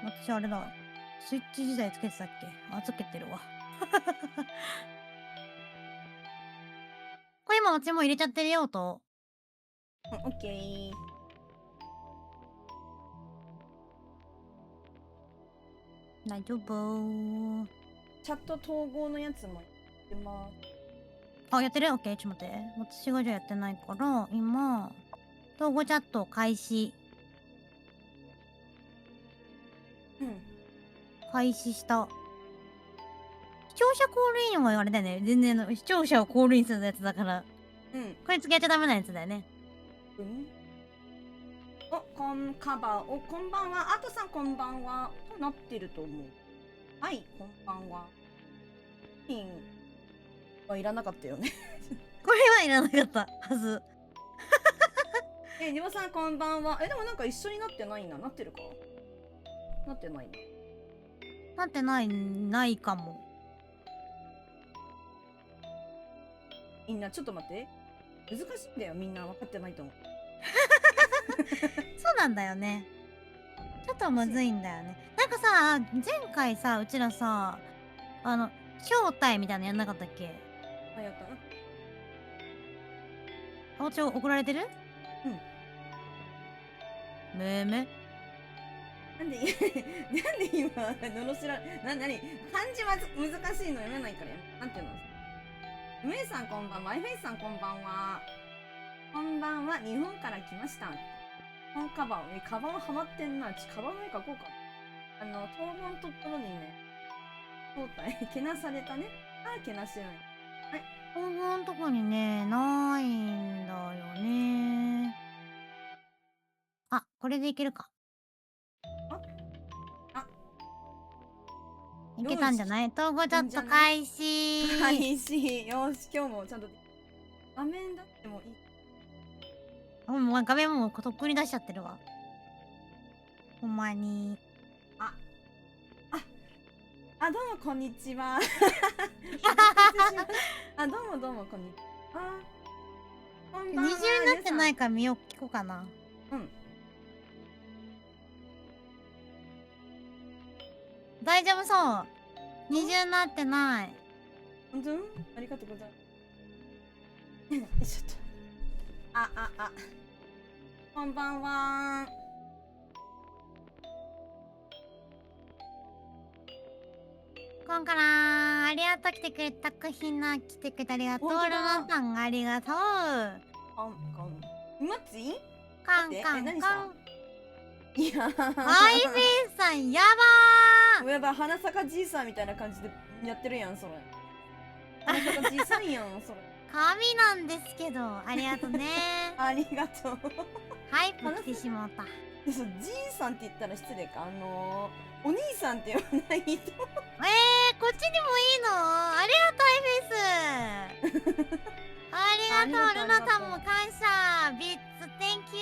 私あれだ。スイッチ時代つけてたっけ？あ、つけてるわ。これ今私もう入れちゃってるよ、音。オッケー。大丈夫。チャット統合のやつもやってます。あ、やってる？オッケー、ちょっと待って。私がじゃあやってないから、今、統合チャット開始。開始した。視聴者コールインはあれだよね。全然視聴者をコールインするやつだから。これ付き合っちゃダメなやつだよね。お、こんばんは。あとさんこんばんは。となってると思う。はい、こんばんは。はいらなかったよね。これはいらなかったはず。りばさんこんばんは。でもなんか一緒になってないな。なってるか？なってないな。なってないかも。みんなちょっと待って。難しいんだよ、みんな分かってないと思う。そうなんだよね。ちょっとむずいんだよね。なんかさ、前回さ、うちらさ、招待みたいなのやんなかったっけ？あ、やったな。包丁送られてる？むむ。なんで今、のろしら、漢字は難しいの読めないからや。なんていうの？梅さんこんばんは。フェイスさんこんばんは。こんばんは。日本から来ました。このカバン、カバンはまってんな。カバンの絵描こうか。当番のところにね、招待、けなされたね。あ、けなしてない。はい。当番のとこにね、ないんだよね。あ、これでいけるか。いけたんじゃない？統合チャット開始。開始。よし、今日もちゃんと画面だってもいい。もう画面もとっくに出しちゃってるわ。ほんまに。どうもこんにちは。どうもこんにちは。二重になってないか見よう、聞こうかな。大丈夫そう。二重になってない。本当？ありがとうございます。ちょっと。こんばんは。こんからありがとう。来てくれたくひな来てくれてありがとう。ルナさんありがとう。マチ？カンカンカン。いやハイフェイスさんやばー。やばい、花坂じいさんみたいな感じでやってるやん、それ。花坂じいさんやん、それ。神なんですけど、ありがとうね。ありがとう。ハイプ来てしまった。じいさんって言ったら失礼か。お兄さんって言わないと。こっちにもいいの？ありがとう、ハイフェイス。ありがとう、ルナさんも感謝。ビッツ、Thank you。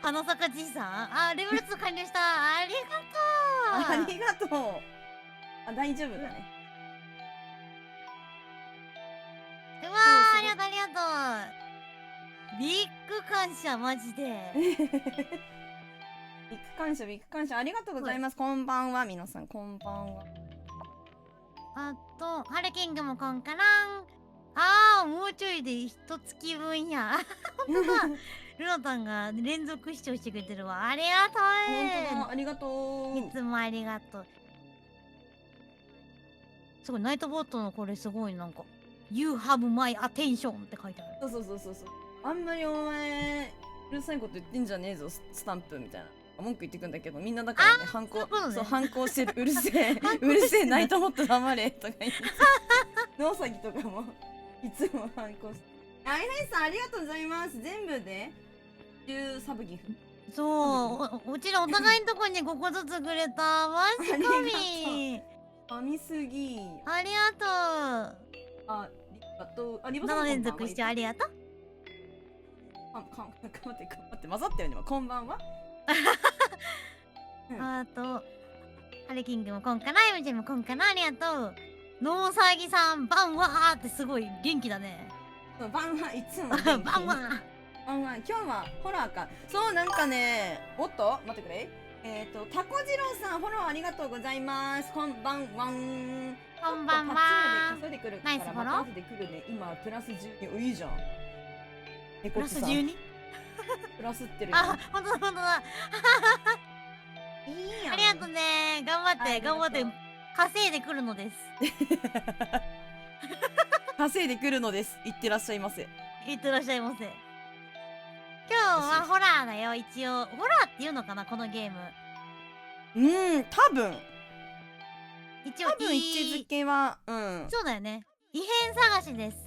花坂じいさん、レベル2完了した。ありがとう。ありがとう。大丈夫だね。うわー、ありがとう、ありがとう。ビッグ感謝、マジで。ビッグ感謝、ありがとうございます。こんばんは、皆さん、こんばんは。あと、ハルキングもこんからん。もうちょいで一月分や。ルナタンが連続視聴してくれてるわ。ありがとう。本当だ、ありがとう。いつもありがとう。すごい、ナイトボットのこれすごいなんか、You have my attention って書いてある。そう。あんまりお前、うるさいこと言ってんじゃねえぞ、スタンプみたいな。文句言ってくんだけど、みんなだからね、反抗してる。うるせえ、ナイトボット黙れとか言って。野崎とかも、いつも反抗して。アイフェイさん、ありがとうございます。全部で10サブギフ。そう、うちらお互いのとこに5個ずつくれた。マジ神。神すぎ。ありがとう。リバさん7連続視聴ありがとう。頑張って混ざったよね。こんばんは。あと、ハルキングもこんかな、エムジェもこんかな、ありがとう。ノーサギさん、バンワーってすごい元気だね。バンワーいつもバンワー。今日はホラーか。そう、なんかね、おっと待ってくれ。タコ次郎さん、フォローありがとうございます。こんばんはん。こんばんは。パチューで稼いでくるから、ナイスフォローまた後で来るね。今、プラス12。いいじゃん。プラス 12？ プラスってるよ。あ、ほんとだほんとだ。いいやん。ありがとうね。頑張って、頑張って稼いでくるのです。稼いでくるのです。いってらっしゃいませ。いってらっしゃいませ。今日はホラーだよ、一応。ホラーっていうのかな、このゲーム。多分。一応、位置づけは、そうだよね。異変探しです。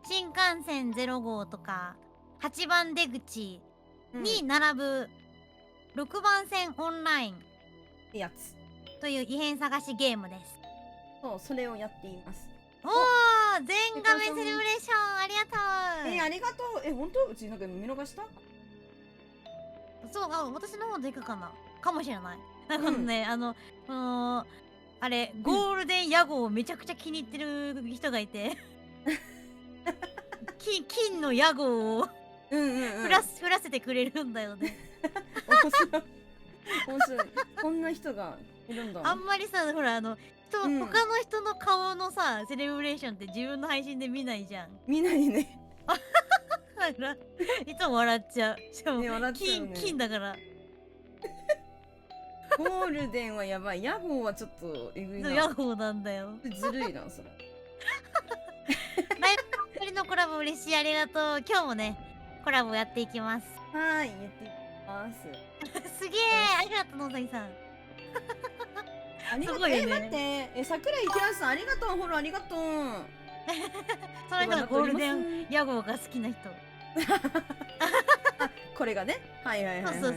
新幹線0号とか、8番出口に並ぶ6番線オンラインってやつという異変探しゲームです。そう、それをやっています。おー、全画面セレブレーションありがとう。ありがとう。本当？うちなんか見逃した？そう、私の方でいくかなかもしれない。なんかね、あれ、ゴールデン屋号をめちゃくちゃ気に入ってる人がいて金の屋号を振らせてくれるんだよね。面白い。面白い。こんな人がいるんだ。あんまりさ、ほら他の人の顔のさ、セレブレーションって自分の配信で見ないじゃん。見ないね。だからいつも笑っちゃう。しかも、金だから。ゴールデンはやばい。屋号はちょっとえぐいな。屋号なんだよ。ずるいな、それ。ライブのコラボ嬉しい、ありがとう。今日もね、コラボやっていきます。はい、やっていきます。すげえ、ありがとう、のぞみさん。すごいよね。待って、桜井ひさん、ありがとう、フォローありがとう。その人がゴールデン屋号が好きな人。これがね。はいはいはい。そう。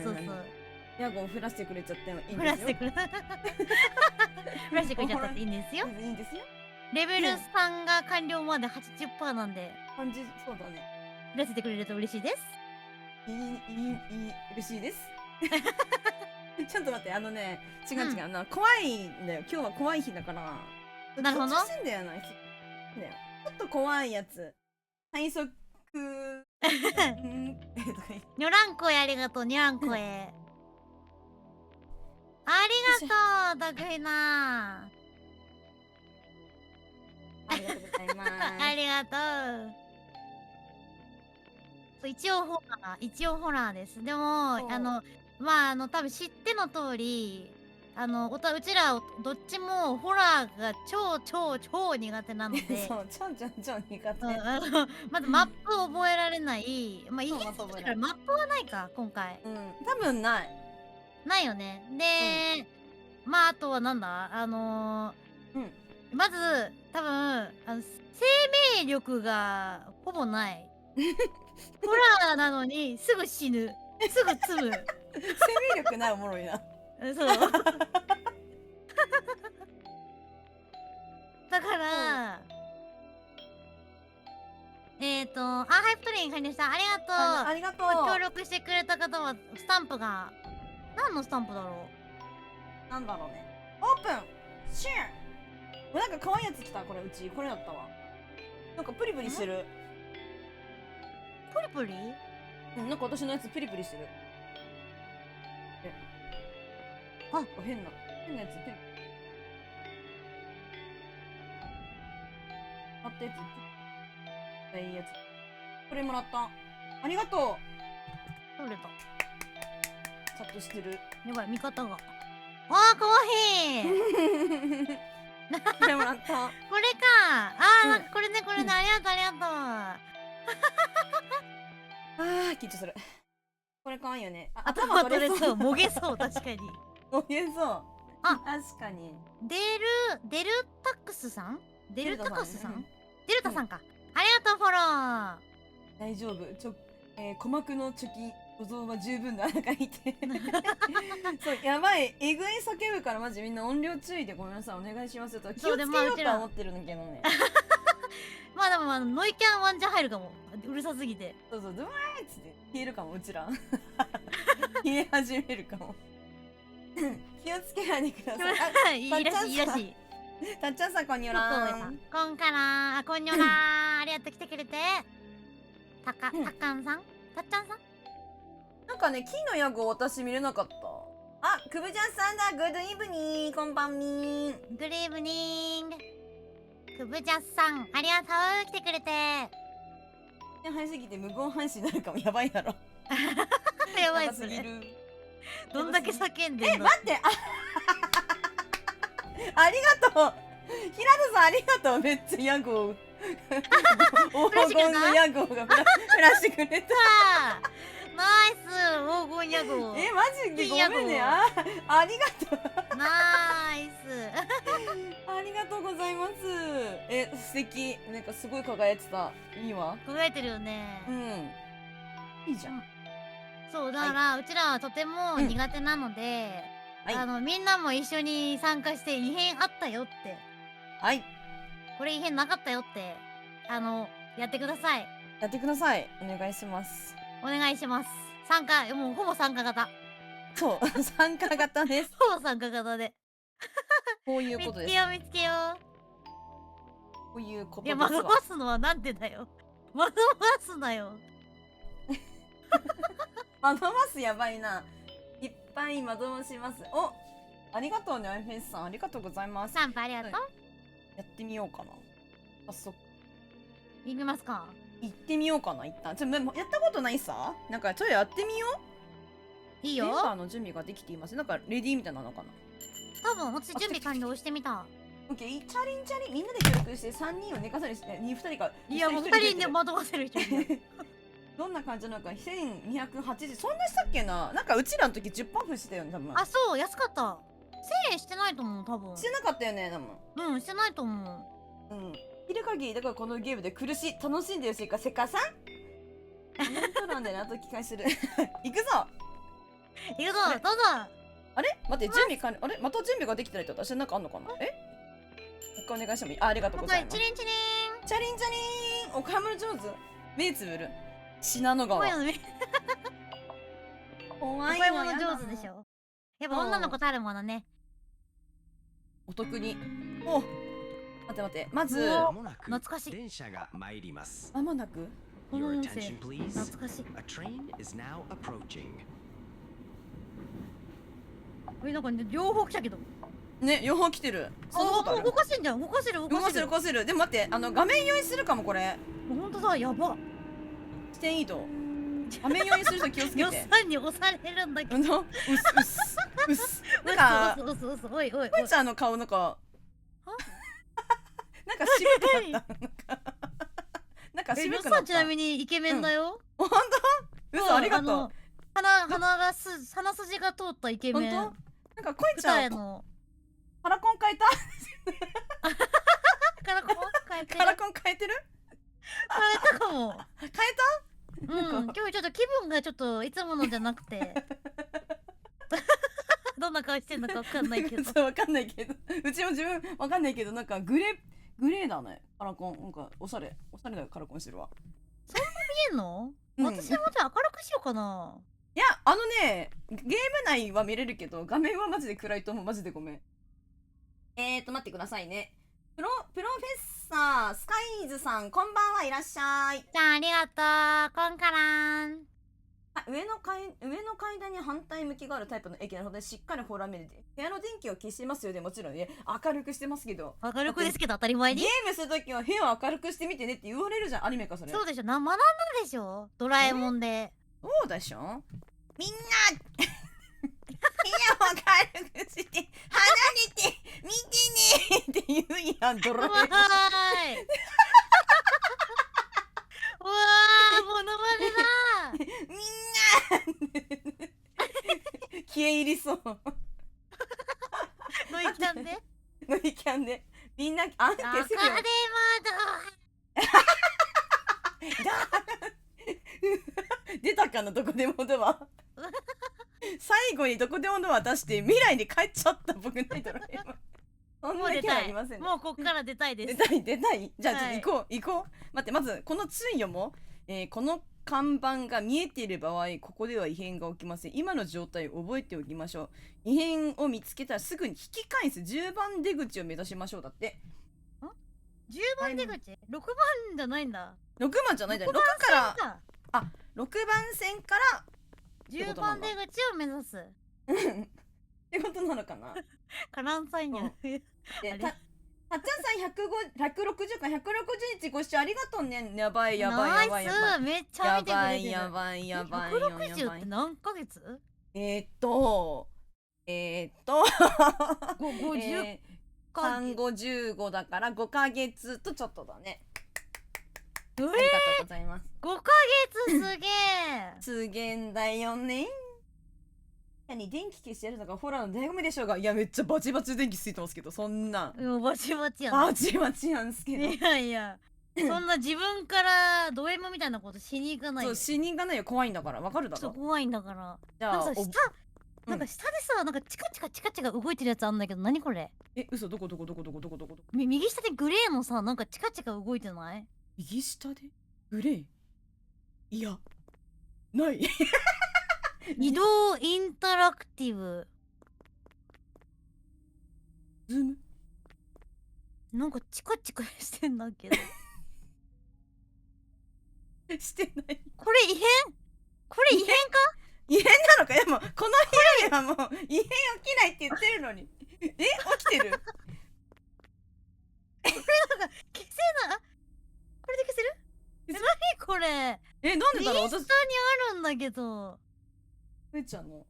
屋号を振らせてくれちゃってもいいんですよ。振らせてくれちゃったっていいんですよ。いいんですよ。レベル3が完了まで 80% なんで。そうだね。振らせてくれると嬉しいです。嬉しいです。ちょっと待って、違う、怖いんだよ。今日は怖い日だから。なるほど。ちょっと怖いやつ。最速。ニョランコエありがとう、ニョランコエ。ありがとう、ダグヒナ。ありがとうございます。ありがとう。一応ホラーです。でも、多分知っての通り、うちらどっちもホラーが超苦手なので。そう、超苦手。まずマップ覚えられない。まあ、いいですから、マップはないか、今回。多分ない。ないよね。で、あとはなんだまず、多分、生命力がほぼない。ホラーなのに、すぐ死ぬ。すぐ積む。生命力ないおもろいな。そう。だから、ハイプトレイン加入した。ありがとう。ありがとう。協力してくれた方は、スタンプが、何のスタンプだろう。なんだろうね。オープンシェア。なんか可愛いやつ来た、これ、うち。これだったわ。なんかプリプリしてる。プリプリ？なんか私のやつプリプリしてる。変なやつプリプリ。買ったやつ。いいやつ。これもらった。ありがとう。取れた。ちゃんとしてる。やばい、味方が。あー、かわいい。これもらった。これか。なんかこれね、ありがとう、ありがとう。緊張する。これかわいいよね。頭取れそう、もげそう、確かに。もげそう。確かに。デルタックスさん？デルタカスさん？デルタさんか。ありがとう、フォロー。大丈夫。鼓膜の貯金保存は十分だ。なんか言って。そう、やばい。えぐい叫ぶからマジみんな音量注意でごめんなさい。お願いしますと。気をつけようとは思ってるんだけどね。まあでもノイキャンワンチャン入るかも。うるさすぎて。そう、ドゥワーッつって消えるかも、うちら。消え始めるかも。気をつけないでください。いいらしい。たっちゃんさん、こんにょらー。こんにょらー。ありがとう、来てくれて。たかんさんたっちゃんさん。なんかね、金のヤゴ私見れなかった。あ、くぶちゃんさんだ。グッドイブニー。こんばんみーん。グリーブニング。くぶじゃさん、ありがとう。来てくれて。早すぎて無言配信になるかも。やばいやろ。やばいっやばすね。すぎる。どんだけ叫んでんの。待って。ありがとう。平田さんありがとう。めっちゃヤゴー。黄金のヤゴーがフラしてくれた。ナイス黄金ヤゴ。マジでごめんね。ありがとう。ナイス。ありがとうございます。素敵。なんかすごい輝いてた。いいわ。輝いてるよね。うん。いいじゃん。そうだから、うちらはとても苦手なので、みんなも一緒に参加して異変あったよって。はい。これ異変なかったよって、やってください。やってください。お願いします。お願いします。参加、もうほぼ参加型。そう、参加型です。ほぼ参加型で。こういうことです。見つけよう。こういうことです。いや、惑わすのはなんでだよ。惑わすなよ。惑わすやばいな。いっぱい惑わします。お、ありがとうね、アイフェイスさん。ありがとうございます。サンプありがとう。やってみようかな。早速。行きますか。行ってみようかな、一旦。やったことないさ。なんか、ちょっとやってみよう。いいよ。メンバーの準備ができています。なんか、レディーみたいなのかな。多分、私準備完了してみた。オッケー、チャリンチャリン、みんなで協力して3人を寝かされして、2人か。いや、もう2人で惑わせる人いる。どんな感じなのか、1280、そんなしたっけな。なんかうちらの時10パンフしたよね、多分。あ、そう、安かった。1000円してないと思う、多分。してなかったよね、多分。うん、してないと思う。うん。いる限り、だからこのゲームで苦しい、楽しんでるしか、せかさんコメント欄でね、あと機会する。行くぞ行くぞ、どうぞあれ待って、準備完了。あれまた準備ができてないと私なんかあんのかな。もう一回お願いしてもいい？ありがとうございます。チリンチリンチャリンチャリーンお買い物上手。目つぶる。信濃川。怖い怖いお買い物上手でしょ。やっぱ女の子たるものね。お得に。お、待って待って。まず懐かしい。電車が参ります。まもなく。この音声懐かしい。なんか両方来たけど。ね、両方来てる。そんなことある？動かしてんじゃん。動かせる。動かせる動かせる。でも待って、画面用意するかもこれ。ほんとだ、やば。視点移動。画面用意する人気をつけて。予算に押されるんだけど。うす。なんか、おいおい。こいちゃんの顔なんか。なんか渋くなった。なんか渋くなった。ちなみにイケメンだよ。本当？嘘、ありがとう。鼻筋が通ったイケメン。本当？なんかこいちゃんのカラコン変えた？カラコン変えてる？カラコン変えてる？変えたかも。変えた？うん。今日ちょっと気分がちょっといつものじゃなくて。どんな顔してんのかわかんないけど。そうわかんないけど、うちも自分わかんないけど、なんかグレーだね。カラコンなんかおしゃれだよ。カラコンしてるわ。そんな見えんの？私もじゃあ明るくしようかな。いや、ゲーム内は見れるけど、画面はマジで暗いと思う。マジでごめん。待ってくださいね。プロフェッサー、スカイズさん、こんばんはいらっしゃい。じゃあありがとう。こんからん。上の階段に反対向きがあるタイプの駅なので、しっかりほらめで、部屋の電気を消してますよね。もちろんね、明るくしてますけど。明るくですけど当たり前に。ゲームするときは部屋を明るくしてみてねって言われるじゃん、アニメかそれ。そうでしょ、学んだでしょ、ドラえもんで。そうでしょ。みんな部屋を明るくして離れて見てねって言うやん、ドラえもん。うわー、モノマネだ。みんな消え入りそう。ノイキャンでノイキャンでみんな消せるよ。出たかな、どこでもドア。最後にどこでもドア出して未来に帰っちゃった僕ないドラえもん。そんなキャラいませんね。もうこっから出たいです。出たい。じゃあちょっと行こう。待って、まずこの通よも、この看板が見えている場合、ここでは異変が起きません。今の状態を覚えておきましょう。異変を見つけたらすぐに引き返す10番出口を目指しましょう。だって。10番出口？ 6 番じゃないんだ。6番じゃないんだよ。6から6番線から10番出口を目指す。ってことなのかな。カランさんや。であれたっちゃんさん160か160日ご視聴ありがとうね。やばいやばいやばいやばい。ナイス、めっちゃ見てくれてる。やばいやばい160って何ヶ月50 ?50 ヶ3、5、15だから5ヶ月とちょっとだね。ありがとうございます。5ヶ月すげえ。すげえんだよね。何電気消してやるのがホラーの醍醐味でしょうが。いやめっちゃバチバチ電気ついてますけど、そんなバチバチやバチバチなんすけど。いやいや、そんな自分からド M みたいなことしに行かないよ。そう死にがないよ、怖いんだから。わかるだろ。そう怖いんだから。じゃあなんかさなんか下でさ、なんかチカチカチカチカ動いてるやつあんだけど、何これ？嘘、どこどこどこどこどこどこ。右下でグレーのさ、なんかチカチカ動いてない？右下でグレー？いやない移動インタラクティブ。ズームなんかチカチカしてんだけど。してない。これ異変？これ異変か？異変なのか。でもこの部屋ではもう異変起きないって言ってるのに起きてる。これなんか消せない。これで消せる？何これ？なんでだろう。右下にあるんだけど。ふーちゃんの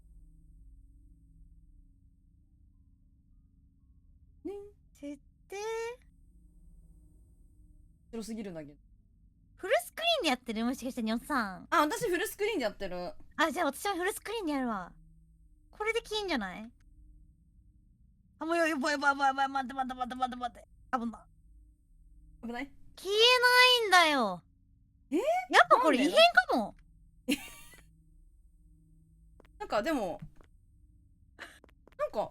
ね設定白すぎるんだけど。フルスクリーンでやってる？もしかしてにょっさん。あ、私フルスクリーンでやってる。あ、じゃあ私もフルスクリーンでやるわ。これで消えんじゃない？あ、もうやばいやばいやばいやばい、待って待って待って待って待って。危ない。危ない。消えないんだよ。やっぱこれ異変かも。なんかでもなんか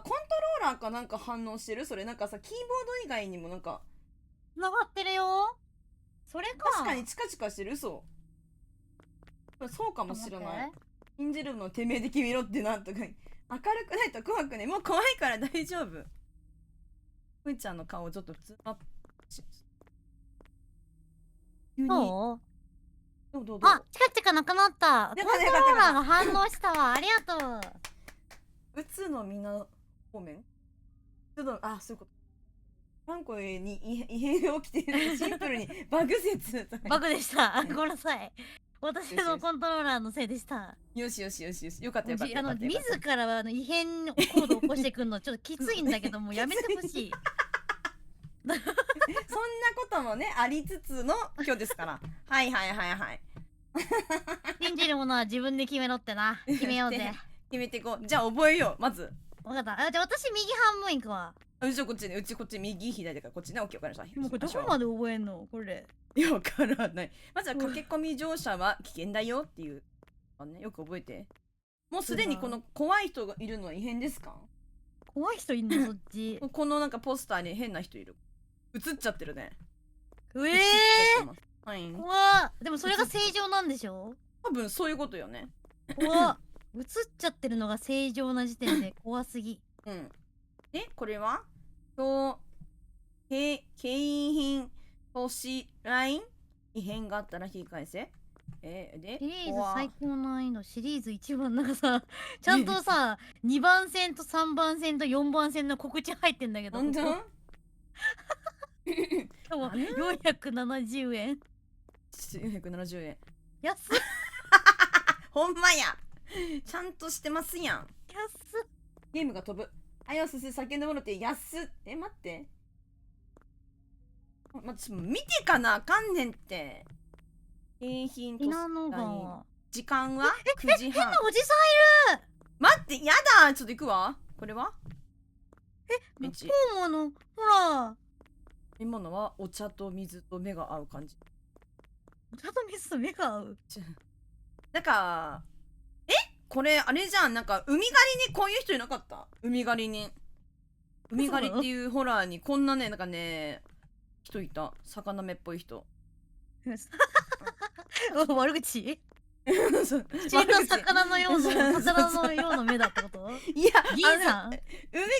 コントローラーかなんか反応してる。それなんかさ、キーボード以外にもなんか繋がってるよ。それか。確かにチカチカしてる。嘘。そうかもしれない。信じるのをてめえで決めろってなんとか。明るくないと怖くね。もう怖いから大丈夫。ふーちゃんの顔ちょっと普通アップし。急に。どどうあ、チカチカなくなった。コントロよかったーラーが反応したわ。ありがとう。うつのみな方面。ちょっとそういうこと。何個に異変が起きてる。シンプルにバグ説。バグでした。ごめんなさい。私のコントローラーのせいでした。よしよしよしよし。よかったよかったよかった。自ら異変コードを起こしてくるのちょっときついんだけども、やめてほしい。そんなこともねありつつの今日ですから。はいはいはいはい。信じるものは自分で決めろってな。決めようぜ。決めていこう。じゃあ覚えよう。まず分かった。じゃあ私右半分いくわ。うちこっちね。うちこっち右左だからこっちね。オッケー、わかりました。もうこれどこまで覚えんのこれ。いやわからない。まずは駆け込み乗車は危険だよっていうね、よく覚えて。もうすでにこの怖い人がいるのは異変ですか？怖い人いんのそっち。このなんかポスターに変な人いる。映っちゃってるね。はい。怖っ。でもそれが正常なんでしょ？多分そういうことよね。怖っ。映っちゃってるのが正常な時点で怖すぎ。うん。で、これは景品投資ライン異変があったら引き返せ。でシリーズ最高難易度シリーズ1番なんかさ、ちゃんとさ2番線と3番線と4番線の告知入ってんだけど。本当？今日は470円。470円。安っ。ほんまや。ちゃんとしてますやん。安っ。ゲームが飛ぶ。あやすす叫んでもろて安っ。待って。見てかなあかんねんって。景品と時間は9時半。変なおじさんいる。待って、やだ。ちょっと行くわ。これは向こうものほら。今のはお茶と水と目が合う感じ。お茶と水と目が合う。なんかこれあれじゃん。なんか海狩りにこういう人いなかった？海狩りに。海狩りっていうホラーにこんなね、なんかね人いた。魚目っぽい人。悪口？死んだ魚のような目だってこと？いや、銀さん？海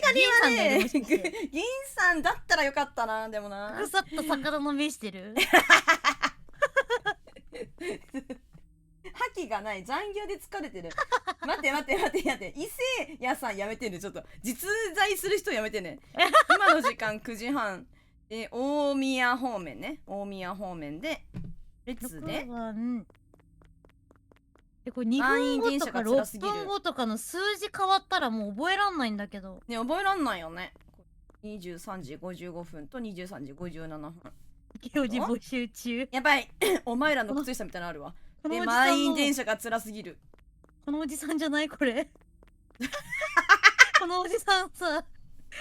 狩りはね、銀さんだったらよかったな。でもな、腐った魚の目してる。覇気がない。残業で疲れてる。待って。伊勢屋さんやめてね。ちょっと実在する人やめてね。今の時間9時半で大宮方面ね。大宮方面で列で6番これ2分満員電後とか車が辛す6ぎる分後とかの数字変わったらもう覚えらんないんだけど。ね、覚えらんないよね。23時55分と23時57分。表示募集中。やばいお前らの靴下みたいなのあるわ。でこのおじさん満員の電車が辛すぎる。このおじさんじゃないこれ。このおじさんさ、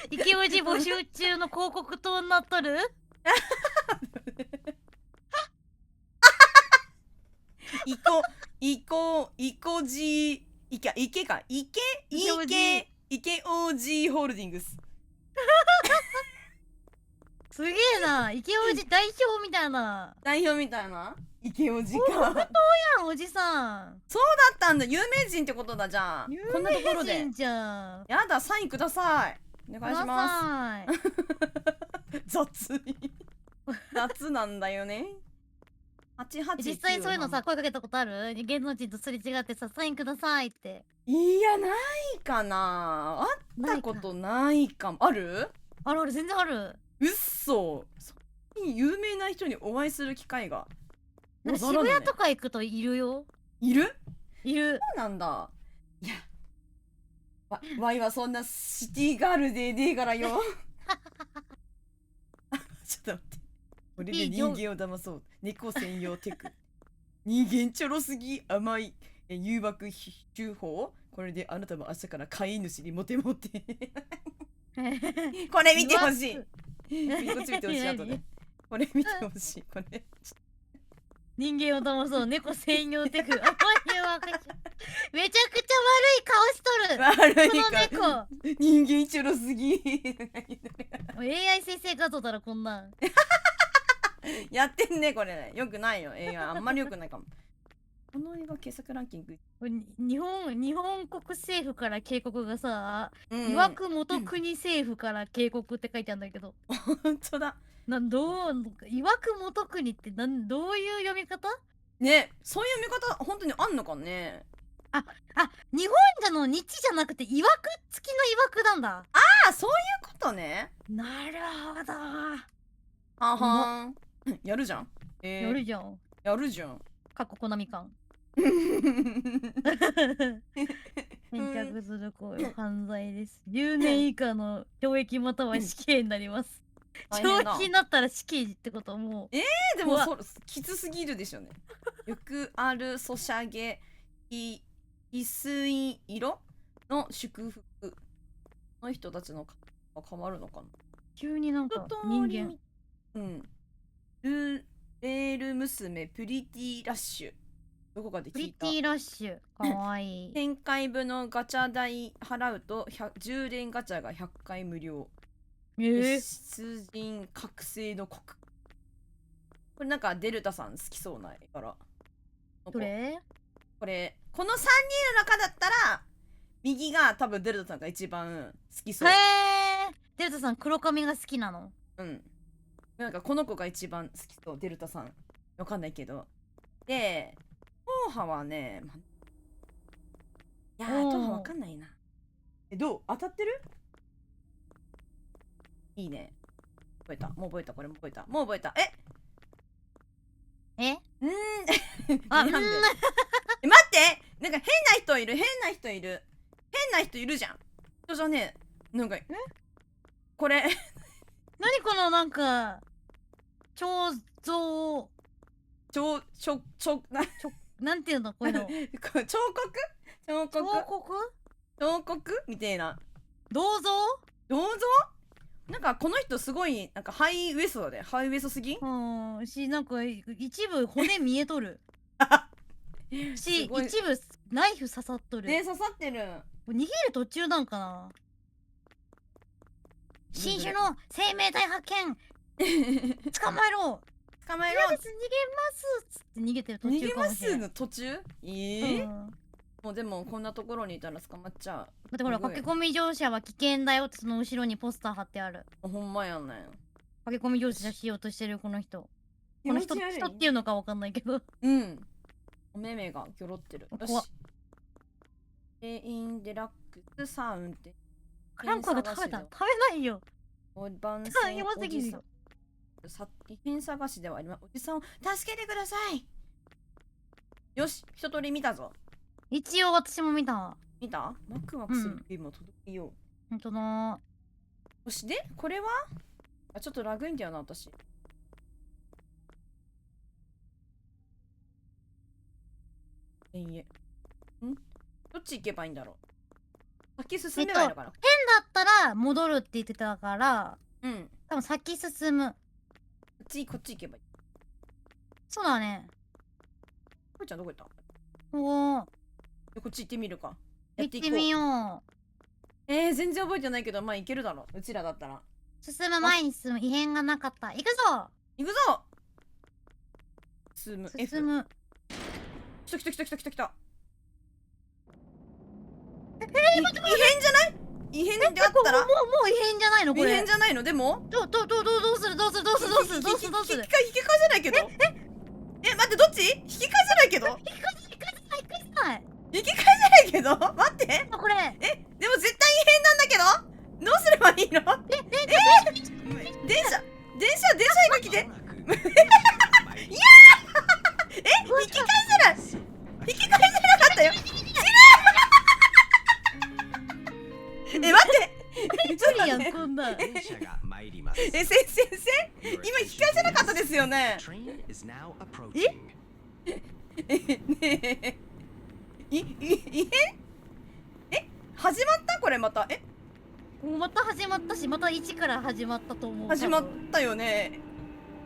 池王子募集中の広告塔になっとる。池王子ホールディングス。すげえな、池王子代表みたいな。代表みたいな池王子広告塔か。やん、おじさん。だったんだ。有名人ってことだじゃん。こんなところで有名人じゃん。やだ、サインください。お願いしまください。す。雑なんだよね。889実際そういうのさ、声かけたことある？芸能人とすれ違ってさ、サインくださいって。いや、ないかな。会ったことないかも。ある？ある、全然ある。うっそ。そんなに有名な人にお会いする機会がなんかござらぬね。渋谷とか行くといるよ。いる？いる。そうなんだ。いや、わいはそんなシティガールでねえからよ。ちょっと待って。これで人間を騙そう。猫専用テク。人間ちょろすぎ。甘い誘惑手法。これであなたも明日から飼い主にモテモテ。これ見てほしい。こっち見てほしい。あとね。これ見てほしい。これ。人間を騙そう。猫専用テク。甘い誘惑。めちゃくちゃ悪い顔しとる。悪いこのか。人間ちょろすぎ。AI 生成画像だろこんなん。やってんねこれ。よくないよ。AI あんまりよくないかも。この映画検索ランキング。日本国政府から警告がさ、うん岩国元国政府から警告って書いてあるんだけど。本当だ。岩国元国ってどういう読み方？ね、そういう見方本当にあんのかね。あ、日本じゃの日じゃなくて岩国付きの岩国なんだ。あ、そういうことね。なるほど。ははん。やるじゃん。やるじゃん。やるじゃん。過去コナミ感。返却する行為は犯罪です。10年以下の懲役または死刑になります。懲役になったら死刑ってこともう。でもきつすぎるでしょね。よくあるソシャゲ翡翠色の祝福の人たちの顔が変わるのかな。急になんか人間。うん。レール娘プリティラッシュ。どこかで聞いた。プリティラッシュ。かわいい。1000回分のガチャ代払うと10連ガチャが100回無料。出陣覚醒の国。これなんかデルタさん好きそうな絵柄。どれ？この3人の中だったら右が多分デルタさんが一番好きそう。へえ。デルタさん黒髪が好きなの？うん。なんかこの子が一番好きそう、デルタさん。わかんないけど。で、トーハはね、いやー、トーハわかんないな。どう？当たってる？いいね。覚えた。もう覚えた。これも覚えた。もう覚えた。えあ、待ってなんか変な人いるじゃん。人じゃねえ。なんか、これ。何このなんか、なんていうのこういうの。彫刻みたいな。銅像なんかこの人すごいなんかハイウエストだね。ハイウエストすぎ？なんか一部骨見えとる。一部ナイフ刺さっとる。ね、刺さってる。逃げる途中なんかな。新種の生命体発見。捕まえろ。逃げますつって逃げてる途中かもしれない。逃げますの途中？もうでもこんなところにいたら捕まっちゃう。だってほら、駆け込み乗車は危険だよってその後ろにポスター貼ってある。ほんまやね。駆け込み乗車しようとしてるこの人。この人気持ち悪い人っていうのかわかんないけど。うん。お目目がギョロってる。よ怖っし。レインデラックスサウンテン。クランコが食べた。食べないよ。番や線ばすぎるよ。異変探しではあります。おじさんを助けてください。よし、一通り見たぞ。一応私も見た。見た？ワクワクするゲームを届けよう。ほんとだ。そして、これはあ、ちょっとラグいんだよな、私。いいえ。どっち行けばいいんだろう。先進めばいいのかな、だったら戻るって言ってたから、うん。多分先進む。こっち行けばいい。そうだね。こいちゃんどこ行った？おー、こっち行ってみるか。行ってみよう。全然覚えてないけど、まあ行けるだろう。うちらだったら。進む前に進む。異変がなかった。行くぞ。行くぞ。進む。進む。来た。待って異変じゃない？異変であったらもう異変じゃないのこれ。異変じゃないの？でもどうする引き換えじゃないけど。待って、どっち？引き換えじゃないけど。引き換えじゃない。引き換えじゃないけど。待って。これ。でも絶対異変なんだけど。どうすればいいの？電車今来て。いや引き換えじゃなかったよ。待ってちょっと待って。こんな。電車が参ります。先生今引き換えじゃなかったですよね。異変？始まった？これまたまた始まったし、また一から始まったと思う。始まったよね。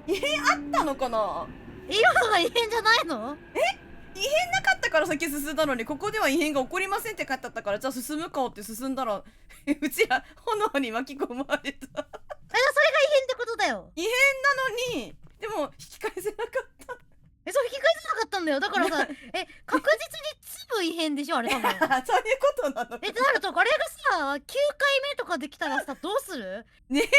異変あったのかな？今のが異変じゃないの？異変なかったから先進んだのに、ここでは異変が起こりませんって書いてあったから、じゃあ進むかって進んだらうちら炎に巻き込まれた。それが異変ってことだよ。異変なのに、でも引き返せなかった。そう引き返せなかったんだよ。だからさ、確実に粒異変でしょあれ多分。そういうことなの。ってなるとあれがさ、9回目とかできたらさ、どうする？ね。そっ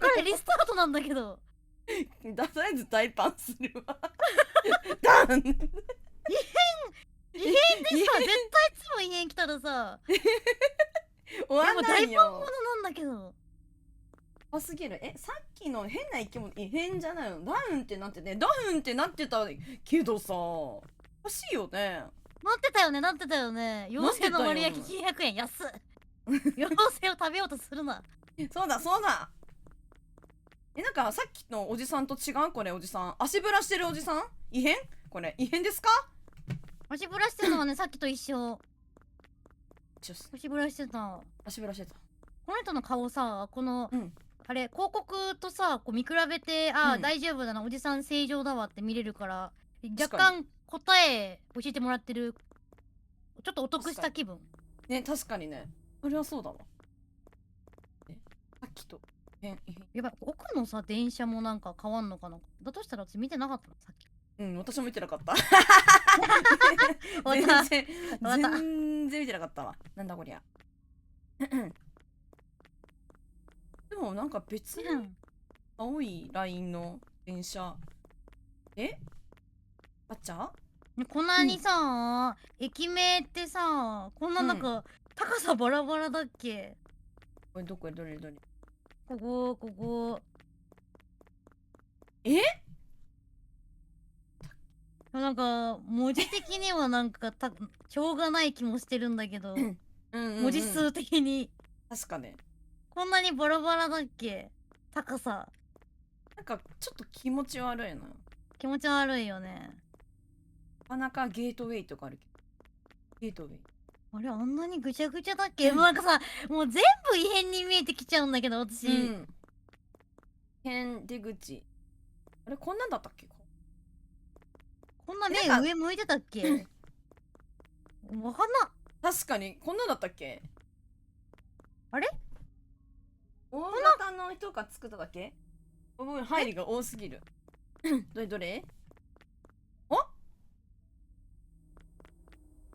からリスタートなんだけど。とりあえず大パンするわ。ダン。異変でさ、絶対粒異変来たらさ、終わんないよ。大パンものなんだけど。すぎる。さっきの変な生き物異変じゃないの？ダウンってなってね。ダウンってなってたけどさ、おかしいよね。なってたよね。妖精の割焼き900円安っ。妖精を食べようとするな。そうだ。なんかさっきのおじさんと違う？これおじさん。足ブラしてるおじさん？異変？これ異変ですか？足ブラしてるのはね、さっきと一緒。足ブラしてた。足ブラしてた。この人の顔さ、この、あれ広告とさこう見比べて大丈夫だな、おじさん正常だわって見れるから、若干答え教えてもらってる。ちょっとお得した気分ね。確かにね。それはそうだわ。さっきとやばい。奥のさ電車もなんか変わんのかな。だとしたら私見てなかったのさっき。私も見てなかった。全然見てなかったわ。なんだこりゃ。でもなんか別に青いラインの電車。あっちゃこんなにさ、駅名ってさ、こんななんか、高さバラバラだっけ？これどれここ。なんか文字的にはなんかしょうがない気もしてるんだけど、文字数的に確かね。こんなにバラバラだっけ？高さなんかちょっと気持ち悪いな。気持ち悪いよね。なかなかゲートウェイとかあるけど。ゲートウェイあれあんなにぐちゃぐちゃだっけ？なんかさ、もう全部異変に見えてきちゃうんだけど私。変出口。あれこんなんだったっけ？こんな目上向いてたっけ？わかんな。確かにこんなんだったっけ？あれ？大型の人が作っただけ？入りが多すぎる。どれ？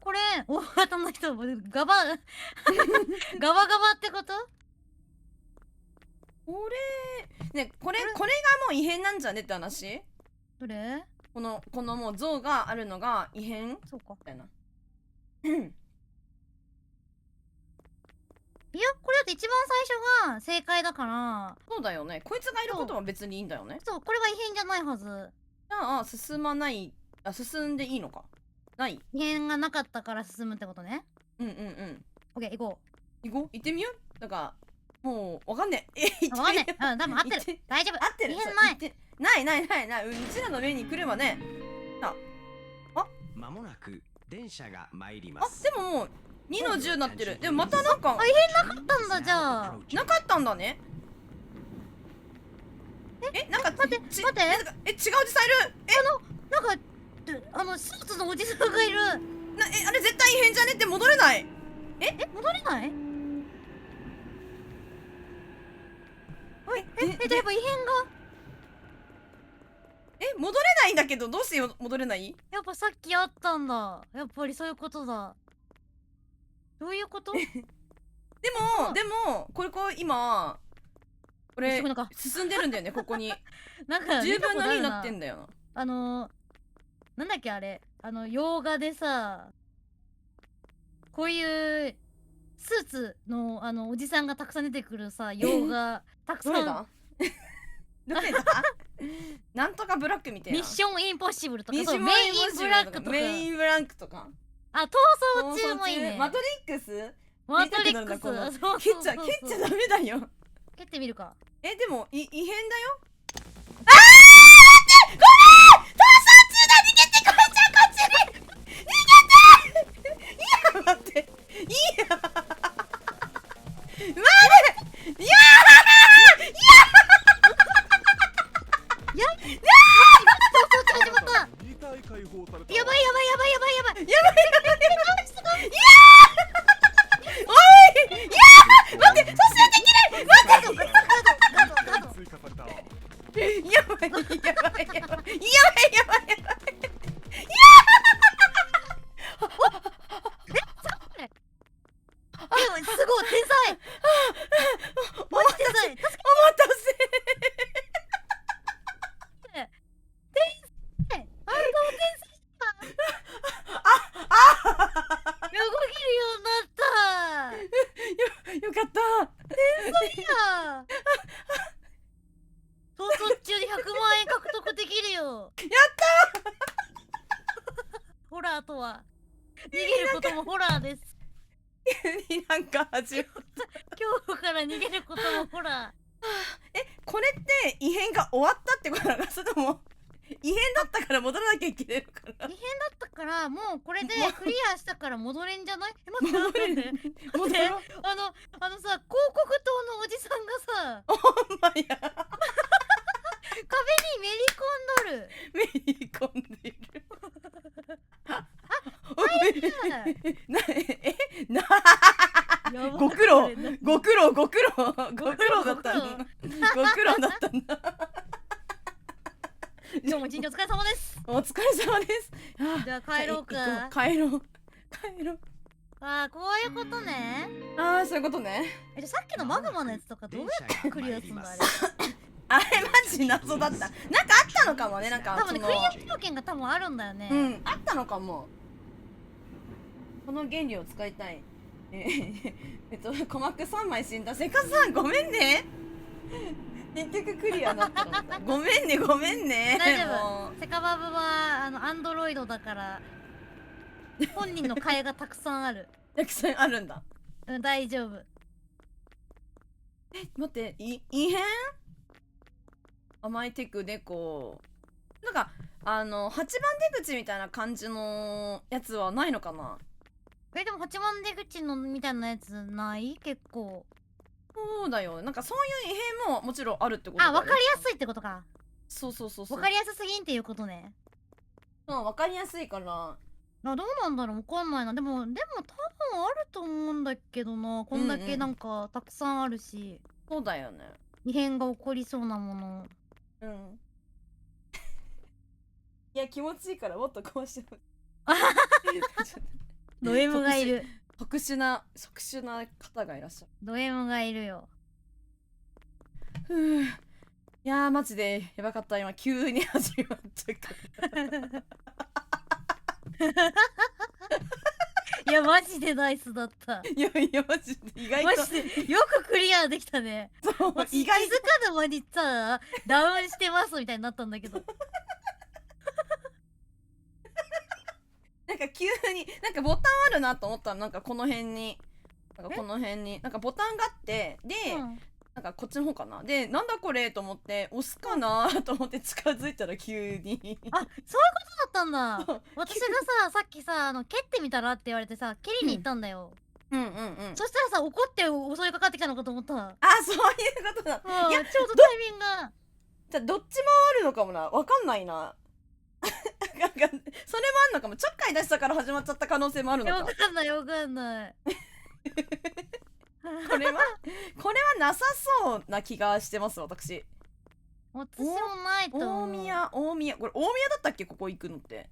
これ大型の人ガバガバってこと？これがもう異変なんじゃねって話？どれ？このもう像があるのが異変みそうか。たいな。いや、これだって一番最初が正解だから、そうだよね。こいつがいることは別にいいんだよね。そう、これは異変じゃないはず。じゃあ進まない、進んでいいのか。ない。異変がなかったから進むってことね。うんうんうん。オッケー、行こ行こう、行ってみよう。なんかもうわかんねえ。う。わかんねえ。うん、多分合って行ってる。大丈夫。合ってる。異変ない。そう行ってない。うちらの上に来ればね。まもなく電車が参りまあ、す。でももう2の10になってる。でもまたなんかあ、異変なかったんだ、じゃあ。なかったんだね。なんか待って違うおじさんいる。なんか、スーツのおじさんがいる。あれ絶対異変じゃねって戻れない。戻れない？じゃあやっぱ異変が。戻れないんだけど、どうして戻れない？やっぱさっきあったんだ。やっぱりそういうことだ。どういうこと？でもこれ今これなんか進んでるんだよね。ここになんか10分の2にななってんだよなんだっけあれ、洋画でさ、こういうスーツのおじさんがたくさん出てくるさ、洋画たくさん。どれだどれだなんとかブラックみたいな。ミッションインポッシブルとか、ミッションそうメインブラックとか、メインブラックとか、あ、逃走中もいいね。マトリックスマトリックス、見たくなるなそうそう蹴そうそうっちゃダメだよ。蹴ってみるか。でも異変だよ。待って、いいや。始まった。2体解放された。やばい。待って、そしてできない。ガード。追加された。やばい。でもすごい天才。マジ天才。お待たせ。あんたも天才だ。動けるようになった。よかった。いや逃走中で100万円獲得できるよ。やホラーとは逃げることもホラーです。急になんか始まった。恐怖から逃げることもホラこれって異変が終わったってことなのか、それとも異変だったから戻らなきゃいけないのかな。ー。異変だったからもうこれでクリアしたから戻れんじゃない？待戻れる。って待って戻ろう。さ、広告塔のおじさんがさ、ほんまや。壁にめりめり込んでる。込んどる。ご苦労だったんだ。今日も一日お疲れ様です。お疲れ様です。じゃあ帰ろうか。帰ろう。あー、こういうことね。そういうことね。じゃあさっきのマグマのやつとかどうやってクリアするのあれ。あれマジ謎だった。なんかあったのかもね。なんか多分ね、クリア条件が多分あるんだよね。あったのかも。この原理を使いたい。鼓膜3枚死んだ。せかさんごめんね。結局クリアだったの。ごめんね。大丈夫。セカバブはアンドロイドだから本人の替えがたくさんある。たくさんあるんだ。うん、大丈夫。待って、異変？甘いテクでこうなんか8番出口みたいな感じのやつはないのかな。でも8番出口のみたいなやつない結構。そうだよ。なんかそういう異変ももちろんあるってことだよね。あ、分かりやすいってことか。そう。分かりやすすぎんっていうことね。分かりやすいから。どうなんだろう、分かんないな。でも多分あると思うんだけどな。こんだけなんかたくさんあるし、そうだよね。異変が起こりそうなもの。いや気持ちいいからもっとこうしてほしい。ド M がいる。特殊な方がいらっしゃる。ド M がいるよ。いやーマジでやばかった。今急に始まったからいやマジでナイスだった。いやマジで意外とマジでよくクリアできたね。そう私気づかぬ間にさダウンしてますみたいになったんだけど。なんか急になんかボタンあるなと思ったら、なんかこの辺になんかボタンがあって、で、なんかこっちの方かな、でなんだこれと思って押すかなと思って近づいたら急にあ、そういうことだったんだ。私がさっきさ蹴ってみたらって言われてさ蹴りに行ったんだよ。そしたらさ怒って襲いかかってきたのかと思った。あ、そういうことだ。いやちょうどタイミングが。じゃどっちもあるのかもな。わかんないな。なんかそれもあんのかも。ちょっかい出したから始まっちゃった可能性もあるのか。わかんないわかんない。これはなさそうな気がしてます、私。私もないと思う。大宮これ大宮だったっけ、ここ行くのって。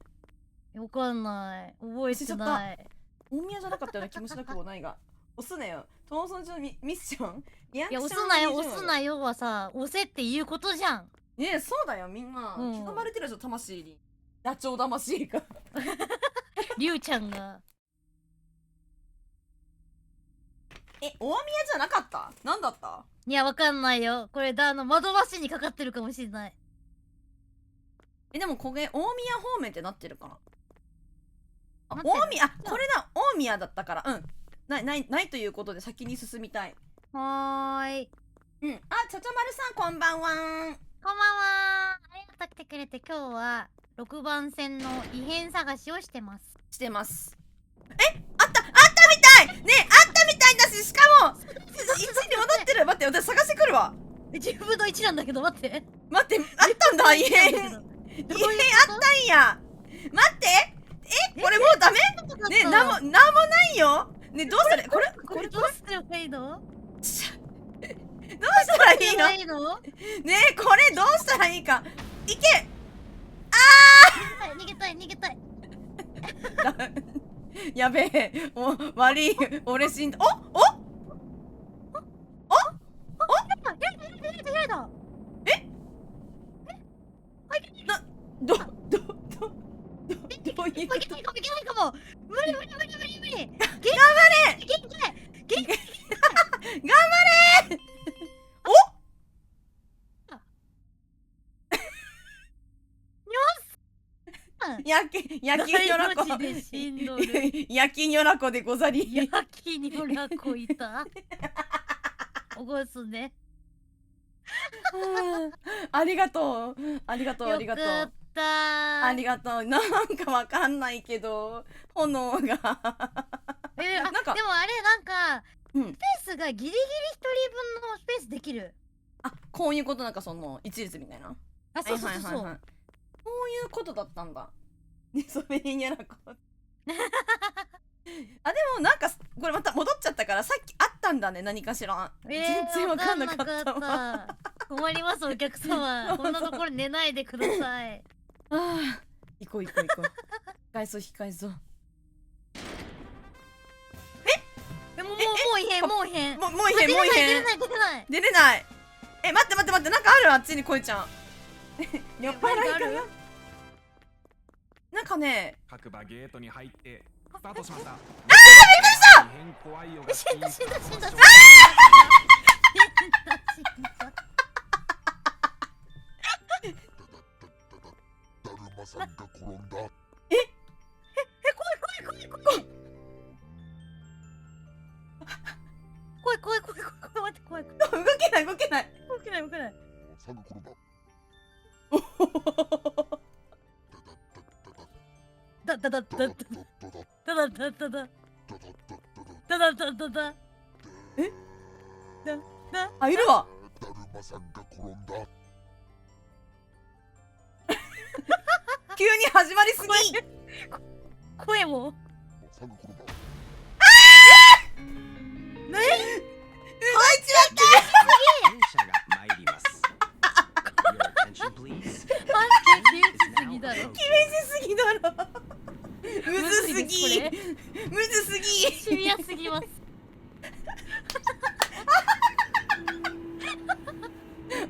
わかんない、覚えてない。大宮じゃなかったような気もしなくもないが。押すなよ、トーソン上のミッション。いや押すなよはさ押せっていうことじゃん。ねえ、そうだよ、みんな刻まれてるでしょ、魂に。野鳥魂がりゅうちゃんが。大宮じゃなかった？なんだった？いやわかんないよ、これだ窓橋にかかってるかもしれない。でもこれ大宮方面ってなってるかな。大宮、これだ、大宮だったから、ないということで先に進みたい。はーい。ちゃちゃまるさん、こんばんは。こんばんは。ありがとう来てくれて。今日は6番線の異変探しをしてます。あったみたいね、あったみたいだし、しかも1に戻ってる。待って、私探してくるわ。10分の1なんだけど、待って、あったんだ、異変あったんや。待って、これもうダメね、なんもないよね。どうしたらこれどうすればいいの？どうしたらいいのねえ、これどうしたらいいか。いけ。逃げたいやべえ、悪い、俺死んだ。どういうこと？いけないかも。無理。頑張れ。焼きにょらこで死んどる。焼きにょらこでござり。焼きにょらこいた。起こすね。ありがとう。よかった。ありがとう。なんかわかんないけど炎がなんかでもあれなんかスペースがギリギリ1人分のスペースできる。こういうこと、なんかその一列みたいな。そうそういうことだったんだ。それにやらこでもなんかこれまた戻っちゃったから、さっきあったんだね、何かしら。全然わかんなかったわ。困りますお客様。こんなところ寝ないでください。行こう。控えそう。もう異変。もう異変。出れない。待って、なんかある、あっちにこいちゃん。酔っ払いかな。なんかね、各馬ゲートに入ってスタートしました。びっくりした。死んだ。だるまさんが転んだ。怖い。待って、怖い。動けない。さんが転んだ。いるわ。だるまさんが転んだ。急に始まりすぎ。声も。さんが転んだ。動いちまった。電車が参ります。Your attention please. 厳しすぎだろ。むずすぎ。シビアすぎます。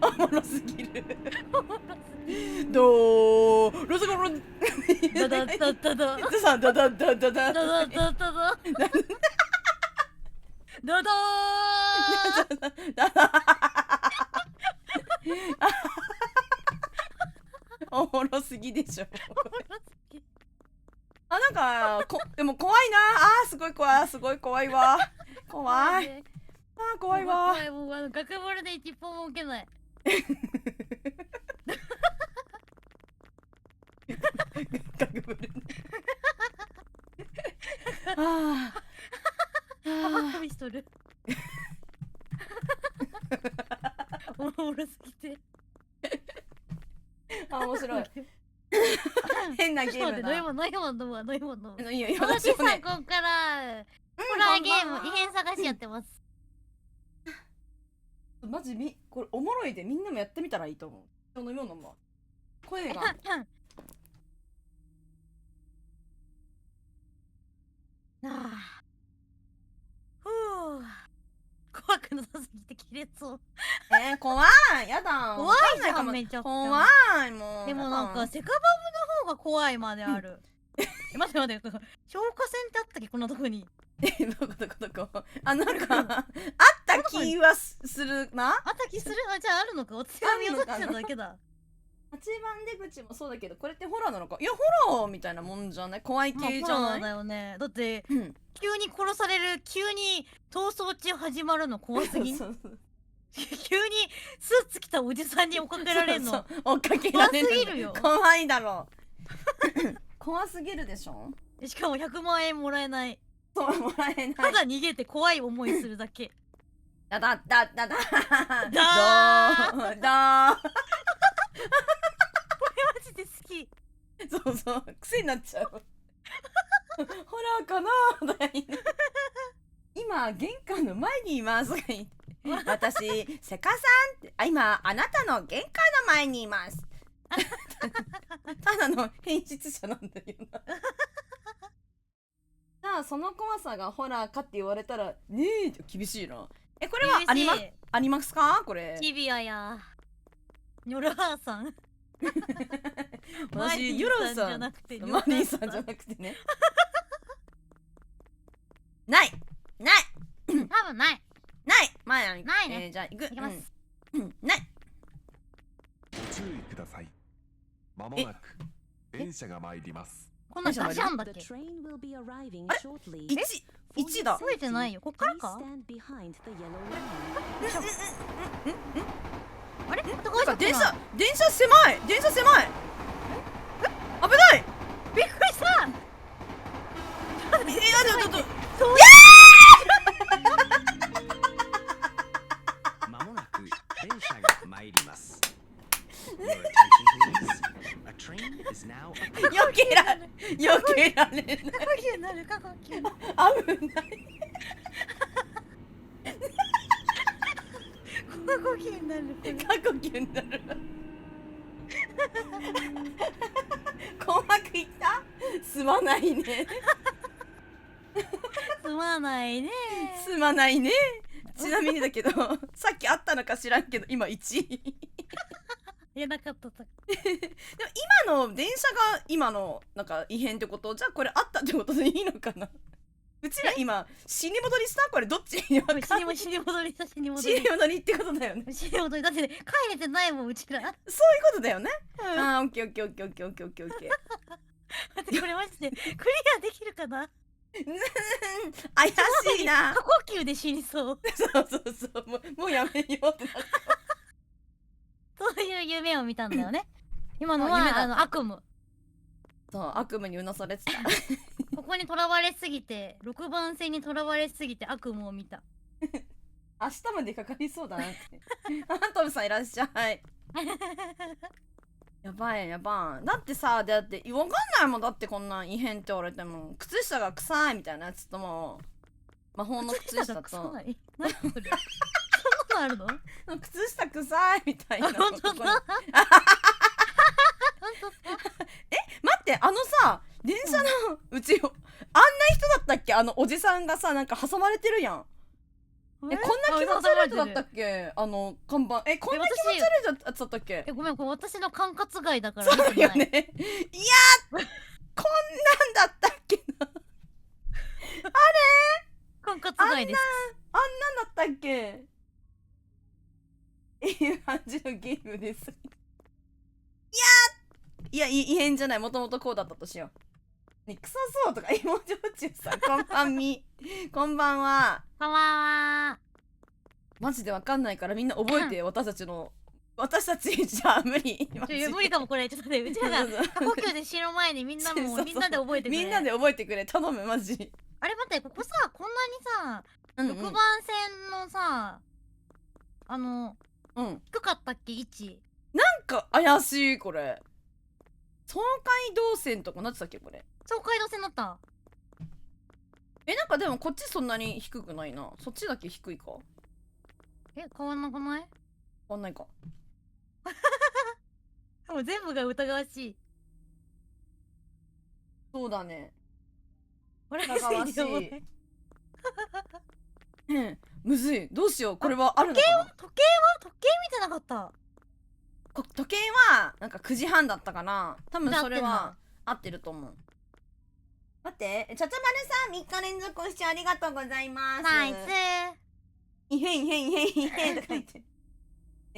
おもろすぎる。どーロスコロダダダダダさダダダダダダダダダダダダおもろすぎでしょ。あ、なんかでも怖いな。あーすごい怖い、すごい怖いわ。怖い。あー怖いわ。怖い、もう学ボールで一本も受けない。ガグブル。あ幅跳びしとる。おもろすぎて。あ、面白い。変なゲームだ。飲み物飲み物。いいよいいよ。私私もね。ここからホラーゲーム異変探しやってます。マジこれおもろいでみんなもやってみたらいいと思う。飲み物も声が。ふう。怖くなさすぎて切れそう。怖い。やだ。怖いじゃんめちゃくちゃ。怖いもう。でもなんかセカバムの方が怖いまである。待って待って、消火栓ってあったっけこんなとこに。どこあ、なんかあった気はするな。あった気する。あ、じゃああるのか。私が見落としちゃっただけだ。8番出口もそうだけど、これってホラーなのか。いやホラーみたいなもんじゃない。怖い系じゃない。だよね。だってうん急に殺される、急に逃走中始まるの怖すぎん。そうそう急にスーツ着たおじさんに追っかけられるの。そう追っかけられる。怖すぎるよ。怖いだろう。怖すぎるでしょ。しかも100万円もらえない。そうもらえない。ただ逃げて怖い思いするだけ。だだだだだだーだー。これマジで好き。そうそう癖になっちゃう。ホラーかなーだよね。今玄関の前にいますが言って。私セカさんって今あなたの玄関の前にいます。ただの変質者なんだよな。じゃあその怖さがホラーかって言われたらねえ厳しいな。これはありますかこれ。チビアやニョルハーさん。私ユロさんじゃなくてマリーさんじゃなくてね。ない多分ない前ないね。じゃあ行く。いきます。ないご注意ください。まもなく電車が参ります。こんなガシャンだっ The け。 train will be arriving あれ shortly. 1だ。増えてないよ。こっから Please か。 stand behind the yellow line. あれ？なんか電車狭い。電車狭い。危ない。びっくりした。まもなく電車が参ります。Your attention please. A train is now approaching. 避けられない。過呼吸になる過呼吸。危ない。過呼吸になる。過呼吸になる。鼓膜いった？すまないね。すまないね。すまないね。ちなみにだけど、さっきあったのか知らんけど今1位。いやなかったと。でも今の電車が今のなんか異変ってこと？じゃあこれあったってことでいいのかな？うちら今死に戻りした？これどっちにわかんない。死に戻りした。死に戻死にり戻りってことだよね。死に戻りだって帰れてないもんうちら。そういうことだよね。あーオッケーオッケーオッケーオッケーオッケーオッケーオッケー。待ってこれマジでクリアできるかな。怪しいな。過呼吸で死にそう。そうもうやめようってなった。そういう夢を見たんだよね。今の夢だは悪夢。そう悪夢にうなされてた。ここにとらわれすぎて6番線にとらわれすぎて悪夢を見た。明日までかかりそうだなって。トムさんいらっしゃい。やばい。だってさ、だってわかんないもん。だってこんなん異変って言われても靴下が臭いみたいなやつとも魔法の靴下と何それ。そんなのあるの？靴下臭いみたいな。本当だ。ここに待ってさ電車のうちあんな人だったっけ？おじさんがさなんか挟まれてるやん。こんな気持ち悪いやつだったっけ看板。こんな気持ち悪いやつだったっけ。ごめん、これ私の管轄外だからそうよね。いやーこんなんだったっけな。管轄外です。あんなんだったっけ。いう感じのゲームです。いや異変じゃない。もともとこうだったとしよう。ね、臭そうとか、芋焼酎さん、こんばんみ。こんばんは。こんばんは。マジでわかんないからみんな覚えてよ。私たちじゃ無理。マジで無理かもこれ。ちょっとね、うちらが過呼吸で死ぬ前にみんなもみんなで覚えてくれ。みんなで覚えてくれ。頼むマジ。あれ待って、ここさ、こんなにさ、6番線のさ、低かったっけ、位置。なんか怪しいこれ。東海道線とかなってたっけこれ。東海道線だった。なんかでもこっちそんなに低くないな。そっちだけ低いか。変わんなくない？変わんないか。もう全部が疑わしい。そうだね。疑わしい。むずい。どうしよう。これはあるのかな。時計見てなかった。時計はなんか9時半だったかな。多分それは合ってると思う。待って、ちゃちゃまるさん3日連続ご視聴ありがとうございます。ナイス。異変とか言って。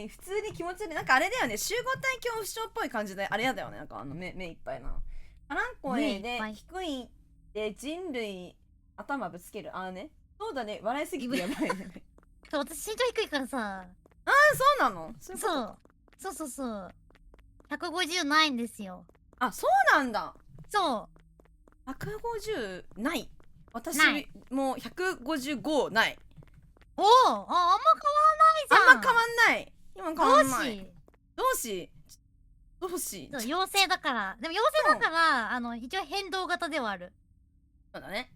普通に気持ち悪い。なんかあれだよね。集合体恐怖症っぽい感じであれやだよね。なんか目いっぱいな。カラン声で低いで人類頭ぶつける。そうだね。笑いすぎてやばいね。私身長低いからさ。そうなの？そう150ないんですよ。そうなんだ。そう。150ない。私も155ない。あんま変わんないじゃん。あんま変わんない。今変わんない。どうし妖精だから。でも妖精だから一応変動型ではある。そうだね。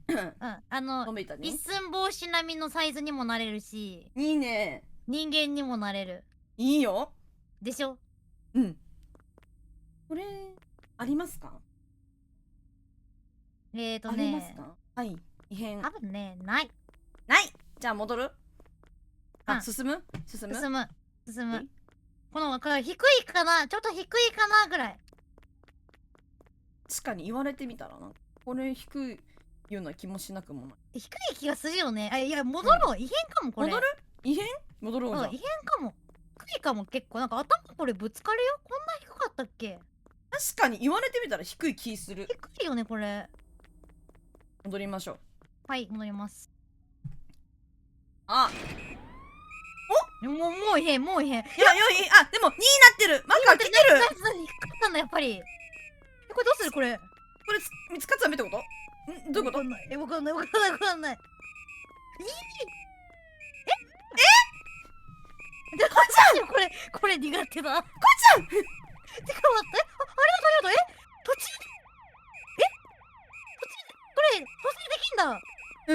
一寸法師並みのサイズにもなれるし。いいね。人間にもなれる。いいよ。でしょ。これありますか？ありますか？はい。異変。多分ね、ない。じゃあ戻る？進む。この低いかな、ちょっと低いかなぐらい。確かに言われてみたらな。これ低いような気もしなくもない。低い気がするよね。いや、戻ろう。異変かもこれ。戻る？異変？戻ろうじゃん。異変かも。低いかも結構。なんか頭これぶつかるよ。こんな低かったっけ？確かに言われてみたら低い気する。低いよねこれ。戻りましょう。はい、戻ります。もう異変。いや、でも2になってる。マーカー来てる。何低かったんだやっぱり。これどうするこれ見つかっちゃダメってこと？どういうこと？わかんない。これ苦手だ。こちゃん。てか待って。ありがとう。途中これ蘇生できんだ。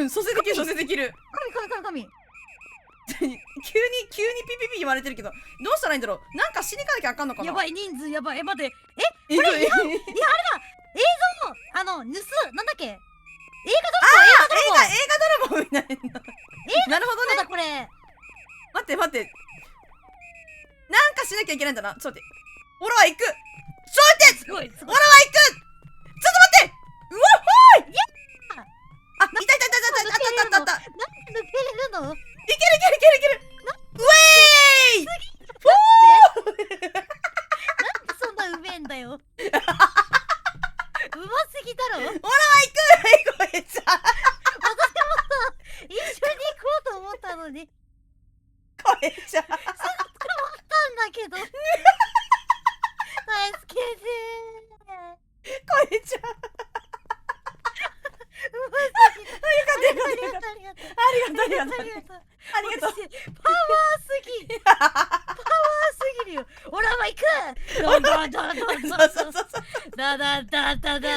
蘇生できる。神。急にピピ言われてるけど、どうしたらいいんだろう。なんかしに行かなきゃあかんのかな。やばい、人数やばい。待って。これあれだ。映像なんだっけ。映画泥棒みたいな。なるほどね。これ待って。なんかしなきゃいけないんだな。ちょっと待って。オラは行く。すごい。オラは行く。ちょっと待って。うわほーい。いた。なんで抜けれるの？いける。ウェーイ。なんでそんなうめえんだよ。うますぎだろ。オラは行く。これじゃ。私もさ、一緒に行こうと思ったのに。これじゃ。すぐわかんだけど。助けて。これじゃ。ありがとう。パワーすぎるよ。オラは行く。ドンドンドンドンドン。ダダダダダ。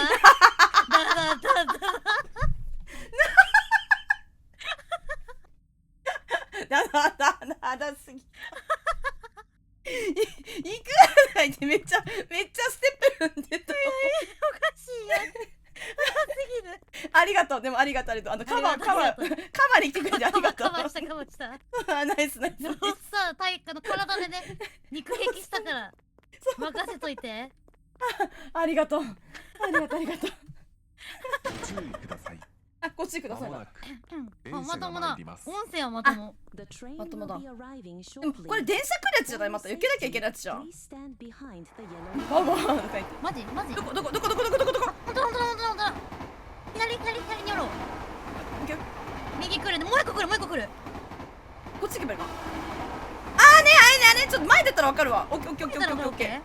だすぎ。いくらないってめっちゃステップ踏んでた。おかしいや。すぎる。ありがとう。でもありがとう。カバーに来てくれてありがとう。したかもしたあ、ナイスナイス。そのさ体育の体でね肉撃したから任せといて。ありがとう。ありがとうありがとう。ご注意ください。あ、こっちくださいな。まもなくあ、電車がまともだ参ります。音声はまとも。 The train まとも will だ。 be arriving でも shortly. これ電車来るやつじゃない？また避けなきゃいけないやつじゃん。 Please stand behind the yellow ババーンとか言って。マジマジどこどこどこどこどこどこどこ。ほんとほんとほんとほんと左に寄ろう。オッケー。右来るね。もう一個来るもう一個来る。こっち行けばいいか。あーねあれねちょっと前出たらわかるわ。オッケーオッケーオッケーオッケーオッケー。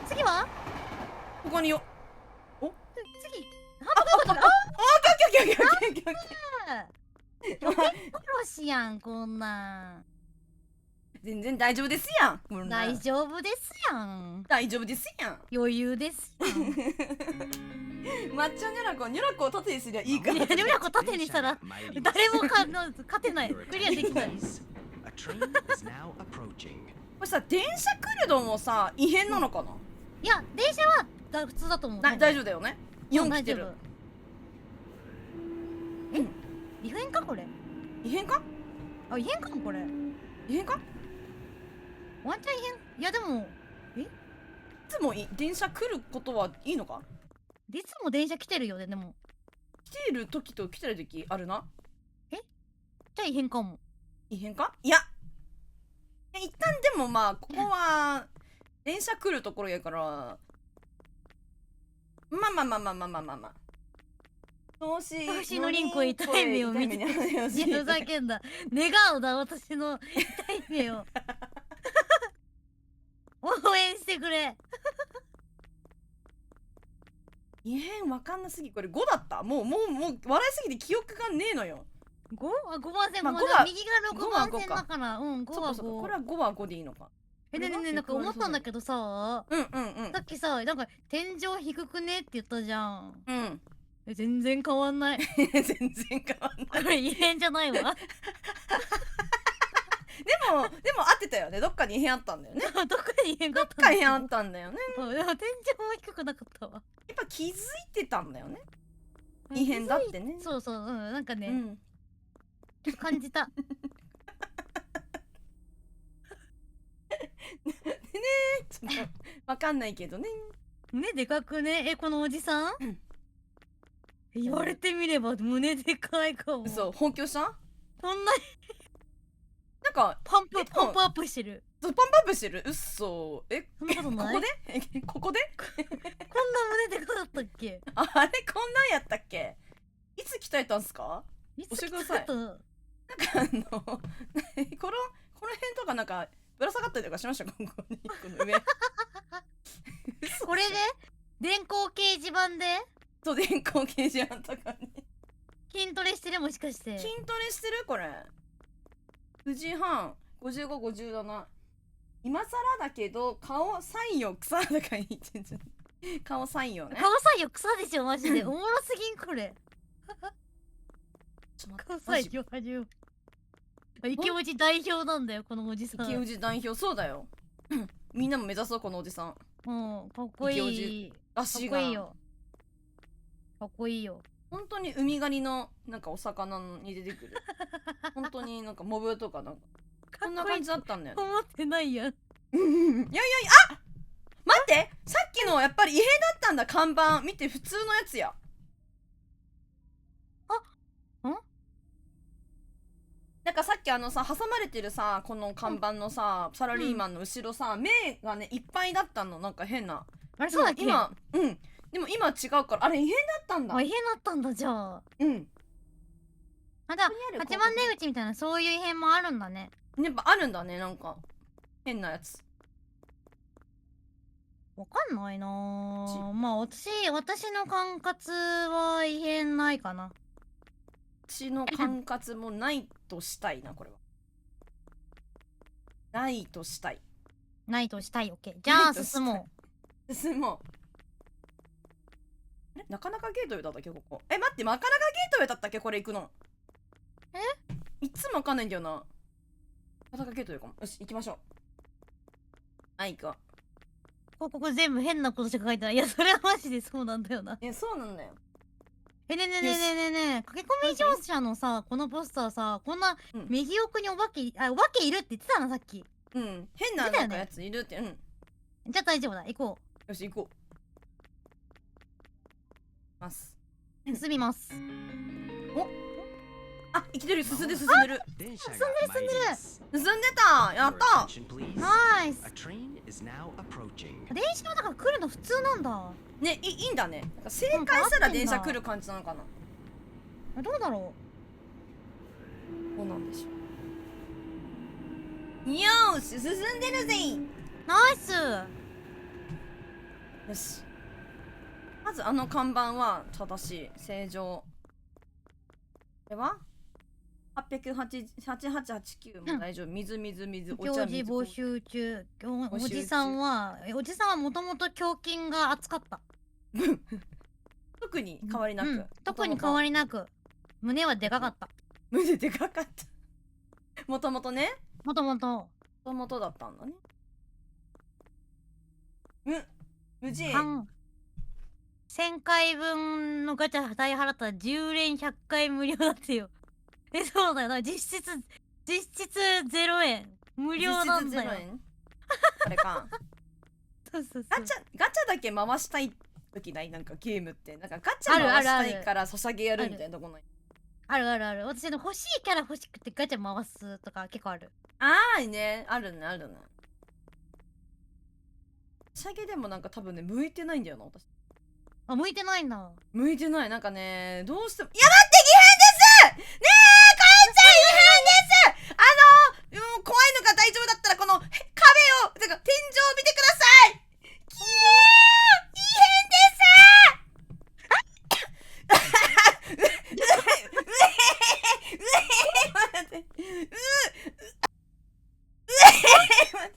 次はここによ。次ハンバーガーだ。オッケーオッケーオッケーオッケーオッケーオッケー。殺しやんこんなん。全然大丈夫ですやん。こんなん大丈夫ですやん。大丈夫ですやん。余裕ですやん。抹茶ニョラコを縦にすりゃいいから。いやニョラコ縦にしたら誰も勝てない。クリアできない。 A train is now approaching. これさ電車来るのもさ異変なのかな。いや電車は普通だと思う。大丈夫だよね。4来てる。異変かこれ。異変か？あ異変かもこれ。異変か？ワンチャン異変。いやでもいつも電車来ることはいいのか？いつも電車来てるよね。でも来てる時と来てる時あるな。じゃあ異変かも。異変か？いや一旦でもまあここは電車来るところやからまあ私のリンクを痛い目を見て。いやふざけんな。願うだ私の痛い目を。応援してくれ。異変わかんなすぎ。これ5だった。もう笑いすぎて記憶がねえのよ。 5？ あ5番線まあ5番線。5は右が6番線だからうん5はそうかこれ5。は5は5でいいのか。ねなんか思ったんだけどさ、うんさっきさなんか天井低くねって言ったじゃん。うん全然変わんない。全然変わんない。これ異変じゃないわ。でも合ってたよね。どっかに異変あったんだよね。どこで異変があったどっか異変あったんだよね。でも天井も低くなかったわ。やっぱ気づいてたんだよね。異変だってね。そうそうなんかね、うんちょっと感じた。ちょっとわかんないけどね。胸でかくね。このおじさん、言われてみれば胸でかいかも。そう本気をしたこんなになんかパンプアップしてる。パンプアップしてる。うっそそんなことない。ここでここでこんな胸でかかったっけ。あれこんなんやったっけ。いつ鍛えたんすか。いつ教えてください来たと。なんかこの辺とかなんかぶら下がったりとかしましたここにこの上これで電光掲示板でと電光掲示板とかに筋トレしてる。もしかして筋トレしてるこれ。9時半5550だな。今更だけど顔サインよ草とか言って顔サインよね。顔さよ草でしょマジで。おもろすぎんこれ。顔さよ始め。池おじ代表なんだよこのおじさん。池氏代表そうだよ。みんなも目指そうこのおじさん。かっこい池おい。じかっ足がこいいよ。かっこいいよ。本当に海ガニのなんかお魚に出てくる。本当になんかモブとかなんかこんな感じだったんだよね。思ってないやん。いやあ待ってさっきのやっぱり異変だったんだ。看板見て普通のやつや。なんかさっきさ挟まれてるさこの看板のさ、サラリーマンの後ろさ、目がねいっぱいだったの。なんか変な。あれそうだっけ。今でも今違うからあれ異変だったんだ。あ異変だったんだ。じゃあまだここにある八番出口みたいなそういう異変もあるんだね。やっぱあるんだね。なんか変なやつ。わかんないなぁ。まあ私の管轄は異変ないかな。私の管轄もないとしたいなこれは。ないとしたい。ないとしたい。オッケー。じゃあ進もう。進もう。あれなかなかゲートウェイだったっけここ。待ってなかなかゲートウェイだったっけこれ行くの。いつもわかんないんだよな。なかなかゲートウェイかも。よし行きましょう。行くわ。ここ全部変なことしか書いてない。いやそれはマジでそうなんだよな。そうなんだよ。ねえねえねえねえねえねえ、駆け込み乗車のさ、このポスターさ、こんなうん右奥にお化けいるって言ってたな、さっき。うん変な出たよねなんかやついるってじゃあ大丈夫だ、行こよし行こうますう。進みます。あ生きてる進んでる電車が参ります。進んでたやっ Your た attention, please. ナイス A。train is now approaching. 電車はだから来るの普通なんだ。ねいいんだねなんか正解したら電車来る感じなのかなどうだろどうなんでしょうよーし進んでるぜう。ナイス。よしまずあの看板は正しい正常では88889も大丈夫、水お茶表示水募集中。募集中おじさんはもともと胸筋が熱かった。特に変わりなく、うん特に変わりなく。胸はでかかった。胸でかかったもともとねもともと。もともとだったんだね無事1000回分のガチャ代払ったら10連100回無料だってよ。そうだよな。実質0円。無料なんだよ。実質0円あれかそうそうそう。ガチャだけ回したい時ないなんかゲームってなんかガチャ回したいからソシャゲやるみたいなとこないあるあるある。私の欲しいキャラ欲しくてガチャ回すとか結構ある。あーねあるねソシャゲでもなんか多分ね向いてないんだよな私あ、向いてないんだ。向いてないなんかねどうしてもいや待って異変ですねえかえちゃん異変です怖いのが大丈夫だったらこの壁をてか天井を見てくださいきれー異変で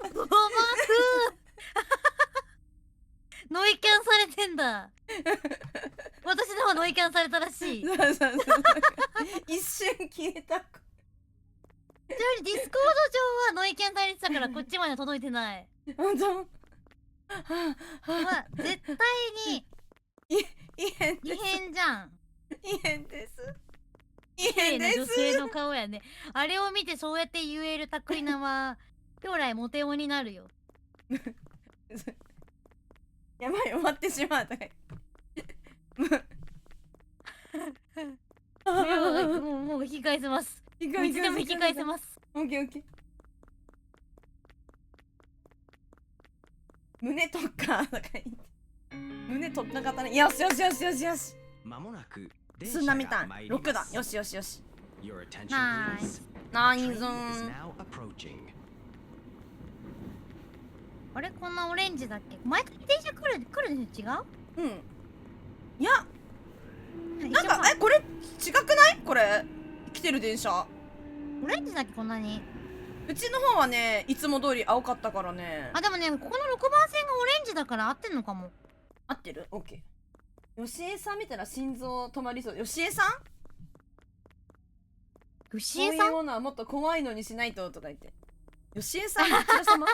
すごまくノイキャンされてんだ。私の方ノイキャンされたらしい。ちなそう一瞬消えたみにディスコード上はノイキャンされてたからこっちまで届いてない。本当まあ、絶対に異変異変じゃん。異変です異綺麗な変です女性の顔やね。あれを見てそうやって言えるタクリナは将来モテ男になるよ。やばい終わってしまうもう引き返せます。いつでも引き返せます。オッケーオッケー胸特化とか言って胸特化型ねよしまもなく電す車がんなみたい参ります。 6だよし Your attention, Nice. please. ナ A イ train ズ is ン now approaching. あれこんなオレンジだっけ？毎回電車来るでしょ？違う？うんいやなん一応かこれ違くないこれ来てる電車オレンジだっけこんなに？うちの方はねいつも通り青かったからねあ、でもね、ここの6番線がオレンジだから合ってんのかも。合ってるオッケーよしえさん見たら心臓止まりそうよしえさんよしそういえさん？うものはもっと怖いのにしないととか言ってよしえさんどちら様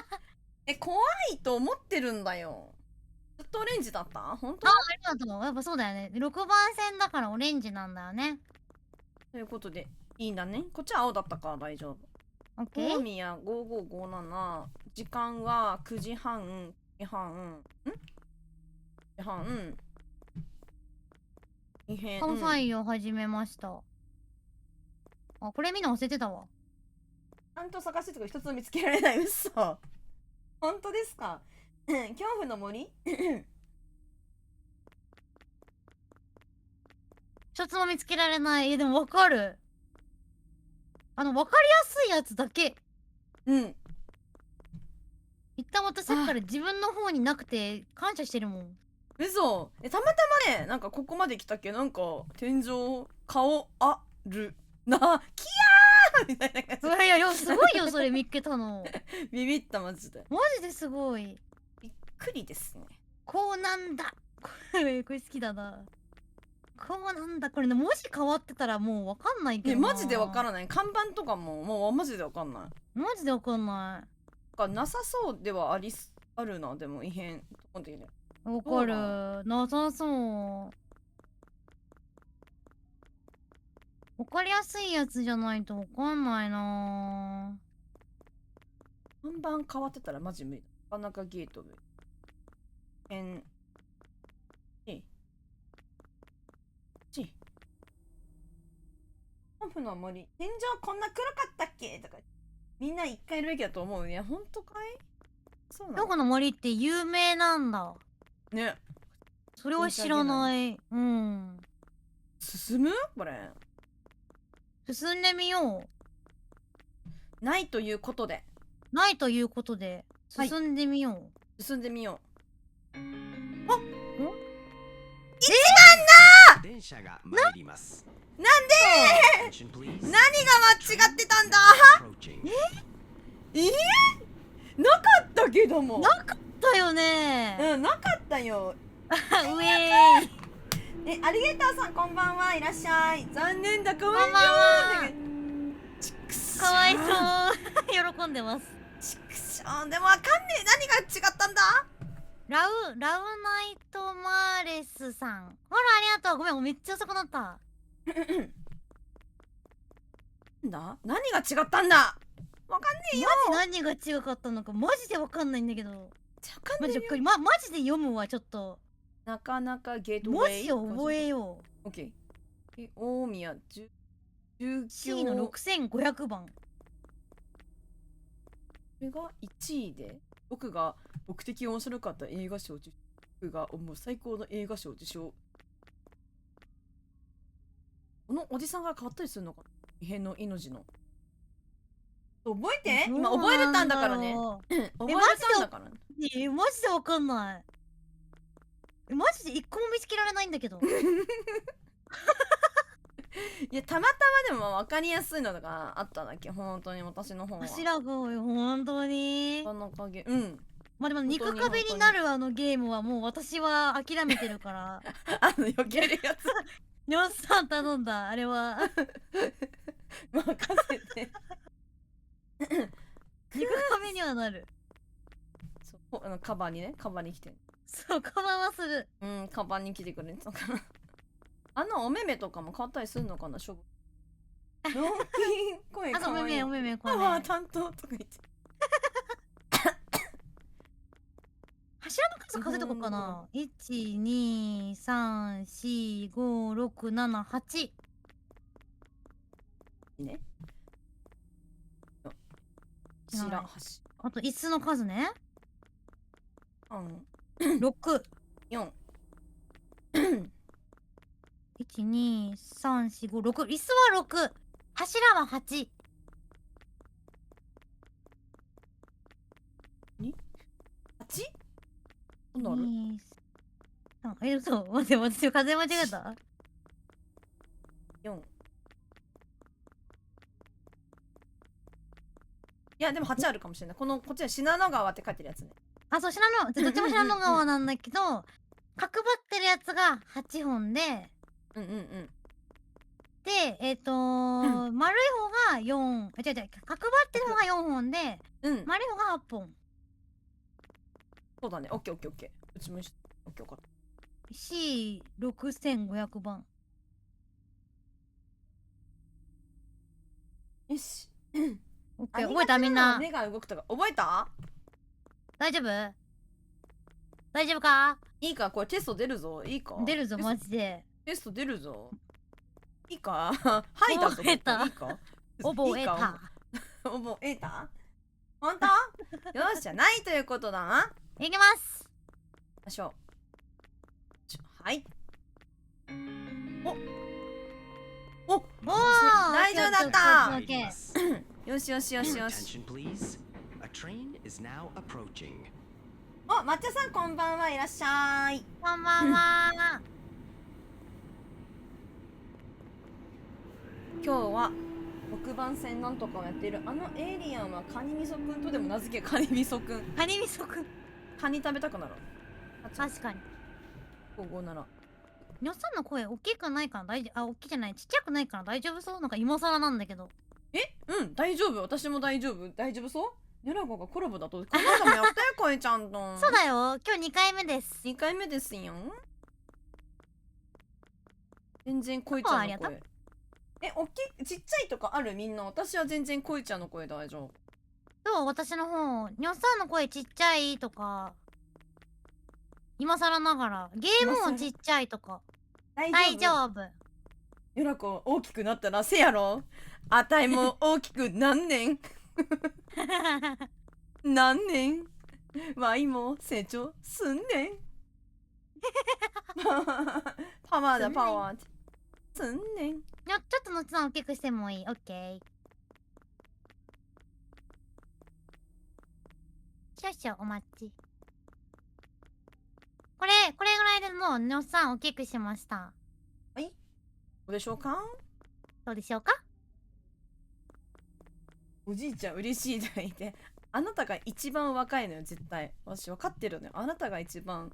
怖いと思ってるんだよずっとオレンジだった本当ありがとう。やっぱそうだよね。6番線だからオレンジなんだよね。ということでいいんだねこっちは青だったから大丈夫オッケー。大宮5557時間は9時半9時半異変関西を始めました。あ、これみんな忘れてたわ。ちゃんと探してとか一つも見つけられない嘘本当ですか恐怖の森一つも見つけられない。でもわかる。わかりやすいやつだけ。うん一旦私さっきから自分の方になくて感謝してるもん。嘘たまたまねなんかここまで来たっけなんか天井顔あるなキヤーみたいな感じいやいや、すごいよ、それ見っけたの。ビビったマジでマジですごい。びっくりですねこうなんだ。これ好きだな。こうなんだ。これね、文字変わってたらもうわかんないけどな。マジでわからない看板とかもうマジでわかんないマジでわかんななんかなさそうではあるなでも異変とこでねい。わかる。なさそう。わかりやすいやつじゃないとわかんないな看板変わってたらマジ無理。なかなかゲート無理。オフの森。天井こんな黒かったっけとか。みんな一回いるべきだと思うね。ほんとかい？そうなの？どこの森って有名なんだ。ね。それは知らない。うん。進むこれ。進んでみよないということで。う。ないということで、はい進んでみよう。進んでみよ電車が参ります。なんで Attention, please. 何が間違ってたんだ Approaching. なかったけども。なかったよねうん、なかったよ。うえーい。アリゲーターさんこんばんはいらっしゃい。残念だ、かわいこんばんは。ちくしょかわいそう喜んでます。ちくしょでもわかんねえ。何が違ったんだ。ラウナイトマーレスさん。ほら、ありがとう。ごめん、めっちゃ遅くなった。なんだ何が違ったんだ。わかんねえよ。何が違かったのか、マジでわかんないんだけど。わかんねえよ。マジで読むわ、ちょっと。なかなかゲートウ文ェイ。字を覚えよう。オッケー。大宮19 C の6500番。これが1位で、僕が目的面白かった映画賞受賞。僕がもう最高の映画賞受賞。このおじさんが変わったりするのかな。異変の命の。覚えて今覚えれたんだからね。覚えれたんだからね。マジでわかんない。マジで一個も見つけられないんだけど。いや、たまたまでも分かりやすいのがあっただけ。本当に私の方は。柱が本当に。この影。うん。まあでも肉壁になるあのゲームはもう私は諦めてるから。避けるやつ。ニョンさん頼んだ、あれは。任せて。肉壁にはなる。そうカバーにね、カバーに来てる。そう、カバーはする。うん、カバーに来てくれるのかな。あのお目目とかも変わったりするのかな、勝負。ロンキン声あとかわいい。お目目これ、ああ、担当とか言って。柱の数数えとこうかな。1、2、3、4、5、6、7、8。ね。柱、端。あと椅子の数ね。うん。 6。 4。 1、2、3、4、5、6。椅子は6。柱は8。8？なんだある？ 2、3。嘘。待って、私数え間違えた？ 4。いや、でも8あるかもしれない。こっちは信濃川って書いてるやつね。あ、そう、どっちも信濃川なんだけど、角張ってるやつが8本で、うんうんうん。で、丸い方が4、違う、角張ってる方が4本で、うん。丸い方が8本。そうだね。オッケーオッケーオッケー。うちも一緒。オッケー、分かった。 C6500 番。よし。オッケー、覚えたみんな。目が動くとか覚えた？大丈夫？大丈夫か？いいか、これテスト出るぞ。いいか？出るぞ、マジで。テスト出るぞ。いいか？はいだぞ。覚えたいいか？覚えた。覚えた？本当？よし、じゃないということだな。いきます。ましょう。はい。お、大丈夫だった。オッケーオッケーオッケーオッケー。よしよしよしよし。 Attention, please. A train is now approaching. お、抹茶さんこんばんはいらっしゃい。こんばんは。今日は6番線なんとかをやっているあのエイリアンはカニみそくんとでも名付けカニみそくん。カニみそくん。カニ食べたくなる。確かに。55なら。にょっさんの声大きくないから大丈夫。あ、大きいじゃない。ちっちゃくないから大丈夫そう。なんか今更なんだけど。うん、大丈夫。私も大丈夫。大丈夫そう？ニョラゴがコラボだと。この間もやったよ、声ちゃんと。そうだよ。今日2回目です。2回目ですよ。全然声ちゃんの声。ちっちゃいとかあるみんな。私は全然こいちゃんの声大丈夫。どう私の方、にょっさんの声ちっちゃいとか、今更ながら、ゲームもちっちゃいとか、大丈夫。よらこ大きくなったらせやろ。あたいも大きくなんねん。なんねん。わいも成長すんねん。パワーだパワー。すんねん。ちょっとのっさん大きくしてもいい。オッケー。少々お待ち。これぐらいでもうのっさん大きくしました。どうでしょうか。どうでしょうか。おじいちゃん嬉しいと言って、あなたが一番若いのよ絶対。私分かってるのよ。あなたが一番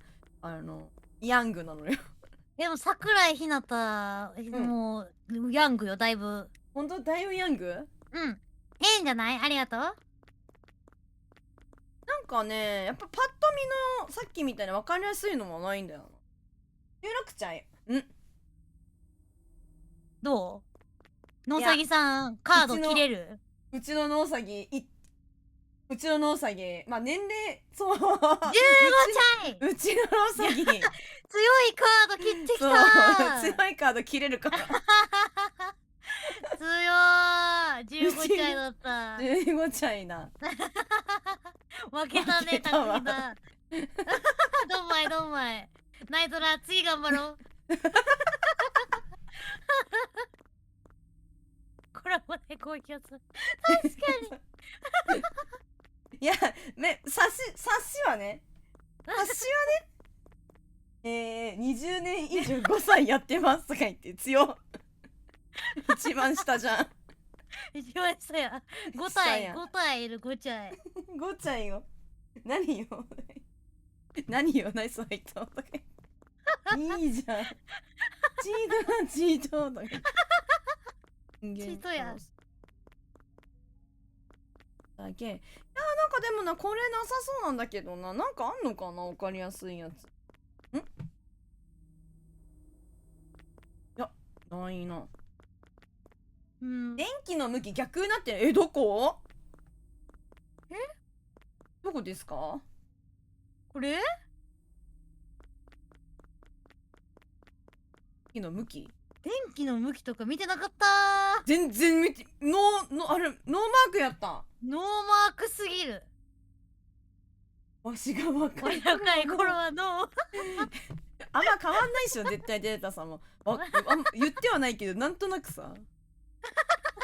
ヤングなのよ。でも桜井ひなた、もうヤングよだいぶ。本当だいぶヤング。んじゃない。ありがとう。なんかね、やっぱパッと見のさっきみたいに分かりやすいのもないんだよな。16ちゃんどうのうさぎさん、カード切れる？うちのノウサギ、まあ年齢、そう。15歳うちのノウサギ。強いカード切ってきたそう、強いカード切れるから。強い15歳だった。15歳な。負けたね、たくみだ。どんまいどんまい。ナイトラ、次頑張ろう。これもね、こういうやつ。確かに。いや、察しはね、20年以上5歳やってますとか言って強。一番下じゃん。一番下や。5体いる、5体。 5歳よ。何よナイスファイトとかいいじゃん。チートとか。チートや。だけ。いや、なんかでもな、これなさそうなんだけどな。なんかあんのかな、わかりやすいやつ。いや、ないな。電気の向き逆になってる。どこ？どこですか？これ？電気の向き？電気の向きとか見てなかったー。全然見て、ノーマークやった。ノーマークすぎる。わしが若い若い頃はノー。あんま変わんないっしょ、絶対データさんも。言ってはないけど、なんとなくさ。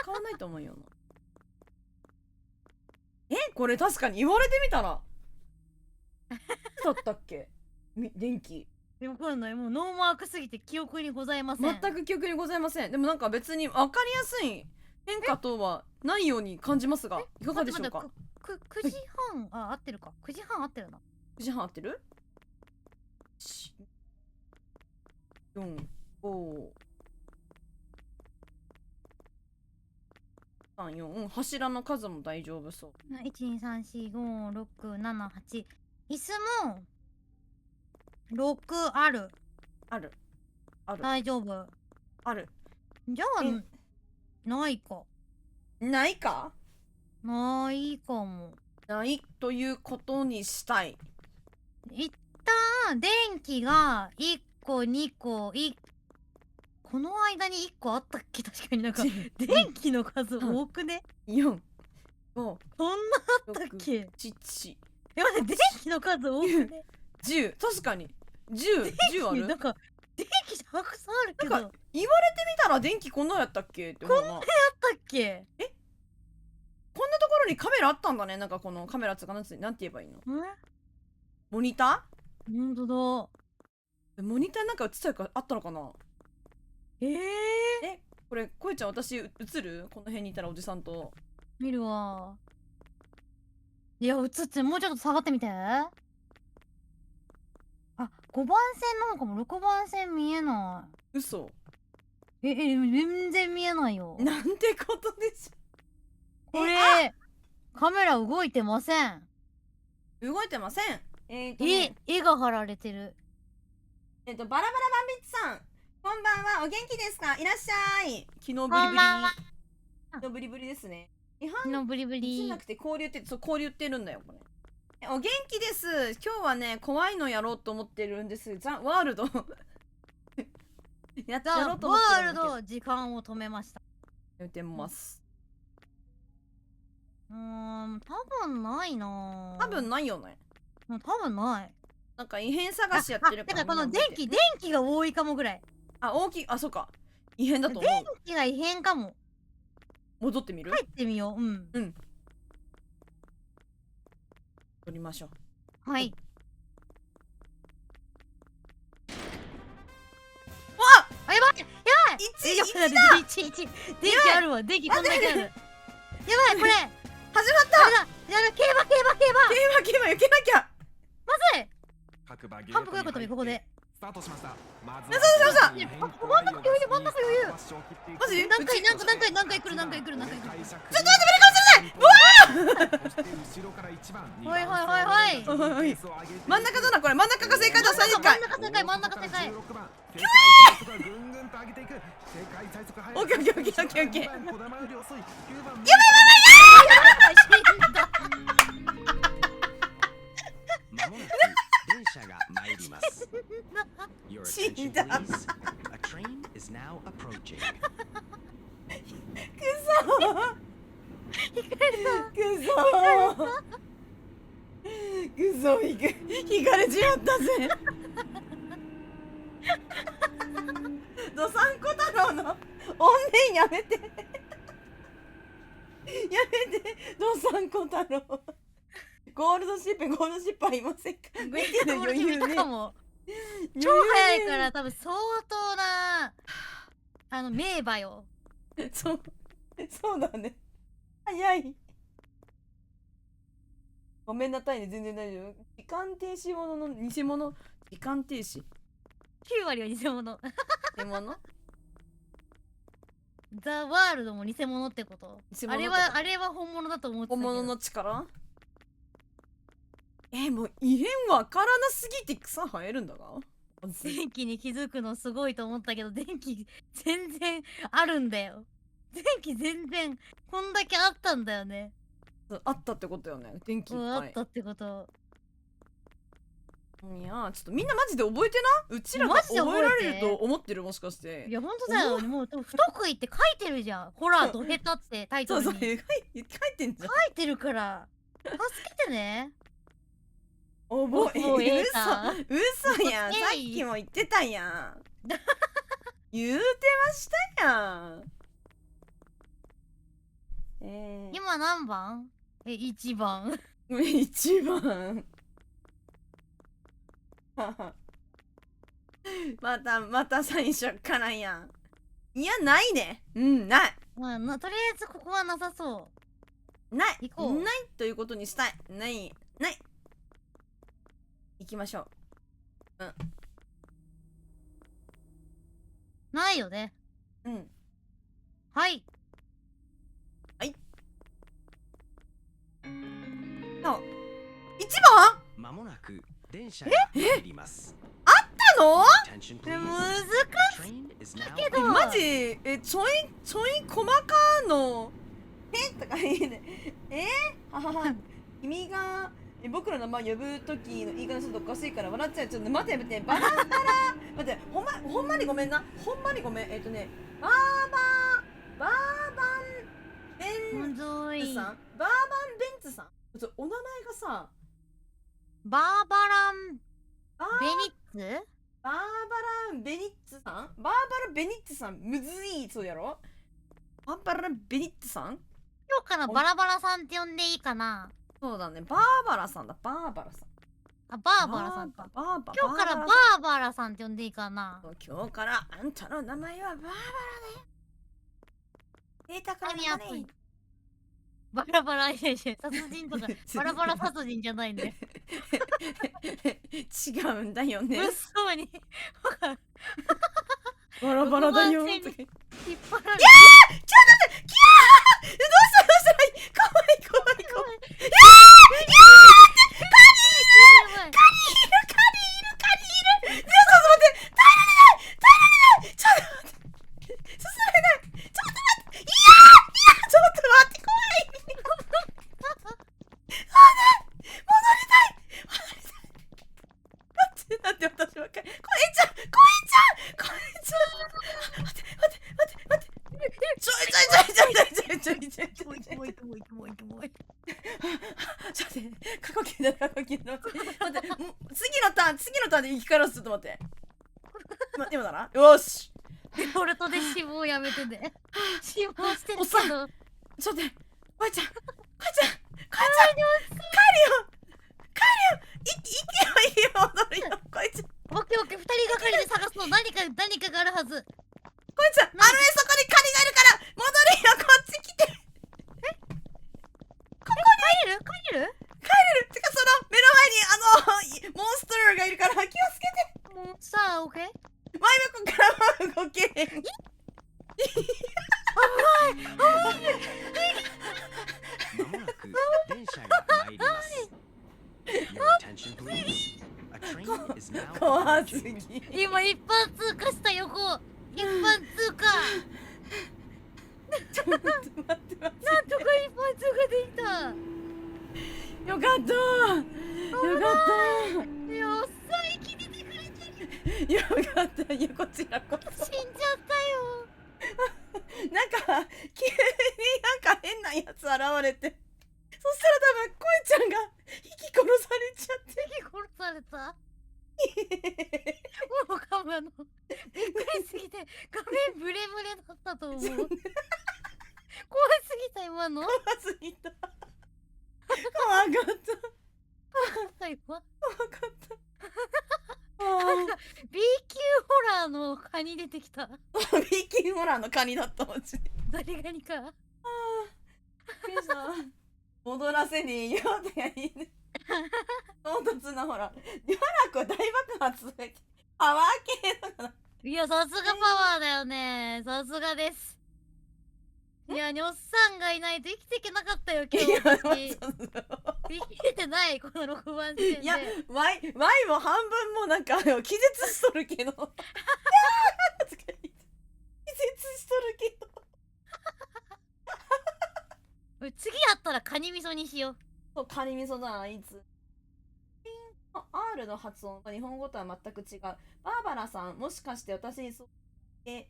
変わんないと思うよな。これ確かに言われてみたら。だったっけ？電気。わかんない。もうノーマークすぎて記憶にございません。全く記憶にございません。でもなんか別に分かりやすい変化等はないように感じますが、いかがでしょうか？9時半、合ってるか。9時半合ってるな。9時半合ってる？ 4、5、3、4、柱の数も大丈夫そう。1、2、3、4、5、6、7、8。椅子も6ある。ある。大丈夫。ある。じゃあ、ないか。ないか？ないかも。ないということにしたい。一旦電気が1個2個この間に1個あったっけ？確かになんか電気の数多くね？ 4、5、そんなあったっけ？7、待って、電気の数多くね10。確かに10ある。なんか電気たくさんあるけど、なんか言われてみたら電気こんなやったっけって思うな。こんなやったっけ？こんなところにカメラあったんだね。なんかこのカメラつかなんて言えばいいの？モニター？ほんとだ。モニターなんか映ったかあったのかな？これこえちゃん私映る？この辺にいたらおじさんと見るわ。いや映ってもうちょっと下がってみて。あ、5番線なのかも。6番線見えない。嘘。全然見えないよ。なんてことでしょ。これカメラ動いてません。動いてません。絵が貼られてる。バラバラバンビッツさん、こんばんは、お元気ですか？いらっしゃい。昨日ブリブリ。こんばんは。昨日ブリブリですね。違反昨日ブリブじリゃなくて交流って、そう、交流ってるんだよ、これ。お元気です。今日はね、怖いのやろうと思ってるんです。ザ・ワールド。やザ・ろワうと思ってるールド時間を止めました。言ってます。多分ないなぁ。多分ないよね。多分ない。なんか異変探しやってるだか。かららこの電気が多いかもぐらい。あ、大きい、あ、そうか。異変だと思う。電気が異変かも。戻ってみる？入ってみよう。うん。撮りましょう。はい。あ、やばいやばい1、やばい1電気あるわ。電気こんだけある。やばいこれ始まったあれだやる競馬競馬避けなきゃまずい各馬ゲー反復横跳びここでスタートしました。まずそうそうそう真ん中余裕真ん中余裕マジ何回来るちょっと待ってブレちょっと待って後ろから1番はいはいおい真ん中どうだこれ？真ん中が正解だ。30回。真ん中正解ぐんぐんと上げていく。世界最速オッケーオッケーオッケーオッケーオッケー。やばいまもなく電車が参ります。Your 死 attention んだ。 please. A train is now approaching. くそ引かれちまったぜ。どさんこ太郎の怨念やめてやめてどさんこ太郎ゴールドシップありませんか？見てる余裕ね。超早いから多分相当な名馬よ。そうだね。早い。ごめんなさいね、全然大丈夫。時間停止ものの偽物。時間停止9割は偽物。偽物ザ・ワールドも偽物ってこと偽物ってことあれは本物だと思ってたけど。本物の力？もう異変わからなすぎて草生えるんだが。電気に気づくのすごいと思ったけど、電気全然あるんだよ。電気全然こんだけあったんだよね。あったってことよね。電気いっぱい。あったってこと。いやちょっとみんなマジで覚えてな。うちらがマジで覚えて覚えられると思ってるもしかしてい。やほんとだよ。もう不得意って書いてるじゃん。ホラーと下手ってタイトルに。そう書いてんじゃん。書いてるから助けてね。覚えた。嘘やん。さっイエイきも言ってたやん。言うてましたやん。今何番？1番。一番。また最初からやん。いやないね。ない。とりあえずここはなさそない行こうないということにしたい。ない行きましょう。ないよね。はいあ、一番まもなく電車が参ります。なのAttention 難 please. A train is now けどマジちょい細かのとか言うね。ははは君が僕の名前呼ぶときの言い方ちょっとおかしいから笑っちゃう。ちょっと待ってバラバラ待ってほんまにごめんな。ほんまにごめん。バーバンベンむずい。ツさんバーバンベンツさんお名前がさバーバランバーベニッツバーバラベニッツさんバーバラベニッツさんむずいそうやろ。バーバラベニッツさん今日からバラバラさんって呼んでいいかな。そうだね。バーバラさんだ。バーバラさん。あ、バーバラさんか。今日からバーバラさんって呼んでいいかな。今日からあんたの名前はバーバラだよ。データからね。バラバラいやいや殺人とかバラバラ殺人じゃないんで。違うんだよね。嘘に。バラバラだよ。引っ張られる。ちょっと待って。どうした怖い。カニいる。ちょっと待って。耐えられない。いキモいキモいキモい。ちょっと待って、過呼吸だ、過呼吸だ。待って、次のターンで生き返らせちょっと待って。今だな。よし。デフォルトで死亡やめてね。死亡してるけど。ちょっと待って、おいちゃん、帰るよ。息を戻るよ、こいつ。オッケーオッケー、二人がかりで探すの。何かがあるはず。こいつ、そこにカニがいるから戻れよ、こっち来て。帰れる？てかその目の前にモンストロがいるから気をつけて。もうさあ、オッケー。前向こからも動けへん。まもなく電車が参ります。Your attention please. A train is now 怖す approaching. ぎ。今一般通過した横。一般通過。ちょっと待って。なんとか一般通過できた。よかったいや、おっさん生きててくれてる。よかったよ、こちらこそ。死んじゃったよ。なんか急になんか変なやつ現れて、そしたら多分こいちゃんが引き殺されちゃって。敵殺された。もうカメのびっくりすぎて画面ブレブレだったと思う。怖すぎた今の。怖すぎた。怖かった。最後は怖かった。B 級ホラーのカニ出てきた。B 級ホラーのカニだったマジで。ザリガニか。びっくりした戻らせねえよっていいね。唐突なほら、リョラコ大爆発パワー系だから。いや、さすがパワーだよね。さすがです。いや、にょっさんがいないと生きていけなかったよ、今日。生きれてない、この6番線で。いや、ワイも半分もなんか気絶しとるけど。気絶しとるけど。次やったらカニ味噌にしよう。そう、カニ味噌だな、いつ。R の発音は日本語とは全く違う。バーバラさん、もしかして私にそう言って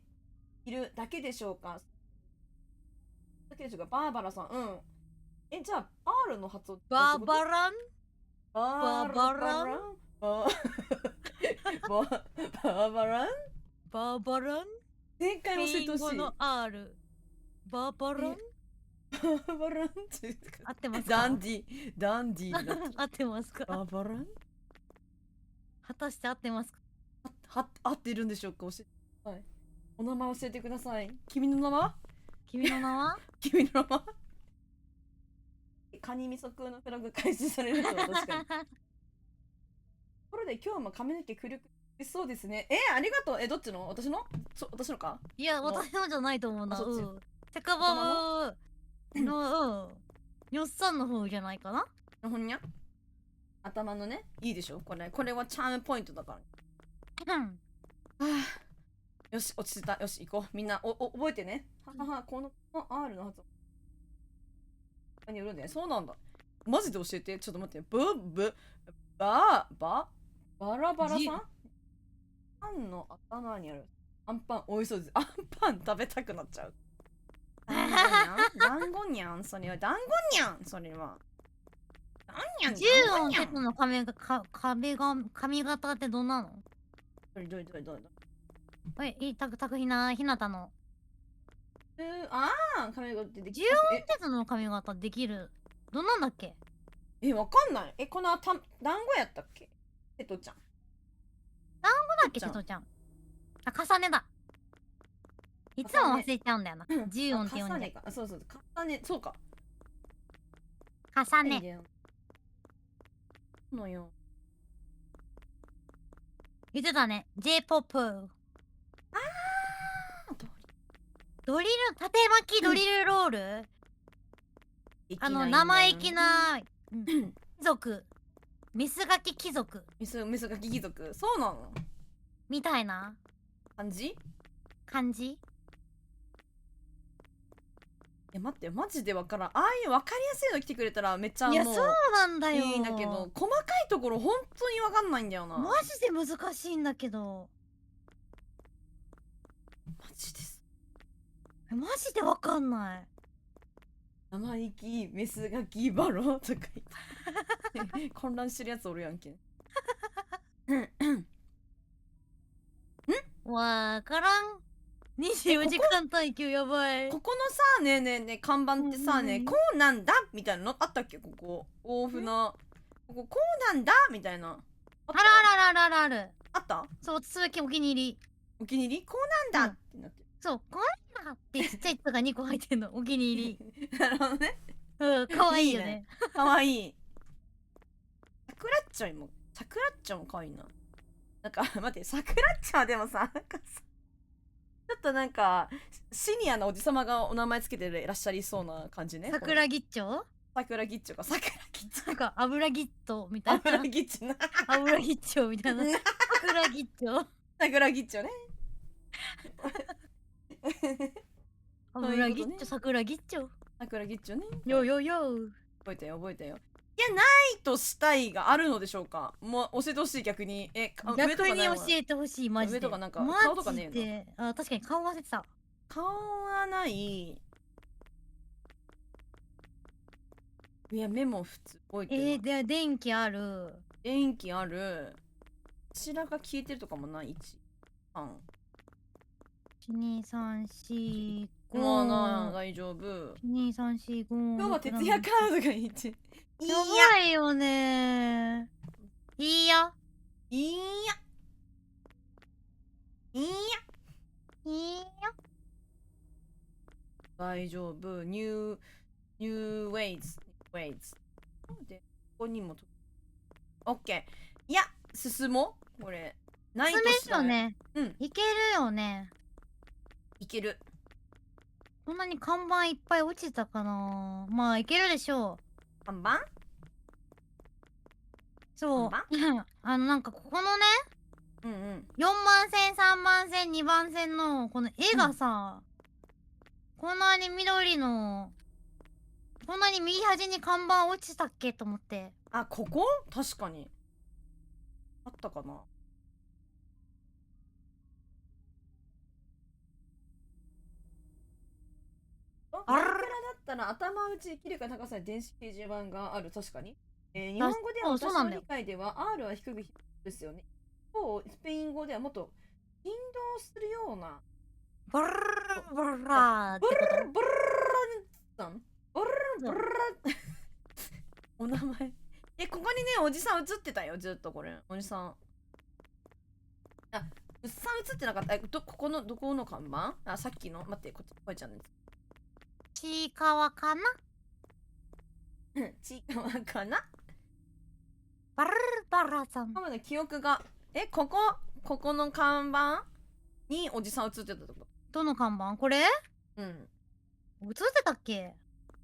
いるだけでしょうか？だけでしょうか？バーバラさん、じゃあ R の発音バーバランバーバランバーバランバーバラン正解教えてほしい。スペイン語の R。バーバランバーバランって合ってますか？ダンディになってる。合ってますか？バーバラン果たして合ってますか？合ってるんでしょうか？教えてください。お名前教えてください。君の名は？君の名は？君の名は？カニ味噌空のフラグ開始されるとは確かに。ところで今日も髪の毛くるくるしそうですね。ありがとう。どっちの？私の？私のか？いや、私のじゃないと思うな。そっちセカバブの、よっさんの方じゃないかな。ほんにゃ頭のね、いいでしょこれはチャームポイントだから。はあ、よし、落ち着いた。よし、行こう。みんな、覚えてね。ははは、この R の発音。何よるんだよ。そうなんだ。マジで教えて。ちょっと待って。バラバラさんパンの頭にある。アンパン、美味しそうです。アンパン食べたくなっちゃう。団子にゃんそれは。団子にゃんそれは。10音節の髪型ってどんなの？どれひなたの。髪型でき10音節の髪型できる。どんなんだっけ？わかんない。この団子やったっけ？瀬戸ちゃん。団子だっけ、瀬戸ちゃん。重ねだ。いつも忘れちゃうんだよな。10音って呼んで。そうそう、重ね、そうか。重ね。のよ。言ってたね。J-POP。ドリル、縦巻きドリルロール。生意気な貴族。メスガキ貴族。メスガキ貴族。そうなの？みたいな感じ？待って、マジでわからん。ああいうわかりやすいの来てくれたらめっちゃもういや、そうなんだよ。いいんだけど、細かいところ本当にわかんないんだよな。マジで難しいんだけど。マジです。マジでわかんない。生意気メスガキバロとか言って混乱してるやつおるやんけ。わからん。24時間耐久やばい。ここのさ、ねえねえねえ、看板ってさ、ねえ、こうなんだみたいなのあったっけ？ここ大船、こここうなんだみたいな。あらあらあらあらある。あった？そう、続きお気に入り。お気に入りこうなんだってなってそう、これだってちっちゃい人が2個入ってんの。お気に入り。る。なるほどね。うん、かわいいよね。かわいい。さくらっちょも、さくらっちょもかわいいな。なんか、待って、さくらっちょはでもさ、なんかさ、ちょっとなんか、シニアのおじさまがお名前つけていらっしゃりそうな感じね。桜木っちょ桜ギッチョか、桜ギッチなんか油ギットみたいョ。な。油ギッチョな。油ギッチョみたいな。桜ギッチョ桜ギッチョね。油ギッチョ、桜ギッチョ。桜ギッチョね。よよよ。覚えたよ、覚えたよ。いや、ないとしたいがあるのでしょうか。もう教えてほしい、逆に。逆に教えてほしい、マジで。上とかなんかマ顔とかねえジで。あ、確かに顔忘れてた。顔はない。いや、目も普通覚えてる。で、電気ある。電気ある。柱が消えてるとかもない。1、3。1、2、3、4、5。まあな、大丈夫。1、2、3、4、5。今日は徹夜カードが1。いやばいよね。いいや。いや。いや。いいや。大丈夫。ニューウェイズ。で、ここにもオッケー。いや、進もうこれ。ないと進めしたらるよね。うん。いけるよね。いける。こんなに看板いっぱい落ちたかな。まあいけるでしょう。看板そう。なんかここのね、うんうん。 4番線、3番線、2番線のこの絵がさ、こんなに緑の、こんなに右端に看板落ちたっけと思って。あ、ここ確かに。あったかな。あらだったら頭打ちできるか高さに電子掲示板がある。確かに。日本語では私の理解では R は低くですよね。スペイン語ではもっと振動するような。ブルルルブルラーってこと。ブルルブルルさんブルルブルルお名前。ここにね、おじさん映ってたよ、ずっとこれ。おじさん。あ、おじさん映ってなかった。ここの、どこの看板？あ、さっきの。待って、こっち、こいちゃんのやつ。ちいかわかな。ちいかわかな。バルルバラさん。今まで記憶が。ここの看板におじさん映ってたってこと？どの看板？これ？うん。映ってたっけ？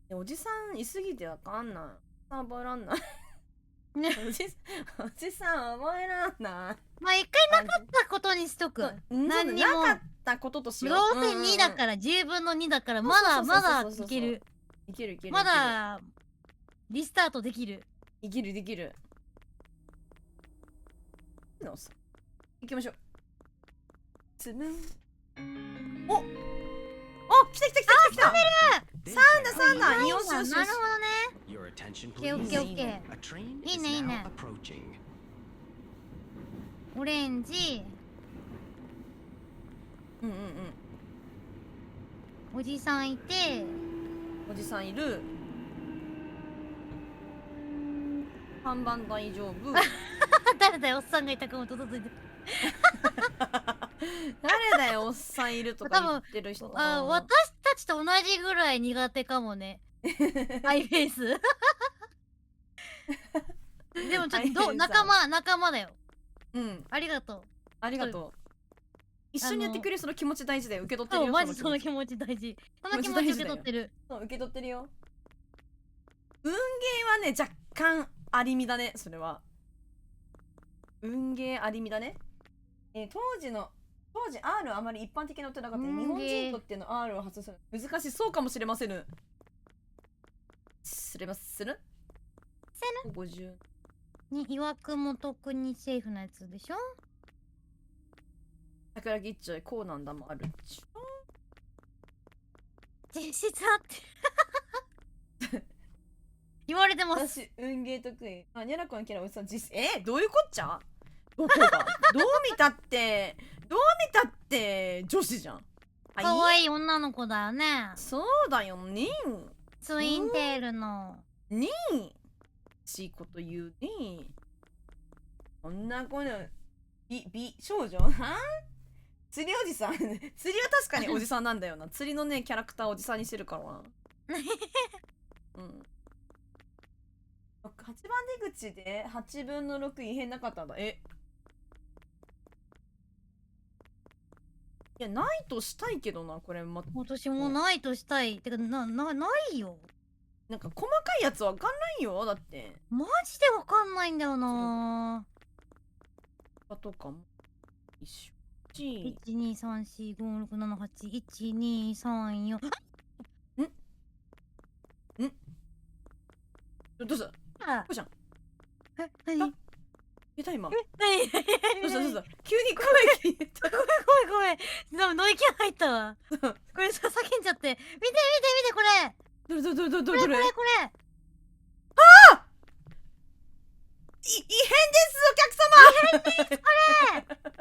おじさんいすぎてわかんない。覚えらんない。ね、おじさん覚えらんない。まあ一回なかったことにしとく。何にもなかったこととしよう。どうせ2だから10分の2だからまだまだいける。いけるいける。まだリスタートできる。いけるできる。行きましょう。お、来た来た来た来た。3だよしよしよし。なるほどね。Your attention, オッケーオッ please. ケーオッケー。 A train いい is ねいい now ね。 approaching. オレンジ。うんうんおじさんいて。うん。おじさんいる。看板大丈夫。誰だよおっさんがいたかも届いてる。誰だよおっさんいるとか言ってる人。私たちと同じぐらい苦手かもね。ハイフェイス。でもちょっと仲間だよ。うん。ありがとう。ありがとう。一緒にやってくれるその気持ち大事だよ。受け取ってるそう、よ。マジその気持ち大事。その気持ち受け取ってる。そう、受け取ってるよ。運ゲーはね、若干ありみだね、それは。運ゲーありみだね。当時 R あまり一般的な音なかったね。日本人にとっての R を発する難しそうかもしれません。する50に曰くも特にセーフなやつでしょ。桜木っちょいこうなんだもあるっちょ。実質あって言われてます。私運ゲー得意。あ、ニャラコのキャラおじさん実どういうこっちゃ？どこがどう見たって女子じゃん。可愛い女の子だよね。そうだよね。ツインテールの。ねえ。しいこと言うね。こんな子の少女は釣りおじさん釣りは確かにおじさんなんだよな。釣りのねキャラクターおじさんにしてるからな。うん。8番出口で8分の6異変なかったんだ。いやないとしたいけどなこれ。私もないとしたい。てかないよ。なんか細かいやつわかんないよ。だってマジでわかんないんだよな。とかも一緒。 123456781234124どうした？あこうじゃん。何えた今。ど何うしたどうした？急に声聞いた。ごめんでもノイキャン入ったわ。これさ叫んじゃって見てこれどれこれ異変ですお客様。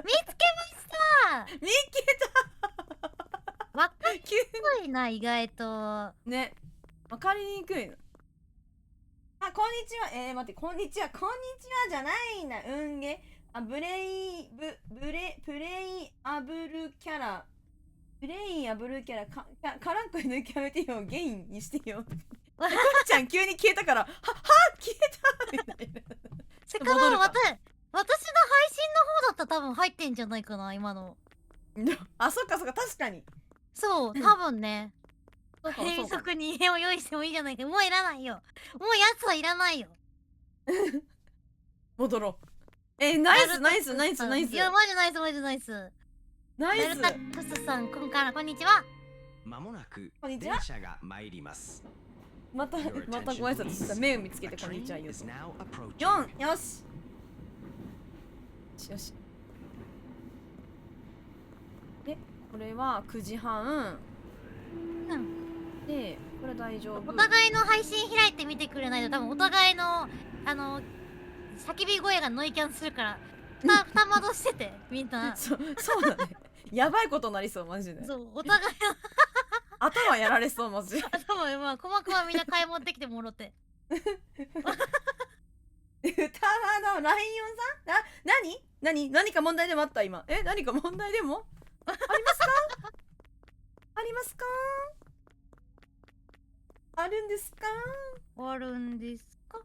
見つけました見つけわかた。急いな意外とにねわかりにくいの。あ、こんにちは。待って、こんにちはじゃないんだ。運ゲー。プレイアブルキャラ。カランコ抜きやめてよ。ゲインにしてよ。お母ちゃん急に消えたから、消えたみたいな。せっかく私の配信の方だったら多分入ってんじゃないかな今の。あ、そっか確かに。そう多分ね。そうか変則に家を用意してもいいじゃないか。もういらないよ。もうやつはいらないよ。戻ろう。ナイス。いやマジナイス。ナイス。ベルタックスさんこんにちは。まもなくこんにちは電車が参ります。またご Your 挨 attention, 拶した。 please. 目を見つけ A てこんにちは train よ。 is now approaching. 4よしよし。でこれは9時半うんで、これ大丈夫。お互いの配信開いてみてくれないと多分お互いの叫び声がノイキャンするから二窓しててみんな。そうだね。やばいことになりそうマジで。そうお互いの頭やられそうマジで。頭まあ鼓膜はみんな買い持ってきてもろて。歌わのライオンさん？何か問題でもあった今。何か問題でもありますか？ありますか？あるんですか？あるんですか？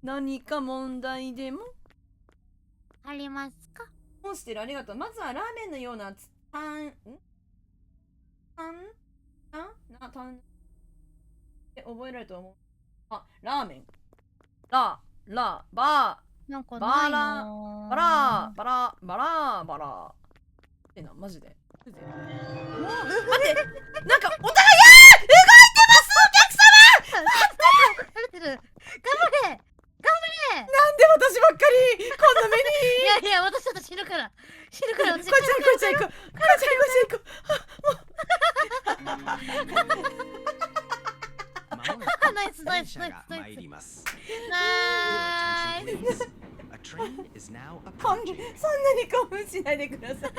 何か問題でもありますか？本してる。ありがとう。まずはラーメンのような覚えられると思う。あ、ラーメン。バなんかないなラバラってな、マジで。待って、なんかお互い疲れてる。頑張れなんで私ばっかりこんな目に。いや私だと死ぬから私。こいちゃん行こまもなくナイス電車が参ります。ナ Your イ attention, ス please. A train is now そんな approaching. に興奮しないでください。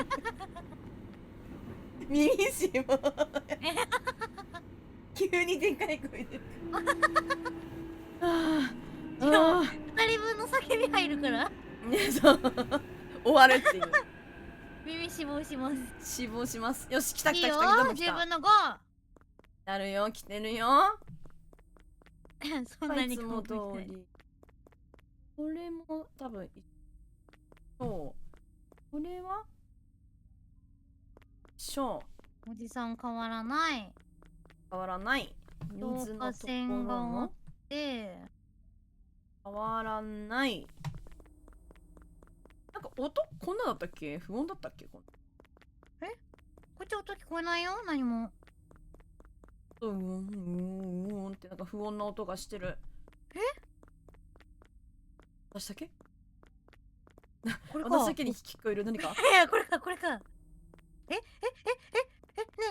耳しも急にでかい声で。2人分の叫び入るからそう終わるっていう。耳死亡します死亡します。よし、来たいいよ自来た。分の5やるよ、来てるよ。そんなにいつも通興奮しないり。これも多分そう。これはおじさん変わらない。変わらない。導火線があって変わらない。なんか音こんなだったっけ？不穏だったっけ？こっち音聞こえないよ何も。うんってなんか不穏な音がしてる。私だけ？これか私だけに聞こえる何か？いやこれかねえ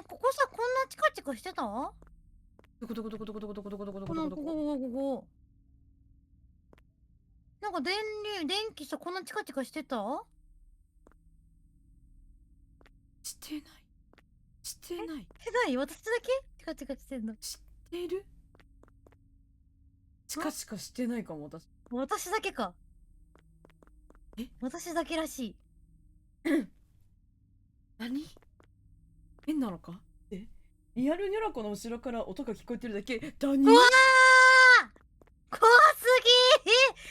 ここさこんなチカチカしてた？どこここなんか電気さ、こんなチカチカしてた？してない。してない。してない？私だけチカチカしてんの？してる？チカチカしてないかも、私。私だけか。私だけらしい。何？変なのか？リアルニョラコの後ろから音が聞こえてるだけ。ダニうわー、怖す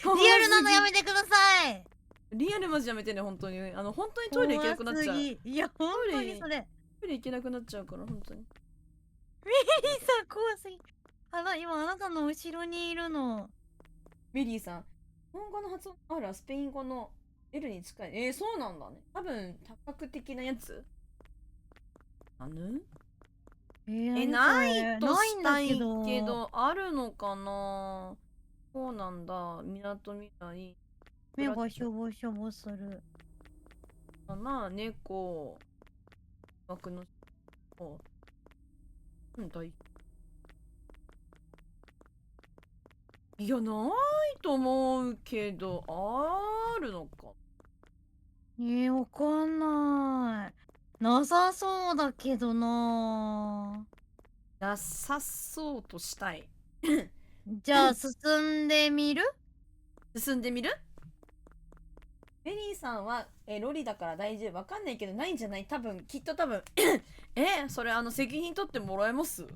ぎー。リアルなのやめてください。リアルマジやめてね、本当に。本当にトイレ行けなくなっちゃう。怖すぎ。いや、本当にそれ。トイレ行けなくなっちゃうから、本当に。ミリーさん怖すぎ。今あなたの後ろにいるの。メリーさん、日本語の発音あるはスペイン語の L に近い。そうなんだね。多分、多角的なやつ。ないとしたいけど、あるのかな。そうなんだ。港みたい。目がしょぼしょぼする。かな、猫。枠の。なんだい。いや、ないと思うけど、あるのか。わかんない。なさそうだけどな。なさそうとしたい。じゃあ進んでみる？進んでみる？ベリーさんはロリだから大丈夫。わかんないけどないんじゃない？きっと多分それ責任取ってもらえます？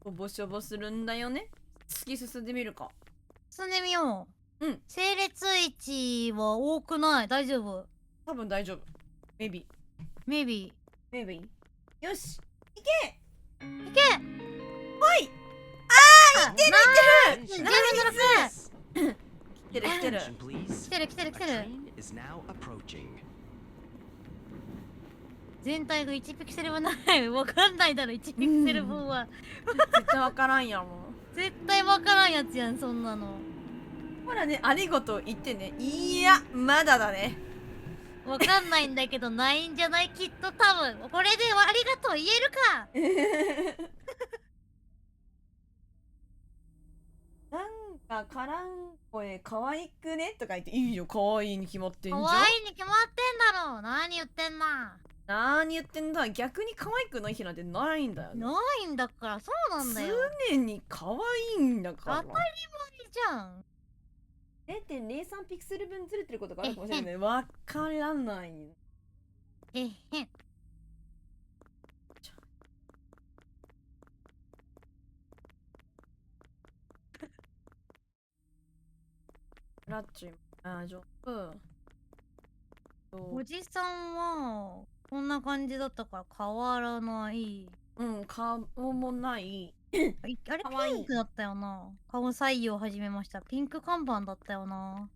おぼしょぼするんだよね。突き進んでみるか。進んでみよう。うん。整列位置は多くない？大丈夫？多分大丈夫。maybe。maybe。よし、行けいけ！ほい！あー、いってる！ Attention, 自分の来てる。 attention, please. 来てる。 A train is now approaching. 全体が1ピクセルもない。わかんないだろ、1ピクセル分は。絶対わからんやもん。絶対わからんやつやん、そんなの。ほらね、ありがとう言ってね。いや、まだだね。わかんないんだけど、ないんじゃない？きっと多分。これでありがとう言えるか？なんか、からん声、可愛くねとか言って、いいよ、可愛いに決まってんじゃん。可愛いに決まってんだろ。何言ってんな。何言ってんだ。逆に可愛くない日なんてないんだよね。ないんだから、そうなんだよ。常に可愛いんだから。当たり前じゃん。0.03ピクセル分ずれてることがあるかもしれない。わからない。えへん。ラッチ、ジョブ。おじさんはこんな感じだったから変わらない。顔もない。あれかわいいピンクだったよな。顔採用始めました。ピンク看板だったよな。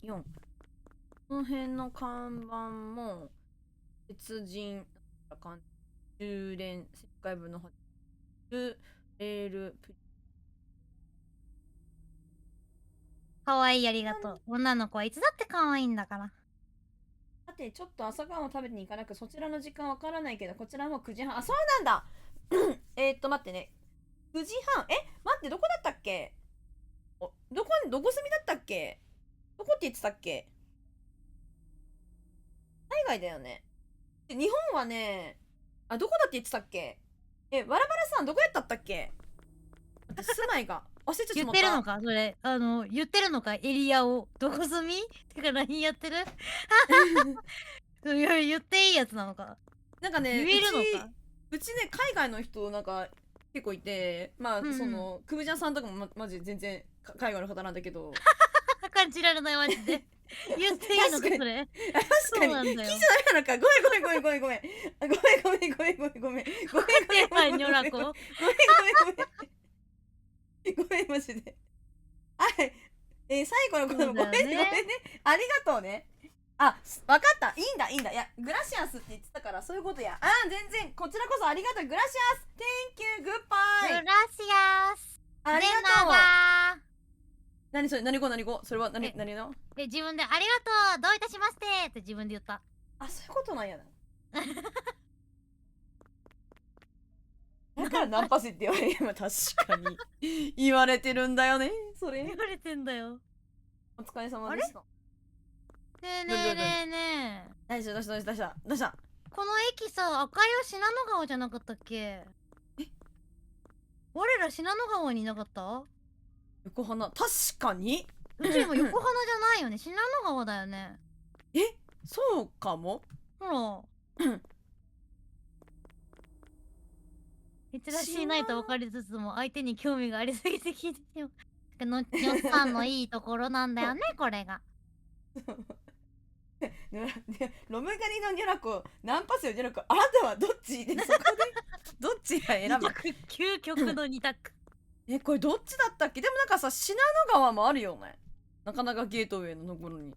4。この辺の看板も鉄人10連世界分のレールプリ。かわいい、ありがとう。女の子はいつだって可愛いんだから。さて、ちょっと朝ごはんを食べに行かなく、そちらの時間わからないけど、こちらも9時半。あ、そうなんだ待ってね。9時半。待って、どこだったっけ？どこ住みだったっけ？どこって言ってたっけ？海外だよね。日本はね、どこだって言ってたっけ？わらばらさん、どこやったったっけ？住まいが。忘れちゃった。言ってるのかそれ。言ってるのかエリアを。どこ住みてか何やってる言っていいやつなのか。なんかね、言えるのか。うちね、海外の人なんか結構いて、まあ、クブジャンさんとかもマジ全然海外の方なんだけど。感じられないマジで。言っていいのかそれ。確かに。そうなんだよ。記事ないのか。ごめん。ごめん。ニョラコ。ごめん、マジで。はい。最後のことごめんね。ありがとうね。わかった。いいんだ。いや、グラシアスって言ってたから、そういうことや。全然、こちらこそありがとう。グラシアス !Thank you! Goodbye! グラシアス。ありがとう。何それ？何語？それは何の？自分でありがとうどういたしましてって自分で言った。そういうことなんやな。だからナンパスって言われる。まあ確かに言われてるんだよねそれ。言われてんだよ。お疲れ様でした。ねえねえねえねえ。どうしたこの駅さ、赤いは信濃川じゃなかったっけ？我ら信濃川にいなかった？横花、確かにうちも横浜じゃないよね。信濃川だよね。そうかも。ほら。珍しいないと分かりつつも相手に興味がありすぎて聞いてしまう。のっさんのいいところなんだよね、これが。ロムガニのニョラコ、ナンパスよニョラコ、あなたはどっちで、そこでどっちが選ぶ？究極の二択。これどっちだったっけ？でもなんかさ、信濃川もあるよね。なかなかゲートウェイのところに。い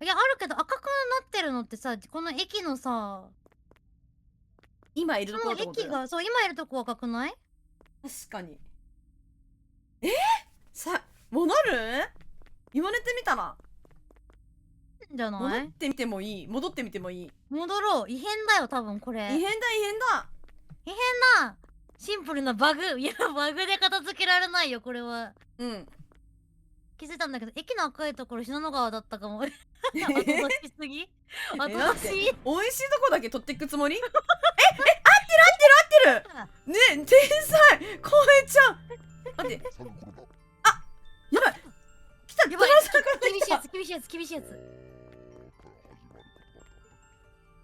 や、あるけど赤くなってるのってさ、この駅のさ、今いるそのところってこと駅が、そう、今いるとこ赤くない？確かに。さ、戻る？言われてみたら。じゃ戻ない？ってみてもいい。戻ってみてもいい。戻ろう。異変だよ、多分これ。異変だ。なシンプルなバグ。いや、バグで片付けられないよ、これは。うん。気づいたんだけど、駅の赤いところ信濃川だったかも。後出しすぎ？後出し？美味しいとこだけ取っていくつもり？合ってるねえ、天才こえちゃん待って、サンコロだ。やばい来た、やばい、厳しいやつ。厳しいやつ。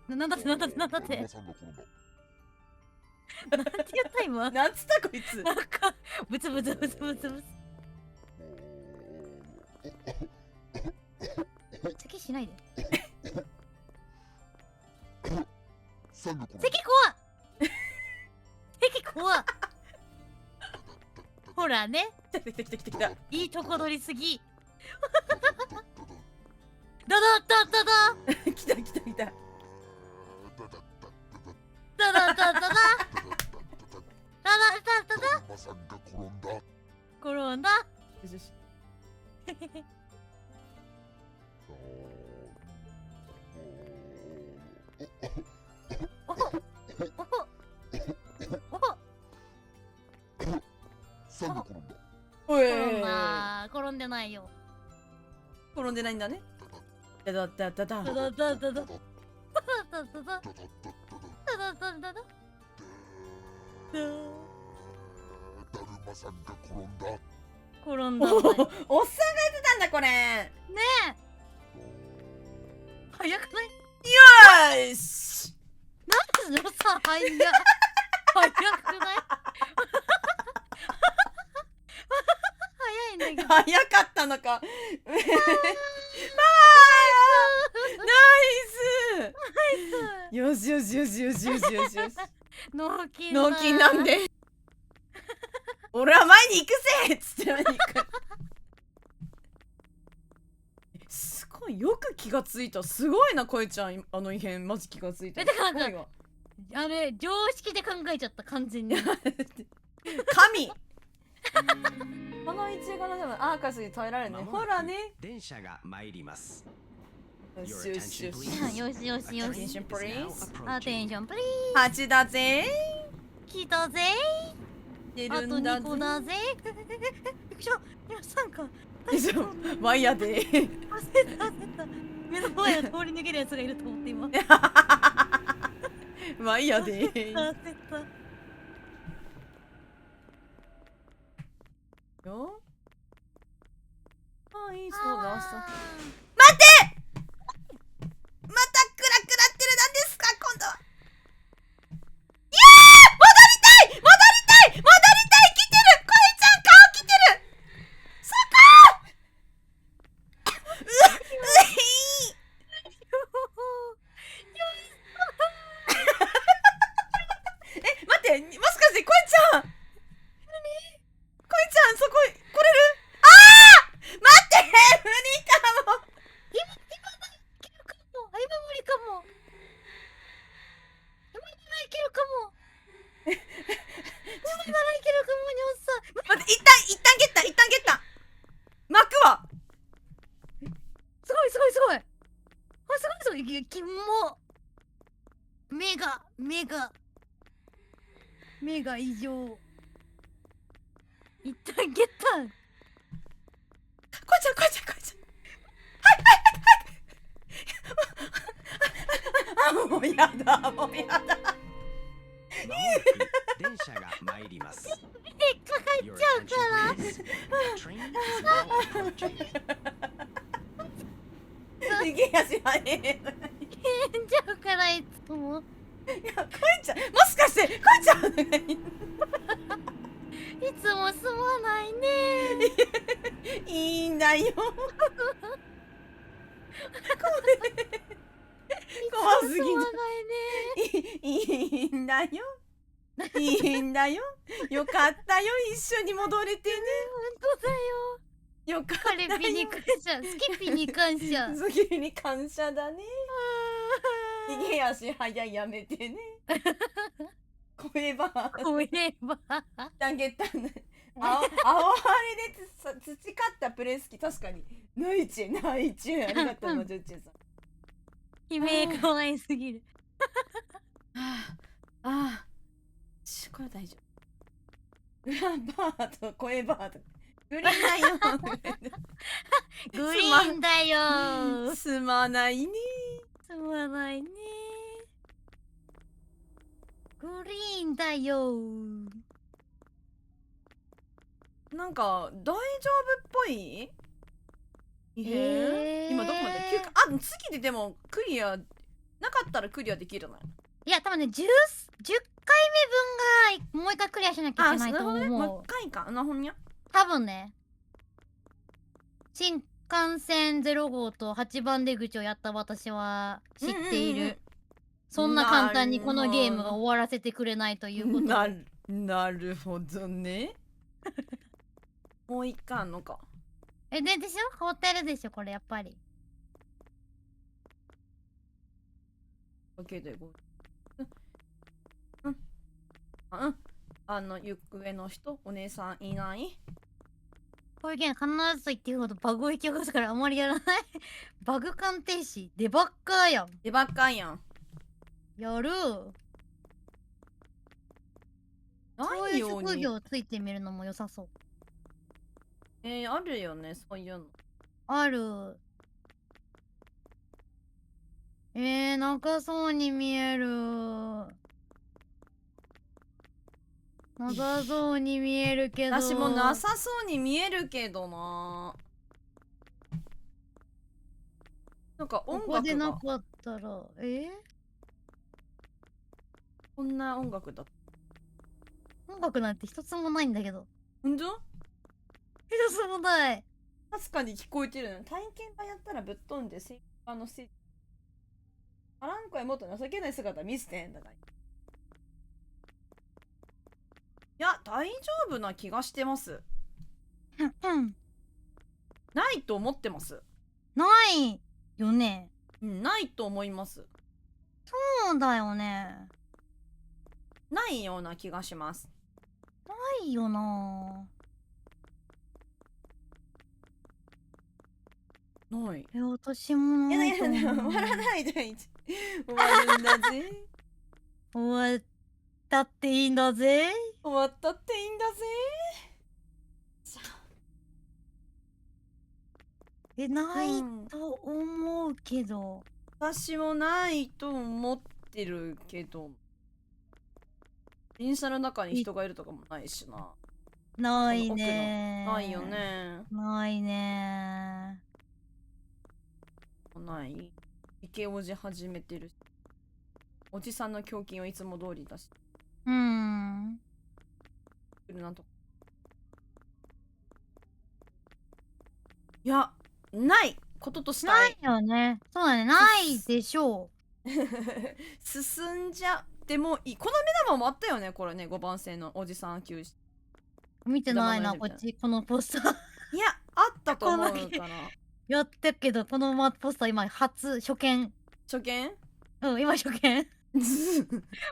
なんだってだるまさんが転んだ。なんて言った今？なんつったこいつ。なんか、ブツ。咳しないで。サンが転んだ。咳怖っほらね、来た。いいとこ取りすぎ。ダダダダダダダダダ来た。ダダダダダダダダダダダだるまさんが転んだ。転んだ。よし。おほサンが転んだ。おい転んでないよ。転んでないんだね。ダダダダダダダダダダダダダダダダダダだるまさんが転んだ。転んだ。おっさんがやってたんだこれ。ねえ、早くない？よし。なんでさ、早くない？早いんだけど。早かったのか。ナイス。よし。納金なんで。俺は前に行くぜっつって前に行く。すごいよく気がついた。すごいなこえちゃん、あの異変マジ気がついた。だからすごいわ。あれ常識で考えちゃった、完全に。神。この一がのアーカスに耐えられるね。ほらね。電車が参ります。よし。よし。アテンションプリーズ。アテンションプリ8だぜ。ー。来たぜ出ー。あとるんだ2個だぜ。びっくりした。皆さんか。ワイヤーで。焦った。目の前を通り抜けるやつがいると思って今。ワイヤーで。焦った。よ。はい、そうださ。またクラクラってる。なんですか今度は。戻りたい。来てる。こえちゃん顔来てる。そこ。待って、もしかしてこえちゃんそこ来れる？待って無理かも。今無理かも。今ならいけるかも。におっさん。待って、一旦ゲッタ。巻くわ。すごい。すごい。キモ。目が。目が異常。いったんゲッタン。こいちゃんこいちゃんこいちゃん。あ、もうやだもうやだ。まもなく電車が参ります。かかっちゃうから。 Your attention, please. A train is now approaching. 逃げ足早い。変んじゃうからいつも。いや、こいちゃん、もしかしてこいちゃんいつもすまないね。いいんだよ。怖すぎる。すまないね。いいんだよ。いいんだよ。よかったよ、一緒に戻れてね。本当だよ。よかったカレよ。ピに感謝、スキピに感謝。次に感謝だね。逃げ足早いやめてね。これば、これば。あげたね。青あれで培ったプレス機、確かに。ナイチュナイチュありがとうな、ジョッチュさん。悲鳴可愛すぎる。ああ、これ大丈夫。裏バーと声バーとグリーンだよ。グリーンだよ。すまないね。すまないね。グリーンだよ。なんか大丈夫っぽい。今どこまで9回。あ、次ででもクリアなかったらクリアできるのよ。いや、多分ね、10回目分がもう一回クリアしなきゃいけないと思う。もう一回かな、ほんにゃ。多分ね。新幹線0号と8番出口をやった私は知っている。そんな簡単にこのゲームが終わらせてくれないということ。なるほどね。もう一回あんのか。でしょ、ホテルでしょ、これやっぱり。OK でご行方の人、お姉さんいない？こういうゲーム必ずと言っていいほどバグを引き起こすからあまりやらない。バグ鑑定士、デバッカーやん。デバッカーやん。やる。そういう職業ついてみるのも良さそう。あるよね、そういうの。ある。なさそうに見える。なさそうに見えるけど。私もなさそうに見えるけどな。なんか音楽がここでなかったら、こんな音楽だ。音楽なんて一つもないんだけど。ほんと？一つもない。確かに聞こえてるの。体験版やったらぶっ飛んで、ステージ。アランコへもっと情けない姿見せてんだから。いや、大丈夫な気がしてます。ないと思ってます。ないよね。ないと思います。そうだよね。ないような気がします。ないよな。ない。私もないと思う。終わらないで終わるんだぜ。終わったっていいんだぜ。終わったっていいんだぜ。ないと思うけど。私もないと思ってるけど。電車の中に人がいるとかもないしな。ないね。ないよね。ないね。ない。池おじ始めてる。おじさんの胸筋をいつも通りだし。なんと。いや、ないこととしたい。ないよね。そうだね。ないでしょう。進んじゃってもいい。この目玉もあったよね、これね。5番線のおじさん休止。見てないな、こっち。このポスター。いや、あったと思うから。やったけど、このポスター今、初見。初見？今初見。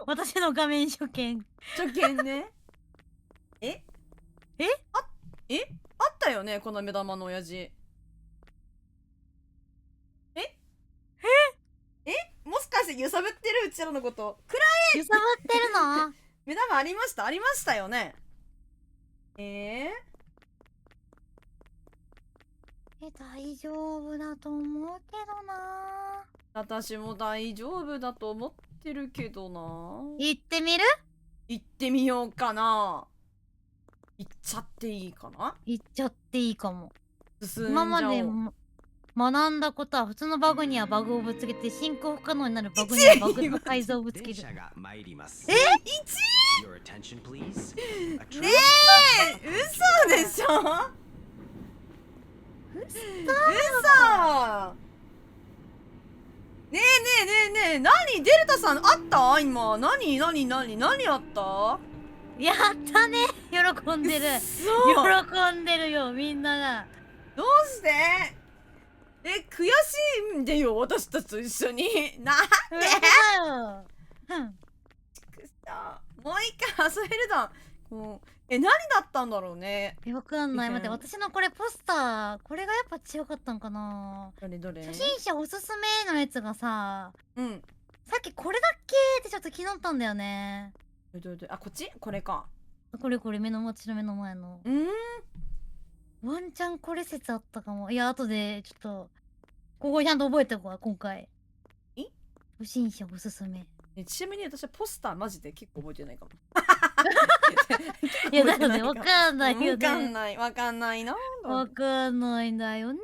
私の画面初見。初見ね。あったよね、この目玉の親父。もしかして揺さぶってるうちらのこと。揺さぶってるの？目玉ありましたよね。大丈夫だと思うけどな。私も大丈夫だと思ってるけどな。行ってみる？行ってみようかな。行っちゃっていいかな。行っちゃっていいかも。進んじゃおう。今まで学んだことは、普通のバグにはバグをぶつけて進行不可能になるバグにはバグの改造をぶつける。電車が参ります。1 Your attention, please. A ね train え嘘でしょ。嘘ねえ何デルタさんあった今。何あったやったね。喜んでる。そう喜んでるよ、みんなが。どうして悔しいんでよ、私たちと一緒に。なんでもう一回遊べるだ。何だったんだろうね。わかんない。いけん待って、私のこれポスター、これがやっぱ強かったんかな。どれ初心者おすすめのやつがさ、うん。さっきこれだっけってちょっと気になったんだよね。あ、こっちこれか。これ私の目の前の。ワンチャンこれ説あったかも。いや、後でちょっとここちゃんと覚えておこう、今回。初心者おすすめ。ちなみに私はポスターマジで結構覚えてないかも。いや、だよね、わかんないよね。わかんないな。わかんないんだよね。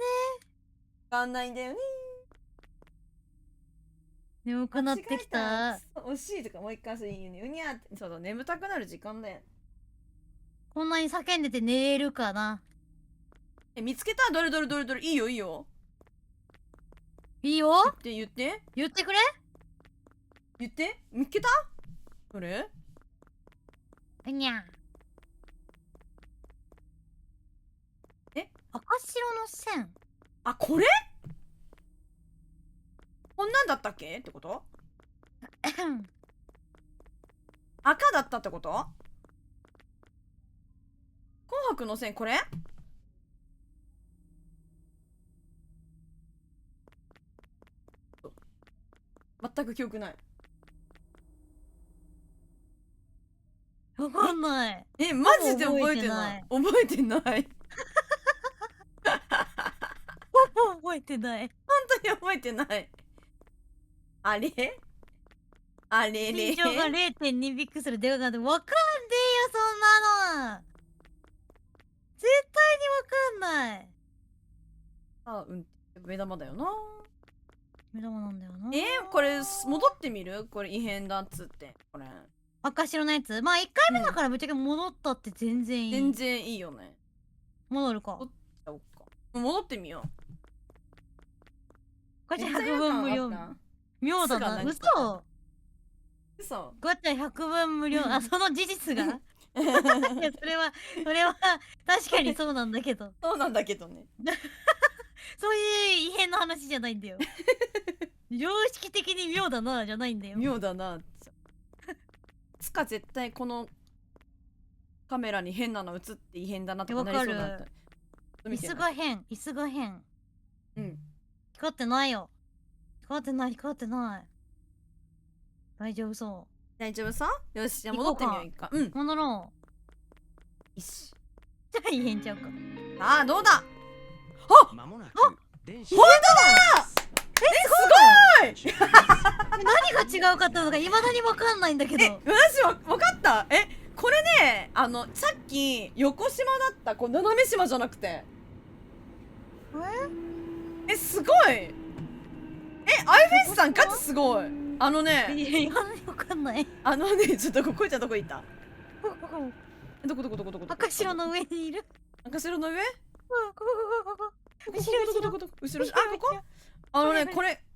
わかんないんだよね。眠くなってきた。惜しいとかもう一回いいよね。うにゃって、そうだ、眠たくなる時間だよ。こんなに叫んでて寝れるかな。見つけた？どれいいよ。いいよ。言ってくれ。見つけた？どれ？うにゃ。赤白の線。あ、これ？こんなんだったっけってこと？赤だったってこと？紅白の線これ？全く記憶ない。わかんない。マジで覚えてない。覚えてない。覚えてない。本当に覚えてない。あれ身長が 0.2 ビックスルでかくなってわかんねえよ、そんなの。絶対にわかんない。目玉だよな。目玉なんだよな。これ戻ってみる？これ異変だっつって。これ赤白のやつ。まあ1回目だからぶっちゃけ戻ったって全然いい。全然いいよね。戻るか。戻ってみよう。ガチャ100分無料。妙だな。嘘。ガチャ100分無料。あ、その事実が。いや、それは確かにそうなんだけど。そうなんだけどね。そういう異変の話じゃないんだよ。常識的に妙だなじゃないんだよ。妙だな。つか絶対このカメラに変なの映って異変だなとかなりそうだった。椅子が変。うん。光ってないよ。光ってない。大丈夫そう。よし、じゃあ戻ってみよう一回。戻ろう。よし。大変ちゃうか。あ、どうだ。間もなく電車ほんとだ。すごい。何が違うかったのか未だにわかんないんだけど。私わかった。これね、さっき横島だった。斜め島じゃなくて。すごい。アイフェイスさんガチすごい。いや、わかんない。ちょっとこいちゃんどこ行った？どこ赤白の上にいる。赤白の上？後ろ。ここ？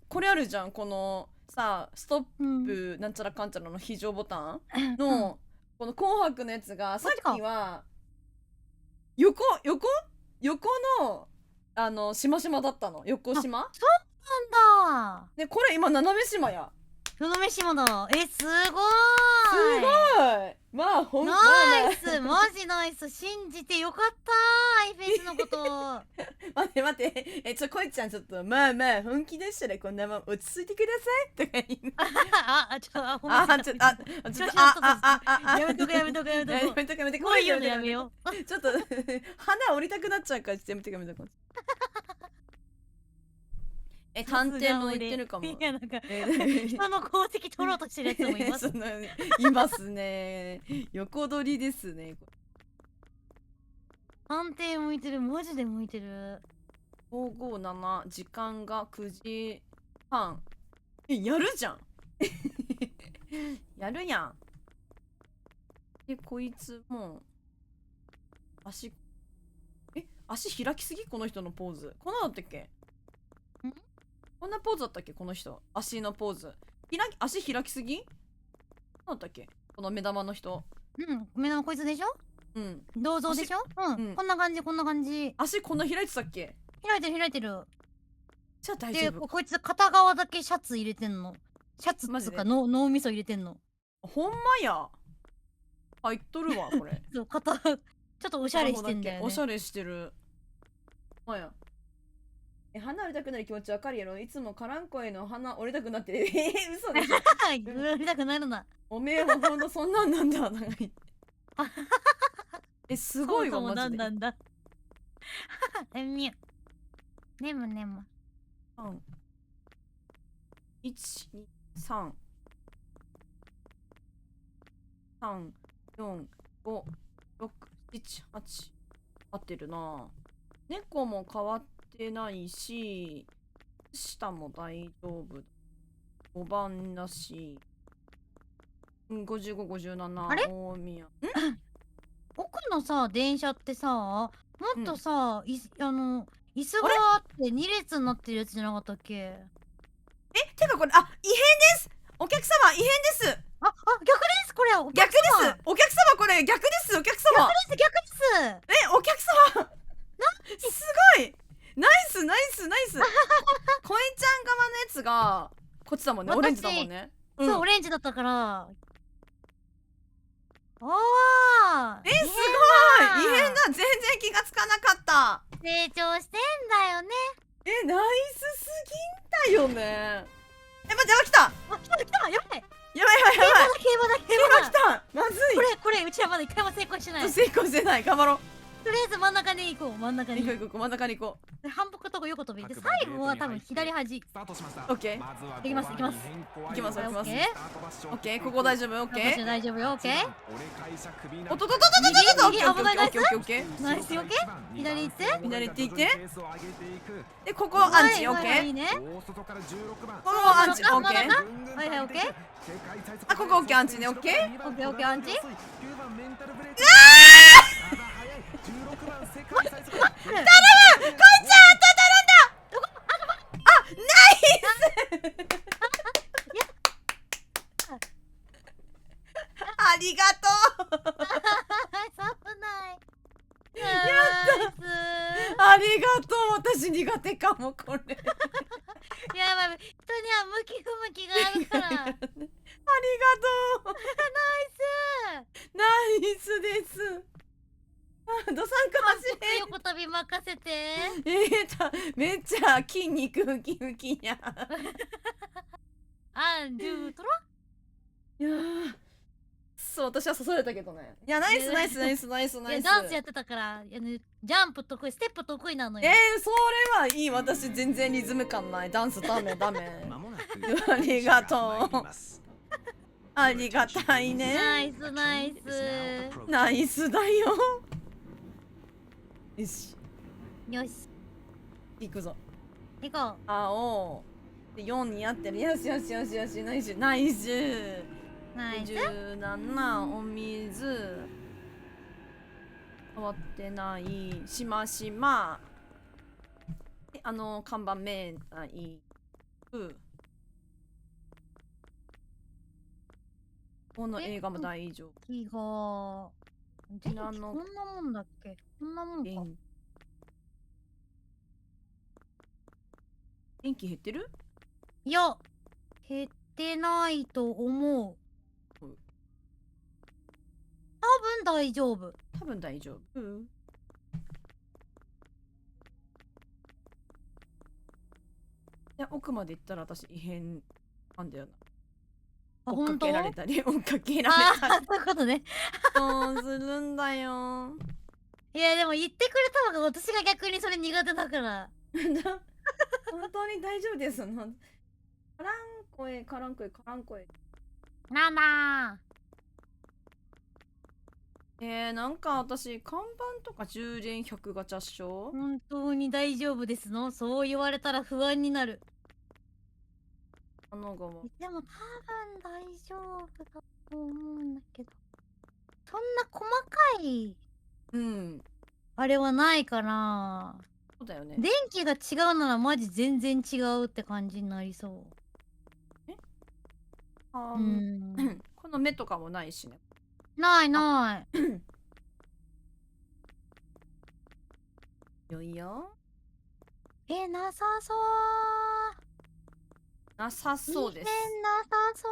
これあるじゃん。このさ、ストップなんちゃらかんちゃらの非常ボタンのこの紅白のやつがさっきは横のしましまだったの。横島？そうなんだ。でこれ今斜め島や。斜め島だ。すごーい。すごい。まあほんとナイス、マジナイス。信じてよかったー、アイフェイスのこと。待って。こいちゃんちょっとまあ本気でしたらこんなもん落ち着いてくださいとか言う。ごめんなさい。ちょっとやめとくやめとくやめとく。やめとくやめとく。こういうのやめよう。ちょっと鼻折りたくなっちゃうからやめとくやめとく。探偵も言ってるかも。いや、なんか、人の功績取ろうとしてるやつもいます。いますね。横取りですね。探偵向いてる、マジで向いてる。557、時間が9時半。やるじゃん。やるやん。で、こいつも足開きすぎこの人のポーズ。こんなだったっけ？こんなポーズだったっけこの人。足のポーズ。足開きすぎ？なんだったっけこの目玉の人。目玉こいつでしょ？銅像でしょ？こんな感じ、こんな感じ。足こんな開いてたっけ？開いてる開いてる。じゃあ大丈夫。で、こいつ片側だけシャツ入れてんの。シャツっつうか脳みそ入れてんの。ほんまや。入っとるわ、これ。そう、ちょっとおしゃれしてんだよね。おしゃれしてる。まや。鼻折りたくなる気持ちわかるやろ。いつもカランコへの鼻折りたくなってる。嘘でしょ。折りたくなるな。おめえもほんとそんなんなんだ。すごいわ、マジで。なんだ。みゅ。ねむねむ。1、2、3、4、5、6、7、8。合ってるな。猫も変わってないし、下も大丈夫。5番だし。55、57。あれ？大宮。奥のさ、電車ってさ、もっとさ、椅子があって2列になってるやつじゃなかったっけ？てかこれ、異変です。お客様、異変です。逆ですこれ。逆です。お客様、これ逆です。お客様。逆です。お客様。すごい。ナイス。コエちゃん側のやつがこっちだもんね。オレンジだもんね。そう、オレンジだったから。すごい。異変だ。全然気がつかなかった。成長してんだよね。ナイスすぎんだよね。待って、来た。来た。やばい。やばい。競馬だ。来た。まずい。これ、うちはまだ一回も成功してない。成功してない。頑張ろう。とりあえず真ん中に行こう。真ん中に真ん中に行こう。反復とか横飛びで、最後は多分左端。スタートしました。オッケー。行きます。オッケー。ここ大丈夫。オッケー。大丈夫よ。オッケー。おっと。危ない。ナイス。オッケー。左行って。で、ここアンチ。オッケー。いいね。ここアンチ。オッケー。はい、オッケー。ここオッケーアンチね。オッケー。オッケーアンチ。頼む！こいちゃん当たるんだ！ナイス！ありがとう！危ない。ありがとう。私苦手かもこれ。やばい、人には向き不向きがあるから。ありがとう。ナイスです。ドサンク走れ。横跳び任せて。めっちゃ筋肉ムキムキや。アンドゥトラ。いやそう私は刺されたけどね。いやナイス。ダンスやってたからジャンプ得意、ステップ得意なのよ。それはいい。私全然リズム感ない。ダンスダメ。ありがとう。ありがたいね。ナイスだよ。よし行くぞ。行こう。青で4に合ってる。よしナイス。17お水変わってない。しまで看板めないこの映画も大丈夫。気がこんなもんだっけ。こんなもんか。電気減ってる？いや減ってないと思う。多分大丈夫。いや奥まで行ったら私異変なんだよな。あ、追っか本当？けられたり追っかけられあたりあ、そういうことね。そうするんだよ。いや、でも言ってくれたのが私が逆にそれ苦手だから。本当に大丈夫ですの。カラン声カラン声カラン声。なんだなんか私看板とか充電100ガチャっしょ。本当に大丈夫ですの？そう言われたら不安になる。あのがでも多分大丈夫だと思うんだけど。そんな細かいうんあれはないから。そうだよね。電気が違うならマジ全然違うって感じになりそあう。うんこの目とかもないしね。ないない。よいよ。なさそう。なさそうです。なさそう。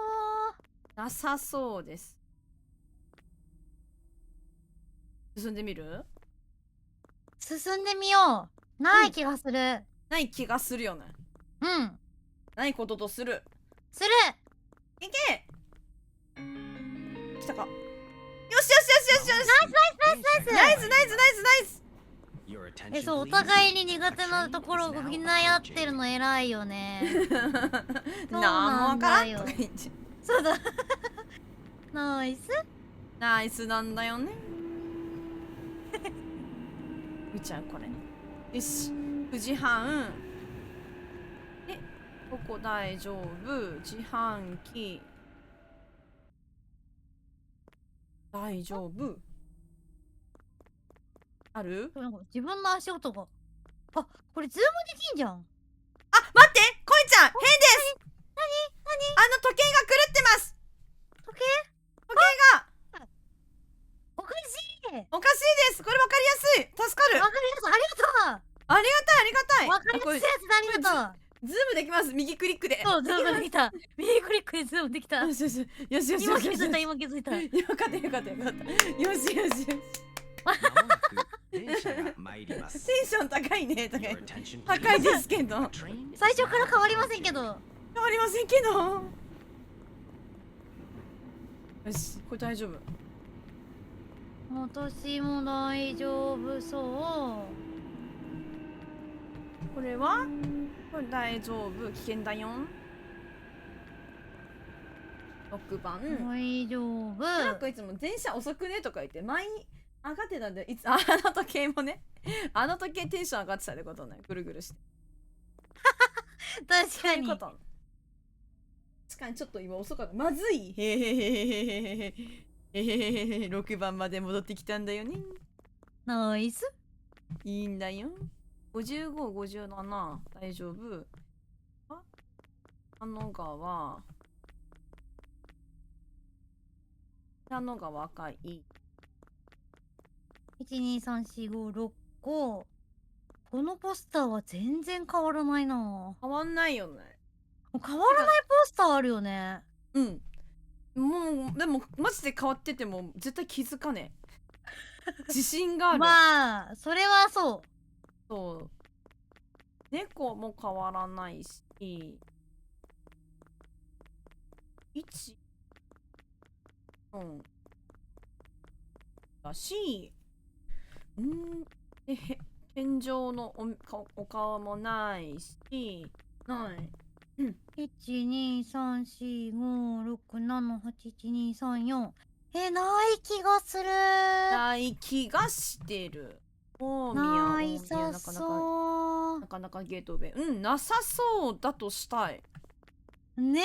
なさそうです。進んでみる？進んでみよう。ない気がする。ない気がするよね。うん。ないこととする。する。いけ！来たか。よしよしよしよしよし。ナイスナイスナイスナイス。 Your attention, そう、お please. 互いに苦手なところをみんなやってるの偉いよね。なんもわからんとか言って。そうだ。ナイス。ナイスなんだよね。見ちゃうこれ。よし。9時半。ここ大丈夫。自販機。大丈夫。ある？なんか自分の足音が。あ、これズームできんじゃん。あ、待ってこいちゃん変です時計が狂ってます時計時計がおかしい。おかしいですこれわかりやすい助かるわかります。ありがとう。ありがたいわかりやすいやつありがとう。ズームできます右クリックでそう、ズームできた。右クリックでズームできた。よしよしよしよし今よしよし気づいた、今気づいた。よかったよかったよかったよしよしよしまもなく電車が参ります。テンション高いね高 Your い attention, 高い please. ですけど The train is 最初から now 変わりませんけど。変わりませんけどよしこれ大丈夫私も大丈夫そこれはこれ大丈夫危険だよ6番う。大丈夫。なんかいつも電車遅くねとか言って前に上がってたんでいつあの時計もねあの時計テンション上がってたってことねぐるぐるして確かに。そういうこと確かにちょっと今遅かったまずいへへへへへへへへ6番まで戻ってきたんだよねナイス。いいんだよ55、57大丈夫あの川あの川赤い1234565。このポスターは全然変わらないな。変わんないよね変わらないポスターあるよね。うんもうでもマジで変わってても絶対気づかねえ自信がある、まあそれはそう。そう猫も変わらないし1だしで天井のお顔もないしない12345678123ない気がする。ない気がしてる大宮ないさなかなかそなかなかゲートウェイなさそうだとしたいうね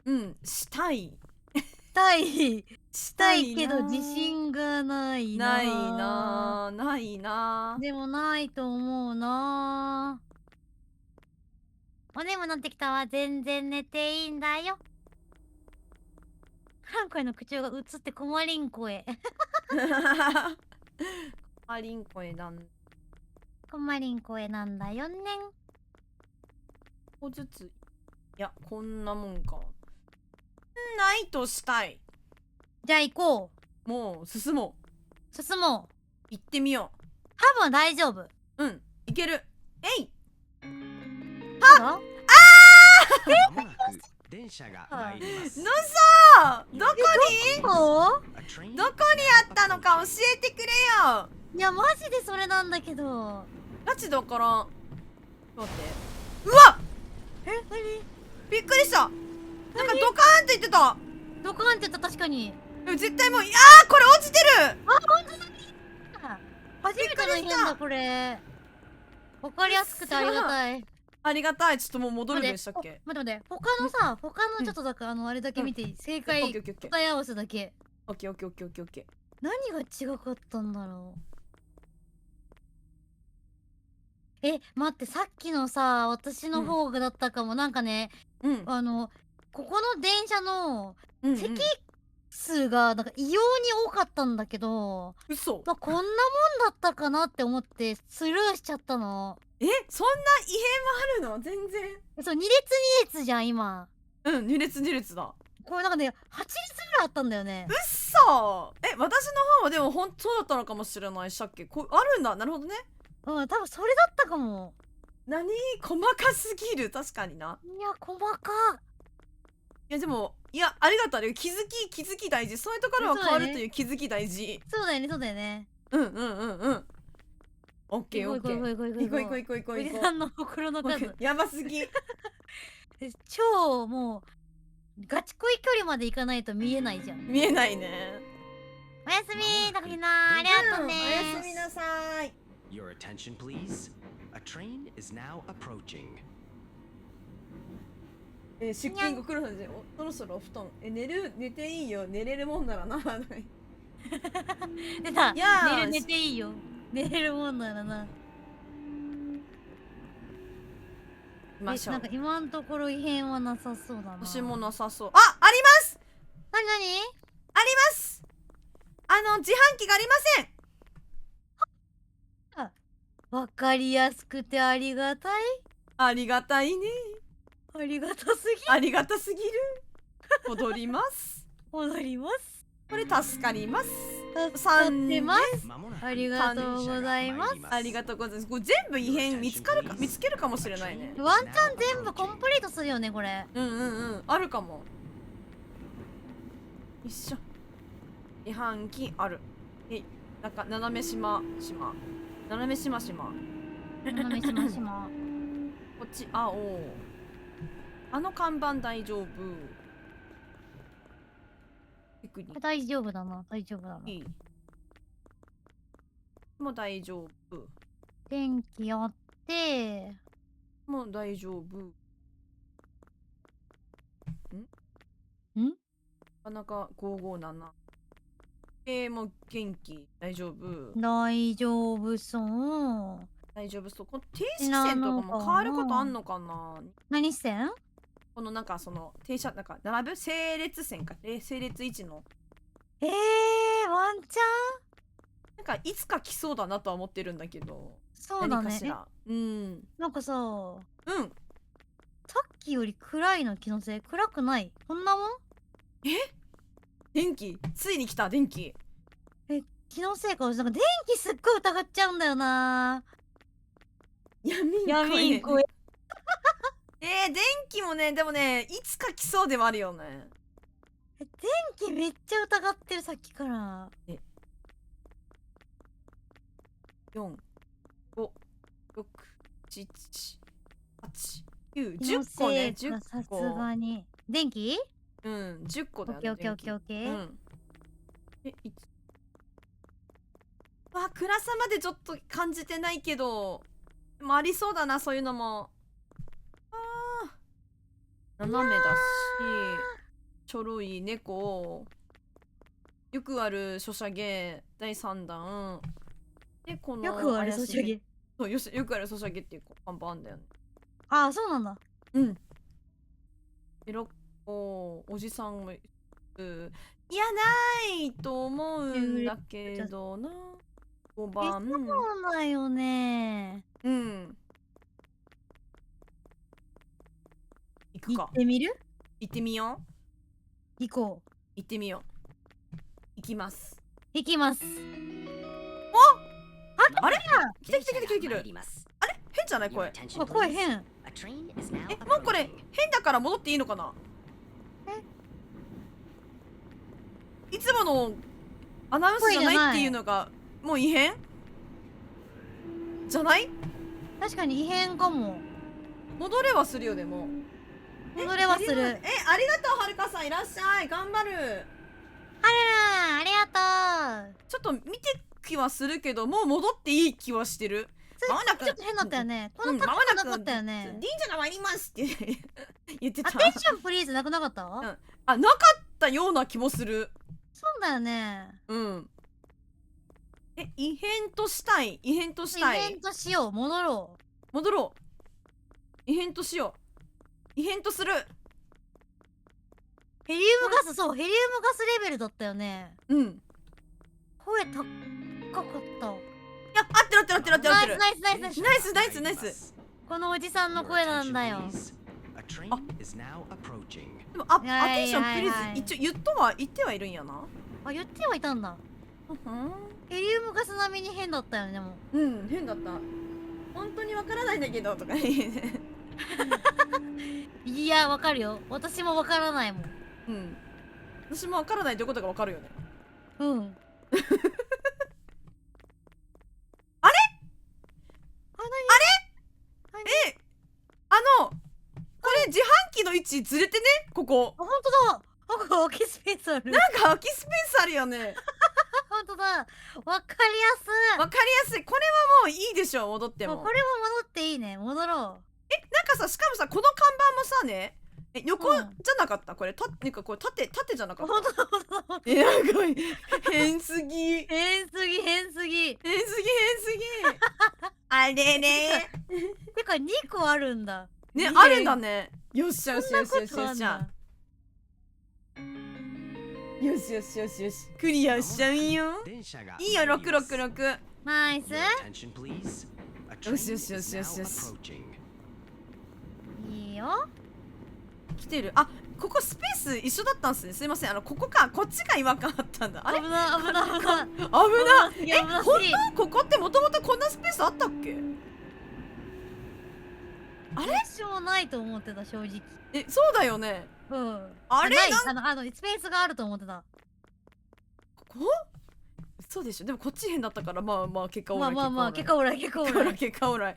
え。したいしたいしたいけど自信がないな。ないなないなでもないと思うな。お眠なってきたわ。全然寝ていいんだよ。ハンコへの口調が映ってこまりん声。ありん声だんこまりん声なんだよね。個ずついやこんなもんかないとしたいじゃあ行こもう進もう。進もう。う行ってみよ多分大丈夫。ういけるえいはまもなく電車が参ります。のさどこおA train にどこにあったのか教えてくれよ。いやマジでそれなんだけど。ガチだからん。待って。うわえ、何？びっくりした。なんかドカーンって言ってた。ドカーンって言った。確かに。絶対もう、これ落ちてる。初めての異変だこれ。わかりやすくてありがたい。ありがたい。ちょっともう戻るんでしたっけ。待って待って、他のさ、他のちょっとだからあれだけ見ていい？正オッ解ケーオッケーオッケー答え合わせだけ。オッケーオッケーオッケーオッケーオッケ何が違かったんだろう。待って、さっきのさ、私の方がだったかも。なんかね、ー。ここの電車のうん席数がなんか異様に多かったんだけど、嘘。まあ、こんなもんだったかなって思ってスルーしちゃったの。そんな異変もあるの？全然。そう、2列2列じゃん今。うん、2列2列だ。これなんかね、8列ぐらいあったんだよね。うっそー。私の方はでもそうだったのかもしれないしたっけ。あるんだ。なるほどね。うん、多分それだったかも。何？細かすぎる。確かにな。いや、細か。いやでも、ありがとうね。気づき大事。そういうところは変わるという気づき大事。そうだよね、そうだよね。うんうんうんうん。オッケーオッケー。行こう行こう行こう行こう行こうおじさんの心の数。やばすぎ。超もう、ガチ恋距離まで行かないと見えないじゃん。見えないね。おやすみ、たかひな。ありがとうね。おやすみなさい。 Your attention, please. A train is now approaching. 出勤後来るので、そろそろお布団。寝ていいよ。寝れるもんならな。でさ、いやー寝ていいよ。寝れるもんならな。なんか今のところ異変はなさそうだな。私もなさそう。あります。なになに？あります。自販機がありません。わかりやすくてありがたい。ありがたいね。ありがたすぎ。ありがたすぎる。戻ります。戻ります。これ助かります。助かってます。間もなくありがとうございます。ありがとうございます。これ全部異変見つけるかもしれないね。ワンチャン全部コンプリートするよねこれ。うんうんうん。あるかも。よいしょ。自販機ある。なんか斜めしま。斜めしま。斜めしましま。こっち看板大丈夫。テクニック大丈夫だな、大丈夫だな。いい。もう大丈夫。電気あって。もう大丈夫。ん？なかなか557。もう元気。大丈夫。大丈夫そう。大丈夫そう。この停止線とかも変わることあんのかな？何線？このなんかその停車なんか並ぶ整列線か。整列位置の。ワンチャン？なんかいつか来そうだなとは思ってるんだけど。そうだね。何かしら。なんかさ、うん。さっきより暗いの気のせい？暗くない？こんなもん？電気ついに来た電気。気のせいか。なんか電気すっごい疑っちゃうんだよな。闇声。電気もね、でもね、いつか来そうではあるよね。電気めっちゃ疑ってるさっきから。4、5、6、7、8、9、10個ね、10さす個。がに。電気？10個オッだよね。ケーオッケーオッケーオッケー。暗さまでちょっと感じてないけど、でもありそうだな、そういうのも。斜めだし、ちょろい猫、よくあるソシャゲ第3弾で、このよくあるソシャゲ。そう、よくあるソシャゲっていう看板あんだよね。ああ、そうなんだ。おじさんもいないと思うんだけどな。5番。そうだよね。行くか。行ってみる？行ってみよう。行こう。行ってみよう。行きます。行きます。あれ？来てる。あれ？変じゃない声。声変。もうこれ変だから戻っていいのかな？いつものアナウンスじゃないっていうのがもう異変じゃない？確かに異変かも。戻れはするよでも。戻れはする。ありがとうはるかさん、いらっしゃい、頑張る。はるるんありがとう。ちょっと見て気はするけど、もう戻っていい気はしてる。まもなくちょっと変だったよね。このまもなくパターンなかったよね。忍者が参りますって言ってた。アテンションプリーズなくなかった？あ、なかったような気もする。そうだよね。うん。異変としたい。異変としたい。異変としよう。戻ろう。戻ろう。異変としよう。異変とする。ヘリウムガス、そう、ヘリウムガスレベルだったよね。うん。声高かった。いや、合ってる合ってる合ってる合ってる合ってる。ナイスナイスナイスナイス。ナイスナイスナイス。このおじさんの声なんだよ。でもアテンションプリーズ一応言ってはいるんやな。あ、言ってはいたんだ。ヘリウムガス並みに変だったよね、でも。うん、変だった。本当にわからないんだけどとかね。いや、わかるよ。私もわからないもん。うん。私もわからないということがわかるよね。うん。あれこれ自販機の位置ずれてね、ここ。あ、ほんとだ。なんか空きスペースある。なんか空きスペースあるよね。ほんとだ。わかりやすい。わかりやすい。これはもういいでしょ、戻っても。これも戻っていいね。戻ろう。なんかさ、しかもさ、この看板もさね、横じゃなかった？これなんかこれ縦じゃなかった？ほんとだほんとだ。なんか変すぎ。変すぎ。あれれ。てか2個あるんだ。ね、あるんだね。よっしゃよしよしよしよっしゃ。よしよしよしよし。クリアしちゃうよ。いいよ、666。ナイス。よしよしよしよしよし。いいよ。来てる。あ、ここスペース一緒だったんすね。すいません。ここか。こっちが違和感あったんだ。あれ？危な。危な。本当？ここってもともとこんなスペースあったっけ？あれ？私もないと思ってた、正直。そうだよね。うん。あれ？スペースがあると思ってた。ここ？そうでしょ。でもこっち変だったからまあ結果オーライ。まあ結果オーライ。結果オーライ。結果オーライ。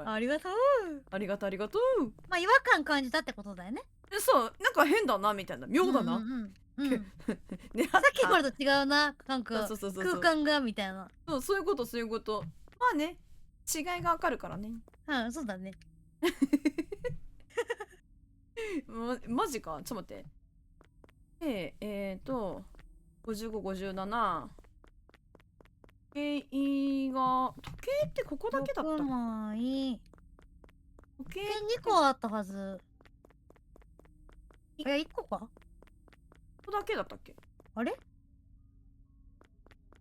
ありがとう。ありがとう。まあ違和感感じたってことだよね。そう、なんか変だなみたいな。妙だな。ね、さっきこれと違うな。なんか空間がみたいな。そういうこと。まあね、違いがわかるからね。うん、そうだね。マジか。ちょっと待って。55、57。時計ってここだけだった？6枚。時計2個あったはず。1個か？ここだけだったっけ？あれ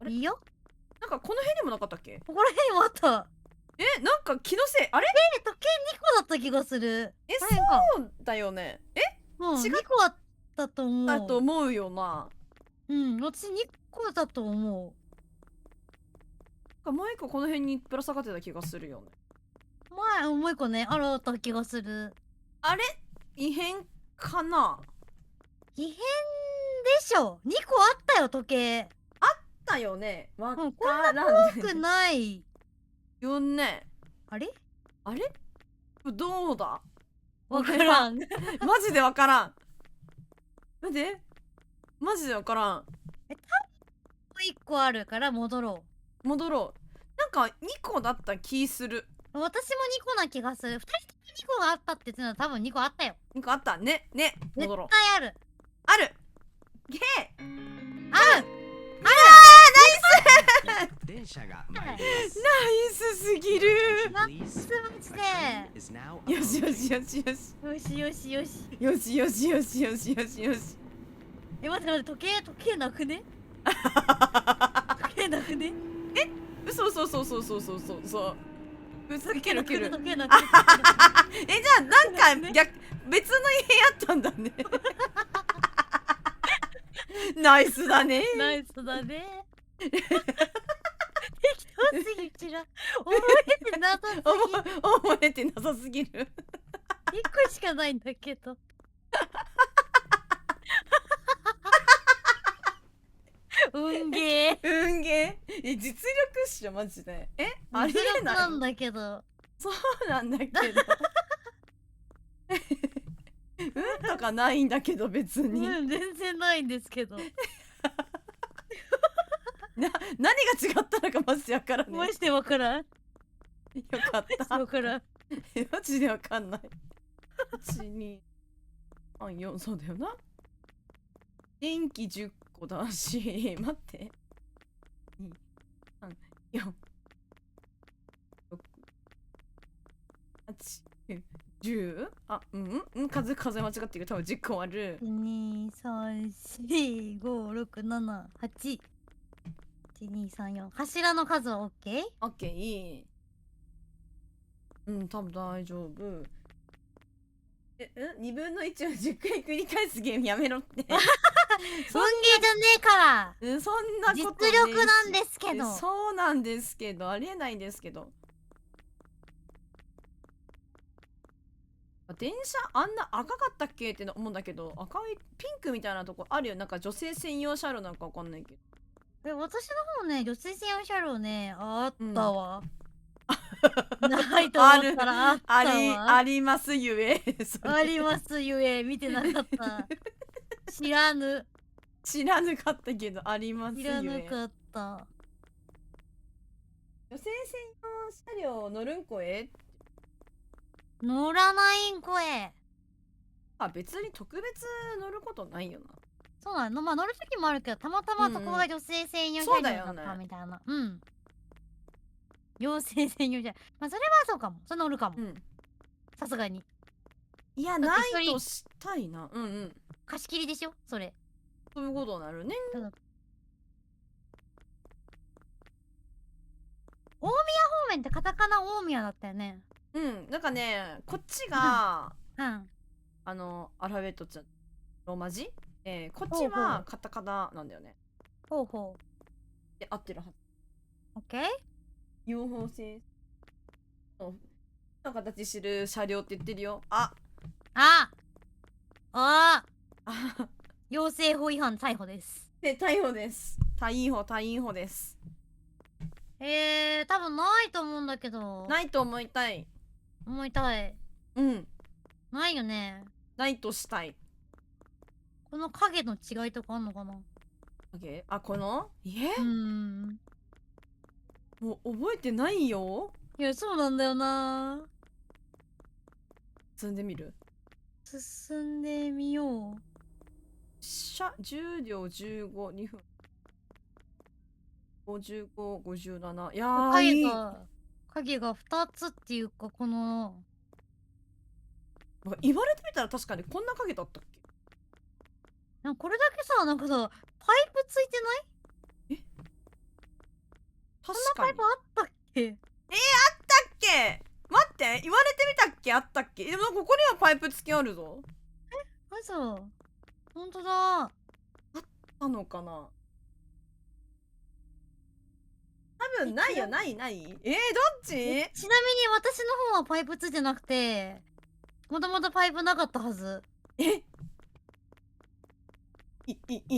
いいよ。なんかこの辺にもなかったっけ？ここら辺にもあった。なんか気のせい。あれ？時計2個だった気がする。そうだよね。2個あったと思う。だと思うよな。うん、私2個だと思う。もう一個この辺にぶら下がってた気がするよね。もう一個ね、あった気がする。あれ？異変かな？異変でしょ。2個あったよ、時計。あったよね。わからん。こんな多くないよね。あれどうだ？わからん。マジでわからん。待って。マジでわからん。もう1個あるから戻ろう。なんか2個だった気する。私も2個な気がする。2人とも2個があったって言ってたのは多分2個あったよ。2個あったね。戻ろう。絶対ある。ある。ゲー。ある。ナイスすぎる。マジで。よし。待って、時計なくね？そう。受ける。時計なくね。じゃあなんか別の家あったんだね。ナイスだね。適当すぎちら。覚えてなさすぎる。覚えてなさすぎる。1個しかないんだけど。実力っしょマジで。あり実えない。力なんだけど。そうなんだけど。うんとかないんだけど別に。うん、全然ないんですけど。何が違ったのかマジでわからねマジでわからん。よかった。わからん。マジでわかんない。1、2、3、4、そうだよな。電気10個だし、待って。2、3、4、6、8、9、10? あ、数間違ってる。多分10個ある。 2、3、4、5、6、7、8。1、2、3、4。柱の数は OK？ オッケー。多分大丈夫。2分の1を10回繰り返すゲームやめろって。文芸じゃねえからそんな実ことねえし力なんですけど。そうなんですけど、ありえないんですけど。電車あんな赤かったっけって思うんだけど、赤いピンクみたいなとこあるよ。なんか女性専用車両なんかわかんないけど。私の方ね、女性専用車両ね、あったわ。ないと思ったらあったわ。ありますゆえ。それありますゆえ、見てなかった。知らぬ。知らぬかったけど、あります知ゆえ。らなかった。女性専用車両乗るんこえ。乗らないん声。別に特別乗ることないよな。そうなの。まあ乗る時もあるけど、たまたまそこが女性専用車両だったみたいな。妖精専用車。まあそれはそうかも。それ乗るかも。さすがに。いや、ないとしたいな。貸し切りでしょそれ。そういうことになるね。大宮方面ってカタカナ大宮だったよね。なんかね、こっちが、うん。アルファベットじゃローマ字こっちはカタカナなんだよね。ほうほで、合ってるはず。う。オッケー？養蜂性の形してる車両って言ってるよ。あ要請法違反逮捕です。で、逮捕です。逮捕です。多分ないと思うんだけど。ないと思いたい。思いたい。ないよね。ないとしたい。この影の違いとかあんのかな？影？この？もう覚えてないよ。いや、そうなんだよな。進んでみる？進んでみよう。10両15、2分。55、57。いやー、影が2つっていうか、この言われてみたら確かにこんな影だったっけ？なんかこれだけさ、なんかさ、パイプついてない？確こんなパイプあったっけ？あったっけ？待って、言われてみたっけ？あったっけ？でもここにはパイプ付きあるぞ。嘘。ほんとだ。あったのかな？多分ないよ。ない。どっち？ちなみに私の方はパイプついてなくて、もともとパイプなかったはず。異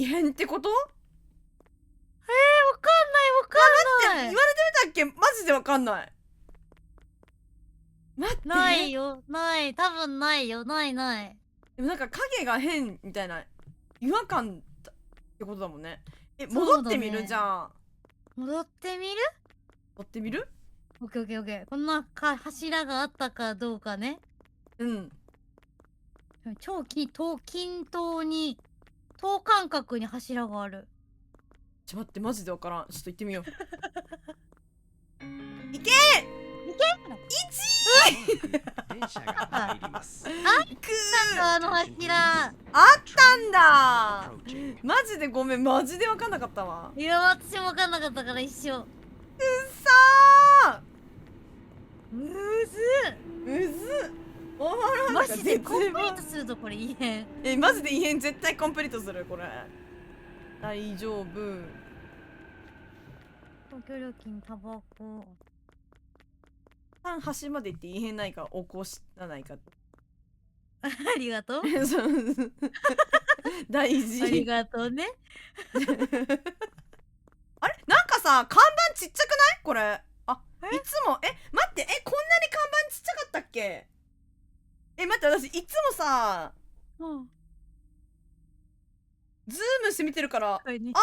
変ってこと？わかんない。言われてみたっけ？マジでわかんない。待って。ないよ。ない。多分ないよ。ない。でもなんか影が変みたいな違和感ってことだもんね。戻ってみる？じゃあ。戻ってみる？戻ってみる？オッケー。こんな柱があったかどうかね。均等に等間隔に柱がある。待って、マジでわからん。ちょっと行ってみよう。いけ電車が参ります。あの柱。あったんだ。マジでごめん、マジでわかんなかったわ。いや、私もわかんなかったから一緒。くっさむずっ。おもろマジでコンプリー絶トするとこれ異変。望。マジで異変絶対コンプリートするこれ。大丈夫。公共料金、タバコ。端まで行って異変ないから起こしたないか。ありがとう。大事。ありがとうね。あれなんかささ、看板ちっちゃくないこれ。あ、いつも、待って、こんなに看板ちっちゃかったっけ？待って、私、いつもさ、うん。ズームして見てるから、あんなに看板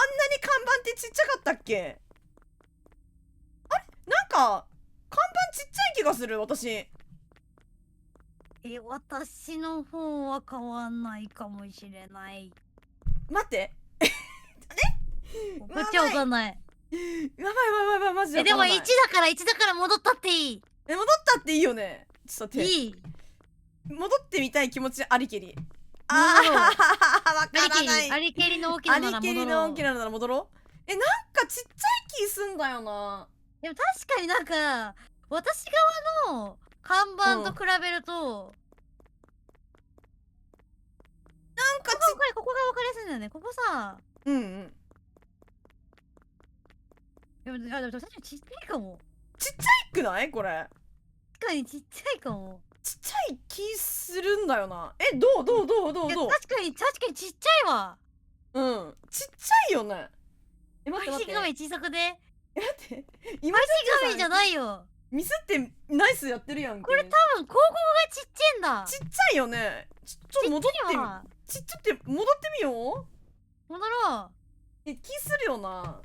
ってちっちゃかったっけ？あれなんか、看板ちっちゃい気がする、私。私の方は変わんないかもしれない。待って。こっちはわかんない。やばいやばいやばい、マジで。でもわかんない1だから戻ったっていい。戻ったっていいよね。ちょっと待って。いい。戻ってみたい気持ちありけり。戻ろうわからない。ありけりの大きななら戻ろう。ありけりの大きななら戻ろう。なんかちっちゃい気すんだよな。でも確かになんか私側の看板と比べると、なんかここが分かりやすいんだよね。ここさ、うんうん。でも確かにちっちゃいかも。ちっちゃいくないこれ。確かにちっちゃいかも。ちっちゃい気するんだよな。どういや確かにちっちゃいわ。うん。ちっちゃいよね。待って待って。配信画面小さくね。待って。今配信画面じゃないよ。ミスってナイスやってるやんけ。これ多分広告がちっちゃいんだ。ちっちゃいよね。ちょっと戻ってみ。ちっちゃって戻ってみよう。戻ろう。気するよな。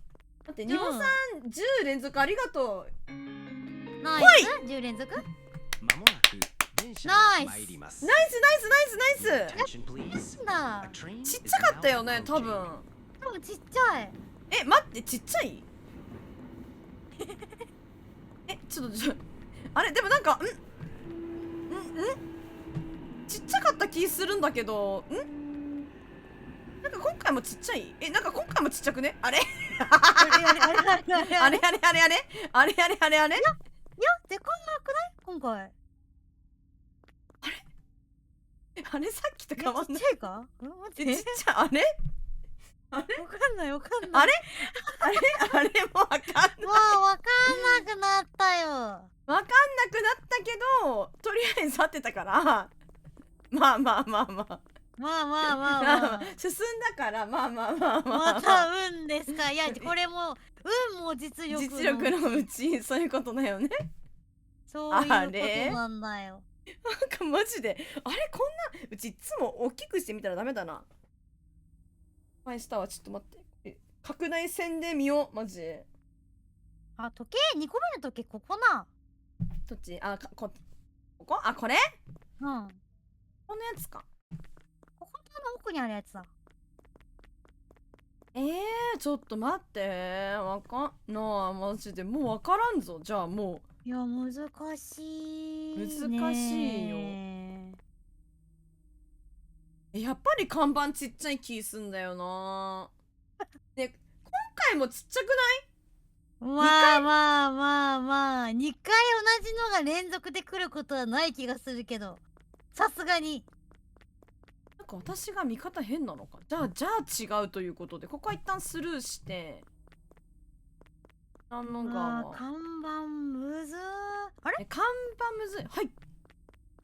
待って、ニボさん10連続ありがとう。ナイス。10連続。まもなく電車が参ります。ナイスナイスナイスナイス。 Attention, please. なんだ。 A train ちっ is ちゃかったよ now ね、多分。 approaching. 多分ちっちゃい。待って、ちっちゃいちょっとあれでもなんかちっちゃかった気するんだけどなんか今回もちっちゃいなんか今回もちっちゃくねあれあれあれあれあれあれあれあれあれいやでかくない今回。あれさっきと変わんないちっちゃいか？ちっちゃいあれわかんないわかんない。あれあれもうわかんないもうわかんなくなったよ。わかんなくなったけどとりあえず合ってたからまあ進んだからまた運ですか。いやこれも運も実力のうちそういうことだよね。そういうことなんだよ。なんかマジであれこんなうちいつも大きくしてみたらダメだな。前下はちょっと待って拡大線で見ようマジで。あ時計2個目の時計ここな。どっちこここれうんこのやつか。ここの奥にあるやつだ。ちょっと待ってわかんなマジでもうわからんぞ。じゃあもいや難しいね。難しいよ。やっぱり看板ちっちゃい気すんだよなで今回もちっちゃくない？まあ2回同じのが連続で来ることはない気がするけど、さすがになんか私が見方変なのか。じゃあ違うということでここは一旦スルーして看板むずー。あれ看板むずい。はい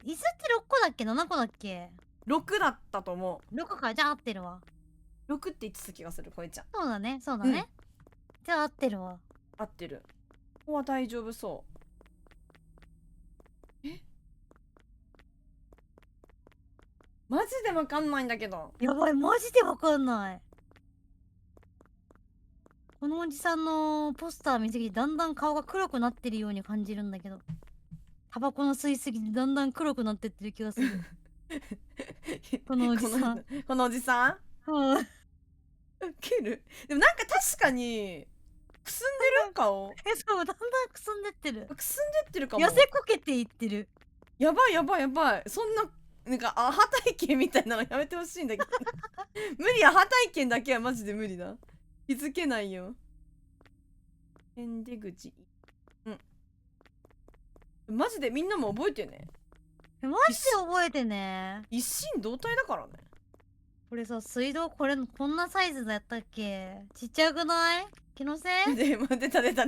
椅子って6個だっけ7個だっけ。6だったと思6個か。じゃあ合ってるわ。う。6って言ってた気がするこいちゃん。そうだねじゃあ合ってるわ。合ってる。ここは大丈夫そう。マジでわかんないんだけど。やばいマジでわかんない。このおじさんのポスター見すぎてだんだん顔が黒くなってるように感じるんだけど、タバコの吸いすぎてだんだん黒くなってってる気がするこのおじさんこのおじさんうんウケる。でもなんか確かにくすんでる顔そうだんだんくすんでってる。くすんでってるかも。痩せこけていってる。やばいそんななんかアハ体験みたいなのやめてほしいんだけど無理。アハ体験だけはマジで無理だ。気づけないよ。変出口マジでみんなも覚えてね。マジで覚えてね。一心同体だからね。これさ水道こんなサイズだったっけ。ちっちゃくない？気のせい？で出たちっちゃ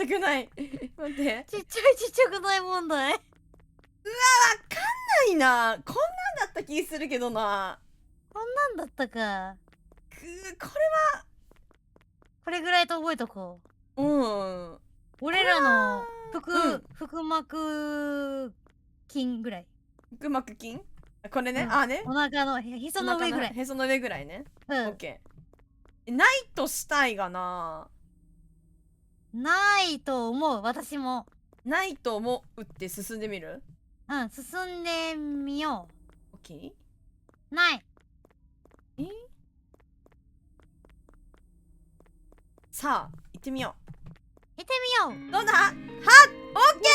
くない待ってちっちゃくない問題。わかんないな。こんなんだった気するけどな。こんなんだったか。ここれぐらいと覚えとこう。うん。俺らのうん腹膜筋ぐらい。腹膜筋これね、うんあね。お腹のへその上ぐらい。へその上ぐらいね。うん。オッケー。ないとしたいがな。ないと思う、私も。ないと思うって進んでみる？うん、進んでみよオッケー。う。ない。さあ、行ってみよ行ってみよう。う。どうだ？はっ、オッケ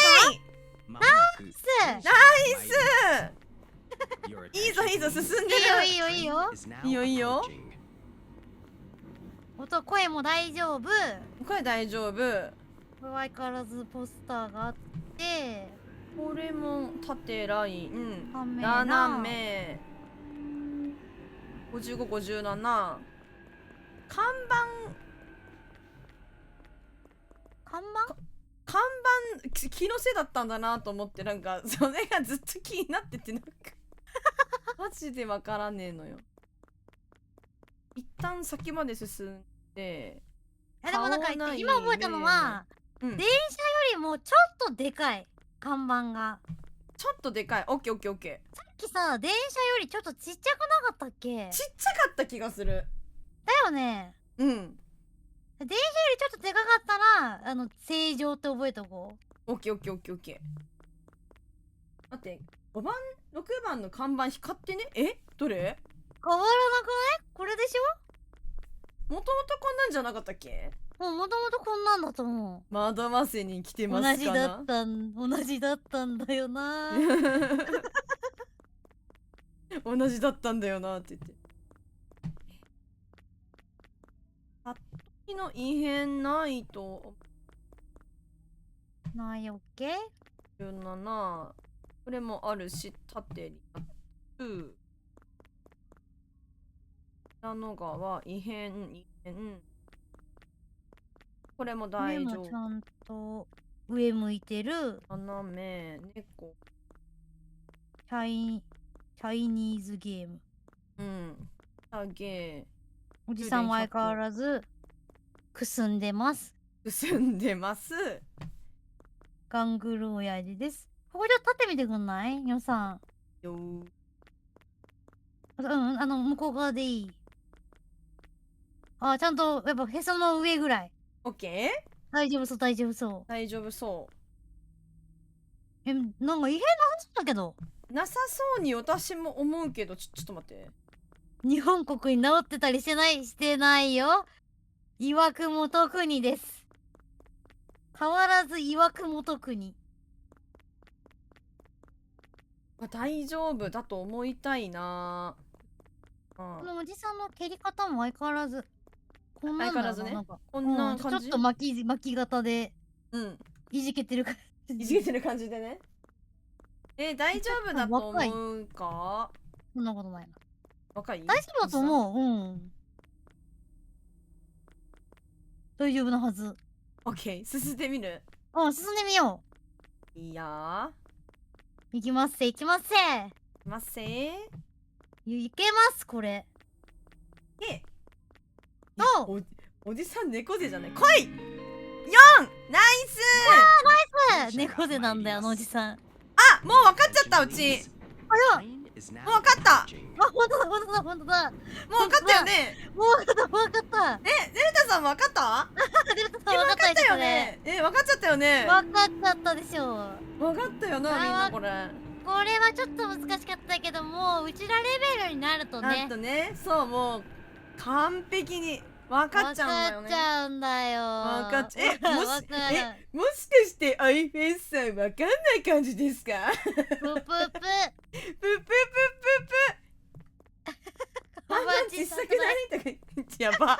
まもなくスー。ナイス。いいぞいいぞ、進んでる。いいよいいよいいよ。いいよいいよ。音、声も大丈夫。これ大丈夫。これは相変わらずポスターがあって、これも縦ライン。カメラ斜め。55、57。看板。看気のせいだったんだなと思って、なんかそれがずっと気になってて、なんかマジでわからねえのよ。一旦先まで進んで、板でもなんか顔ない今覚えたのは、うん、電車よりもちょっとでかい看板が。ちょっとでかい。オッケーオッケーオッケさっきさ、電車よりちょっとちっちゃくなかったっけ？ー。ちっちゃかった気がする。だよね。うん。電車よりちょっとでかかったら、正常って覚えとこう。オッケーオッケーオッケーオッケー。待って、5番、6番の看板光ってね。え、どれ？変わらなくない？これでしもともとこんなんじゃなかったっけ？ょ？もともとこんなんだと思う。惑わせに来てま同すかな。じだったんだよな。同じだったんだよなって言って。さっきの異変ないとないオッケー。17。これもあるし、縦になる。下の側、異変。これも大丈夫。目もちゃんと上向いてる。斜め、猫。チャイニーズゲーム。うん。下げ。おじさんは相変わらずくすんでます。進んでます。ガングル親父です。ここちょっと立ってみてくんない？皆さん。よー。向こう側でいい。あ、ちゃんとやっぱへその上ぐらい。オッケー？大丈夫そう大丈夫そ。大丈夫そうなんか異変の話だけど。う。なさそうに私も思うけど、ちょっと待って。日本国に治ってたりしてないよ。岩久元国です。変わらず岩久元国。大丈夫だと思いたいな。このおじさんの蹴り方も相変わらずこんなんだよな。相変わらずねなんかこんな感じ。ちょっと巻き型でうん。いじけてる感じ。いじけてる感じでね。大丈夫だと思うか？そんなことないな。若い？大丈夫だと思う。うん。大丈夫なはず。オッケー、進んでみる。進んでみよいいやう。行きますせ。いきますせー。いけますこれ。おおじさん猫背じゃない。来い！ 4！ ナイス！猫背なんだよ、あのおじさん。あ、もう分かっちゃった、うち。あ、もう分かった。ほんとだ。もう分かったよね。もう分かった。デルタさん分かった？デルタさん分かったよね。分かっちゃったよね。分かっちゃったでしょ。分かったよな、みんなこれ。これはちょっと難しかったけども、うちらレベルになるとね。そう、もう完璧に分かっちゃうんだよね。分かっちゃうんだよ。分かっちゃもしかしてアイフェイスさん分かんない感じですか？プププ。ププププマジ小さくないとか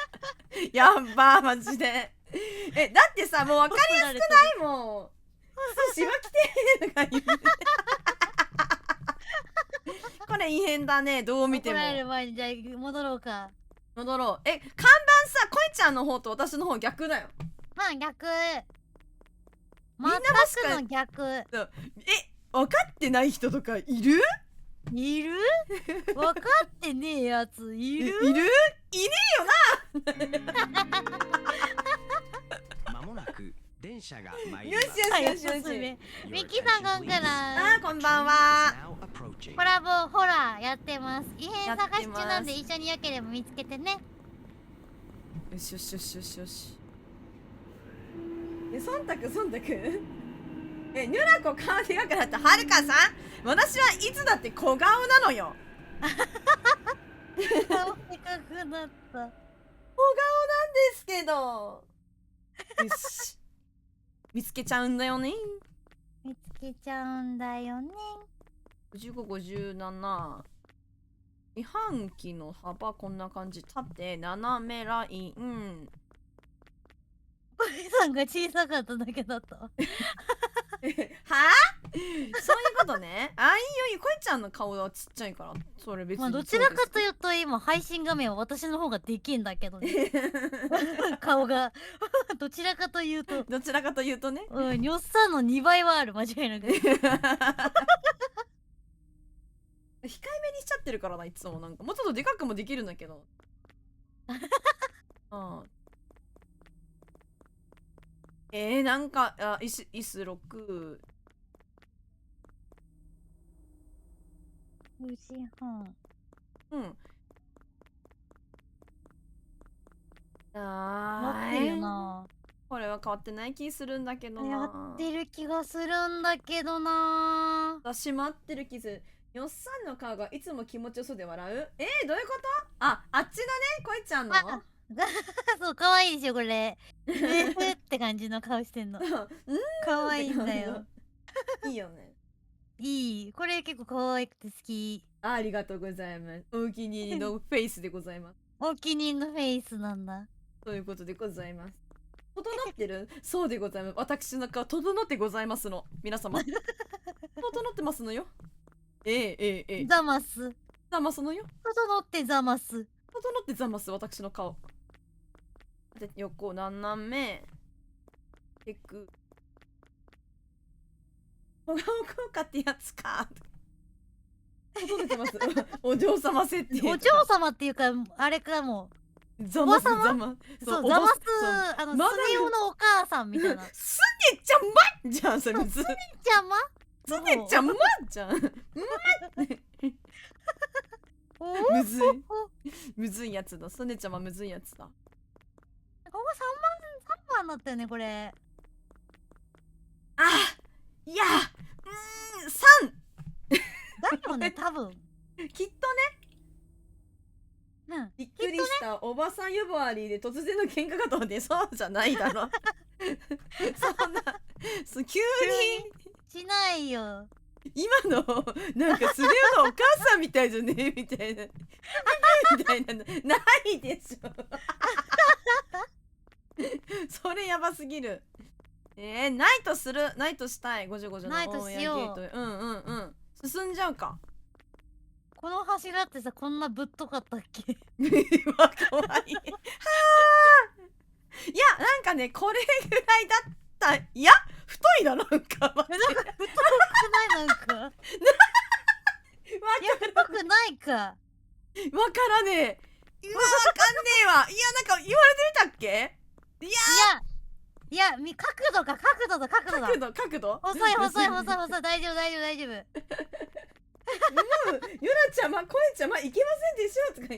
やばマジで。だってさ、もう分かりやすくないもん。しわきてとか言う。これ異変だね、どう見ても。怒られる前にじゃあ戻ろうか。戻ろう。看板さ、こいちゃんの方と私の方逆だよ。まあ逆。みんなもしか全くの逆。分かってない人とかいる？いる？分かってねえやついる？いねえよな。車が参りよます。しよしよしおすよし。すめ Your ミキさん attention, こんか please. らあーこんばん A は。 train is now approaching. コラボホラーやってます。異変やってます探し中なんで一緒によければ見つけてね。よしよしよしよしよし。忖度ニュラコ顔でかくなったはるかさん、私はいつだって小顔なのよ。顔でかくなった。小顔なんですけど。よし。見つけちゃうんだよね。見つけちゃうんだよね。55、57。四半期の幅こんな感じ。縦、斜めライン。小木さんが小さかっただけだったわ。はあそういうことね。あ、いいよいい。こいちゃんの顔はちっちゃいから。それ別に。まあどちらかというと今配信画面は私の方ができんだけどね。顔がどちらかというと、どちらかというとね。うん、にょっさんの2倍はある、間違いなく。控えめにしちゃってるからな、いつも。なんかもうちょっとでかくもできるんだけど。なんかイス6。5時半。うん合ってるよな。これは変わってない気するんだけどな。やってる気がするんだけどな。私待ってる気する。よっさんの顔がいつも気持ちよそうで笑う。どういうこと？あっちのね、こいちゃんの。あそう、可愛いでしょ、これ。って感じの顔してんの。可愛いんだよ。いいよね。いい。これ結構可愛くて好き。ありがとうございます。お気に入りのフェイスでございます。お気に入りのフェイスなんだ。ということでございます。整ってる？そうでございます。私の顔整ってございますの。皆様。整ってますのよ。ザマス。ざますのよ。整ってザマス。整ってざます私の顔。で、横斜め。テク。小顔効果ってやつか。整ってます。お嬢様設定。お嬢様っていうか、あれかも。ざますおばさまざま。そう、ザマス、そうスネ夫のお母さんみたいな。すねちゃまじゃん、それ。す邪魔ねちゃまじゃん。むずい。むずいやつだ。すねちゃまむずいやつだ。ここ3番だったよね、これ。あいや3だよね、多分。きっとね、うん。びっくりしたおばさん呼ばわりで突然の喧嘩かと思って、そうじゃないだろ。そんな急にしないよ。今のなんかスレオのお母さんみたいじゃねみたいなみたいなのないでしょ。それやばすぎる。ないとする、ないとしたい。55のないとしようオンエアゲート。うん進んじゃうか。この柱ってさ、こんなぶっとかったっけ？わかわいい。はあ。いやなんかね、これぐらいだった。いや太いな、なんか。なんか太くないなんか。いや、太くないか。わからねえ。わかんねえわ。いやなんか言われてみたっけ？いやいや、角度か、角度だ。角度細い、大丈夫。ゆらちゃま、こえちゃま、いけませんでしょとか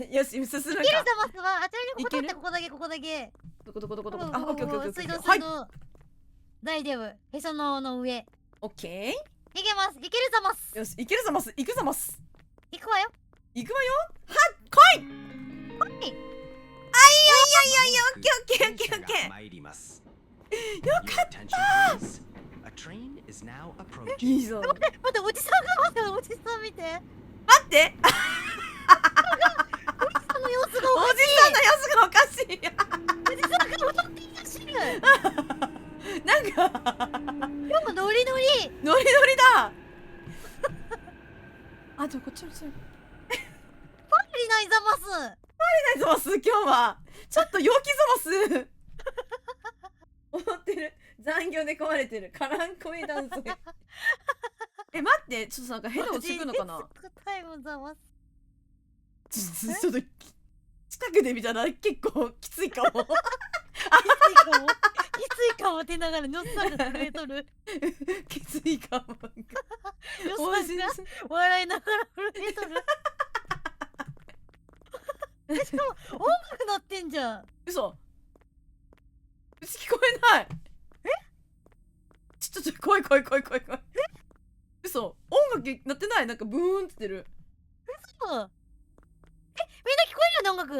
言よし、進むか。キルザマスは、あ、ちなみにここ取って、ここだけ。どこあ、オッケー水道、はい。大丈夫。へその上。オッケいけます。いけるザマス。ー。よし、いけるざます。いくざます。いくわよ。いくわよ。来い。はい。いや、オッケー。電車が参ります。よかった。 Your attention, please. A train is now いい approaching. ぞ。待って、おじさんが待って、おじさん見て。待って。おじさんの様子がおおかしい。じさんの様子がおかしい。おじさんが踊っていらっしゃる。なんか今日もノリノリ。ノリノリだ。あ、でもこっちも強い。パリないザマス。ないぞます今日は。ちょっと陽気ぞます。踊ってる。残業で壊れてる。カランコメダンス。待って、ちょっとなんか変な音してくんのかな。タイムザマス。ちょっと近くで見たら結構きついかも。あ、いかもって言いながら、ニョッさんが震えとる。きついかも。ニョッさんが笑いながら震えとる。しかも音楽鳴ってんじゃん。嘘。うち聞こえない。ちょ怖い。嘘。音楽鳴ってない。なんかブーンってってる。嘘。みんな聞こえるよね、音楽。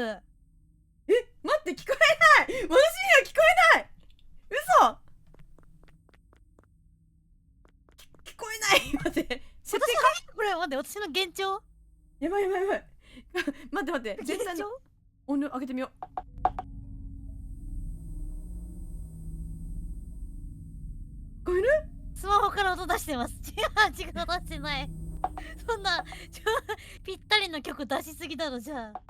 待って聞こえない。私には聞こえない。嘘。聞こえない。待って。設定これ待って、私の幻聴。やばい。待って。全体の音量上げてみよう。聞こえる？スマホから音出してます。違う、出してない。そんな、ぴったりの曲出しすぎだろ、じゃあ。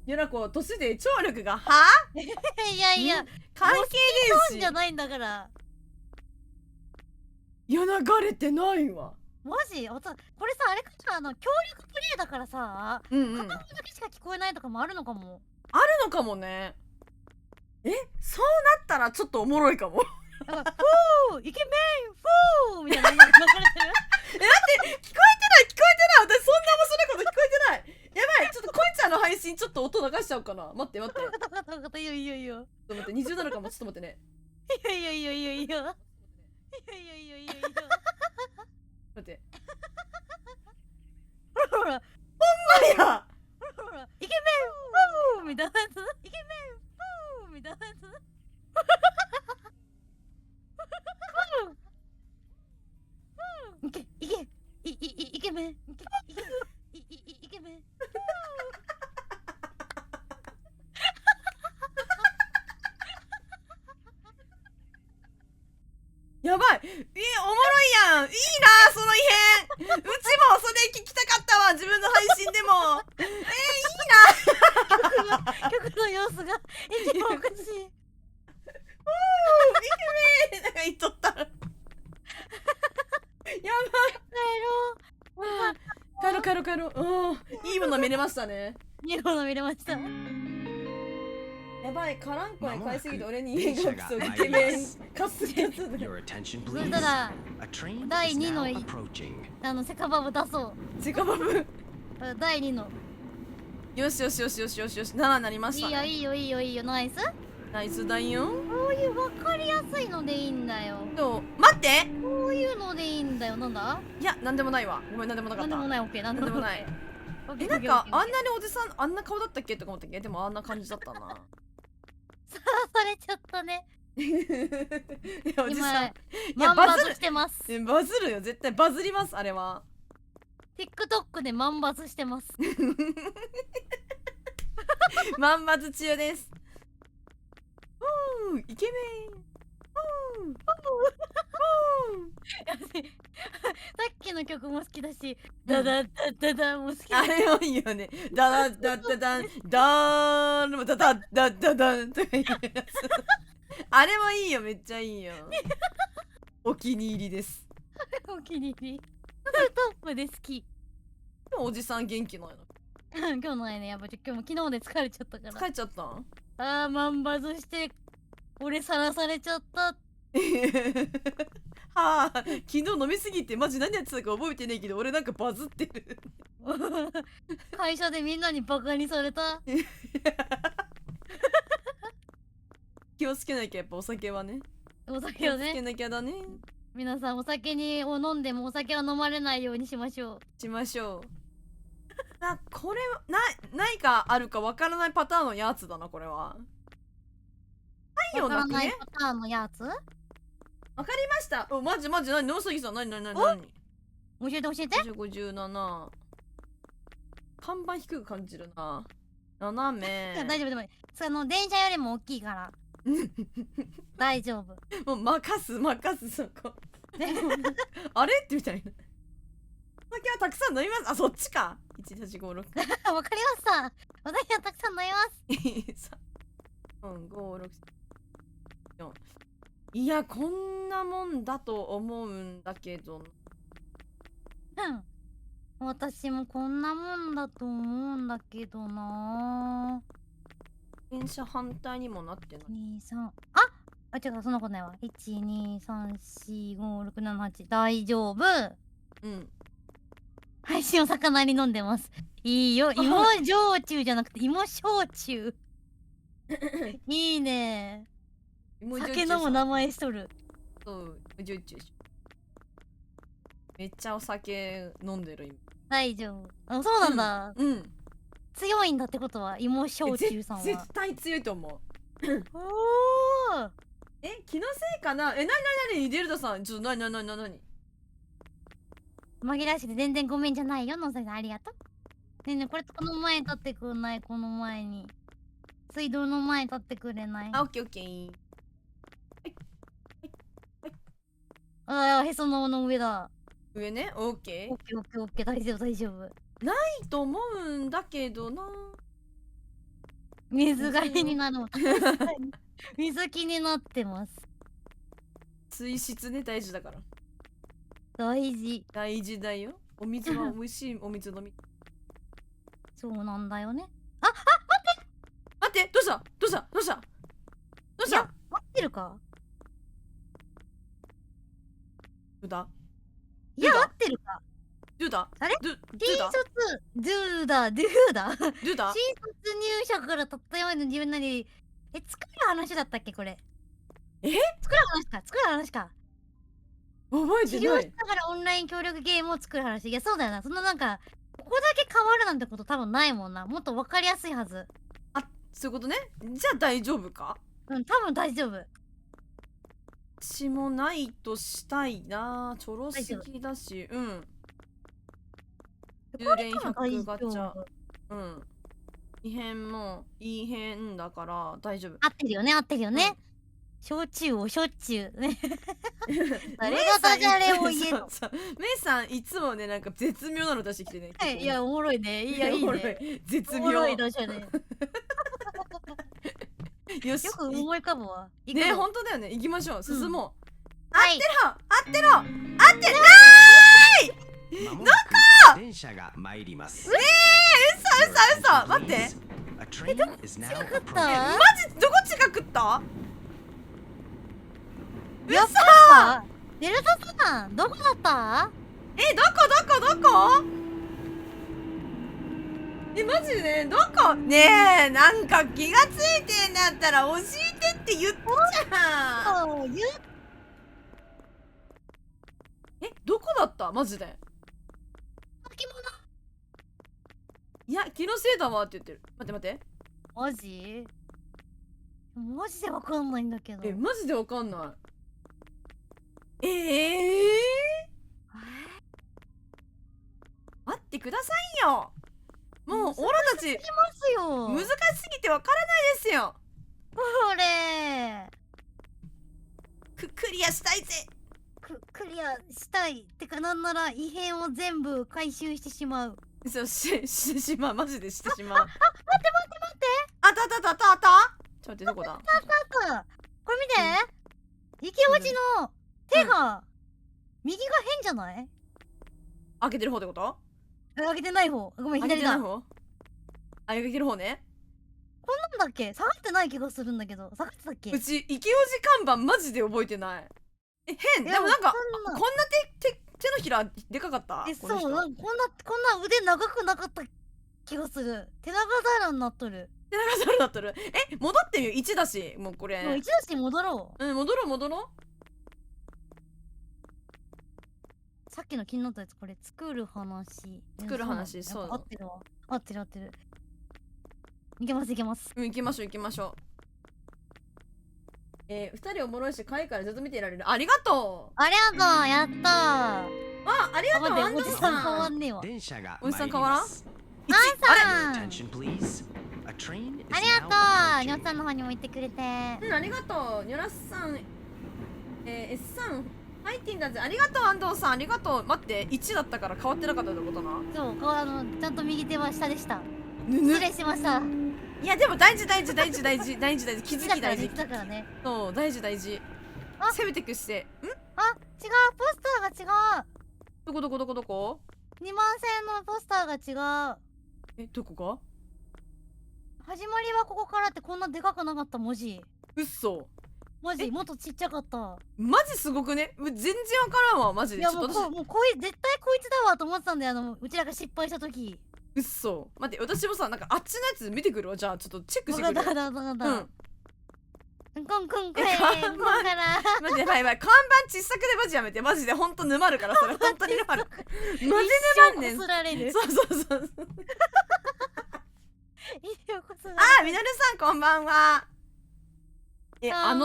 ゆらこ、年で聴力がいやいや、関係そうじゃないんだから。いや、流れてないわ。マジこれさ、あれかな、協力プレイだからさ、うん。片方だけしか聞こえないとかもあるのかも。あるのかもね。そうなったらちょっとおもろいかも。なんかフーイケメンフーみたいなのが流れてる。聞こえてない私そんな面白いこと聞こえてない。やばい、ちょっとこいちゃんの配信ちょっと音流しちゃおうかな。待って。ちょっといいよ。待って、20なるかも。ちょっと待ってね。いいよ。待って。ほら、いやイケメンフーみたいなやつ。イケメンフーみたいなやつ。イケメン。イケメン。やばい。おもろいやん。いいなその異変。うちもそれ聞きたかったわ。自分の配信でも。曲の様子が一番おかしい。イケメンなんか言っとった。やばい。帰ろう。いいもの見れましたね。いいもの見れました。やばい、カランコに買いすぎて俺に電車がイケメンカツ。 Your attention, そ please. したら A train 第 is 2 now の approaching. セカバブ出そう。セカバブ。第2の。よし。7になりましたね。いいよ、ナイス。ナイスだよ。こういう分かりやすいのでいいんだよ。待って。こういうのでいいんだよ。なんだ？いや、なんでもないわ。ごめん、なんでもなかった。なんでもない、オッケー。なんでもない。なんかあんなにおじさんあんな顔だったっけとか思ったっけ。でもあんな感じだったな。されちゃったね。いや、おじさん。今、万バズしてます。バズるよ、絶対バズります、あれは。TikTok で万バズしてます。万バズ中です。イケメン。さっきの曲も好きだし、ダダも好き。あれもいいよね。ダダダダダンダーンもダダダダダンとか言うやつ。あれもいいよ、めっちゃいいよ。お気に入りです。お気に入り。トップで好き。でもおじさん元気ないの。今日のね、やっぱ今日も昨日で疲れちゃったから。疲れちゃったん？万バズして俺さらされちゃった。はあ、昨日飲みすぎてマジ何やってたか覚えてねえけど俺なんかバズってる。会社でみんなにバカにされた。気をつけなきゃ、やっぱお酒はね。お酒を気をつけね、なきゃだね。皆さんお酒を飲んでもお酒は飲まれないようにしましょう。しましょう。これは何かあるかわからないパターンのやつだな、これは。太陽わからなくね。ないパターンのやつ。わかりました。マジ何、野杉さん、何教えて57。看板低く感じるな。斜め。大丈夫。電車よりも大きいから大丈夫。もう任すそこ。あれってみたいな。お酒はたくさん飲みます。あ、そっちか。1、8、5、6。わかりました。私はたくさん飲みます。3、5、6、4。いや、こんなもんだと思うんだけど。私もこんなもんだと思うんだけどな。電車反対にもなってない。 23違う、そんなことないわ。123456788大丈夫。うん。配信を魚に飲んでます。いいよ。芋焼酎じゃなくて芋焼酎。いいね。酒飲む名前しとる。そう芋焼酎。めっちゃお酒飲んでる今。大丈夫。あ、そうなんだ。うん。強いんだってことは芋焼酎さんは。絶対強いと思う。おー。気のせいかな。なにデルタさん、ちょっとなに紛らわしくて全然ごめんじゃないよ、のさんありがとう。ねえねえ、これこの前立ってくんない？この前に。水道の前立ってくれない？あ、オッケーオッケー。ああ、へその緒の上だ。上ね、オッケオッケーオッケーオッケー、大丈夫大丈夫。ー。いいと思うんだけどな。水がりになる。水気になってます。水質ね、大事だから。大事。大事だよ。お水は美味しいお水飲み。そうなんだよね。待って、どうしたいや合ってるか？どうだいや、どうだ合ってるか？どうだあれどう新だ卒、ドゥーだ。どうだ新卒入社からたった今の自分なり、作る話だったっけこれ。作る話か。治覚えてない療し。ながらオンライン協力ゲームを作る話。いや、そうだよな。そのなんか、ここだけ変わるなんてこと多分ないもんな。もっとわかりやすいはず。そういうことね。じゃあ大丈夫か？うん、多分大丈夫。私もないとしたいな。ちょろすぎだし。うん。10連100ガチャ。うん。異変もいい変だから大丈夫。合ってるよね。焼酎をしょっちゅう。ね。誰がダジャレを言えと。メイさんいつもね、なんか絶妙なの出してきてね。いや、おもろいね。いや、いいおもろね。い。絶おもろ妙。いダジャレ。よし。よく思い浮かぶわ。ね、本当だよね。行きましょう。進もう。はい。合ってろまもなく電車が参ります。嘘待って。 A train is now 近かっ approaching. た？マジどこ近くったやったデルタさん、どこだった？どこマジでどこねえ、なんか気がついてんだったら教えてって言ったじゃん。そう、どこだったマジで。巻物。いや、気のせいだわって言ってる。待ってマジでわかんないんだけど。マジでわかんない。待ってくださいよ。もうオラたちますよ。難しすぎてわからないですよ。これクリアしたいぜ。クリアしたい。てかなんなら異変を全部回収してしまう。そうしてしまう。マジでしてしまう。待って。あったちょっと待って、どこだ。これ見て。池落ちの手が、右が変じゃない？開けてる方ってこと？開けてない方。ごめん、左だ。開けてない方？開けてる方ね。こんなんだっけ？下がってない気がするんだけど。下がってたっけ？うち池オジ看板マジで覚えてない。変。でもなんかこんな手のひらでかかった？そう、なんかこんな腕長くなかった気がする。手長平らになっとる。手長平らになっとる。戻ってみよう。1だし、もうこれ。もう一出しに戻ろう。戻ろう。さっきの気になったやつ、これ作る話。そう合ってるわ。合ってる。いけます。行きましょう。2人おもろいし、可愛いからずっと見ていられる。ありがとう。ありがとう、やったー。ありがとう、待って、安藤おじさん変わさん。んねえわ。電車がおじさん参り変わらんます。あんさん Your attention, please. A train is あり now がとう。にょ approaching. っさんの方にも言ってくれて。ありがとう。ニョラスさん、S さん、入ってんだぜ。ありがとう、安藤さん。ありがとう。待って、1だったから変わってなかったってことな。そう、ちゃんと右手は下でした。ぬ失礼しました。いや、でも大事。気づき大事。だからね。そう、大事。あ攻めてくして。あ、違う、ポスターが違う。どこ？ 2万線のポスターが違う。どこが？始まりはここからってこんなでかくなかった文字。うっそ。マジもっとちっちゃかった。マジすごくね。全然わからんわ、マジで。いやちょっと私、もう絶対こいつだわと思ってたんだよ、うちらが失敗した時。うっそ。待って、私もさ、なんかあっちのやつ見てくるわ。じゃあ、ちょっとチェックしてくる。わかったわかったわかった。コンコンコン看板コンから。マジで、やばい。看板小さくでマジやめて。マジで、ほんと沼るから、それ。ほんとに沼る。マジ沼んねん。一生こすられる。そうそうそう。一生こすられる。あ、みのるさん、こんばんは。こんばんは。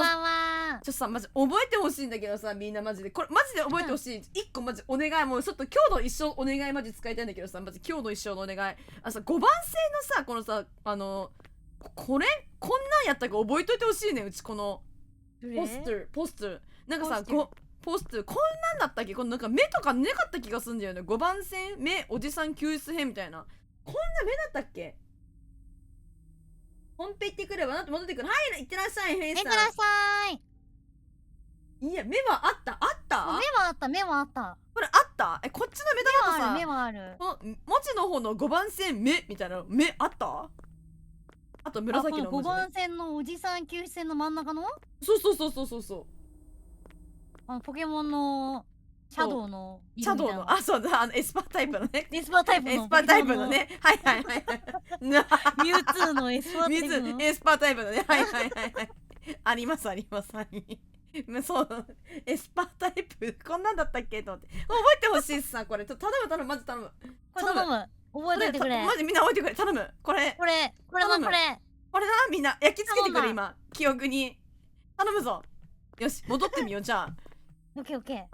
ちょっとさ、マジ覚えてほしいんだけどさ、みんなマジで。これ、マジで覚えてほしい。一個マジお願い。もうちょっと今日の一生お願いマジ使いたいんだけどさ、マジ今日の一生のお願い。さ、5番線のさ、このさ、これこんなんやったか覚えといてほしいね、うちこの。ポスター。なんかさ、ポスター、こんなんだったっけこのなんか目とかなかった気がするんだよね。5番線、目、おじさん救出編みたいな。こんな目だったっけ本編行ってくればなって戻ってくる。はい、行ってらっしゃい、フェイさん。行ってらっしゃい。いや、目はあった目はあった。これあったこっちの目玉とさ、目はある。この文字の方の5番線目みたいな目あった？あと紫の文字、ね。5番線のおじさん救出線の真ん中の？そう。ポケモンのシャドウのシャドウの、あ、そうだ、エスパータイプのね。エスパータイプの。エスパータイプのね。はい。ミュウツーのエスパータイプの。エスパータイプのね。はい。あります。そう。エスパータイプ、こんなんだったっけと思って。覚えてほしいっすさ、これ。頼む、マジ頼む。これ頼む。覚えといてくれ。マジみんな覚えてくれ。頼む。これだ、みんな。焼き付けてくれ、今。記憶に。頼むぞ。よし、戻ってみよう、じゃあ。オッケー。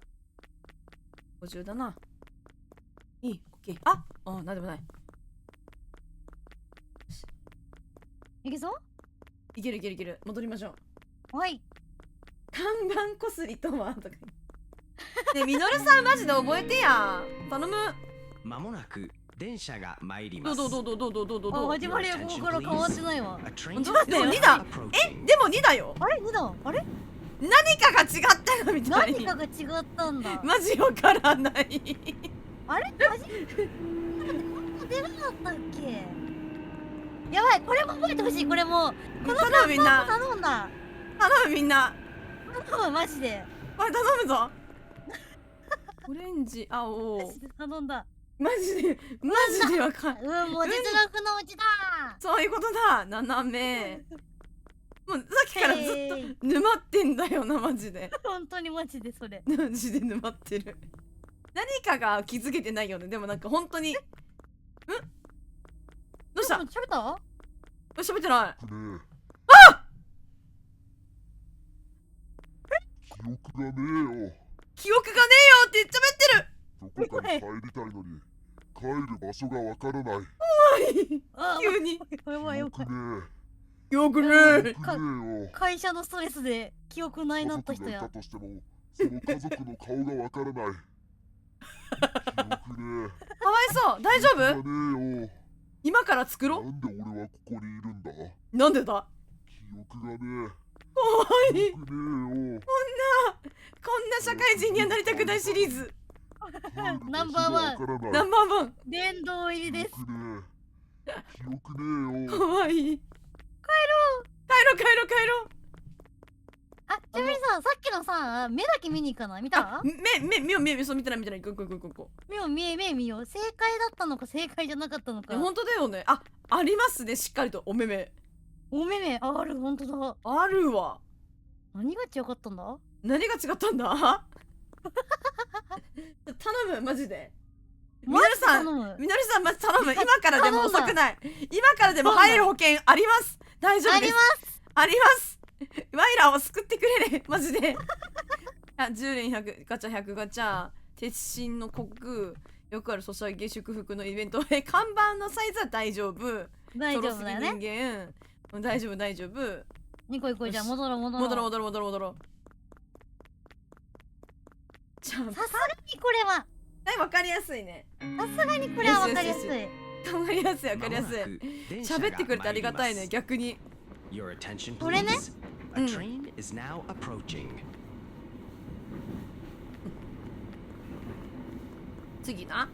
50だな。いい、オッケー。あ、なんでもない。いけそう？いける。戻りましょう。はい。看板こすりとはとか。ね、みのるさんマジで覚えてや。頼む。まもなく電車が参ります。どう。始まりはここから変わってないわ。でも2だ。でも2だよ。あれ2だ。あれ？何かが違ったのみたいに。何かが違ったんだ。マジわからない。あれ？マジ？出なかったっけ？やばい、これも覚えてほしい。これもこの頼むみんな。頼んだ。頼むみんな。頼むマジで。これ頼むぞ。オレンジ、青。頼んだ。マジでわかんない。もう実力のうちだ。そういうことだ。斜め。もうさっきからずっと沼ってんだよな、マジで。本当にマジでそれ。マジで沼ってる。何かが気づけてないよね。でもなんか本当に。どうした？喋った？喋ってない。あ！記憶がねえよ。記憶がねえよって言っちゃべってる。どこかに帰りたいのに帰る場所がわからない。急に。やばい。記憶ねえ。会社のストレスで記憶ないなった人や。家族がいたとしてもその家族の顔がわからない。記憶ねえ。かわいそう。大丈夫？今から作ろう。なんで俺はここにいるんだ？なんでだ？記憶がねえ。怖い。記憶ねえよ。こんな社会人にはなりたくないシリーズ。ナンバーワン。殿堂入りです。記憶ねえよ。怖い。帰ろう。あ、ちなみにさ、さっきのさ、目だけ見に行かない？見た？目そう見てない。行こう。目見よう。正解だったのか正解じゃなかったのか。本当だよね。ありますね、しっかりとお目目ある。本当だ。あるわ。何が違かったんだ？何が違ったんだ？頼む、マジで。みのるさんマジ頼む。今からでも遅くない。今からでも入れる保険あります。大丈夫です。あります。ワイラーを救ってくれね、マジで。10連100ガチャ100ガチャ鉄心のコク、よくあるソシャゲ祝福のイベント。看板のサイズは大丈夫。大丈夫だよね。人間大丈夫。行こう。じゃあ戻ろう。じゃあさすがにこれはわかりやすいね。さすがにこれはわかりやすい。わかりやすい。喋ってくれてありがたいね、逆に。これね。次な。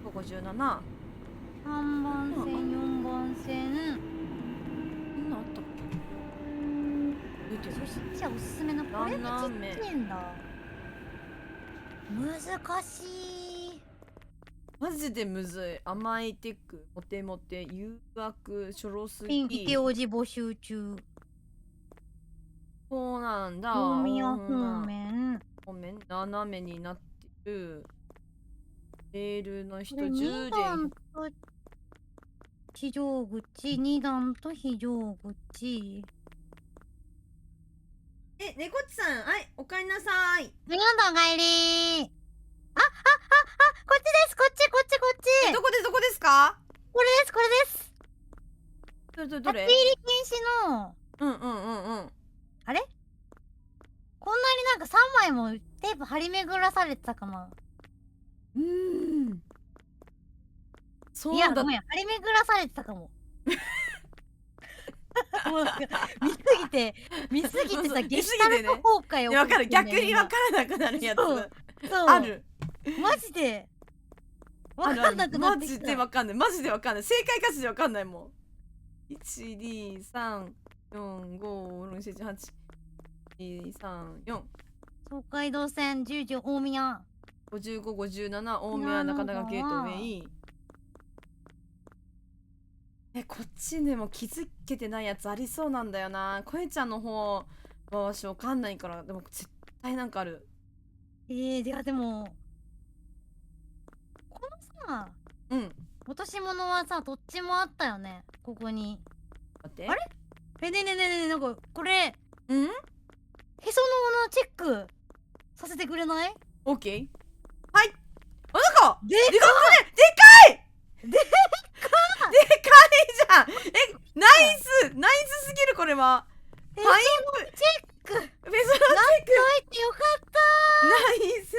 57。3番線4番線こんなんあったっけ？出てる。そしておすすめのこれもちっちゃいんだ。難しい。マジでむずい。甘いテク、モテモテ、誘惑、チョロスピンキ池王子募集中。そうなんだ。大宮方女面。方面斜めになってる。レールの人これ10 2段連。と非常口、2段と非常口。猫っちさん、はい、おかえりなさい。皆さんお帰りー。こっちです、こっち、こっち、こっち。どこですか？これです、これです。どれ？立ち入り禁止の、うん。あれこんなになんか3枚もテープ張り巡らされてたかな。そういや、だごめん、張り巡らされてたかも。もうなんか見すぎてさ、ゲシュタルト崩壊わかる。逆にわかからなくなるやつ。そうある。マジでわかんなくなマってきた。ジでわかんない。マジでわかんない。正解歌詞でわかんないもん。1、2、3、4、5、6、7、8、2、3、4。東海道線10時大宮。55、57、大宮、中長ゲートウェイ。こっちでも気づけてないやつありそうなんだよな。こえちゃんの方は私わかんないから、でも絶対なんかある。でも、このさ、落とし物はさ、どっちもあったよね、ここに。待って。あれねえ、なんか、これ、へそのん緒のチェックさせてくれない？オッケー。はい。あ、なんかででかいじゃん。ナイスすぎるこれは。へファイそのチェックフェスのチェック。入ってよかったナイス。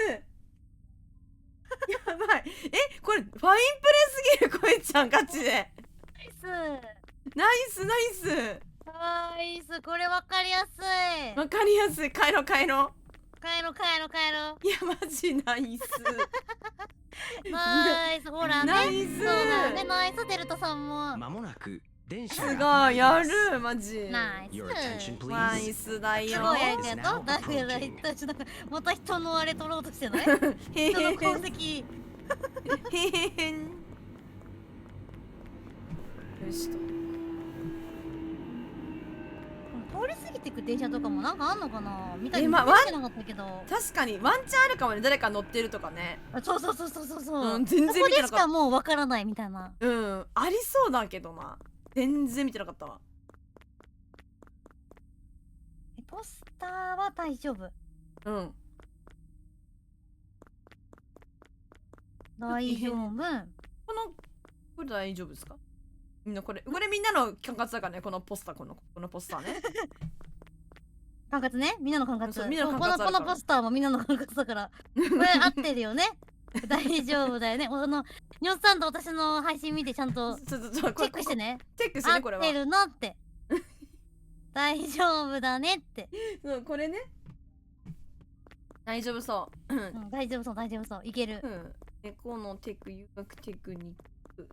やばい。これファインプレーすぎるこえちゃんガチで。ナイス。ナイス、これわかりやすい。わかりやすい。帰ろう。帰ろう。いやマジナイス。ナイス、ほらね。ナイスそうだね、ナイス、デルタさんも。まもなく電車すごいがやるマジ。ナイス。 Your attention ナイ please. スだよ。すごいやりたいとだから言ったちょっとまた人のあれ取ろうとしてない人の功績。へへん。よしと。通り過ぎてく電車とかもなんかあんのかなみたいにまあ見てなかったけど。確かにワンチャンあるかもね。誰か乗ってるとかね。そう。全然ここで見てなかっしかもうわからないみたいな。た。ありそうだけどな。全然見てなかったわ。ポスターは大丈夫。大丈夫。これ大丈夫ですか？みんなこれみんなの管轄だからね。このポスターね。管轄ね、みんなの管轄。そうみんなの管轄あるからこのポスターもみんなの管轄だから。これ合ってるよね。大丈夫だよね。ニョッさんと私の配信見てちゃんとチチェェックしてね。チェックして合ねこれは。ってるのって。大丈夫だねって。そうこれね。大丈夫そう。大丈夫そう。いける。猫のテク誘惑テクニック。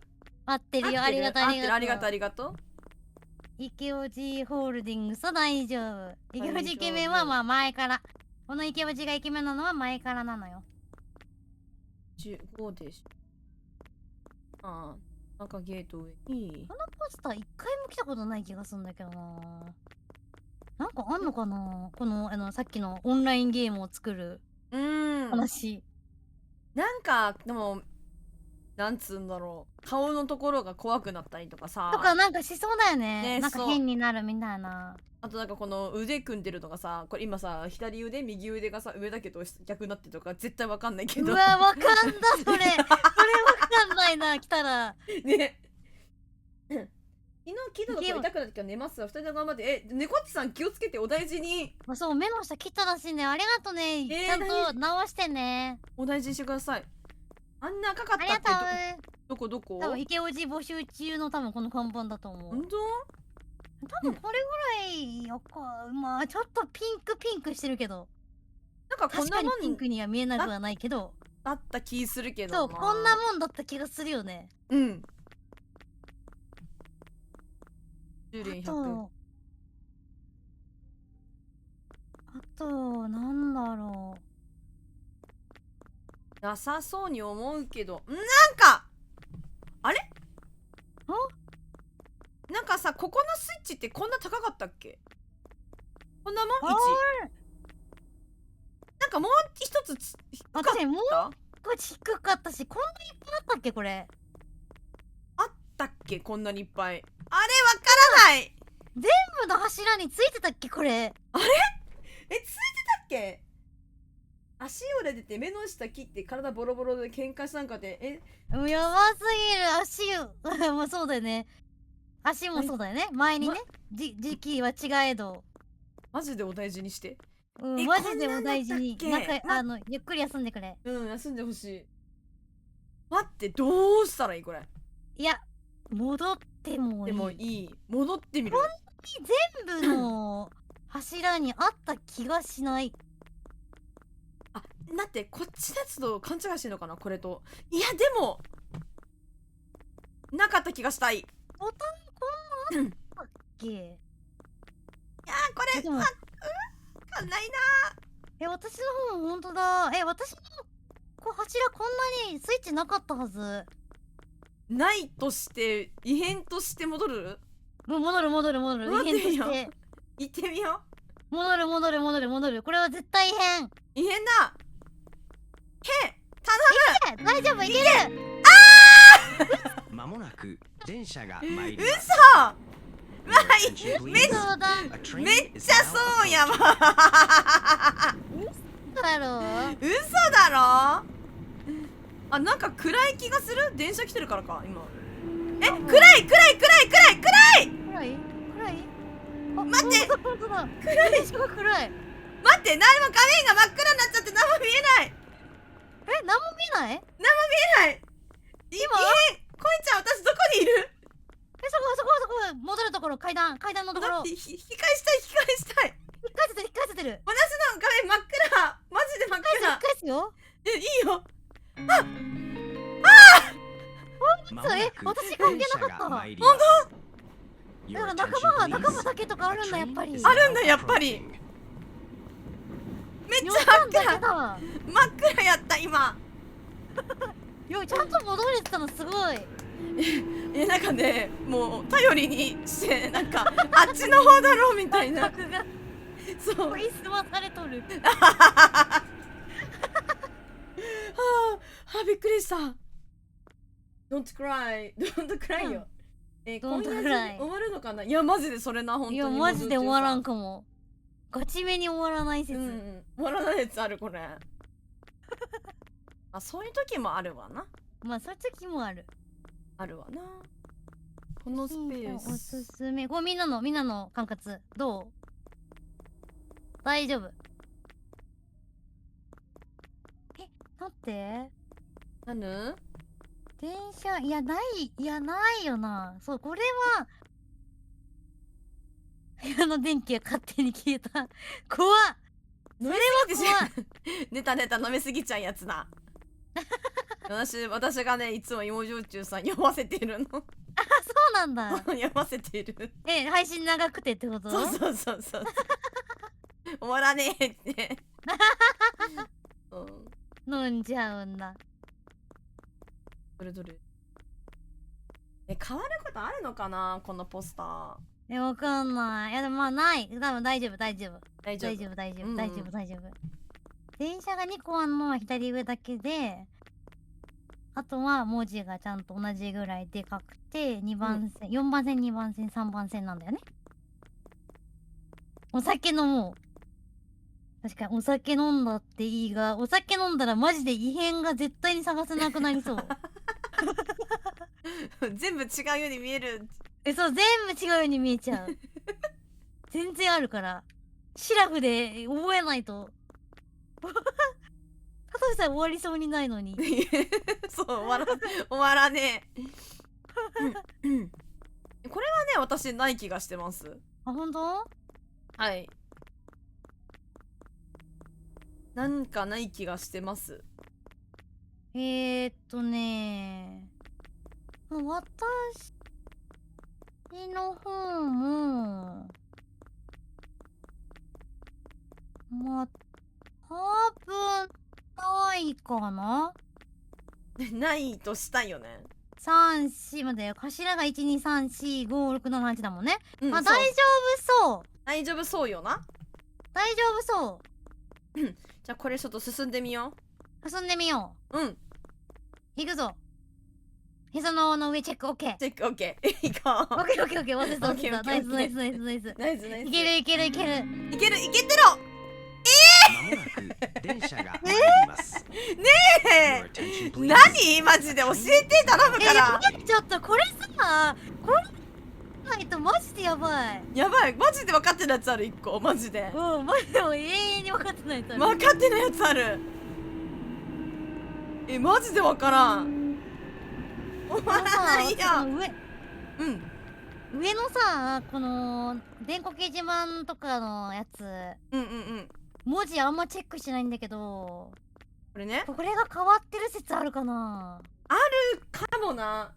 合ってるよ。ありがとう。ありがとう。池オジホールディングス大丈夫。池オジイケメンはまあ前から。この池オジがイケメンなのは前からなのよ。15でしょ。なんかゲート上に。このポスター一回も来たことない気がするんだけどな。なんかあんのかなこのさっきのオンラインゲームを作る話。なんかでもなんつうんだろう、顔のところが怖くなったりとかさ。とかなんかしそうだよね。ねなんか変になるみたいな。あとなんかこの腕組んでるのがさ、これ今さ左腕右腕がさ上だけど逆になってるとか絶対わかんないけど。うわわかんだそれ。それわかんないな。来たら。ね。昨日聞いたのと痛くなってきたら寝ますわ。二人で頑張って。猫っちさん気をつけてお大事に。そう、目の下切ったらしいね。ありがとね。ちゃんと直してね。お大事にしてください。あんな赤かったありがとってどこ多分池オジ募集中の多分この看板だと思う。本当？多分これぐらいまあちょっとピンクしてるけど。なんかこん確かになもんピンクには見えなくはないけど。だった気するけどな。そう、こんなもんだった気がするよね。10連100。なんだろなさそうに思うけど、なんかあれなんかさ、ここのスイッチってこんな高かったっけ？こんなもん？ 1 なんかもう一つ低かった私もうこれ低かったし、こんなにいっぱいあったっけこれ。あったっけ？こんなにいっぱい。あれわからない。全部の柱についてたっけこれ。え、ついてたっけ？足折れてて目の下切って体ボロボロで喧嘩したんかって。やばすぎる。足もそうだよね。足もそうだよね。前にね、時期は違えど。マジでお大事にして。マジでお大事に。こんなんだったっけ？ゆっくり休んでくれ。休んでほしい。待って、どうしたらいいこれ。いや、戻ってもいい。でもいい。戻ってみる。全部の柱にあった気がしない。あ、待って、こっちのやつと勘違いしてんのかなこれと。いや、でもなかった気がしたい。ボタンこんなあったっけ？いやー、これでもわかんないな。私の方もほんとだ。私の柱こんなにスイッチなかったはず。ないとして異変として戻る？もう戻る。異変とし待て。行ってみよ戻る。これは絶対異変。う。異変だ。大丈夫、いける。まもなく電車が参ります。嘘。 Your attention, めっ please. そうだ。 A train めっ is ちゃ now そうや approaching. わ。だろう。嘘だろ。あ、なんか暗い気がする。電車来てるからか今。暗い。暗い待ってほんとだ。暗い。暗い。待って、何も画面が真っ暗になっちゃって何も見えない。何も見えない？見えない。今こいちゃん、私どこにいる？そこ。戻るところ、階段のところ。待って、引き返したい。引っ返せてる。私の画面真っ暗。マジで真っ暗。返すよ。いいよ。まそう、もなく私関係なかった。電車が参ります。Your なんか attention, 仲間 please. だけとかあるんだ、やっぱ A り。 train is あるんだ now やっぱり。 approaching. めっちゃよかんだけ真っだ。暗やった今。ちゃんと戻れてたのすごい。なんかね、もう頼りにしてなんかあっちの方だろうみたいな。格がそう。研ぎ澄まされとる。はあ、びっくりした。Don't cry よ。今 Don't 夜 cry 終わるのかな。いやマジでそれな、本当に。いや、マジで終わらんかも。ガチめに終わらない説。終わらないやつあるこれ。あ、そういう時もあるわな。まあ、そういう時もある。あるわな。このスペーおすス。すめ。みんなの管轄どう？大丈夫。待って。何？電車、いや、ないよな。そう、これは、部屋の電気が勝手に消えた。怖っ。それは怖い。ネタ飲みすぎちゃうやつだ。私がね、いつも芋焼酎さん読ませてるの。そうなんだ。読ませてる。配信長くてってこと？そう。終わらねえって。飲んじゃうんだ。どれ変わることあるのかなこのポスター。わかんない。いや、でもまあない。多分大丈夫。大丈夫。電車が2個あんのは左上だけで、あとは文字がちゃんと同じぐらいでかくて、2番線、4番線、2番線、3番線なんだよね。お酒飲もう。確かにお酒飲んだっていいが、お酒飲んだらマジで異変が絶対に探せなくなりそう。全部違うように見える。そう、全部違うように見えちゃう。全然あるから。シラフで覚えないと。たとしさえ終わりそうにないのに。そう、終わらねえ。これはね、私ない気がしてます。あ、ほんと？はい。なんかない気がしてます。私、ちの方もまあ多分ないかな。ないとしたいよね。34まで頭が1234567だもんね。うん、まあそう大丈夫そう。大丈夫そうよな。大丈夫そじゃあこれちょっと進んでみよう。進んでみよう。うん。う。行くぞ。へその緒の上チェックオッケー。チェックオッケー。行こう。オッケーオッケーオッケー。忘れた忘れた。オッケーナイスナイスオッケーナイスナイス。ナイスナイス。いけるいけるいける。いけるいけてろ。まもなく電車が参ります。え Your attention, please. 何マジで教えて頼むから。ちょっとこれさ、これないとマジでやばい。やばい、マジで分かってるやつある1個、マジで。うん、マジでもう永遠に分かってないと。分かってないやつある。マジで分からん。お前いや。上うん上のさ、この電光掲示板とかのやつ、うんうん。文字あんまチェックしないんだけど、これね。これが変わってる説あるかな。かもな。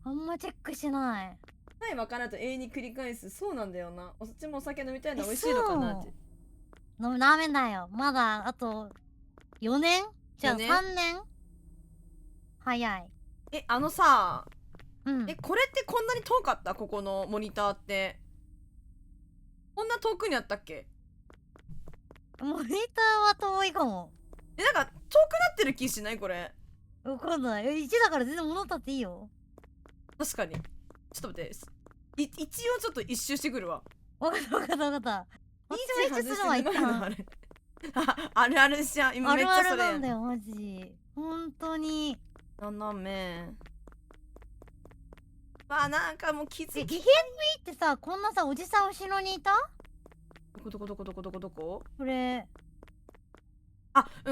あんまチェックしてない。はい、分からんと永遠に繰り返す。そうなんだよな。そっちもお酒飲みたいの美味しいのかなって。ダメだよ。まだあと4年じゃあ4年3年早い。あのさ、うん。これってこんなに遠かった？ここのモニターって。こんな遠くにあったっけ？モニターは遠いかも。なんか遠くなってる気しないこれ。わかんない。1だから全然戻ったっていいよ。確かに。ちょっと待って。一応ちょっと一周してくるわ。わかったわかったわかった。私も一周するわ、一旦。あれあるあるじゃん。今あめっちゃそれ。るあるなんだよ、マジ。本当に。斜め。なんかもう気づき。ゲゲンミってさ、こんなさ、おじさん後ろにいた？どここれ。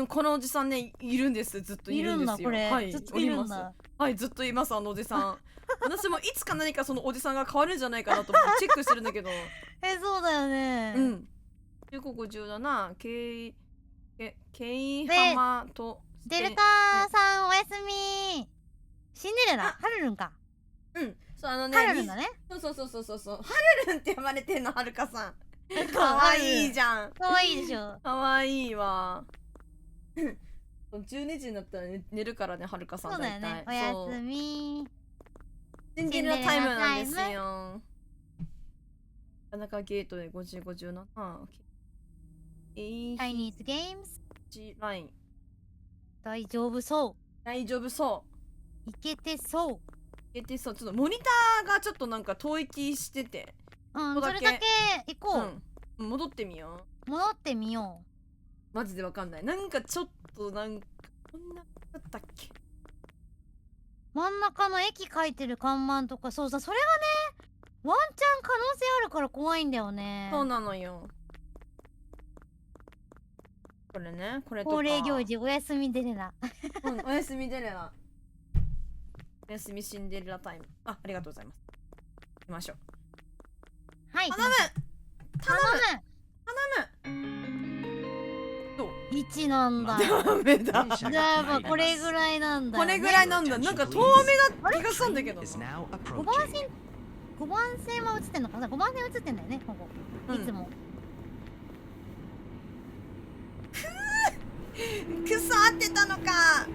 このおじさんね、いるんです。ずっといるんですよ。いるんだ、これ。はい、ずっといるんおりまだ。す。はい、ずっといます、あのおじさん。私もいつか何かそのおじさんが変わるんじゃないかなと思ってチェックしてるんだけど。そうだよね。うん。15、50だな。ケイハマと。デルタさん、おやすみ。シンデレラ？ハルルンか。うん。そう、ハルルンだね。そう。ハルルンって呼ばれてんの、はるかさん。かかわいいじゃん。かわいいでしょ。かわいいわ。12時になったら寝るからね、はるかさん。そうだよね。おやすみ。シンデレラタイムなんですよ。田中ゲートで50、57。チャイニーズゲームズ。ライン。大丈夫そ。大丈夫そういけてそう。いけてそう。ちょっとモニターがちょっとなんか遠い気してて。うん、ここだけそれだけ行こう。戻ってみよう。戻ってみよマジでわかんない。なんかちょっとなんかこんなだったっけ。う。真ん中の駅書いてる看板とか、そうさ、それがね、ワンチャン可能性あるから怖いんだよね。そうなのよ。これね、これとか。恒例行事、おやすみデレラ。おやすみデレラ。おやすみシンデレラタイム。ありがとうございます。行きましょう。はい。頼むどう1なんだ。ダメだ。電車じゃあが参ります。これぐらいなんだよね。これぐらいなんだ。なんか遠目な気がしたんだけどな。 is now 5 approaching. 番線、5番線は映ってんのかな。5番線映ってんだよね、ここ。うんいつも。くそ、合ってたのか。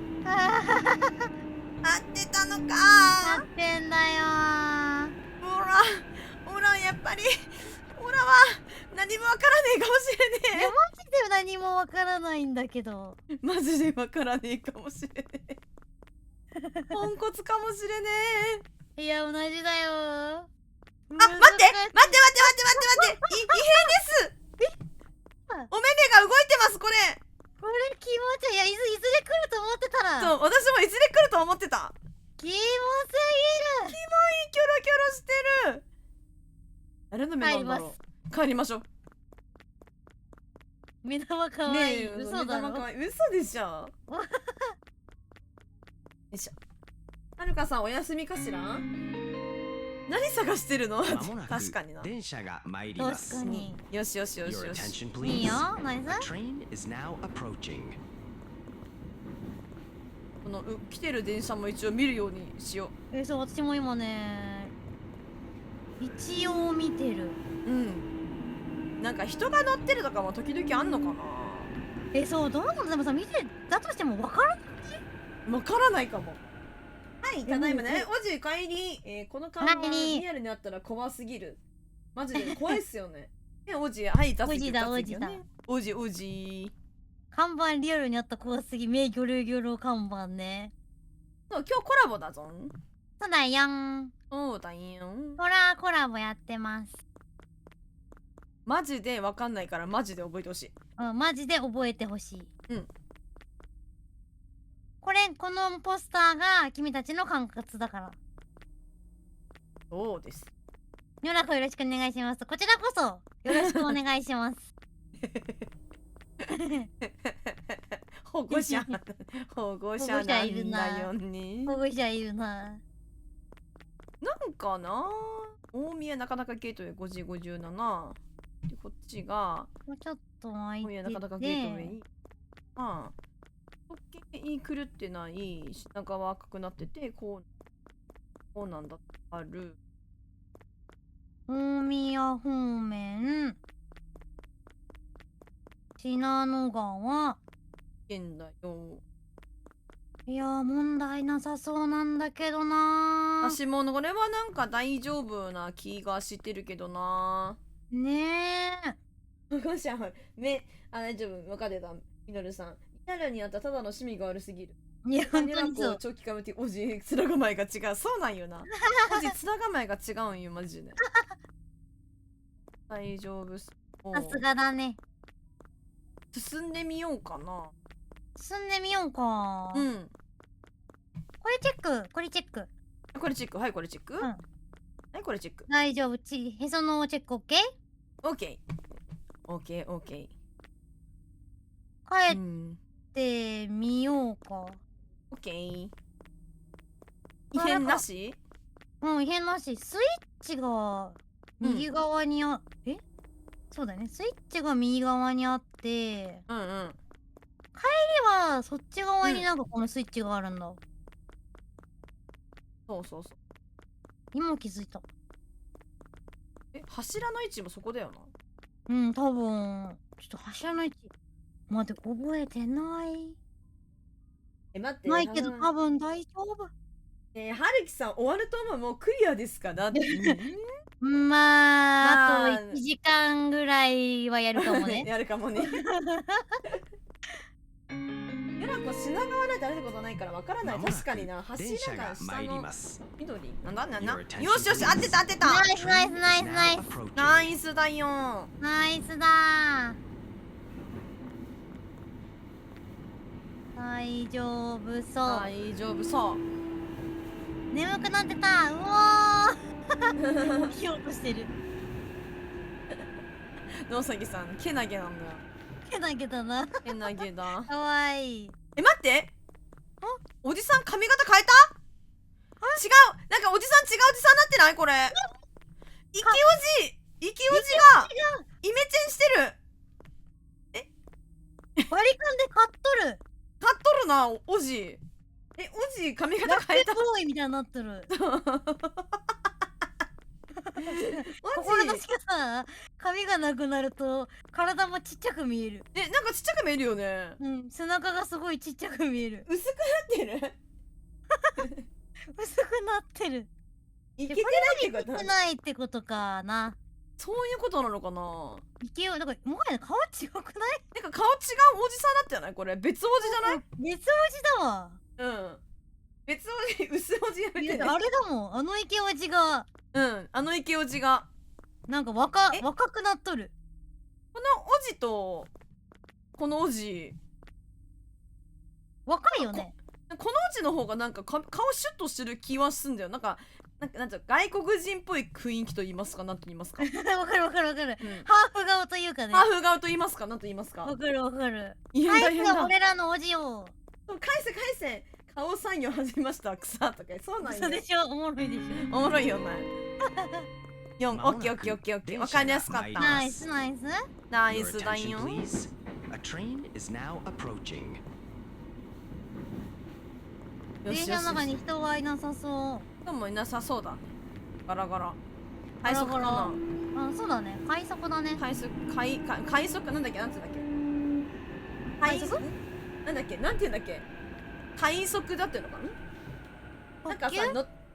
合ってたのなか。ってんだよほら、やっぱり。ほらは何もわからねえかもしれいや、ねマジで何もわからないんだけど。え。マジでわからねえかもしれねえ。ポンコツかもしれねえ。いや、同じだよ。あ、待って異変ですお目目が動いてます、これ。これ気持ちいい。いや、いずれ来ると思ってたら。そう、私もいずれ来ると思ってた。キモすキモい、キョロキョロしてる。誰の目なんだろう。帰りましょう。ぎる。目玉かわいい。嘘だろ。嘘でしょ。よいしょ。はるかさん、お休みかしら。何探してるの。まもなく確かにな。電車が参りま確す。かに。よし。 Your attention い please. いよ。ナイ A ス。 train is now approaching. この来てる電車も一応見るようにしよそう、私も今ね、一応見てる。うん。なんか人が乗ってるとかも時々あんのかな。そう、どうなの？でもさ、見てだとしてもわからん。わからないかも。はい、ただいまね。おじ帰り。この看板帰りリアルにあったら怖すぎる。マジで怖いっすよね。おじ、はい、出すおじだおじだ。おじおじ。看板リアルにあった怖すぎ、名魚類魚類看板ね。そう、今日コラボだぞん。そうだよん。そうだよん。ほら、コラボやってます。マジでわかんないからマジで覚えてほしい。うん、マジで覚えてほしい。うん。このポスターが君たちの管轄だから。そうです。よろしくお願いします。こちらこそよろしくお願いします。保護者保護者なんだよね。保護者いるな。なんかな、大宮なかなかゲートウェイ5時57で、こっちがもうちょっと空いてて、大宮なかなかゲートウェイ、まあ時計に狂ってない品川赤くなってて、こうなんだ。ある大宮方面、信濃川。現だよ。いやー、問題なさそうなんだけどなー。私もこれはなんか大丈夫な気がしてるけどな。ねえ。ごしゃん、大丈夫、分かってた、みのるさん。リアルにあったただの趣味が悪すぎる。いや、本当にそう。長期化無敵、おじ、面構えが違う。そうなんよな。おじ、面構えが違うんよ、マジで。大丈夫っす。さすがだね。進んでみようかな。進んでみようか。うん。これチェック、これチェック。これチェック、はい、これチェック。うん。はい、これチェック。大丈夫、へそのチェックオッケー？オッケー。オッケー、オッケー。帰ってみようか。オッケー。異変なし？うん、異変なし。スイッチが右側にそうだね。スイッチが右側にあって、うんうん。帰りはそっち側になんかこのスイッチがあるんだ。そうそうそう。今気づいた。柱の位置もそこだよな。うん、多分。ちょっと柱の位置。待って、覚えてない。待って。ないけど多分大丈夫。はるきさん終わると思う。もうクリアですか？だって。まあ、あと1時間ぐらいはやるかもね。やるかもね。やらこ品川なんて歩いたことないからわからない。確かにな。柱が下の緑。なんだ。よしよし、当てた。ナイスナイスナイスナイス。ナイスだよ。ナイスだ。大丈夫そう。大丈夫そう。眠くなってた。うわー。起きようとしてる。野崎さん、けなげなんだよ。けなげだな。けなげだ。かわいい。待って。おじさん髪型変えた？違う。なんかおじさん違うおじさんになってない？これ。イケオジがイメチェンしてる。バリカンで買っとる。買っとるな、おじ。おじ髪型変えた。ボーイみたいになってる。心なしかさ、髪がなくなると体もちっちゃく見える。なんかちっちゃく見えるよね。うん、背中がすごいちっちゃく見える。薄くなってる。薄くなってる。いけてないってこと？いけてないってことかな。そういうことなのかな。いけよ、なんかもはや顔違くない？なんか顔違うおじさんだったよね。これ別おじじゃない？別おじだわ。うん。別おじ、薄おじやめて。あれだもん、あのイケおじが。うん、あのイケおじが。なんか若くなっとる。このおじと、このおじ。若いよね。このおじの方がなんか顔シュッとしてる気はすんだよ。なんかなんていう外国人っぽい雰囲気と言いますか、なんと言いますか。わかる、ハーフ顔というかね。ハーフ顔と言いますか、なんと言いますか。わかる。大変だ。俺らのおじよ。返せ。顔産業始めました。草とか。そうなんや。そうでしょ。おもろいでしょ。おもろいよね。4、オッケー。わかりやすかった。ナイス。ナイスだよ。電車の中に人はいなさそう。人もいなさそうだね。ガラガラ。快速かな。そうだね。快速だね。快速なんだっけ、なんて言うんだっけ。快速なんだっけ、なんて言うんだっけ。快速だっていうのかな。なんかさ、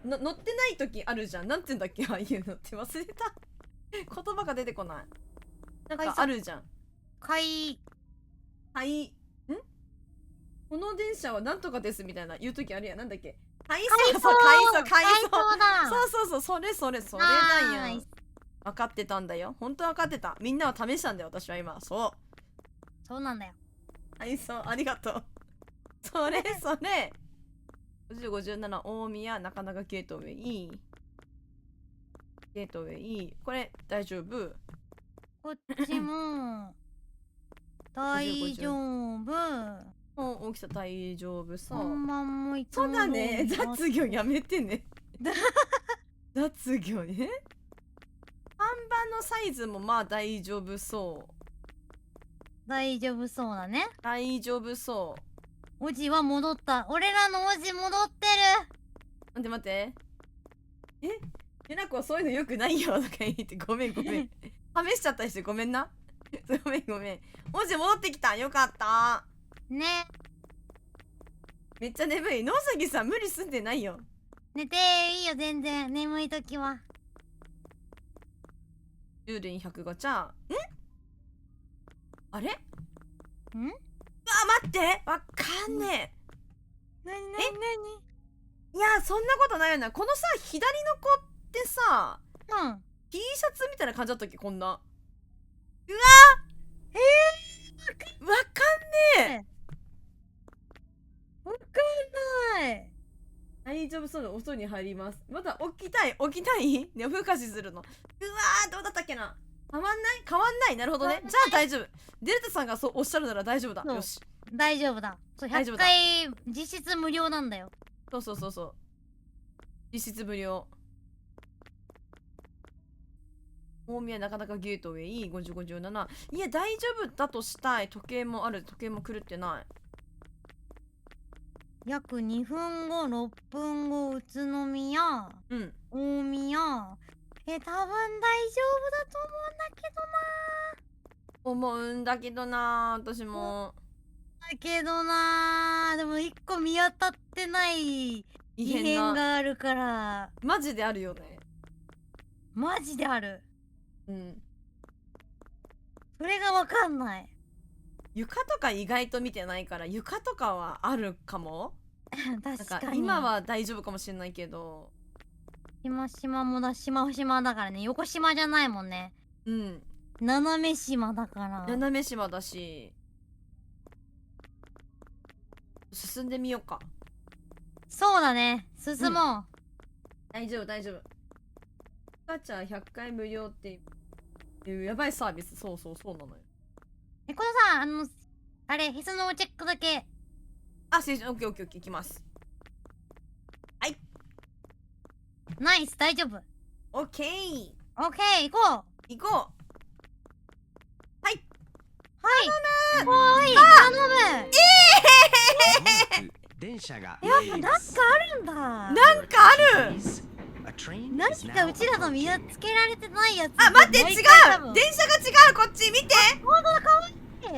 乗ってない時あるじゃん。なんて言うんだっけ、ああいうのって忘れた。言葉が出てこない。なんかあるじゃん。この電車はなんとかですみたいな言う時あるやん。なんだっけ。快速だ。そう、それだよ。分かってたんだよ。本当分かってた。みんなは試したんだよ、私は今。そうなんだよ。ありがとう。それ。50、57、大宮、中長ゲートウェイ。これ、大丈夫。こっちも、大丈夫。大きさ大丈夫さ。看板もいつもそうだね。雑魚やめてね。雑魚ね。看板のサイズもまあ大丈夫そう。大丈夫そうだね。大丈夫そう。おじは戻った。俺らのおじ戻ってる。待って。ゆなこはそういうのよくないよとか言ってごめん。試しちゃったりしてごめんな。ごめん。おじ戻ってきた。よかった。ね。めっちゃ眠い。野崎さん無理すんでないよ。寝ていいよ、全然。眠いときは。10連100ガチャ。あれ？ん？待って、わかんねえ。なにいや、そんなことないよな。このさ、左の子ってさ、T シャツみたいな感じだったっけ、こんな。うわー、わかんねわかんない。え。大丈夫そうなお風呂に入ります。まだ起きたい夜更かしするの。うわー、どうだったっけな。変わんない。なるほどね。じゃあ大丈夫。デルタさんがそうおっしゃるなら大丈夫だ。よし。大丈夫だ。100回実質無料なんだよ。そう。実質無料。大宮なかなかゲートウェイ50、57。いや、大丈夫だとしたい。時計もある。時計も狂ってない。約2分後、6分後、宇都宮、大宮。多分大丈夫だと思うんだけどな。私も。だけどな、でも1個見当たってない異変があるから。マジであるよね。マジである。うん。それがわかんない。床とか意外と見てないから、床とかはあるかも。確かに。今は大丈夫かもしれないけど。しまだからね。横島じゃないもんね。斜め島だから。斜め島だし。進んでみようか。そうだね。進もう。大丈夫。ガチャ100回無料っていうやばいサービス。そうなのよ。このさ、あれ、へそのチェックだけ。オッケー、いきます。はい。ナイス、大丈夫。オッケー、行こう。はい。頼む。電車がやっぱなんかあるんだ。なんかある。何かうちらの身をつけられてないやつ。待って、違う。電車が違う。こっち見て。ほんとだ、かわいい。違う。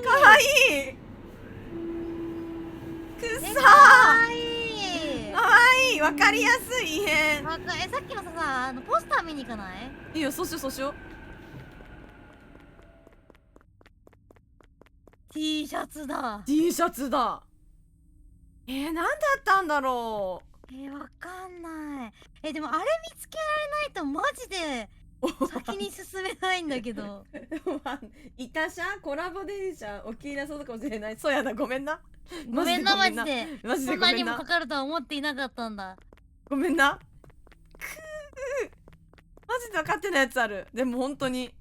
かわいい。くっさー。かわいい。わかりやすい異変。さっきのさ、ポスター見に行かない？いいよ、そうしよう。T シャツだ。なんだったんだろう。わかんない。でもあれ見つけられないとマジで先に進めないんだけど。いたしゃコラボ電車お気になそうかもしれない。そうやな、ごめんな。マジで。マジでそんなにもかかるとは思っていなかったんだ。ごめんな。マジで分かってないやつある。でも本当に。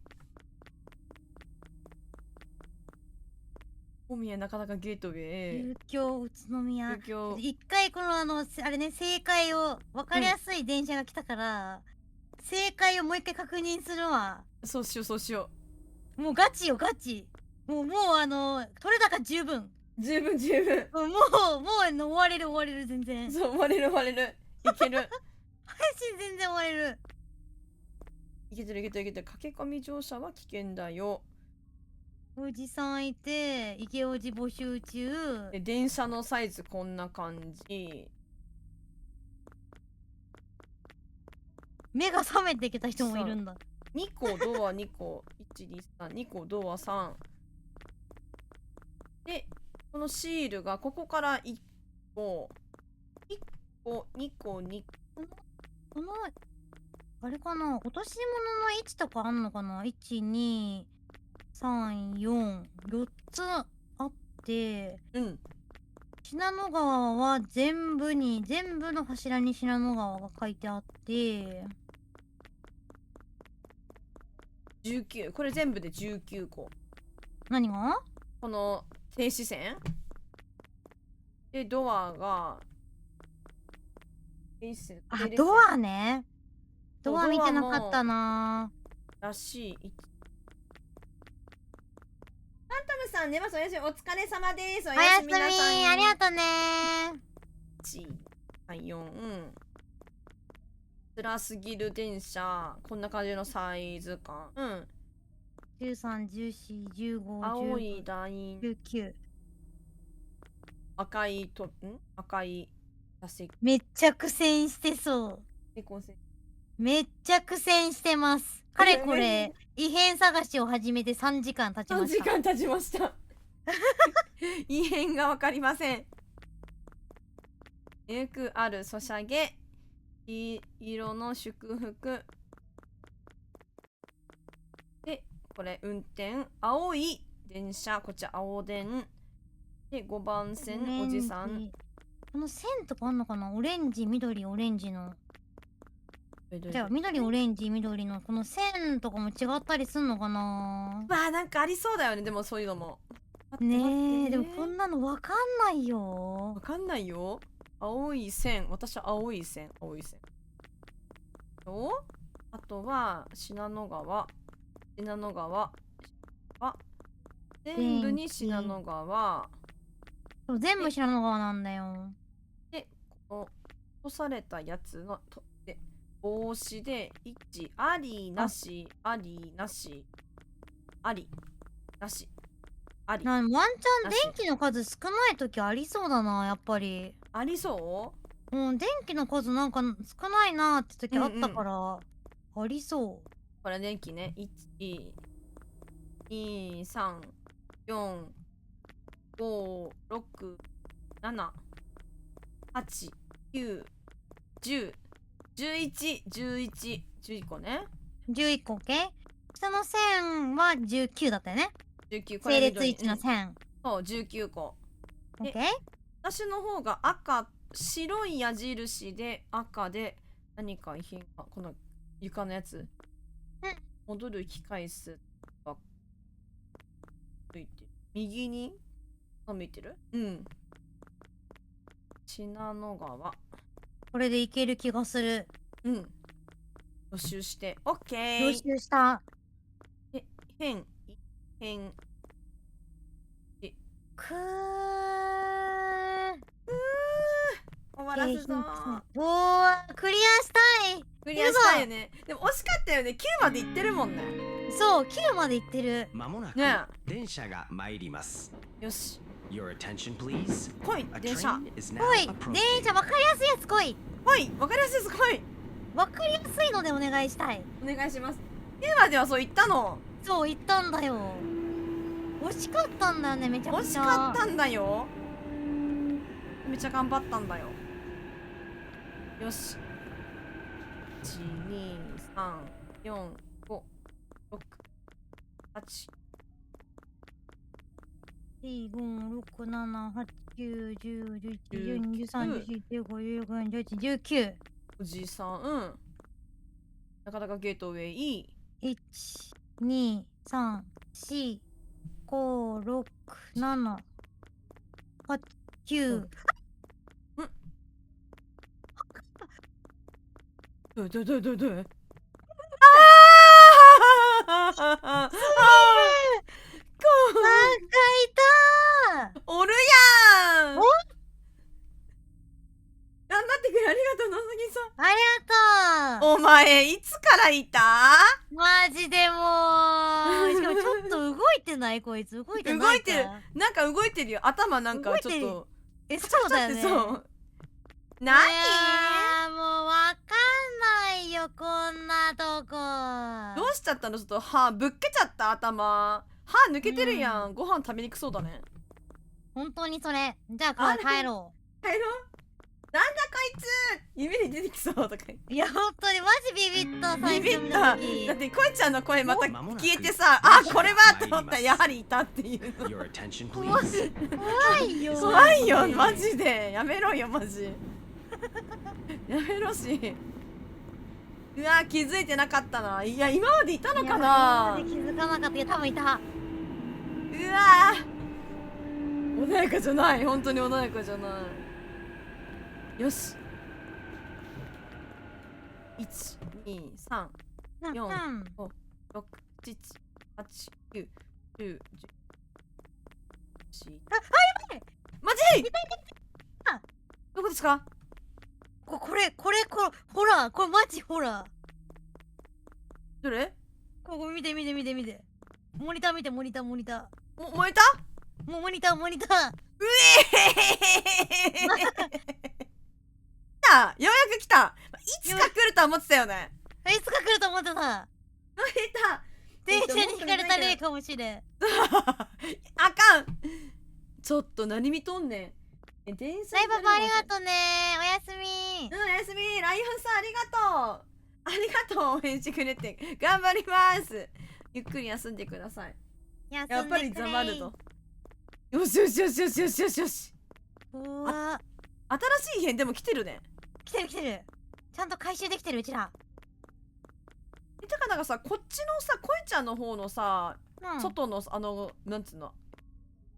大宮なかなかゲートウェイ。東京宇都宮。東京。一回このあれね、正解を分かりやすい電車が来たから、正解をもう一回確認するわ。そうしよう。もうガチよ、ガチ。もう取れ高十分。十分。もう終われる全然。そう、終われる。いける。全然終われる。いけてるいけてるいけてる。駆け込み乗車は危険だよ。おじさんいて、池おじ募集中。で電車のサイズこんな感じ。目が覚めてきた人もいるんだ。 2個ドア2個123 2個ドア3で、このシールがここから1個2個2このあれかな、落とし物の位置とかあんのかな。12344つあって、うん信濃川は全部の柱に信濃川が書いてあって、19、これ全部で19個。何がこの停止線でドアが停止線ドアね。ドア見てなかったな。らしい。タンタムさん寝ます。おやすみ。お疲れ様です。おおやすみ、やすみなさい。ありがとね。4辛すぎる電車。こんな感じのサイズ感。13、14、15、青いライン、 19。赤い赤い座席。めっちゃ苦戦してそう。猫背。めっちゃ苦戦してます。かれこれ異変探しを始めて3時間経ち3ました。時間経ちました。異変がわかりません。よくあるソシャゲ、黄色の祝福で、これ運転、青い電車、こっち青電で、5番線おじさん。この線とかあんのかな。オレンジ緑オレンジの、じゃあ緑オレンジ緑のこの線とかも違ったりすんのかな。まあなんかありそうだよね。でもそういうのもねえ、でもこんなのわかんないよ。わかんないよ。青い線、私は青い線と、あとは信濃川は全部に信濃川そう全部信濃川なんだよ。で、この干されたやつので帽子で1ありなしありなしありなしありワンチャン電気の数少ない時ありそうだな、やっぱり。ありそう。電気の数なんか少ないなって時あったから、ありそう。これ電気ね。1、2、3、4、5、6、7、8、9、10、11、11個ね。11個系。下の線は19だったよね。19、整列位置の線。そう、19個。オッケー。私の方が赤、白い矢印で赤で、何か遺品が、この床のやつ。戻る機械室がついてる。右に向いてる。信濃川。これでいける気がする。予習して。オッケー。予習した。変。くー。終わらすぞおー、クリアしたい。クリアしたいよね。でも惜しかったよね。9まで行ってるもんね。そう、9まで行ってる。まもなくね電車が参ります。よし。Your attention please. 来い、 A 電車。 train is now 来い、 approaching. 電車わかりやすいやつ来い。来い、わかりやすいです。来い。わかりやすいのでお願いしたい。お願いします。9まではそう言ったの。そう、言ったんだよ。惜しかったんだよね、めちゃくちゃ。惜しかったんだよ。めっちゃ頑張ったんだよ。よし。1、2、3、4、5、6、8。4、5、6、7、8、9、10、11、12、13、14、15、16、17、19。おじさん。なかなかゲートウェイ。1、2、3、4、5、6、7、8、9。どうなんかいたおるやん。頑張ってくれとうのすぎさありがとん。お前いつからいた？う。マジでもう。しかもちょっと動いてないこいつ。動いてないか。動いてる。なんか動いてるよ。頭なんかちょっ動と。え、そうだよね。そう。い何？やーもうわかんないよこんなとこ。どうしちゃったの？ちょっと歯ぶっけちゃった頭。歯抜けてるやん。ご飯食べにくそうだね。本当にそれ。じゃあこれ帰ろ帰ろう。なんだこいつ夢に出てきそうとか言ってう。いや本当にマジビビった最ビビ初見っただ時ってこいちゃんの声また間もなく消えてさあこれはと思ったらやはりいたっていうの Your attention, 怖い please. 怖いよ怖いよマジでやめろよマジやめろしうわ気づいてなかったないや今までいたのかな気づかなかった。いや多分いた。うわ穏やかじゃない本当に穏やかじゃないよし123四うん6、7、8、9、10、11、あ、やばいマジどこですか？これほらこれマジほらどれ？ここ見てモニター見てモニター燃えた？もうモニターうえ来たようやく来たいつか来るとは思ってたよねいつか来ると思ってた。燃えた電車にひかれた例かもしれん。あかんちょっと何見とんねん電車ライババありがうとね。おやすみ。おやすみライオンさんありがとう応援してくれて頑張りますゆっくり休んでくださいややっぱりザマルドよしよしよしよしよしよしよしうわ新しい編でも来てるね来てるちゃんと回収できてるうちら。てかなんかさこっちのさこいちゃんの方のさ、うん外のなんつうの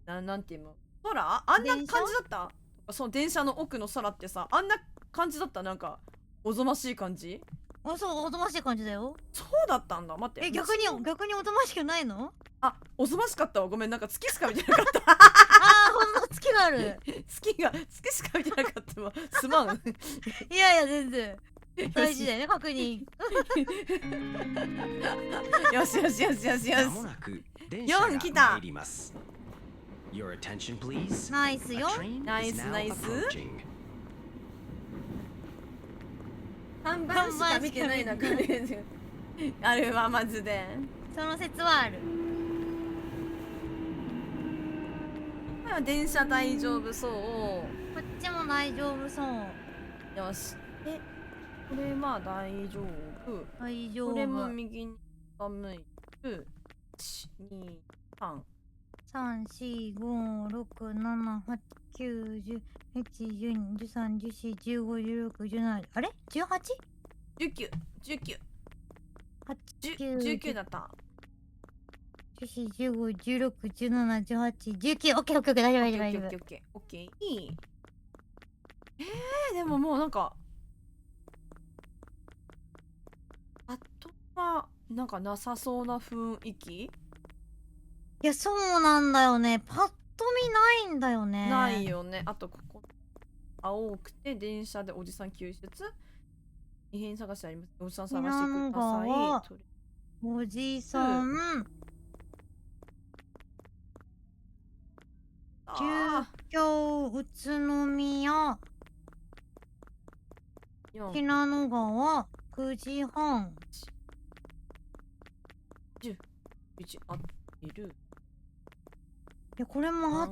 なんていうの空あんな感じだったその電車の奥の空ってさあんな感じだったなんかおぞましい感じあ、そうおとましい感じだよ。そうだったんだ待って逆におとましくないの？あおぞましかったわごめんなんか月しか見てなかったあーほんと月がある。月しか見てなかったわすまんいやいや全然大事だよね確認。よしよしよしよしよし間もなく電車が4来た参ります。Your attention, please. ナイス A よ。 train ナイ is ス now ナイス approaching. 看板しか見てない中であれはまずでその説はある。電車大丈夫そうこっちも大丈夫そう。よしこれまあ大丈夫大丈夫。これも右に傾いて123 3、4、5、6、7、8、9、10、11、12、13、14、15、16、17あれ 18?19 19だった14、15、16、17、18、19オッケーオッケーオッケー大丈夫大丈夫大丈夫。オッケーいいでももうなんかあとはなんかなさそうな雰囲気いやそうなんだよね。パッと見ないんだよね。ないよねあとここ青くて電車でおじさん救出異変探しありますおじさん探してくださいとりおじさん、あ東京宇都宮ー信濃川9時半。 411合ってるいやこれも合っ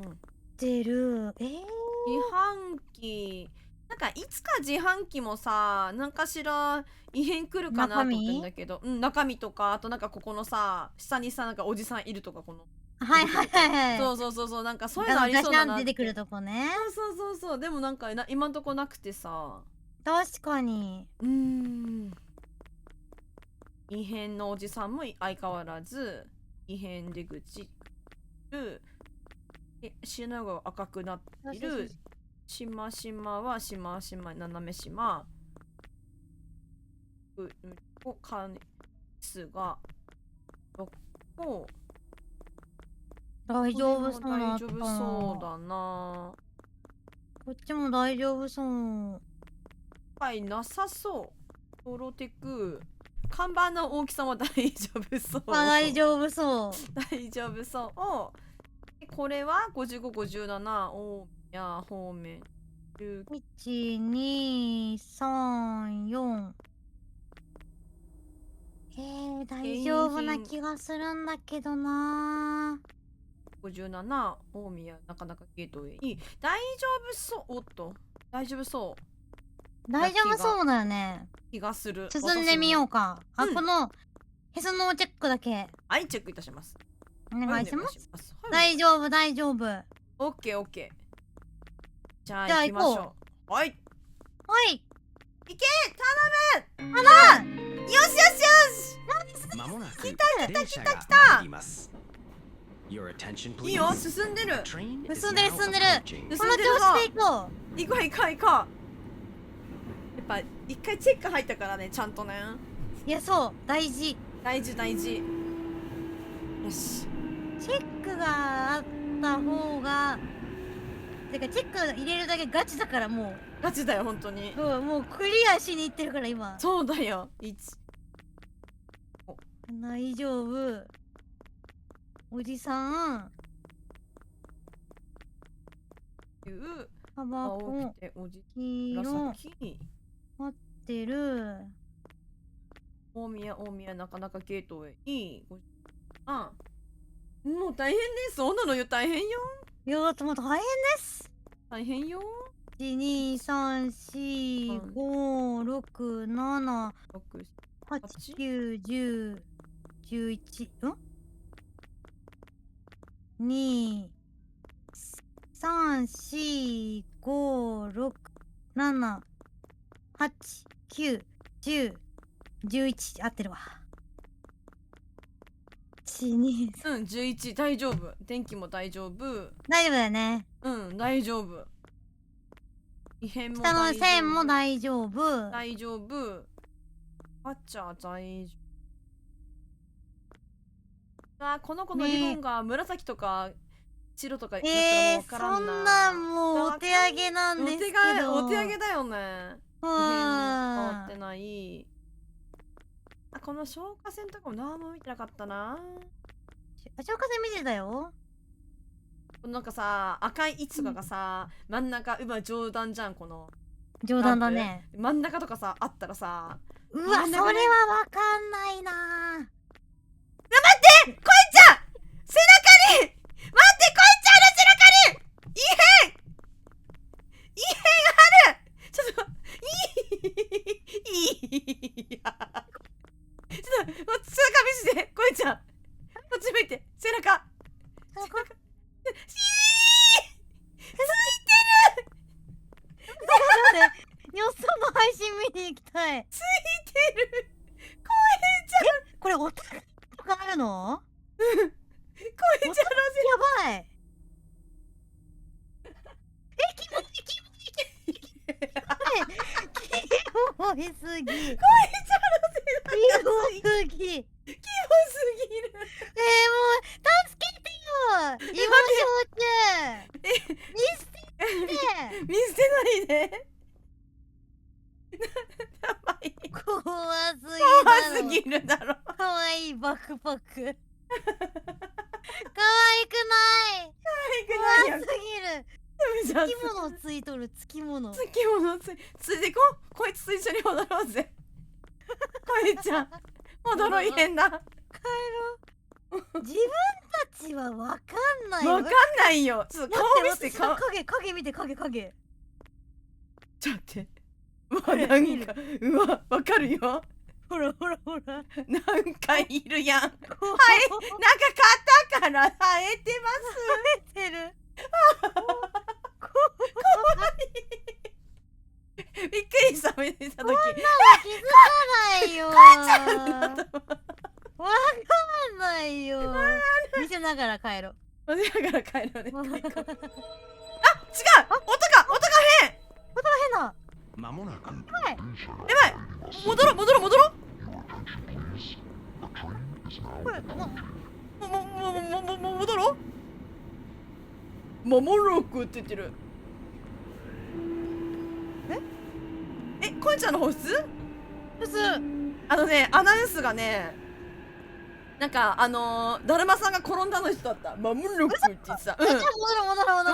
てる。自販機なんかいつか自販機もさ何かしら異変来るかなと思ってんだけど中身とかあとなんかここのさ下にさなんかおじさんいるとかこのはいはいはいはい。そうなんかそういうのありそうだなって出てくるとこね。そうでもなんか今んとこなくてさ確かに。異変のおじさんも相変わらず異変出口る品が赤くなってるしましまはしましま斜めしまかすが6個大丈夫そうだった。大丈夫そうだなこっちも大丈夫そう。ぱいなさそう。トロテク。看板の大きさは大丈夫そう。大丈夫そう。大丈夫そう。これは55、57。大宮方面。1、2、3、4。大丈夫な気がするんだけどな。57、大宮、なかなかゲートウェイ。大丈夫そう。おっと。大丈夫そう。大丈夫そうだよね。気がする。進んでみようか。あ、うんこのへその緒チェックだけはい、チェックいたします。お願いします。す。大丈夫、大丈夫。はオッケーオッケー。じゃあじゃあ行きましょう。はい。い。行け頼む。あら、よしよしよし。まもなく来電車が来た参ります Your attention いいよ、 please 進んでる。 Train is 進んでる now 進んでる approaching この調子で行こう。行こう行こう行こう。やっぱ一回チェック入ったからね、ちゃんとね。いや、そう、大事。大事大事。よし。チェックがあった方が、てかチェック入れるだけガチだからもガチだよ本当に。う、もうクリアしに行ってるから今。そうだよ。大丈夫。おじさん、 9タバ青コ来ておじ黄色紫。持ってる。大宮なかなかゲートウェイ。あ、もう大変です。そうなのよ、大変よ。いやー、もう大変です。大変よ。1、2、3、4、5、6、7、 6、 8、9、10、11、2、3、4、5、6、7、8、9、10、11、合ってるわ。1、2、うん、11大丈夫。電気も大丈夫。大丈夫だよね。うん、大丈夫。異変も下の大丈夫。線も大丈夫。大丈夫。あっちゃ大丈夫。あー、この子のリボンが紫とか白とかだったらもうわからそんな。んなんもうお手上げなんですけど。お手上げだよね。異変も変わってない。あ、この消火栓とかも何も見てなかったな。消火栓見てたよ。なんかさ、赤い位置とかがさ、真ん中、冗談じゃん、この。冗談だね。真ん中とかさ、あったらさ。うわ、それはわかんないな。待って、こいちゃん背中に待って、こいちゃんの背中に異変ある。ちょっといやちょっと背中見せて、こいちゃん。こっち向いて、背中ついてる。よその配信見に行きたい。ついてる。こいちゃん。これ音とかあるの？こいちゃんのやばい。キモいキモいすぎ。こいちゃんの背キ中モすぎ。キモすぎる。もう助けてよ。芋焼酎。見捨て見捨てないで。やばい。怖怖すぎるだろ。かわいいバックパック。かわいくない。可愛くないよ。怖すぎる。じゃあつきものついとるつきもの。つきものついてこ。こいつと一緒に戻ろうぜ。こいちゃん戻ろう。変な。自分たちはわかんない。わかんないよ。ちょっと顔見せて。顔影見て影。ちょっと待って。うわ、なんかうわ、わかるよ。ほら。なんかいるやん。はい、なんか肩から生えてます。てる。びっくりした見た時。こんなの気づかないよ。わかんないよ。見せながら帰ろう。待ちながら帰るね。あ、違う。音が変。変な。まもなくやばい。戻ろう。これ戻ろう。まもなくって言ってる。ここいちゃんの方普通？普通。アナウンスがね、なんかだるまさんが転んだの人だった。まもなくって言ってた。うん。戻ろう戻ろう戻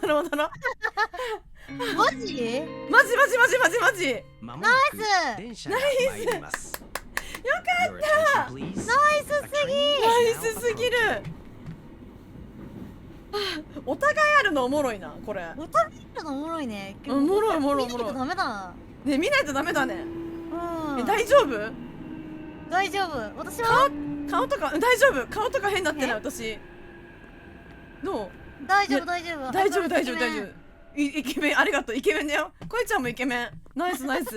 ろう戻ろう。マジ？マジ。まもなく電車が参ります。よかった。ナイスすぎる。お互いあるのおもろいな、これ。お互いあるのおもろいね。おもろい。見ないとダメだ。ね、見ないとダメだね。うん。大丈夫？大丈夫。私は顔とか大丈夫。顔とか変になってない私。どう？大丈夫。大丈夫。イケメン、ありがとう。イケメンだよ。こいちゃんもイケメン。ナイス。ナイス。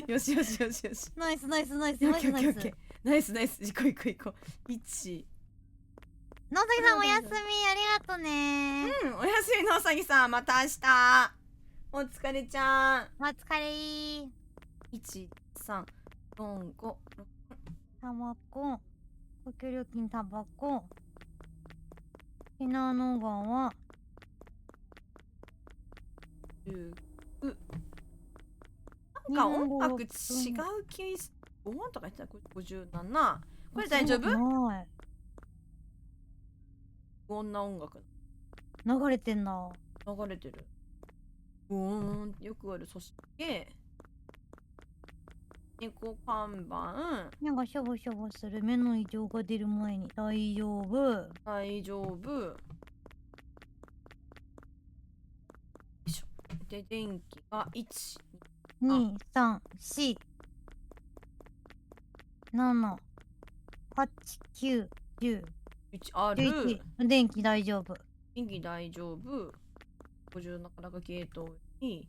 よし。ナイス。オッケー。ナイス。行こう。1。野崎さんおやすみ、ありがとね。おやすみのうさぎさん、また明日。お疲れちゃん。お疲れー。1、3、4、5、6。タバコ、公共料金タバコ、ひなの川、10。なんか音楽違う気す。5音とか言ってたら57。これ大丈夫？こんな音楽流れてんな。流れてる。ブーンってよくある。そして猫看板。目がシャバシャバする。目の異常が出る前に大丈夫。で、電気が1、2、3、4、7、8、9、10、1ある。11。電気大丈夫。50なかなかゲートに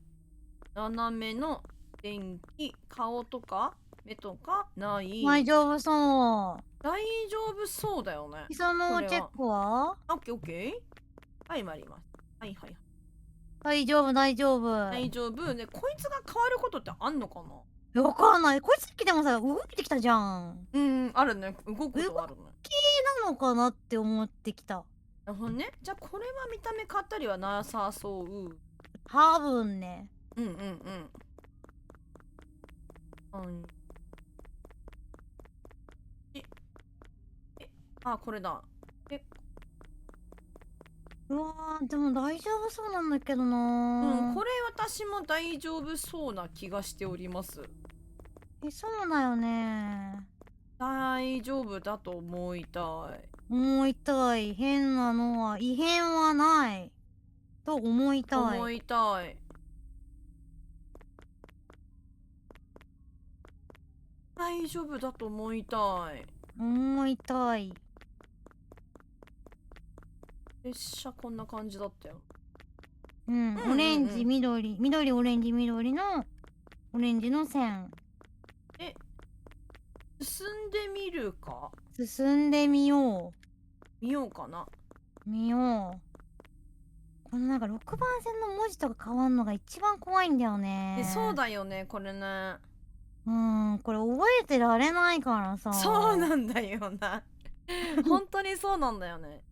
斜めの電気、顔とか目とかない。大丈夫そう。大丈夫そうだよね。そのチェックは？オッケー。はい、参ります。はい。大丈夫。ね、こいつが変わることってあんのかな？わかんない。こいつさっきでもさ、動いてきたじゃん。あるね。動くことあるね。なのかなって思ってきた。なるほどね。じゃあこれは見た目変わったりはなさそう。多分ね。これだ。うわー、でも大丈夫そうなんだけどな。これ私も大丈夫そうな気がしております。そうだよね。大丈夫だと思いたい。変なのは異変はないと思いたい。大丈夫だと思いたい。列車こんな感じだったよ。オレンジ緑オレンジ緑のオレンジの線。進んでみるか？進んでみよう。見ようかな。このなんか6番線の文字とか変わんのが一番怖いんだよね。そうだよね、これね。これ覚えてられないからさ。そうなんだよな。本当にそうなんだよね。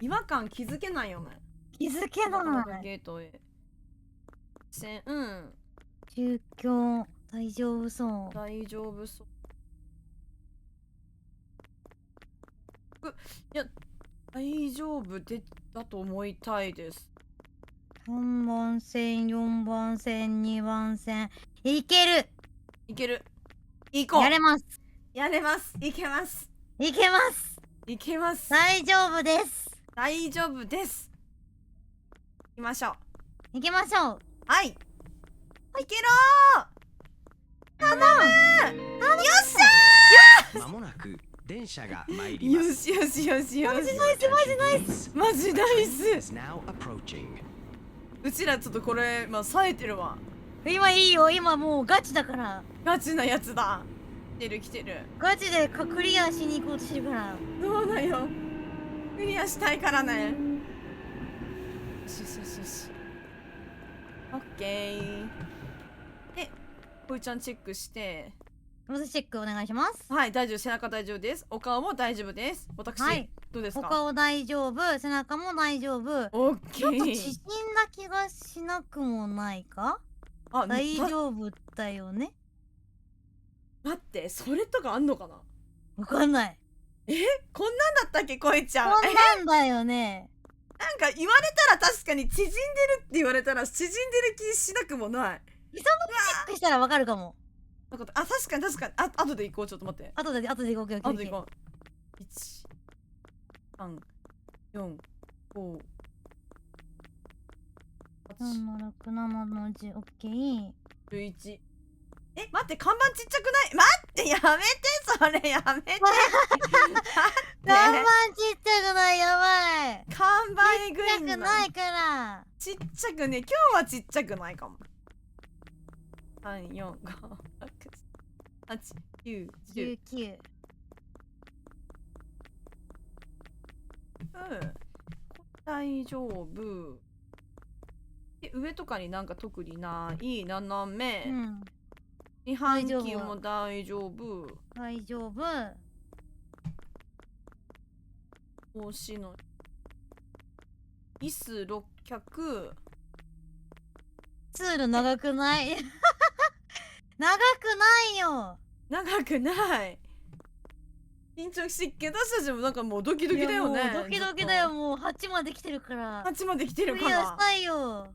違和感気づけないよね。気づけない。ゲートへ。中京大丈夫そう。いや、大丈夫だと思いたいです。3番線4番線2番線いける。行こう。やれます。いけます。大丈夫です。行きましょう。はい。いけろー。頼む。よっしゃー。まもなく電車が参ります。よし。マジナイス。うちらちょっとこれ冴えてるわ。今いいよ。今もうガチだから。ガチなやつだ。来てる。ガチでクリアしに行こうとしてるから。そうだよ。クリアしたいからね。よし。オッケー。で、こいちゃんチェックして。ロスチェックお願いします。はい、大丈夫、背中大丈夫です。お顔も大丈夫です。私、はいどうですか？お顔大丈夫、背中も大丈夫。オッケちょっとー。縮んだ気がしなくもないか？あ、大丈夫だよね？待って、それとかあんのかな？わかんない。こんなんだったっけ、こいちゃん。こんなんだよね。なんか言われたら確かに縮んでるって言われたら縮んでる気しなくもない。チェックしたらわかるかも。なんか確かにあ、後で行こう。ちょっと待って。後で行こう。後で行こう。1、3、4、5、4の6、7の10、オッケー。 11。待って、看板ちっちゃくない？待って、やめて、それやめて。看板ちっちゃくない、やばい。看板えぐちっちゃいんだ。くないから。ちっちゃくね、今日はちっちゃくないかも。3、4、5、6、8、9、10。 19。大丈夫。上とかになんか特にない斜め。うん。二半期も大丈夫。大丈夫。帽子の椅子6脚。ツール長くない長くないよ。長くない。緊張しっけ、私たちもなんかもうドキドキだよね。いやもうドキドキだよ。もう8まで来てるから。 8まで来てるクリアしから。たいよ。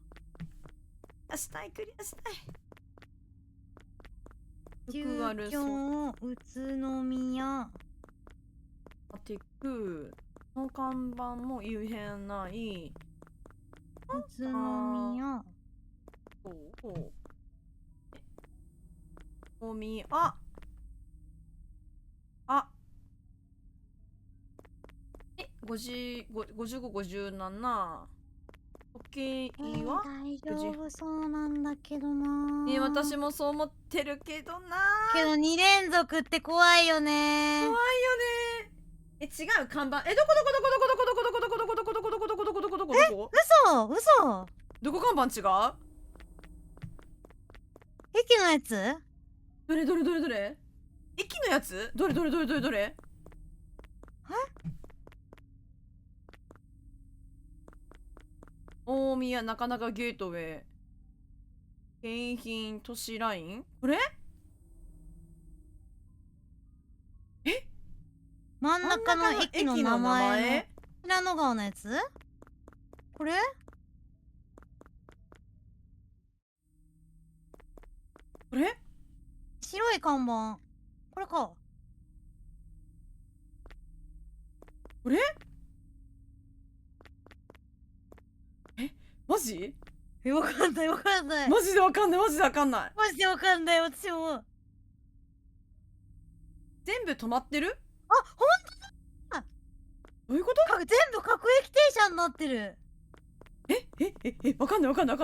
クリアしたい。中福悪そう。京、宇都宮。テクの看板も有変ない。宇都宮。おみあ55、57。時計は大丈夫そうなんだけどな。私もそう思ってるけどな。けど2連続って怖いよね。怖いよね。違う看板。どこ嘘どこ看板違う？駅のやつ？どれ駅のやつ？どれ大宮中々ゲートウェイ京浜都市ライン。これ？真ん中の駅の名前？平野川のやつ？これ？これ？白い看板。これか。これ？マジ？わかんない。マジでわかんない。マジでわかんない。私も。全部止まってる？あ、ほんどういうこと？全部各駅停車になってる。わかんない。白丸が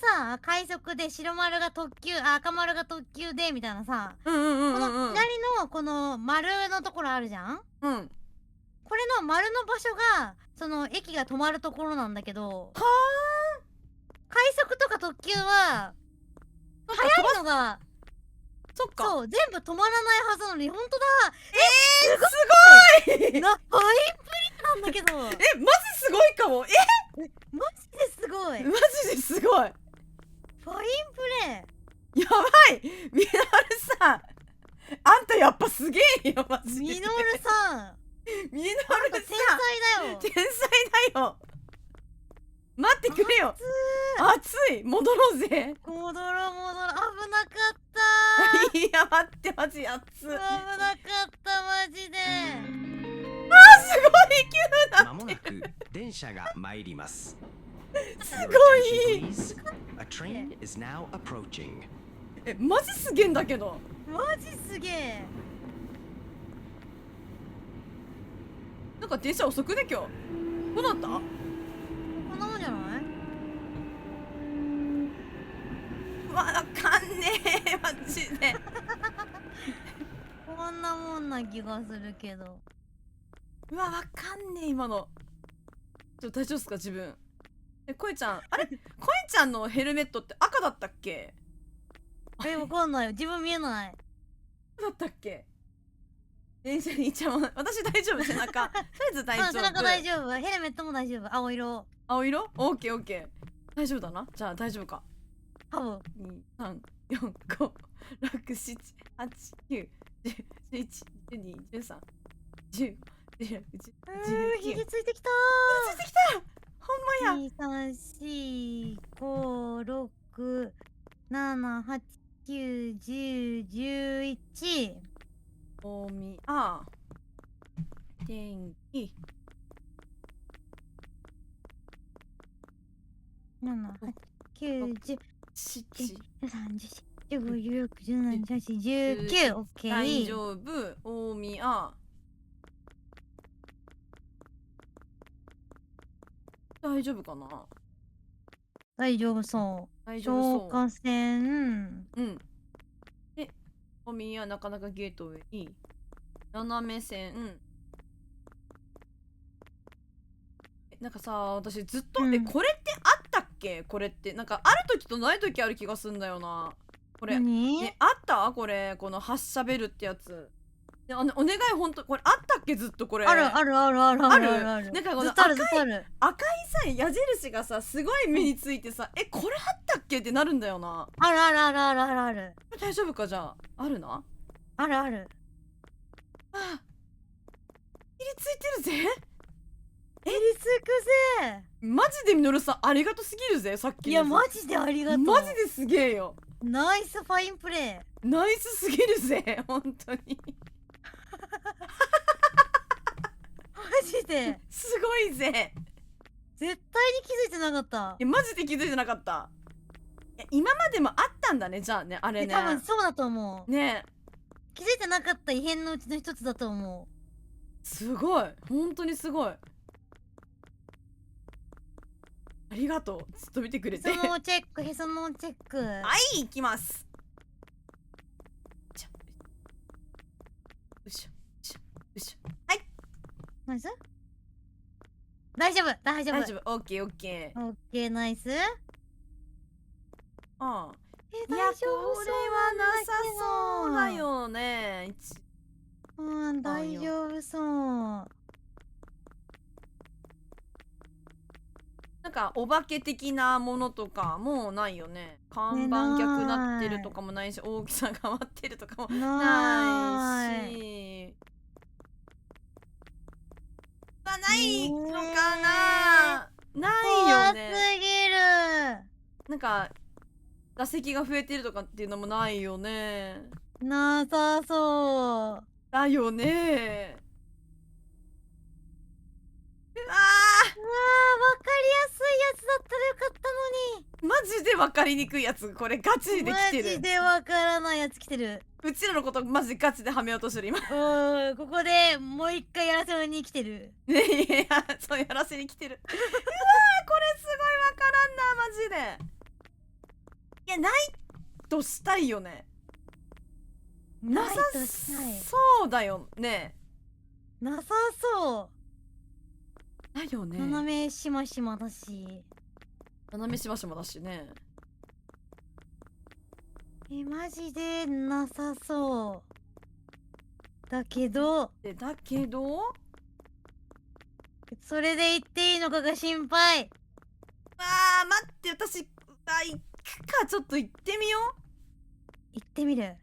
さ快速で、白丸が特急、赤丸が特急でみたいなさ、この左のこの丸のところあるじゃん。これの丸の場所がその駅が止まるところなんだけど、快速とか特急は速いのがそっか。そう全部止まらないはずなのに、ほんとだ。すごい。ファインプリなんだけど。マジすごいかも。マジですごい。マジですごい。ファインプレやばい。ミノルさん、あんたやっぱすげえよ、マジで。ミノルさん、ミノル天才さん、だよ。天才だよ。待ってくれよ。熱い。戻ろうぜ。戻ろう。危なかった。いや待って、マジ熱い。危なかったマジで。すごい急な。まもなく電車が参ります。すごい。 A train is now approaching. マジすげえんだけど。マジすげえ。なんか電車遅くね今日。どうなった？こんなもんじゃない？わかんねえマジで。こんなもんな気がするけど。わかんねえ今の。大丈夫っすか自分。こえちゃん、あれこえちゃんのヘルメットって赤だったっけ？わかんないよ。自分見えない。どうだったっけ？電車にいちゃう。私大丈夫、背中。とりあえず大丈夫。背中大丈夫。ヘルメットも大丈夫。青色。青色？オッケーオッケー。大丈夫だな。じゃあ大丈夫か。多分。2、3、4、5、6、7、8、9、10、11、12、13、15、16、17、ひげついてきたついてきた。ほんまや。2、3、4、5、6、7、8、9、10、11。おみあ天気7、8、9、10、7 13、14、15、16、17、18、19。オッケー。大丈夫。大宮大丈夫かな。大丈夫そう。大丈夫そう。消火栓。うんで大宮なかなかゲートウェイ斜め線。なんかさ、私ずっと、これってあったっけ？これってなんかある時とない時ある気がするんだよな。これ何？あったこれ、この発射ベルってやつ。お願い、ほんとこれあったっけ？ずっとこれある。なんかこのずっとあるずっとある。赤いさ矢印がさすごい目についてさ、これあったっけってなるんだよな。ある。大丈夫か？じゃああるな。ある。あ入りついてるぜ。えりつくぜ。マジでみのるさんありがとすぎるぜ。さっきのいやマジでありがとう。マジですげえよ。ナイスファインプレー。ナイスすぎるぜ本当にマジですごいぜ。絶対に気づいてなかった。マジで気づいてなかった。今までもあったんだね。じゃあね、あれね。多分そうだと思う。ね気づいてなかった異変のうちの一つだと思う。すごい、本当にすごい。ありがとう。ずっと見てくれて。へそのチェック。はい、行きます。よいしょ。はい。ナイス。大丈夫。大丈夫。オッケー。オッケー、ナイス。ああ。大いや、丈夫これはなさそうだよね。大丈夫そう。なんかお化け的なものとかもうないよね。看板逆なってるとかもないし、大きさが変わってるとかもないし。ないのかな。ないよね。怖すぎる。なんか座席が増えてるとかっていうのもないよね。なさそう。だよね。わかりやすいやつだったらよかったのに。マジで分かりにくいやつ。これガチで来てる。マジでわからないやつ来てる。うちらのことマジでガチではめようとしてる今。ここでもう一回やらせに来てる。ねえ、そうやらせに来てる。うわー、これすごいわからんなマジで。いや、ないとしたいよね。なさそうだよね。なさそう。だよね。斜めしましまだし。斜めしましまだしね。マジでなさそう。だけどそれで言っていいのかが心配。待って、私行くか。ちょっと行ってみよう。行ってみる。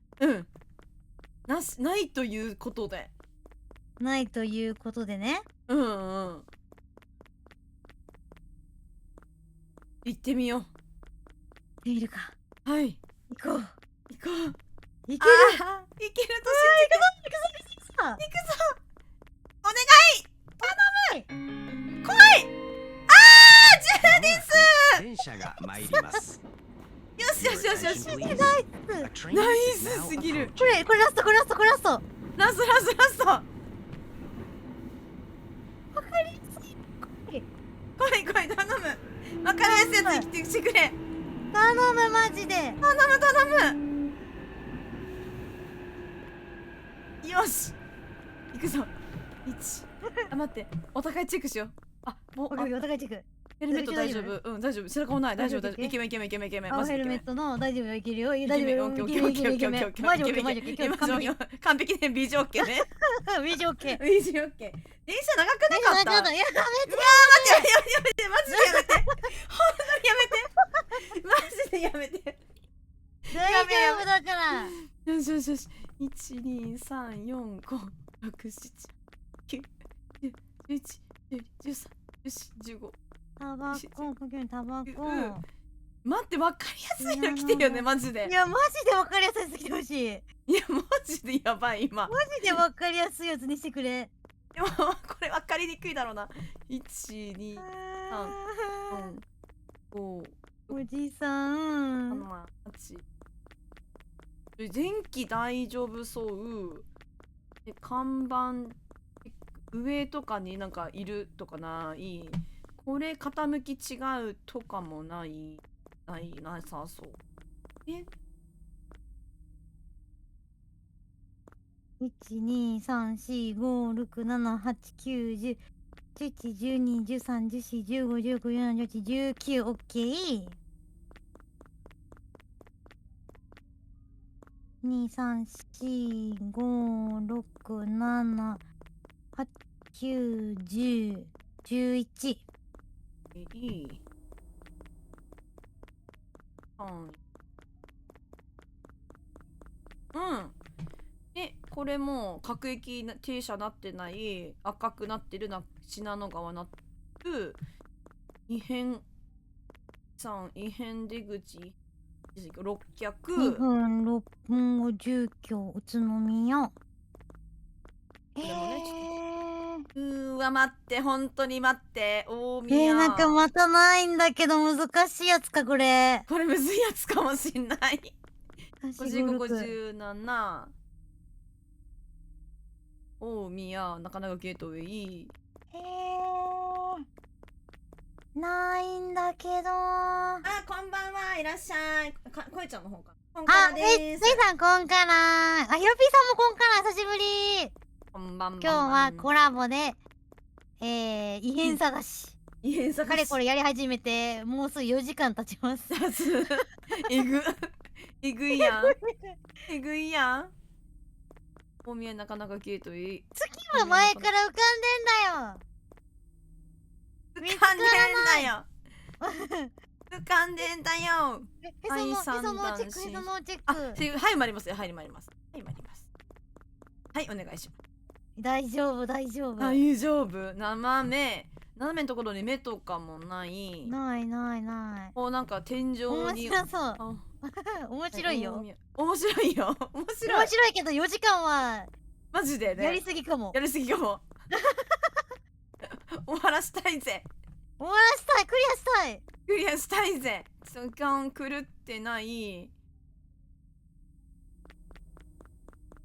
ないということで。ないということでね。行ってみよう。行ってみるか。はい。行こう。いける。行ける。いけると信じて。行くぞ。お願い。頼む。来い。ジュディス。電車が参ります。よし。ナイスすぎる。これラスト。ラスト。わかりやすい。来い頼む。わかりやすいやつ来てしてくれ。頼むマジで。頼む。よし。行くぞ。1。待って。お互いチェックしよう。お互いチェック。ヘルメット大丈夫。うん、大丈夫。背中もない。大丈夫、大丈夫。イケメン、イケメン、イケメン、イケメン。マジでイケメン。ヘルメットの大丈夫よ、いけるよ。大丈夫イケメン、よ。オッケー、オッケー、イケメン、イケメン、イケメン。オッケー、マジオッケー、マジオッケー。イケメン、完璧。完璧ね。BG オッケーね。BG オッケー。 BG オッケー。電車長くなかった。やめて。やめて、マジでやめて。本当にやめて。マジでやめて。大丈夫だから。よしよしよし。1、2、3、4、5、6、7、9、10、11、12、13、14、15。タバコ、かけるタバコ。待って、わかりやすいの来てるよね、マジで。いや、マジでわかりやすいやつ来てほしい。いや、マジでやばい、今。マジでわかりやすいやつにしてくれ。でも、これわかりにくいだろうな。1、2、3、4、5、おじさん。 7、8。電気大丈夫そうで、看板上とかになんかいるとかない。これ傾き違うとかもなさそう。1,2,3,4,5,6,7,8,9,10,11,12,13,14,15,16,17,18,19 オッケー。2,3,4,5,6,7,8,9,10,11。いい。うん。で、これも各駅停車なってない赤くなってる信濃川なる異変異変出口6脚2分6分後住居宇都宮。でもね待って本当に待って大宮。なんかまたないんだけど難しいやつかこれ。これむずいやつかもしんない。55、 55。 57大宮中永ゲートウェイ。ないんだけど。こんばんはいらっしゃい。こえちゃんの方か。こんからです。スイさんこんからひろぴーさんもこんから久しぶり。こんばん今日はコラボで異変探し。異変探し。かれこれやり始めてもうすぐ4時間経ちます。えぐいやん。えぐいやん。大宮なかなかゲートウェイ。月は前から浮かんでんだよ。浮かんでんだよ。浮かんでんだよ。へそのチェック、へそのチェック。はい、参りますよ。はい、参ります。はい、参ります。はい、お願いします。大丈夫、大丈夫。大丈夫。斜めのところに目とかもない。ないないない。こうなんか天井に。面白そう。面白いよ。面白いよ。面白いけど4時間はマジでね。やりすぎかも。やりすぎかも。終わらしたいぜ。終わらしたい。クリアしたい。クリアしたいぜ。時間狂ってない。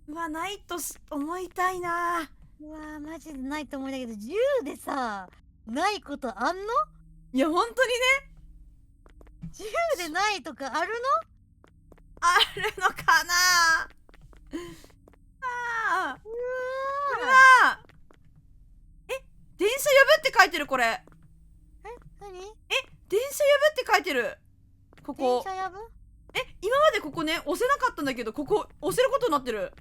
うわ、ないと思いたいな。うわマジでないと思うんだけど10でさないことあんの？いや本当にね。10でないとかあるの？あるのかな。うわ電車呼ぶって書いてるこれ。何？電車呼ぶって書いてる。ここ。電車呼ぶ？今までここね押せなかったんだけどここ押せることになってる。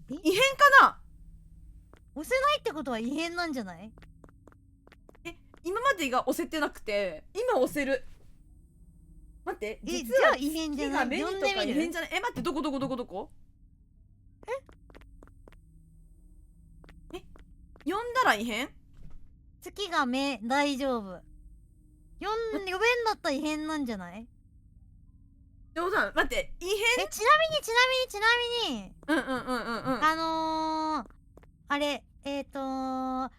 異変かな？押せないってことは異変なんじゃない？今までが押せてなくて今押せる。待ってじゃあ異変じゃない？呼んでみる？異変じゃない？待ってどこ呼んだら異変？月が目大丈夫。呼べんだったら異変なんじゃない？冗談。待って異変？ちなみにあれ火山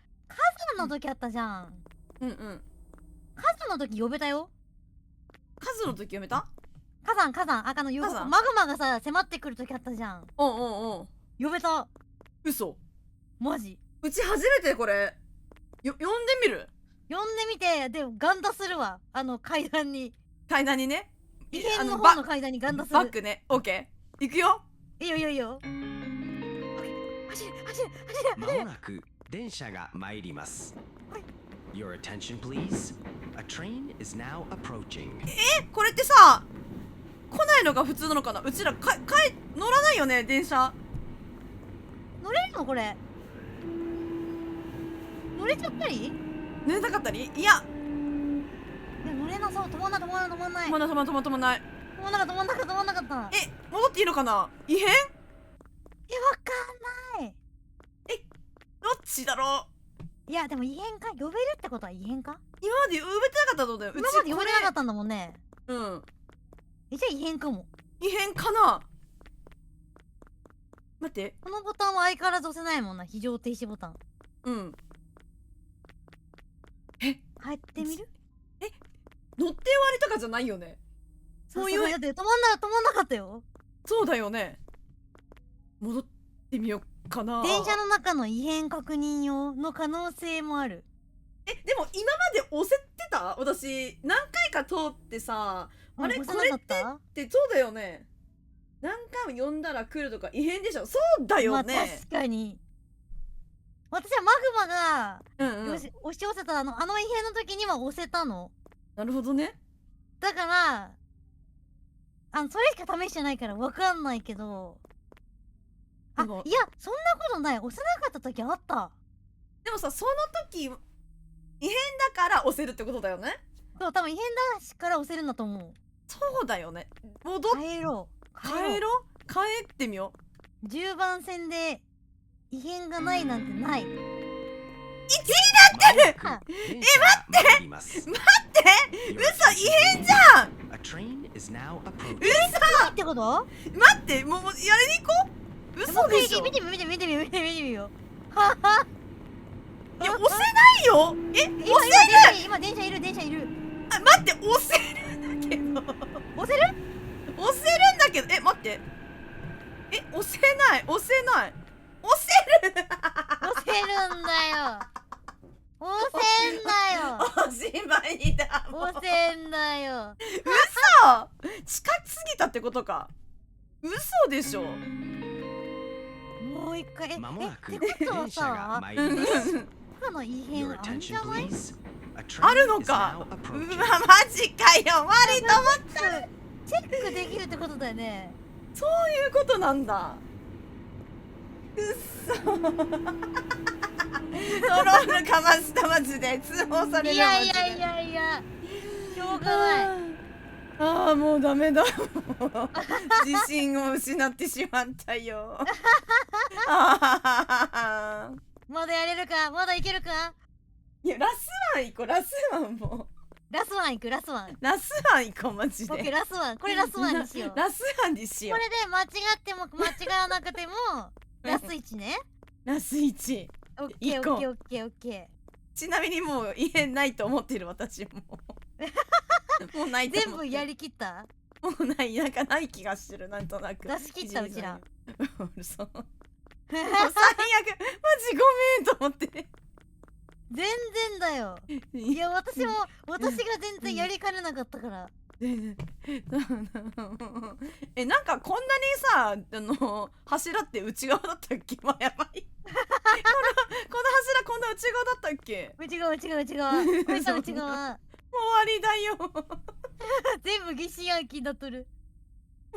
の時あったじゃん。火山の時呼べたよ。火山の時呼べた？火山マグマがさ迫ってくる時あったじゃん。呼べた。嘘？マジ？うち初めてこれ呼んでみる？呼んでみてでガンダするわ。階段にね。異変の方の階段にガンダする。バックね。オッケー。行くよ。いいよ。まもなく電車が参ります。Your attention, please. A train is now approaching. これってさ来ないのが普通なのかな。うちら乗らないよね電車。乗れるのこれ。乗れちゃったり？乗れなかったり。いや乗れなそう。止まんない。止まんない止まんない止まんない。止まんなかった。戻っていいのかな。異変。わかんない。どっちだろう。いやでも異変か。呼べるってことは異変か。今まで呼べてなかったってことだよ。うち今まで呼べなかったんだもんね。うんじゃあ異変かも。異変かな。待って。このボタンは相変わらず押せないもんな。非常停止ボタン。うん入ってみる？乗って終わりとかじゃないよね。そういうだって止まんなかったよ。そうだよね。戻ってみようかな。電車の中の異変確認用の可能性もある。でも今まで押せてた？私何回か通ってさ、あれ押せこれっなかったてそうだよね。何回も呼んだら来るとか異変でしょ。そうだよね。まあ確かに。私はマグマが、うんうん押し寄せたあの異変の時には押せたの。なるほどね。だからそれしか試してないからわかんないけど。いやそんなことない。押せなかった時あった。でもさその時異変だから押せるってことだよね。そう多分異変だしから押せるんだと思う。そうだよね。帰ろう。帰ってみよう。10番線で異変がないなんてない。1位待って待って待って嘘異変じゃん。 A train is now approaching. 嘘ってこと？待ってもうやりに行こう。嘘でしょ。見てみよ。いや押せないよ。押せる。今電車いる。あ待って押せるんだけど。押せるんだけど待って押せない押せるんだよ。おしまいだもん。押せんだよ。嘘近すぎたってことか。嘘でしょ。もう一回間もなくってことは電車がさ参ります。他の異変 Your あんじ attention, ゃない？ please. A あ train るの is か。 now う approaching. わマジかよ。割と思った。チェックできるってことだよね。そういうことなんだ。うっそトロールかましたマジで通報される。いやしょうがない。ああもうダメだ。自信を失ってしまったよ。あーまだやれるか？まだいけるか？いやラスワン行こう。ラスワンもラスワン行く。ラスワン行こうマジオッケー。で。ラスワンこれラスワンにしよう。ラスワンにしよこれで間違っても間違わなくてもラス1ね。う。ラス1。オッケー行こうオッケーオッケーオッケちなみにもう異変ないと思ってる私も。もうないー。と思ってる。全部やりきった。もうないなんかない気がしてるなんとなく。出し切ったうちら。嘘。もう最悪マジごめんと思って。全然だよ。いや私が全然やりかねなかったから。なんかこんなにさ柱って内側だったっけ。まあやばい。この柱こんな内側だったっけ。内側こいつは内側。もう終わりだよ。全部疑心暗鬼だとる。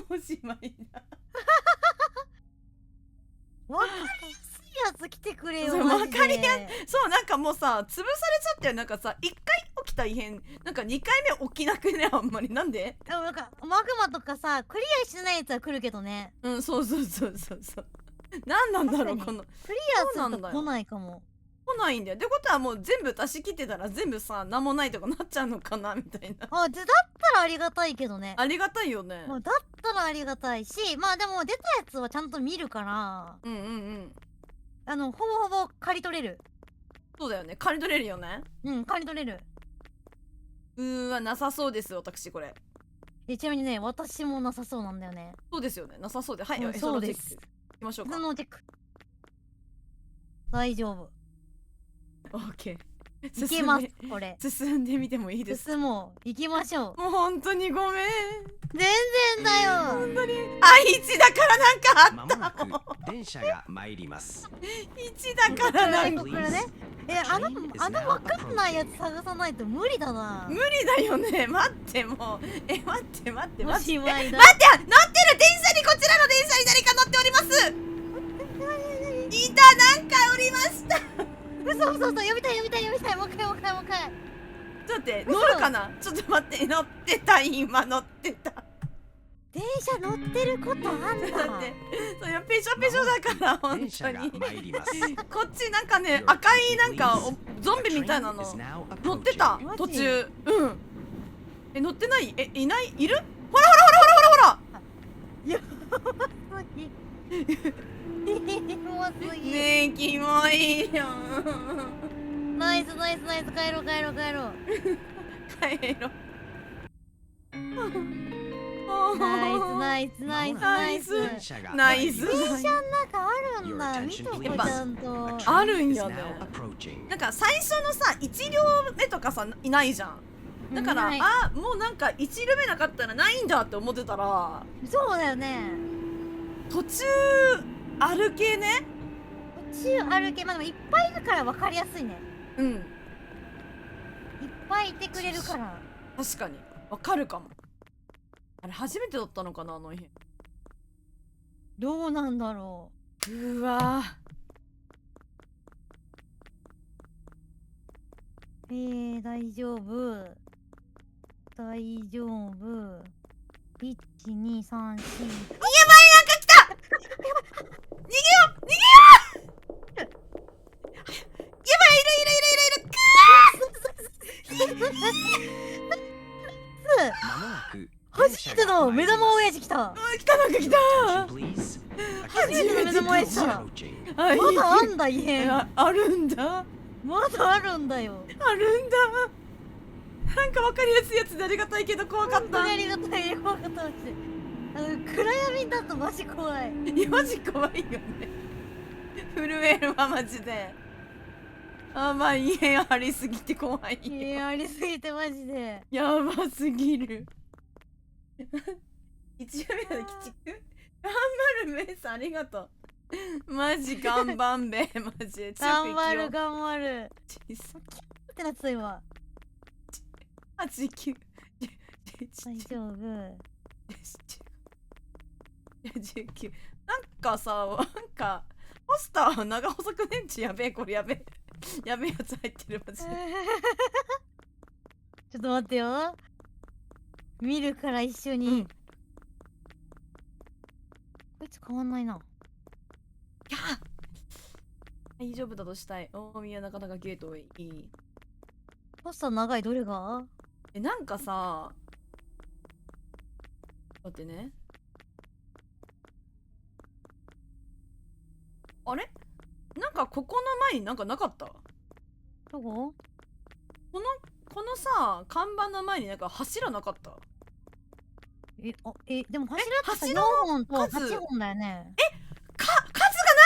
おしまいだ。わかりやすいやつ来てくれよ。そうマジでわかりやそうなんかもうさ潰されちゃったよ。なんかさ1回起きた異変なんか2回目起きなくねあんまり。なんで。でもなんかマグマとかさクリアしてないやつは来るけどね。うんそうなんなんだろう確かにこのクリアすると来ないかも。来ないんだよ。ってことはもう全部出し切ってたら全部さ何もないとかなっちゃうのかなみたいな。だったらありがたいけどね。ありがたいよね。だったらありがたいし、まあでも出たやつはちゃんと見るからほぼほぼ借り取れる。そうだよね。借り取れるよね。借り取れる。わなさそうです私これ。ちなみにね私もなさそうなんだよね。そうですよね。なさそうで。はい、そうです。行きましょうか。そのチェック大丈夫。オッケー。いけますこれ。進んでみてもいいですか？進もう。行きましょう。もう本当にごめん。全然だよ。本当に。あ、1だからなんかまもなく電車が参ります。 1だからなんかこれね。あのわかんないやつ探さないと無理だな。無理だよね。待ってもう。待って待ってお待って。しまいだ。待って、乗ってる電車に、こちらの電車に誰か乗っております。いた、なんかおりました。嘘呼びたい。もう一回。ちょっと待って、乗るかな。ちょっと待って、乗ってた、今乗ってた。電車乗ってることあんだ。だってそれペショペショだから本当電車がに。参ります。こっちなんかね、赤いなんかゾンビみたいなの乗ってたマジ途中。うん。乗ってない？いない？いる？ほらほらほらほらほらほら。キモすぎ。ねえ、キモいよ。ナイス。帰ろう。帰ろう。ナイス。電車がナイス。電車の中あるんだ。見とこちゃんと。あるんやね。 approaching. なんか最初のさ、1両目とかさ、いないじゃん。だから、ないあ、もうなんか1両目なかったらないんだって思ってたら、そうだよね。途中歩けね。途中歩け、まあでもいっぱいいるから分かりやすいね。うん。いっぱいいてくれるから。確かにわかるかも。あれ初めてだったのかな、あの辺。どうなんだろうわう。大丈夫。1、2、3、4。なんか来た。逃げよう。やばい、いる。まもなく初めての目玉親父来た。来た、なんか来た。 please. 初めての目玉親父来た。 approaching. あ、いいまだあんだ異変。あるんだ。まだあるんだよ。あるんだ。なんかわかりやすいやつでありがたいけど怖かった。本当にありがたい。よかったマジで。暗闇だとマジ怖い。いやマジ怖いよね。震えるわマジで。あ、まあ異変ありすぎて怖いよ。ありすぎてマジで。やばすぎる。一応目で鬼畜。頑張るメイさんありがとう。マジ頑張んべマジで。頑張る。小さってなってた今。 8、9、大丈夫。 19。なんかさ、なんかポスター長細く電池やべえ、これやべえ。やべえやつ入ってるマジで。ちょっと待ってよ。見るから一緒に。こいつ変わんないな。いや大丈夫だとしたい。大宮なかなかゲートウェイいい。ポスター長いどれが？なんかさ、待ってね。あれなんかここの前になんかなかった？どこ？このさ、看板の前になんか柱なかった？でも柱ってさ柱4本と数8本だよね。数がな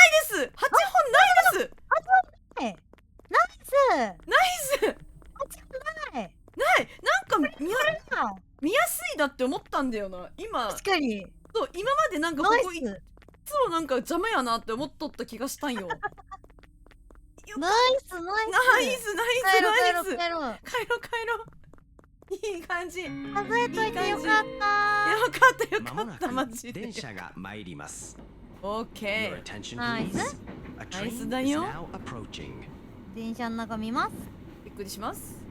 いです。8本ないです。ナイス。ナイス。ない。ない。なんか見やすいだって思ったんだよな。今、確かに。そう今までなんかこナイこいス。つもなんか邪魔やなって思っとった気がしたんよ。ナイス。ナイス帰ろう。帰ろう。いい感じ。数えといてよかった。よまもなかったマジくで。電車が参ります。オッケ Your attention ナイ please. ス。 A ナイス train だ is よ。 now approaching. 電車の中見ます。ー。びっくりします。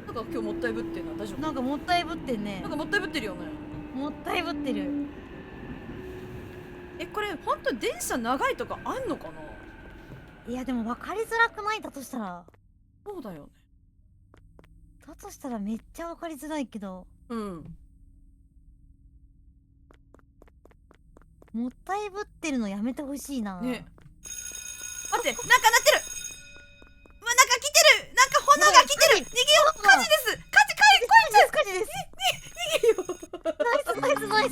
なんか今日もったいぶってんな。大丈夫？なんかもったいぶってんねなん。かもったいぶってるよね。もったいぶってる。これ本当に電車長いとかあんのかな？いやでも分かりづらくない？だとしたら。そうだよね。だとしたらめっちゃ分かりづらいけど。うん。もったいぶってるのやめてほしいな。ね。待って、なんか鳴ってる。うわ、なんか来てる。なんか炎が来てる。逃げよう。火事です。火事です。逃げよう。ナイス。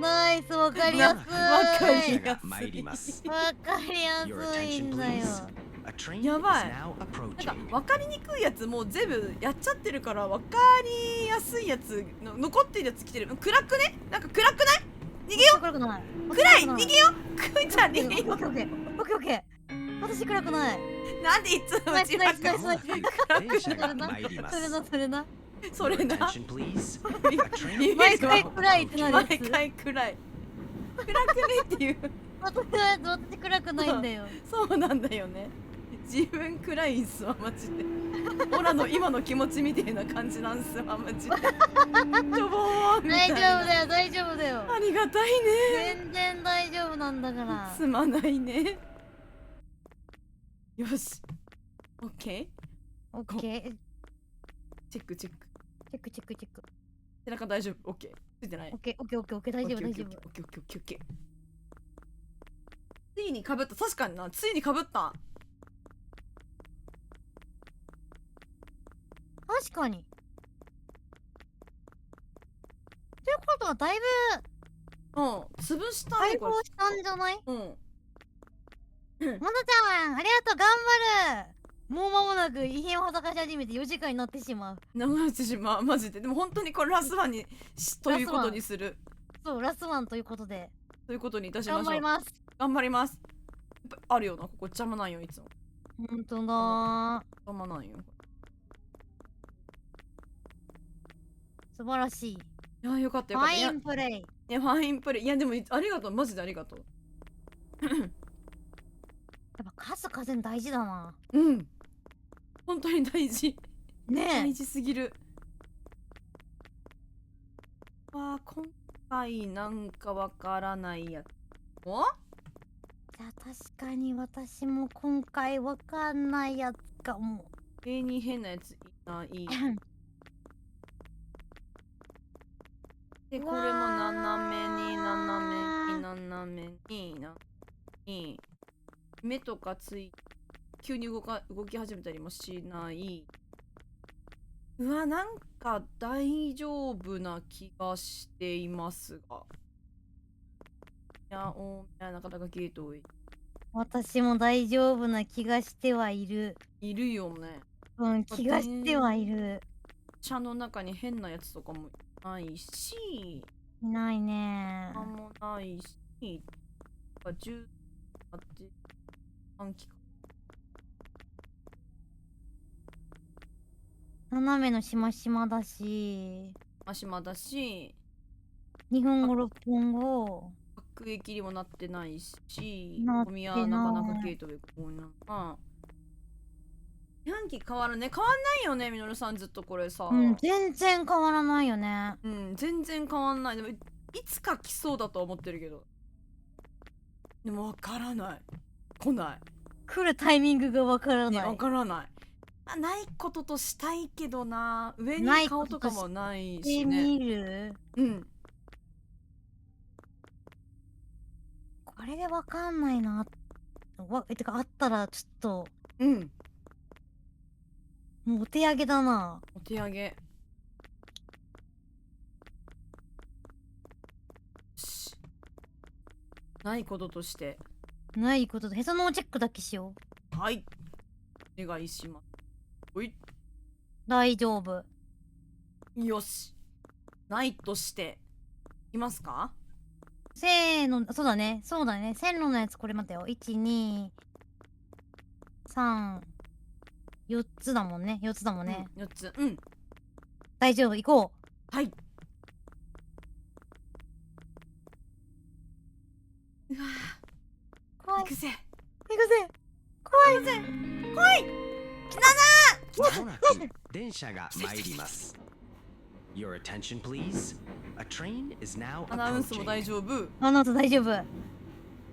ナイス、わかりやすい。わかり電車が参ります。わかりや Your すい attention んだよ。 please. A train is やばい。 now なんか approaching. 分かりにくいやつもう全部やっちゃってるから分かりやすいやつの残ってるやつ来てる。暗くね？なんか暗くない？逃げよ暗くない。う。暗い。逃げよう。くいちゃん逃げよオッケーオッケーオッケーオッケー。私暗くない。う。なんでいつもうちばっかまもなく電車が参ります。それな、それな。それ Your な。 attention please. A train イメー毎ジは回暗いってなるやつ。毎回暗い。暗くねっていう。私暗くないんだよ。そうなんだよね。自分暗いんすわマジで。オラの今の気持ちみたいな感じなんすわマジで。しょぼーみた大丈いな。夫だよ、大丈夫だよ。ありがたいね。全然大丈夫なんだから。すまないね。よし。オッケー。オッケー。チェックチェック。チェックチェックチェック。背中大丈夫。オッケー。ついてないオッ。ケーオッケーオッケーオッケー、大丈夫大丈夫。オッケーオッケーオッケーオッケーオッケー。ついにかぶった。確かにな。ついにかぶった。確かに。ってことはだいぶうん。潰したねこ解放したんじゃない？れ。うん。まなちゃん、ありがとう、頑張る。もう間もなく異変をはたかし始めて4時間になってしまう。流してしまう。マジで。でも本当にこれラスワンにということにする。そう、ラスワンということで。ということにいたしましょう。頑張ります。頑張ります。やっぱあるよな。ここ邪魔なんよいつも。ほんとだー。邪魔なんよ。素晴らしい。いやよかったよファかった。いやインプレイ。いやファインプレイ。いやでもありがとう。マジでありがとう。やっぱ数々大事だな。うん。本当に大事。ね大事すぎる。わあ、今回なんかわからないやつ。お？じゃあ確かに私も今回わかんないやつかも。上に変なやついない。で、これも斜めに斜めに斜めに斜めに目とかつい急に動き始めたりもしない。うわ、なんか大丈夫な気がしていますが。いや、なかなかゲートウェイ私も大丈夫な気がしてはいる。いるよね。うん、気がしてはいる。車の中に変なやつとかもないし、いないね。もないし、銃あって短期間。斜めのしましまだし、足間だし、 2分後6分後。爆撃にもなってないし、なってないゴミはなかなかゲートウェイこうな。自販機変わるね。変わんないよね、みのるさんずっとこれさ。うん、全然変わらないよね。うん、全然変わんない。でもいつか来そうだとは思ってるけど。でもわからない。来ない。来るタイミングがわからね、ない。わからない。ないこととしたいけどな。上にない顔とかもないでしね。見る？うん。これでわかんないな。てかあったらちょっと、うん。もうお手上げだな。お手上げ。よし。ないこととして。ないことでへその緒チェックだけしよう。はい。お願いします。ほい。大丈夫。よし。ないとして。いますか？せーの、そうだね。そうだね。線路のやつこれ待ってよ。1、2、3、4つだもんね。4つだもんね。 4つ。うん。大丈夫。行こう。はい。うわ怖い。行くぜ。行くぜ。怖いぜ。来い。まもなく電車が参ります。Your attention please. A train is now アナウンスも approaching. 大丈夫。あなた大丈夫。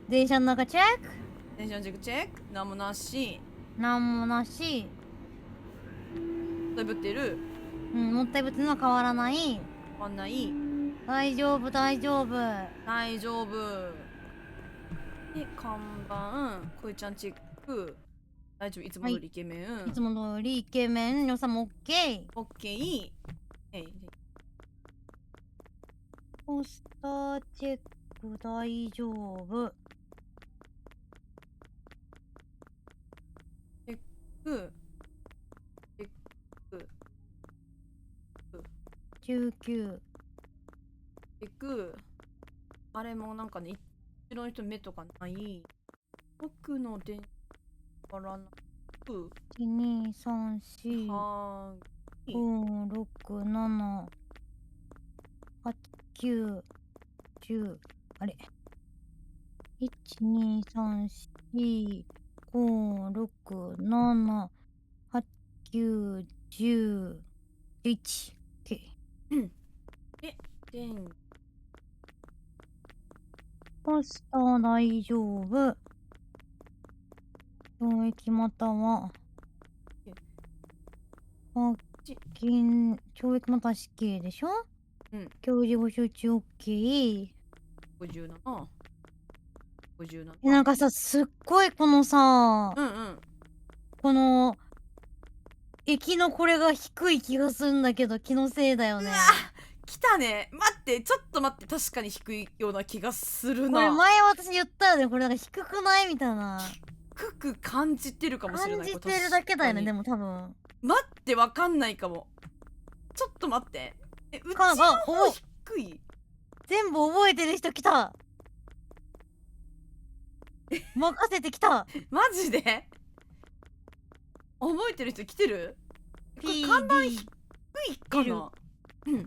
電車の中チェック。電車のチェックチェック。なんもなし。なんもなし。だいぶってる。うん、もったいぶってのは変わらない。変わんない。大丈夫、大丈夫。大丈夫。で、看板。こいちゃんチェック。大丈夫。いつも通りイケメン。いつも通りイケメン、予算も OK。オッケー。ポスターチェック大丈夫。く19。あれもなんかね、後ろの人目とかない。奥の電からなく、 1、2、3、4、は5、6、7、8、9、10。あれ ?1、2、3、4、5、6、7、8、9、10、11。OK。電ポスター大丈夫。懲役または罰金、懲役または死刑でしょ。教授ご承知 OK。57。なんかさ、すっごいこのさ、この駅のこれが低い気がするんだけど、気のせいだよね。来たね。待って、ちょっと待って、確かに低いような気がするこれな。前私言ったよね。これなんか低くないみたいな。低く感じてるかもしれない。感じてるだけだよね、でも。も多分。待って、わかんないかも。ちょっと待って。うちの方低い。全部覚えてる人来た。任せてきた。マジで覚えてる人来てる？これ PD 看板低いかな。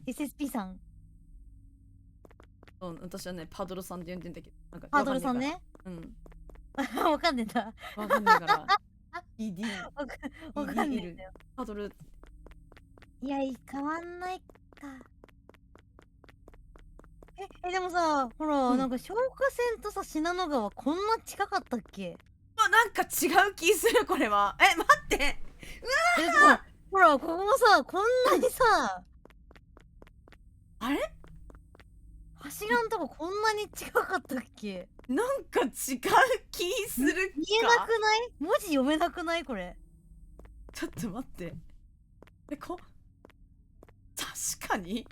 SSP さん。私はね、パドルさんって呼んでんだけど。なんかパドルさんね。わかんねえんだ。わかんないから。PD。わかんねえんだよ。パドル。いや、変わんないか。でもさ、ほら、なんか消火栓とさ、信濃川こんな近かったっけ？なんか違う気する、これは。待って。うわほら、ここもさ、こんなにさ、あれ？柱んとここんなに近かったっけ？なんか違う気するか。見えなくない？文字読めなくない？これ。ちょっと待って。確かに。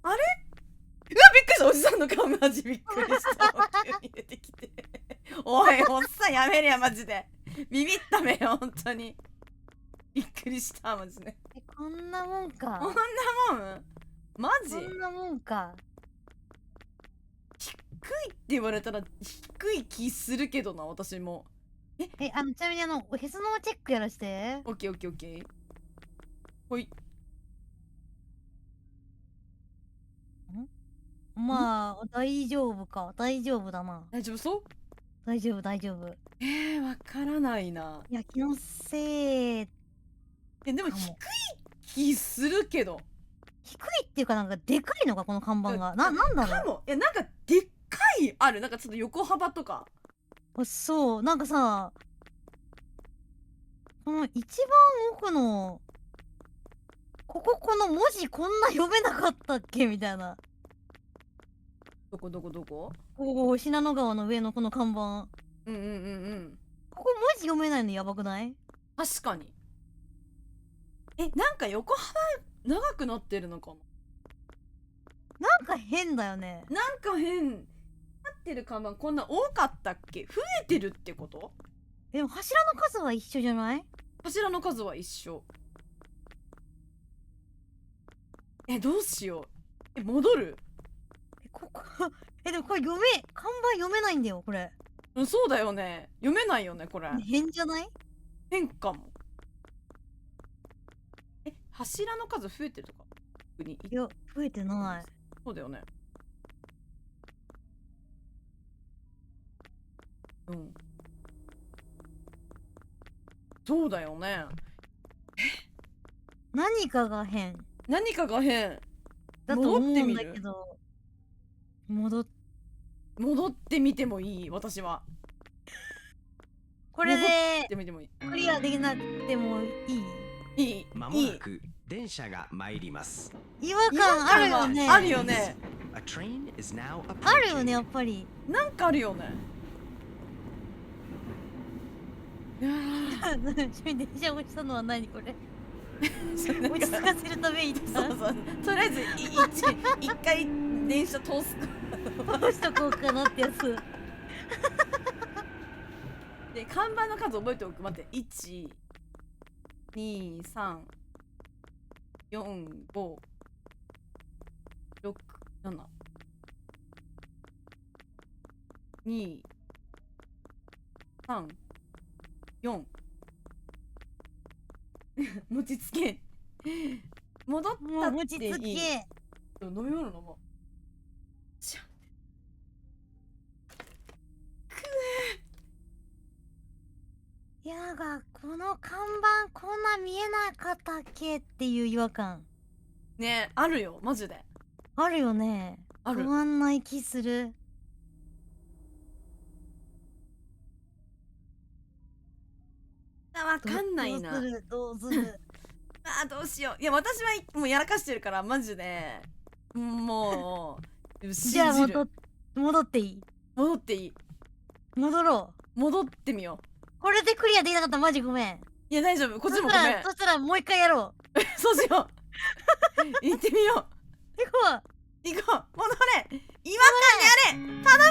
あれ？うわ、びっくりした。おじさんの顔マジびっくりした。急に出てきて。おい、おっさんやめれや、マジで。ビビっためよ、本当に。びっくりした、マジで。こんなもんか。こんなもん？マジ？こんなもんか。低いって言われたら低い気するけどな、私も。ちなみにへその緒チェックやらして。オッケーオッケーオッケー。ほい。まあ、大丈夫か。大丈夫だな。大丈夫そう？大丈夫、大丈夫。わからないな。いや、気のせい。でも低い気するけど。低いっていうか、なんかでかいのか、この看板が。なんだろう。かも。なんかでっかいある。なんかちょっと横幅とか。そう、なんかさ、この一番奥の、この文字こんな読めなかったっけみたいな。どこここ、信濃川の上のこの看板。ここ文字読めないのやばくない？確かに。なんか横幅長くなってるのかな。なんか変だよね。なんか変。なってる看板こんな多かったっけ？増えてるってこと？でも柱の数は一緒じゃない？柱の数は一緒。どうしよう。戻る？でもこれ看板読めないんだよ、これ。そうだよね。読めないよね、これ。変じゃない？変かも。柱の数増えてるとか？いや、増えてない。そうだよね。そうだよね。何かが変。何かが変だと思うんだけど。戻ってみてもいい？私はこれでクリアできなくてもいい？まもなく電車が参ります。違和感あるよね。あるよね。あるよね、やっぱり。なんかあるよね。電車落ちたのは何これ？落ち着かせるために。そうとりあえず一回電車通すかどうしとこうかなってやつ。で看板の数覚えておく。待って、1 2 3 4 5 6 7 2 3 4餅つけ戻ったっていい。もう餅つけ。飲み物飲もう。しゃいやなんかこの看板こんな見えなかったっけっていう違和感ね、あるよマジで。あるよね。ある不安な気する。わかんないな。どうする。あーどうしよう。いや私はもうやらかしてるからマジでもうじゃあ信じる。戻っていい。戻っていい。戻ろう。戻ってみよう。これでクリアできなかったらマジごめん。いや大丈夫、こっちもごめん。そしたらもう一回やろう。そうしよう。行ってみよ行こう。行こう。戻れ。違和感であれ。まも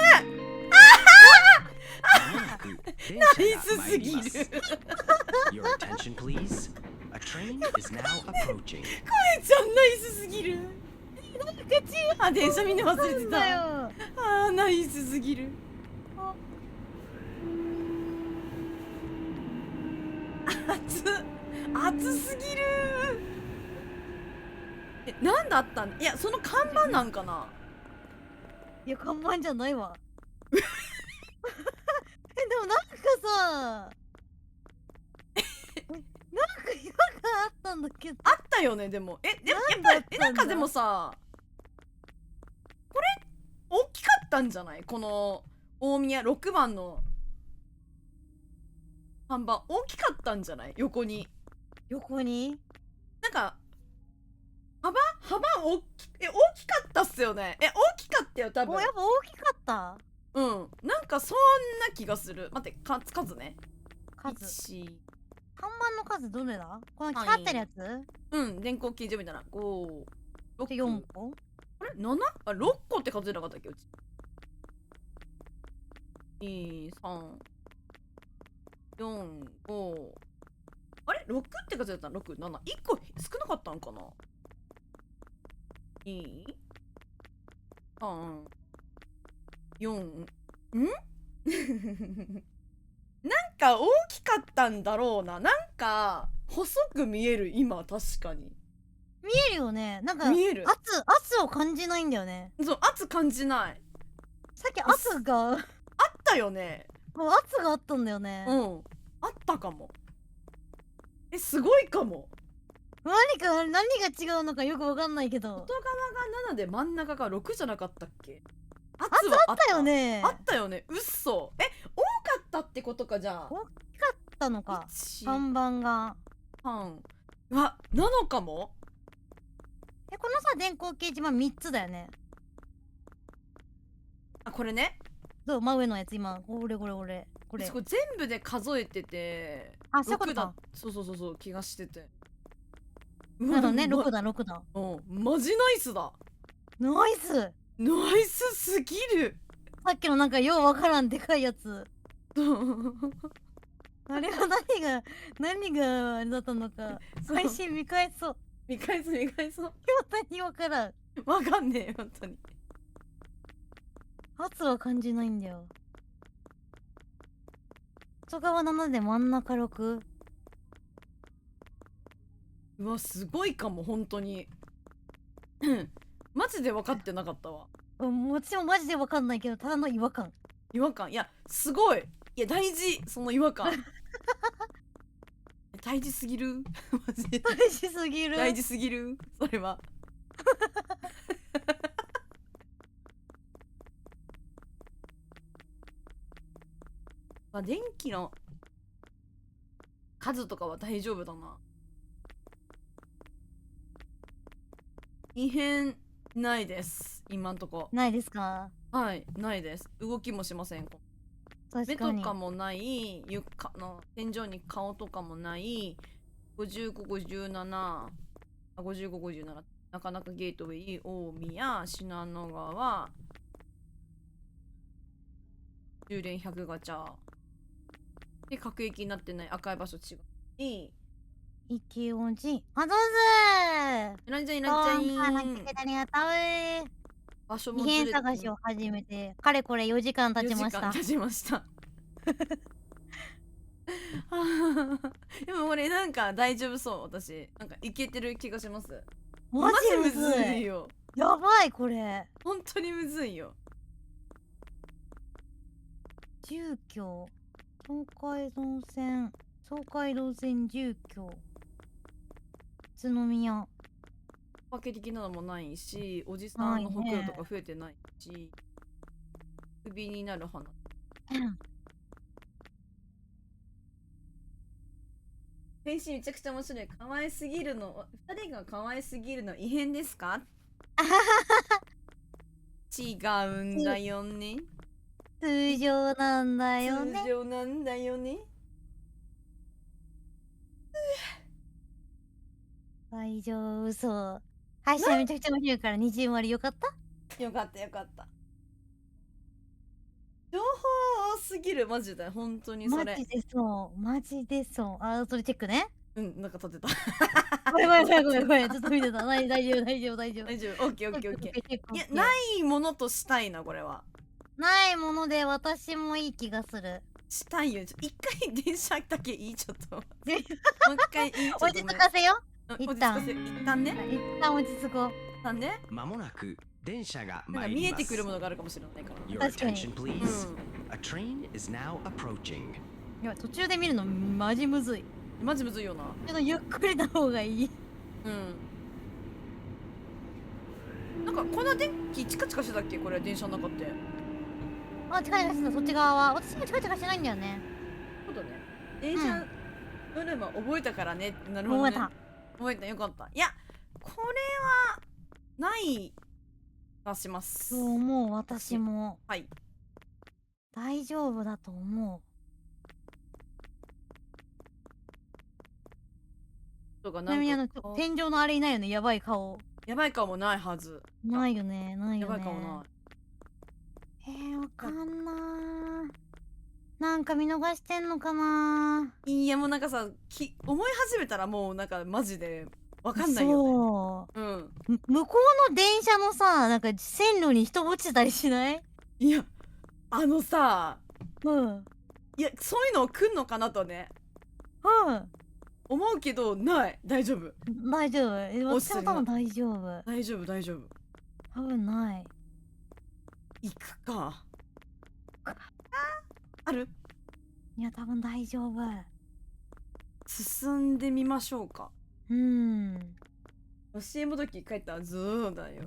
なく電車が参ります。ナイスす Your attention please. A train is now approaching. めちゃナイスすぎる。あ、電車みんな忘れてなんだよ。た。あーナイスすぎる。あ熱すぎる。なんだったん。いやその看板なんかな。いや看板じゃないわ。でもなんかさなんか違和感あったんだけど。あったよね。でもでもやっぱりなんかでもさ、これ大きかったんじゃない。この大宮6番の看板大きかったんじゃない。横になんか幅大きかったっすよね。大きかったよ多分。やっぱ大きかった。なんかそんな気がする。待って、数ね。数。1看板の数どれだ。この光ってるやつ電光掲示みたいな。5、6、 4個。あれ 7？ あ、6個って数えなかったっけうち。2、3、4、5。あれ ?6 って数えたの ?6、7。1個少なかったんかな。2、3、4。んなんか大きかったんだろうな。なんか細く見える今。確かに見えるよね。なんか見える。圧を感じないんだよね。そう、圧感じない。さっき圧があったよね。もう圧があったんだよね。あったかも。すごいかも。何が違うのかよくわかんないけど。外側が7で真ん中が6じゃなかったっけ。圧圧はあったよね。あったよね。うっそ。多かったってことか。じゃあ大きかったのか。 1、看板が。 3。うわ、なのかも。このさ電光掲示板3つだよね。あ、これね。どう真上のやつ今これ私これ全部で数えててそういうことか。そう気がしてて。なるほどね。ま6だ6だ。マジナイスだ。ナイス。ナイスすぎる。さっきのなんかようわからんでかいやつ。あれは何があれだったのか配信見返そう。見返そう。何わからん。わかんねえ本当に。圧は感じないんだよ。外側7で真ん中6。うわすごいかも本当に。マジで分かってなかったわ。私もマジでわかんないけどただの違和感。違和感。いやすごい。いや大事。その違和感大事すぎる。マジで大事すぎる。大事すぎる。それはまあ電気の数とかは大丈夫だな。異変ないです今んとこ。ないですか。はいないです。動きもしません。目確かに。とかもない。床の天井に顔とかもない。55、57、55、57。なかなかゲートウェイ、大宮、信濃川、充電100ガチャ。で、各駅になってない赤い場所違い。池王子。あ、どうぞいらんちゃんいー。らんちゃん。今回来てありがとう。異場所もずれ変探しを始めて、かれこれ4時間経ちました。4時間経ちました。でも俺なんか大丈夫そう、私。なんかいけてる気がします。マジむむずい。ずいよ。やばい、これ。本当にむずいよ。住居。東海道線。東海道線住居。宇都宮。お化け的なのもないし、おじさんのほくろとか増えてないし、首になる花。返信めちゃくちゃ面白い。可愛すぎるの。二人が可愛すぎるの異変ですか？違うんだよね。通常なんだよね。通常なんだよね。大丈夫そう。配信めちゃくちゃ面白いから20割よかった？よかったよかった。情報多すぎる、マジで。本当にそれ。マジでそう。マジでそう。あ、それチェックね。うん、なんか立てた。ごめんごめんごめんごめんごめん。ちょっと見てた。大丈夫大丈夫大丈夫。大丈夫。オッケーオッケーオッケー。いや、いないものとしたいな、これは。ないもので私もいい気がする。したいよ。一回電車だけいい、ちょっと。もうで一回いい、ちょっと落ち着かせよ。うん一旦落ち着かせ一旦ね。一旦落ち着こう。一旦ね。まもなく電車がなんか参ります見えてくるものがあるかもしれないから。 Your 確かに attention う please ん。 A train is now approaching いや、途中で見るのマジむずい。マジむずいよな。ちょっとゆっくりな方がいい。うん。なんかこんな電気チカチカしてたっけ、これ電車の中って。あ、チカチカしてた、そっち側は。私もチカチカしてないんだよね。そうだね。電車乗れば覚えたからねってなるほどね。覚えた。覚えた、よかった。いや、これはない気がします。そう思う、私も。はい。大丈夫だと思とかう。ちなみにか天井のあれいないよね、やばい顔。やばい顔もないはず。ないよね、ないやよね。ばい顔ない。わかんなー。なんか見逃してんのかないやもうなんかさ、思い始めたらもうなんかマジでわかんないよそう。ね。うん。向こうの電車のさ、なんか線路に人落ちてたりしない？いや、あのさ、うん。いや、そういうの来んのかなとね、うん。思うけど、ない。大丈夫。大丈夫。落ちてるな私も多分大丈夫。大丈夫、大丈夫。多分ない。行くか。ある？いや、多分大丈夫。進んでみましょうか。教えもどき帰ったらそうだよ。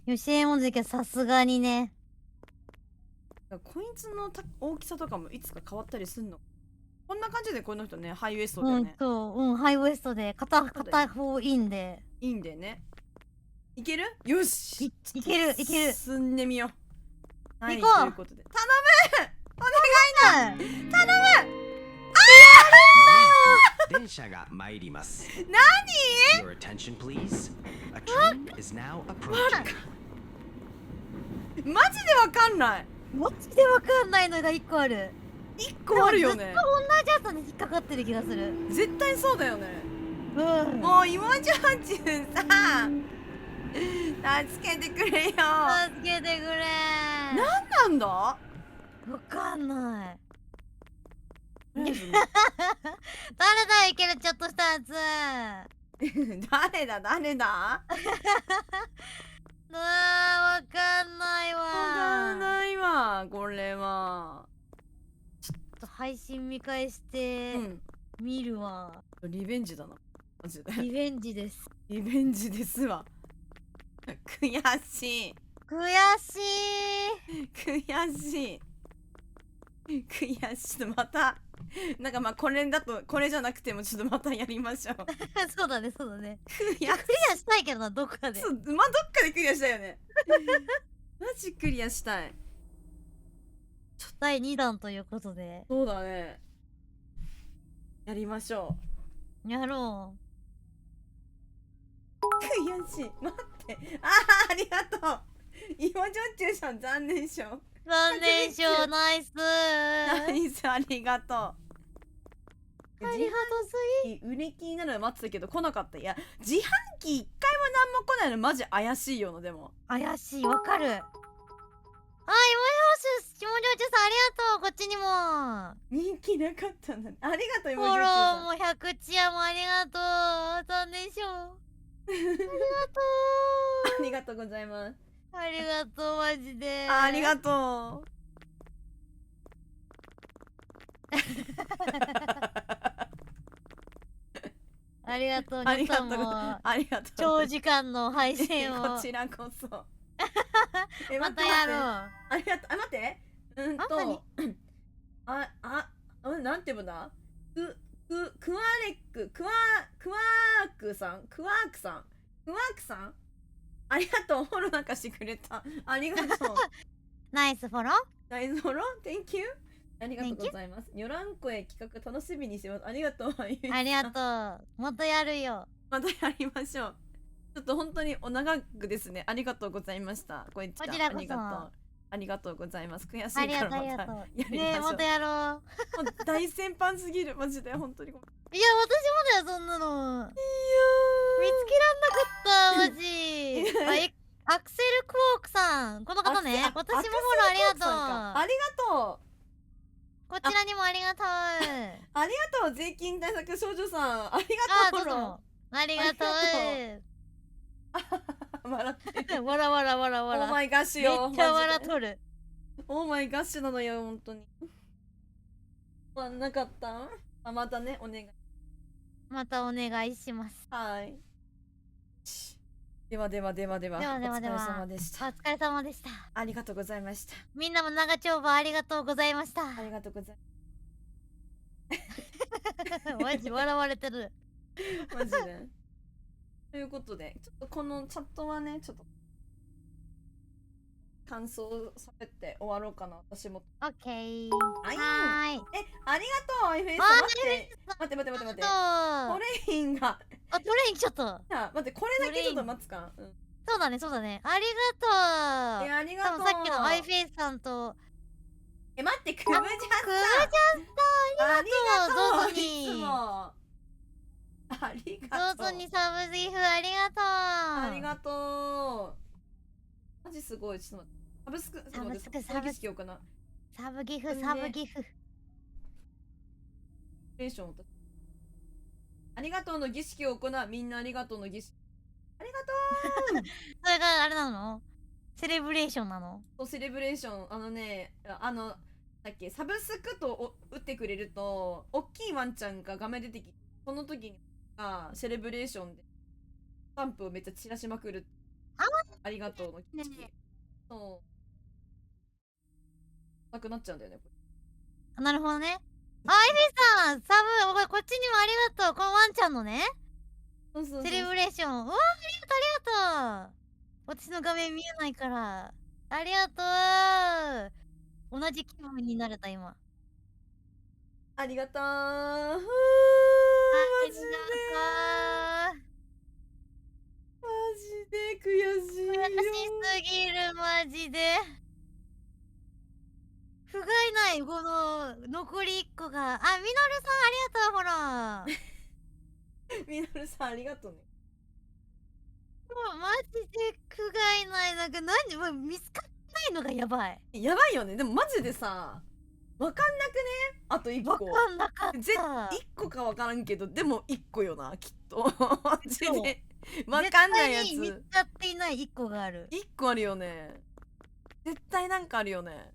吉右衛門関はさすがにね。こいつの大きさとかもいつか変わったりすんの？こんな感じでこの人ね、ハイウエストでね。ハイウエストで片方インで。いいんでね。いける？よし！いけるいける。進んでみよう。はい、行こうということで。頼む！お願いだ！頼む！電車が参ります。何？ Your attention please A train is now approaching マジでわかんない。マジでわかんないのが1個ある。1個あるよね。ずっと同じやつに引っかかってる気がする。絶対そうだよね。うん。もう芋焼酎さ、助けてくれよ。助けてくれ。なんだ？わかんない。誰だいけるちょっとしたやつ。誰だ誰だ？わかんないわ。わかんないわ、これは。ちょっと配信見返して見るわ。リベンジだな。マジで。リベンジです。リベンジですわ。悔しい。悔しい。悔しい。悔しい。また。なんかまあこれだとこれじゃなくてもちょっとまたやりましょう。そうだねそうだね。悔しい。クリアしたいけどな、どっかで。そう、まあどっかでクリアしたいよね。マジクリアしたい。第2弾ということでそうだね。やりましょやろう。悔悔しい。待って。ありがとう。芋焼酎さん残念賞。残念賞ナイスナイス、ありがとう。ありがとうす売れ気になるの待ってたけど来なかった。いや、自販機一回も何も来ないのマジ怪しいよな。でも怪しい、わかる。あ、芋焼酎さんありがとう。こっちにも人気なかったんだね。ありがとう、フォロ芋焼酎さん。ーも100チアもありがとう。残念賞ありがとありがとうございます。う。ありがとう、マジで。ありがとう。ありがとう。あり皆さんがとうございます。もありがとう。長時間の配信をこちらこそ。またやろう。ありがとう。あ、待って。何なんて言うんだ。クワークさん。ありがとう。フォローなんかしてくれた。ありがとう。ナイスフォロー。ナイスフォロー Thank you。ありがとうございます。ニョランコへ企画楽しみにしてます。ありがとう。ありがとう。またやるよ。またやりましょう。ちょっと本当にお長くですね。ありがとうございました。こちこちらこそありがとう。ありがとうございます。悔しいありがとう、からまたありがとう。やりねえ、ましょう。またやろう。もう大先輩すぎる。マジで本当にごめん。いや、私もだよ、そんなの。見つけらんなかった、マジ。アクセルクォークさん。この方ね。今年もフォローありがとう。ありがとう。こちらにもありがとう。ありがとう。税金対策少女さん。ありあ、がとう。どうぞ。ありがと笑ってる。う。わらわらわらオわら。ーマイガッシュめよ。っちゃ笑っマジでとる。オーマイガッシュなのよ、本当に。終わんなかった。またね、お願い。またお願いします。はい。では。お疲れ様でした。お疲れ様でした。ありがとうございました。みんなも長丁場ありがとうございました。ありがとうございマジ笑われてる。ます。マジで。ということで、ちょっとこのチャットはね、ちょっと感想を喋って終わろうかな、私も。オッケー。はいはーい。ありがとう、アイフェイス。あ待って。トちょっとレインが。あ、トレイン来ちゃった。待って、これだけちょっと待つか。うん。そうだね、そうだね。ありがとう。ありがとう。多分さっきのアイフェイスさんと。待って、クブちゃんさん。クブちゃんさん、ありがとう。ありがとう。ゾゾにいつも。ありがとう。ゾゾにサブギフありがとう。ありがとう。マジすごい。ちょっと待って。サブスク。サブスクサブスクかな。サブギフ、これねサブギフ。テンションをありがとうの儀式を行う。みんなありがとうの儀式。ありがとう。それがあれなの？セレブレーションなの？そう、セレブレーション。だっけ、サブスクと打ってくれると、大きいワンちゃんが画面出てきて、その時にセレブレーションでスタンプをめっちゃ散らしまくる。ありがとうの儀式。ねそうなくなっちゃうんだよね、これ。なるほどね。アイフェイさん、サブ、こっちにもありがとう。このワンちゃんのね。そうセレブレーション。うわ、ありがとう。私の画面見えないから。ありがとう。同じ気分になれた、今。ありがとう。マジで。マジで悔しいよ。悔しすぎる、マジで。不甲斐ない、この残り1個が。あ、ミノルさん、ありがとう、ほら。ミノルさんありがとうね。もうマジで不甲斐ない。なんかもう見つかってないのがやばい。やばいよね。でもマジでさ、わかんなくね。あと1個。わかんなかった。 1個かわからんけど、でも1個よな、きっと。マジで。わかんないやつ。絶対に見つかっていない1個がある。1個あるよね。絶対なんかあるよね。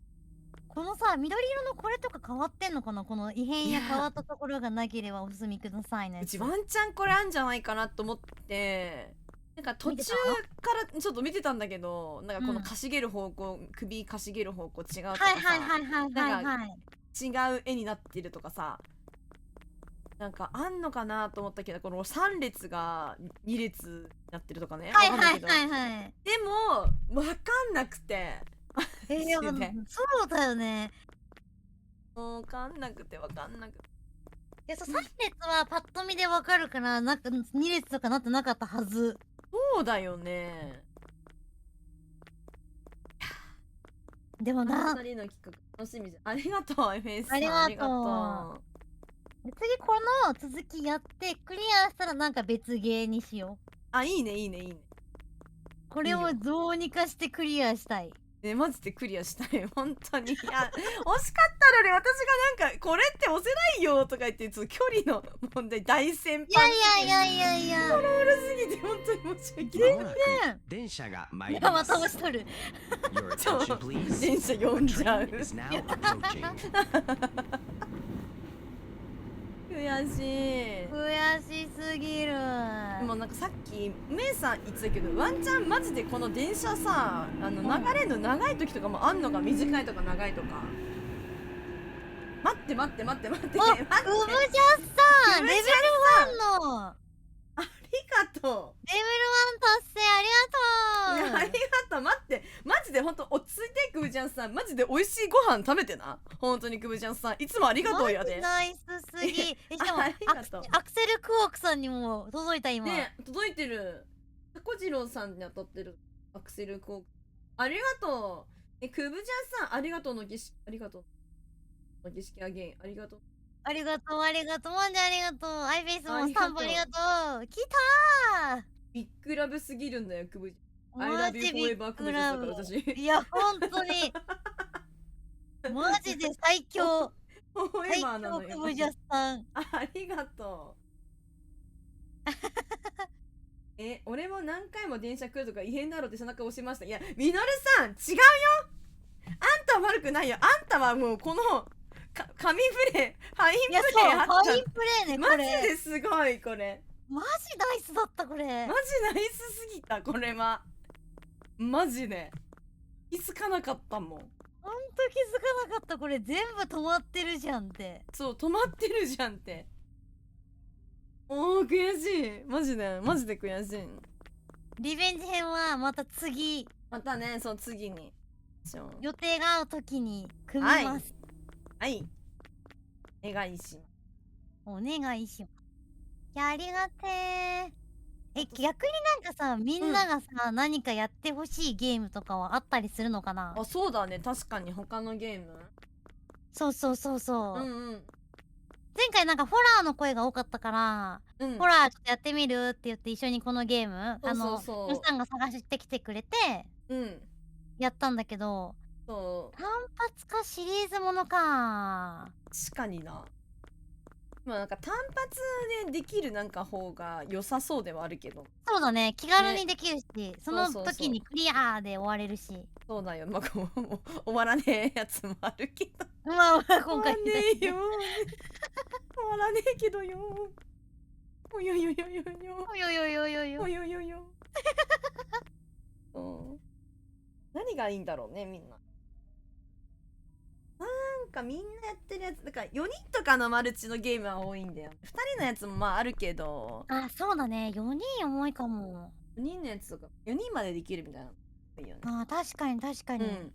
このさ、緑色のこれとか変わってんのかな？この異変や変わったところがなければお進みくださいね。うちワンチャンこれあんじゃないかなと思って、なんか途中からちょっと見てたんだけど、なんかこのかしげる方向、首かしげる方向違うとかさ、違う絵になってるとかさ、なんかあんのかなと思ったけど、この3列が2列になってるとかね。はいわかんないけどはい。でもわかんなくて、いや、そうだよね。わかんなくて。いや、3列はパッと見でわかるから、なんか2列とかなってなかったはず。そうだよね。でもな、二人の企画楽しみじゃん。ありがとう FS さん。ありがとう次この続きやってクリアしたらなんか別ゲーにしよう。あ、いいねいいねいいね。これをどうにかしてクリアしたい。マジでクリアしたい本当に。いや惜しかったのに、私がなんかこれって押せないよとか言って、ちょっと距離の問題大先いや輩いやいやいやいや。悪すぎて本当に申し訳ない。まもなく電車が参りまます。た押しとる。 Your attention please. 電車呼ん The じゃう。 train is now approaching. 悔しい。悔しすぎる。でもなんかさっきメイさん言ってたけど、ワンチャンマジでこの電車さ、流れの長い時とかもあんのか、短いとか長いとか。待って待って待って待ってあ、待って。ウブジャスさん、レベル1のありがとレベル1達成あう。いりがとう。やありがとう。待ってマジで本当落ち着いて、くぶちゃんさん。マジで美味しいご飯食べてな。本当にくぶちゃんさん、いつもありがとうやで。ナイスすぎ。しかもありがとうアクセルクオークさんにも届いた今。ね、届いてる。タコジロウさんに当たってる。アクセルコーク。ありがとう。くぶちゃんさん、ありがとうの儀式、ありがとう。の儀式あげん、ありがとう。ありがとうありがとう。マジでありがとう。アイベースもスタンプありがとう。来たビッグラブすぎるんだよ、くぶちゃん。I マ love ジ you ビッ forever くグぶちゃラブ。んだから私。いや、ほんとに。マジで最強。フォーエ最バーなのよ。強クブジャスさん。ありがとう。俺も何回も電車来るとか異変だろうって背中押しました。いや、みのるさん、違うよ。あんたは悪くないよ。あんたはもうこの紙プレイ、ファインいや、プそう、フレイあった。ァインプレイね、こマジれ。ですごい、これ。マジナイスだった、これ。マジナイスすぎた、これは。マジで。気づかなかったもん。ほんと気づかなかった、これ全部止まってるじゃんって。そう、止まってるじゃんって。おー、悔しい。マジで悔しい。リベンジ編はまた次、またね、そう、次に。予定が合う時に組みます。はい。お願いします。お願いします。いや、ありがてー。逆になんかさ、みんながさ、何かやってほしいゲームとかはあったりするのかな？あ、そうだね。確かに他のゲーム。そうそうそうそう。うんうん。前回なんかホラーの声が多かったから、うん。ホラーちょっとやってみるって言って一緒にこのゲーム、そうそうそうヨシさんが探してきてくれて、うん。やったんだけど、そう。単発かシリーズものか。確かにな。まあなんか単発でできるなんか方が良さそうではあるけど。そうだね、気軽にできるし、そのそうそうそう時にクリアで終われるし。そうだよ。まあこう終わらねえやつもあるけど。まあ、今終わ回らねえよ。終わらねえけどよ。およよよよよ。およよよよよお。よよよ。うん。何がいいんだろうね、みんな。なんかみんなやってるやつ、だから4人とかのマルチのゲームは多いんだよ。2人のやつもまああるけど、あ、そうだね、4人重いかも。 4人のやつとか4人までできるみたいなのがいいよね。あ、確かに確かに。うん。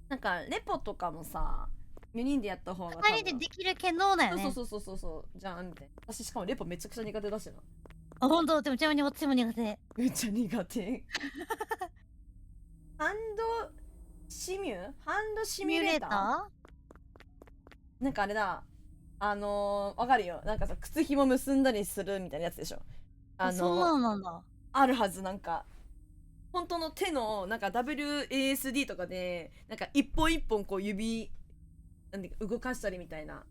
なんかレポとかもさ、4人でやった方が2人でできるけどだよね。そうそうそうそうじゃんみたいな。私しかもレポめちゃくちゃ苦手だしな。あ、ほんと、でもちなみに私も苦手。めっちゃ苦手。ハンドシミュレーターなんかあれだ。わかるよ。なんかさ、靴紐結んだりするみたいなやつでしょ。そんなのなんだ。あるはず。なんか本当の手のなんか WASD とかでなんか一本一本こう指なんで動かしたりみたいな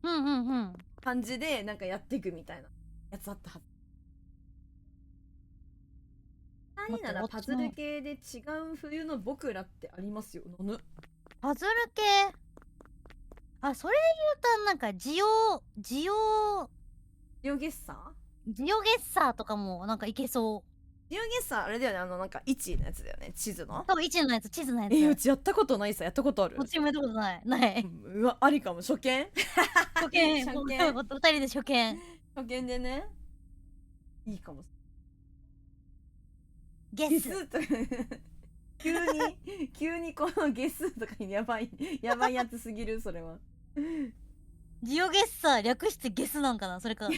うんうんうん。感じでなんかやっていくみたいなやつあったはず。何ならパズル系で違う冬の僕らってありますよ。のぬパズル系。あ、それで言うとなんかジオジオゲッサーゲッサーとかもなんかいけそう。ジオゲッサーあれだよね。なんか位置のやつだよね。地図の。多分1のやつ、地図のやつ。うちやったことないさ。やったことある？こっちもやったことない。ない。うわ、ありかも。初見初見。初見お二人で初見。初見でね。いいかも。ゲス。とか急にこのゲスとかにやばいやつすぎる。それはジオゲッサー略してゲスなんかな、それか。そ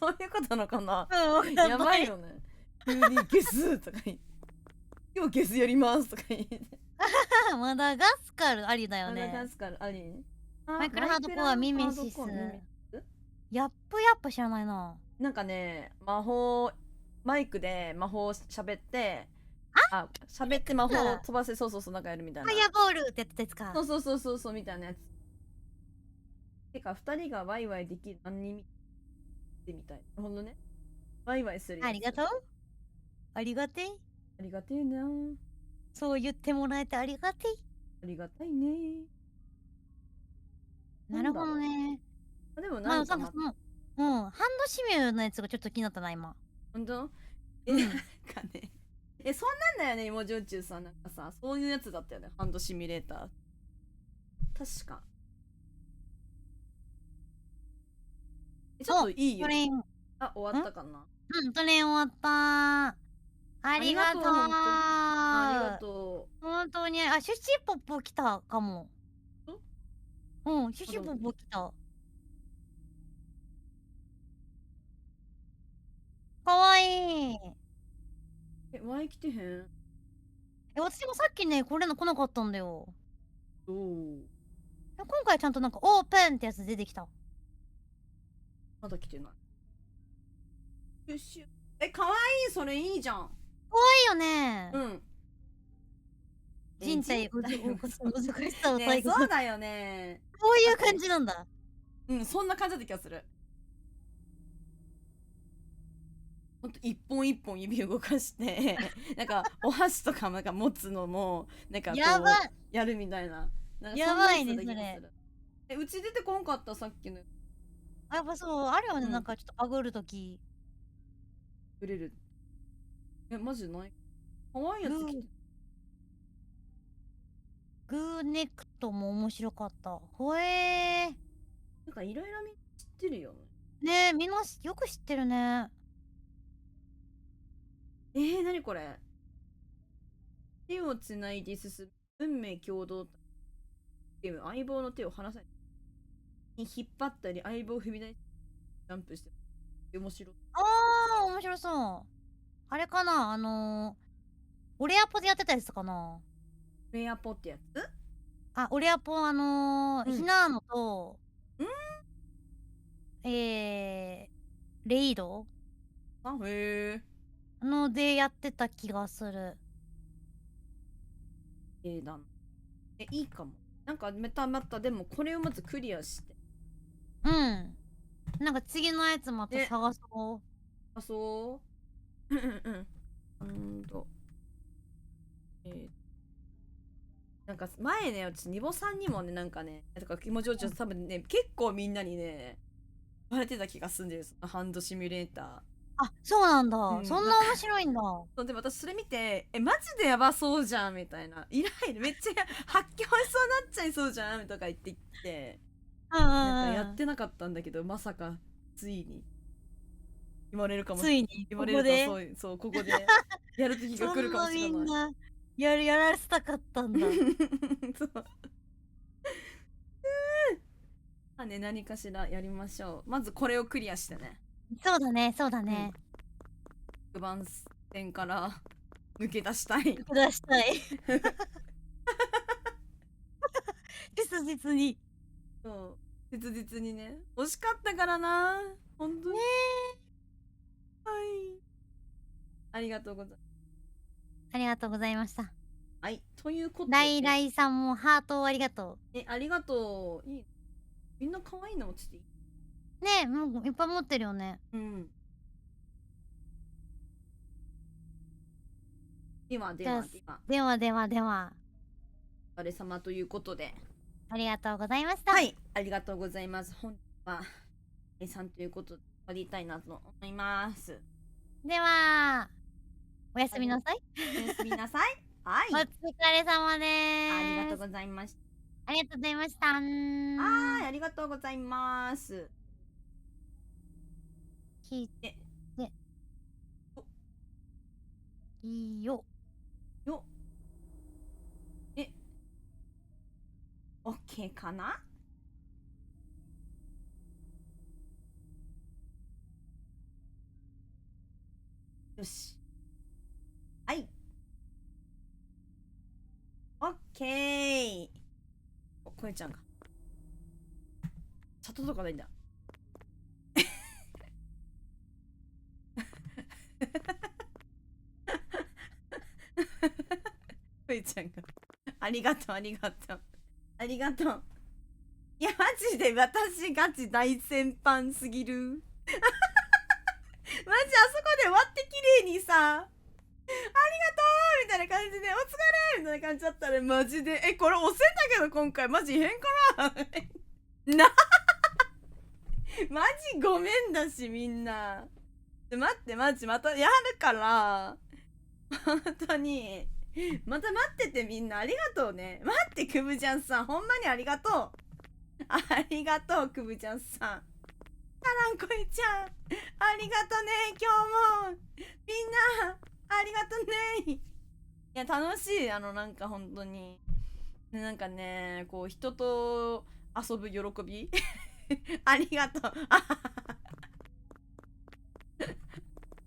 ういうことなのかな。うん、わかんないやばいよね。急にゲスとか言って今日ゲスやりますとか言ってマダガスカルありだよマダガね。スカルありマイクロハードコアミメシス。ヤップやっぱ知らないな。なんかねマイクで魔法喋って喋って魔法飛ばせそうなんかやるみたいなファイアボールってやってたやつか。そうみたいなやつてか2人がワイワイできる何人みたいなるほどねワイワイするやつありがとう。ありがてい。ありがてえなそう言ってもらえてありがてい。ありがたいねなるほどね。でもまあ、なんかなんかその、ハンドシミューのやつがちょっと気になったな、今。ほんとうんなんかねそんなんだよね芋焼酎さんなんかさそういうやつだったよねハンドシミュレーター確かちょっといいよトレイン、終わったかなトレイン終わった。ありがとう。ありがと本当に、シュシュポッポ来たかも。シュシュポッポ来た。かわいい。前来てへん私もさっきね、これの来なかったんだよ。お今回ちゃんとなんかオープンってやつ出てきた。まだ来てないシュッシュかわいいそれいいじゃんいいよね。人体難しさをねそうだよねこういう感じなんだ。そんな感じだった気がするほんと一本一本指動かしてなんかお箸とかなんか持つのもなんかこうやばいやるみたいななんかやばいねそんなやつだった気がするうち出てこんかったさっきのやっぱそう、あるよね、うんなんかちょっとバグるとき。売れるマジないかわいいやつ来てグーネクトも面白かった。ほえなんかいろいろ知ってるよねー。ねえ、みんなよく知ってるね。何これ手をつないで進む運命共同ゲーム相棒の手を離さないに引っ張ったり相棒を踏み台にジャンプして面白い面白そう。あれかなオレアポでやってたやつかな。レアポってやつオレアポ、ヒナーノと、レイドへでやってた気がする。だいいかもなんかまたでもこれをまずクリアしてなんか次のやつまた探そう。そうなんか前ね私ニボさんにもねなんかねとか気持ちよち多分ね結構みんなにね言われてた気がするんですハンドシミュレーターそうなんだ。うんそんな面白いんだ。そうでも私それ見てマジでやばそうじゃんみたいなイライラめっちゃ発狂しそうになっちゃいそうじゃんとか言ってきてなんかやってなかったんだけどまさかついに言われるかもついに言われるとそうここでやる時が来るかもしれないそんなみんなやらせたかったんだ。そうまあね何かしらやりましょうまずこれをクリアしてねそうだね、そうだね。6番線から抜け出したい出したい。切実に。そう切実にね惜しかったからな本当にはいありがとうございますありがとうございました。はいということでライライさんもハートをありがとありがとういいみんな可愛いの持ってていいねえ、もういっぱい持ってるよね。ではでは。お疲れ様ということでありがとうございました。はいありがとうございます本日はさんということで終わりたいなと思いますでは、おやすみなさい。おやすみなさいはいお疲れ様でーす。ありがとうございましたありがとうございました。はいありがとうございます聞いて。いいよ。オッケーかなよしケー。お、こえちゃんか。チャットとかないんだ。こえちゃんが。ありがとう、ありがとう。ありがとう。いや、マジで私ガチ大先輩すぎる。マジあそこで終わって綺麗にさ、ありがとうみたいな感じで、お疲れみたいな感じだったらマジで、これ押せんだけど今回マジ変かななマジごめんだしみんな。待ってマジまたやるから。本当に。また待っててみんなありがとうね。待ってくぶちゃんさんほんまにありがとう。ありがとうくぶちゃんさん。タランコイちゃんありがとね今日も。みんなありがとね。いや楽しいなんか本当になんかねこう人と遊ぶ喜びありがとう。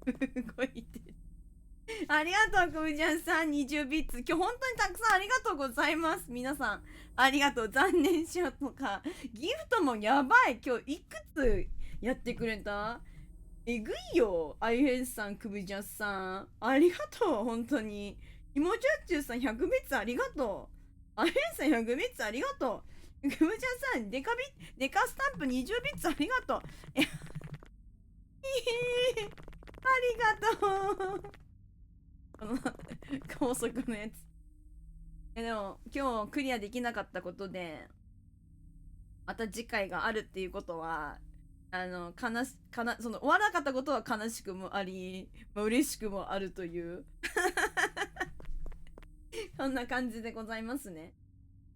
動いてる。ありがとうくぶちゃんさん20ビッツ。今日本当にたくさんありがとうございます。皆さんありがとう。残念しようとかギフトもやばい。今日いくつやってくれた？えぐいよ。アイヘンさんくぶちゃんさんありがとう。本当にいもちゃっちゅうさん100ビッツありがとう。アイヘンさん100ビッツありがとう。くぶちゃんさんデカスタンプ20ビッツありがとう。ありがとう。この高速のやつ。でも今日クリアできなかったことでまた次回があるっていうことはその終わらなかったことは悲しくもあり、嬉しくもあるというそんな感じでございますね。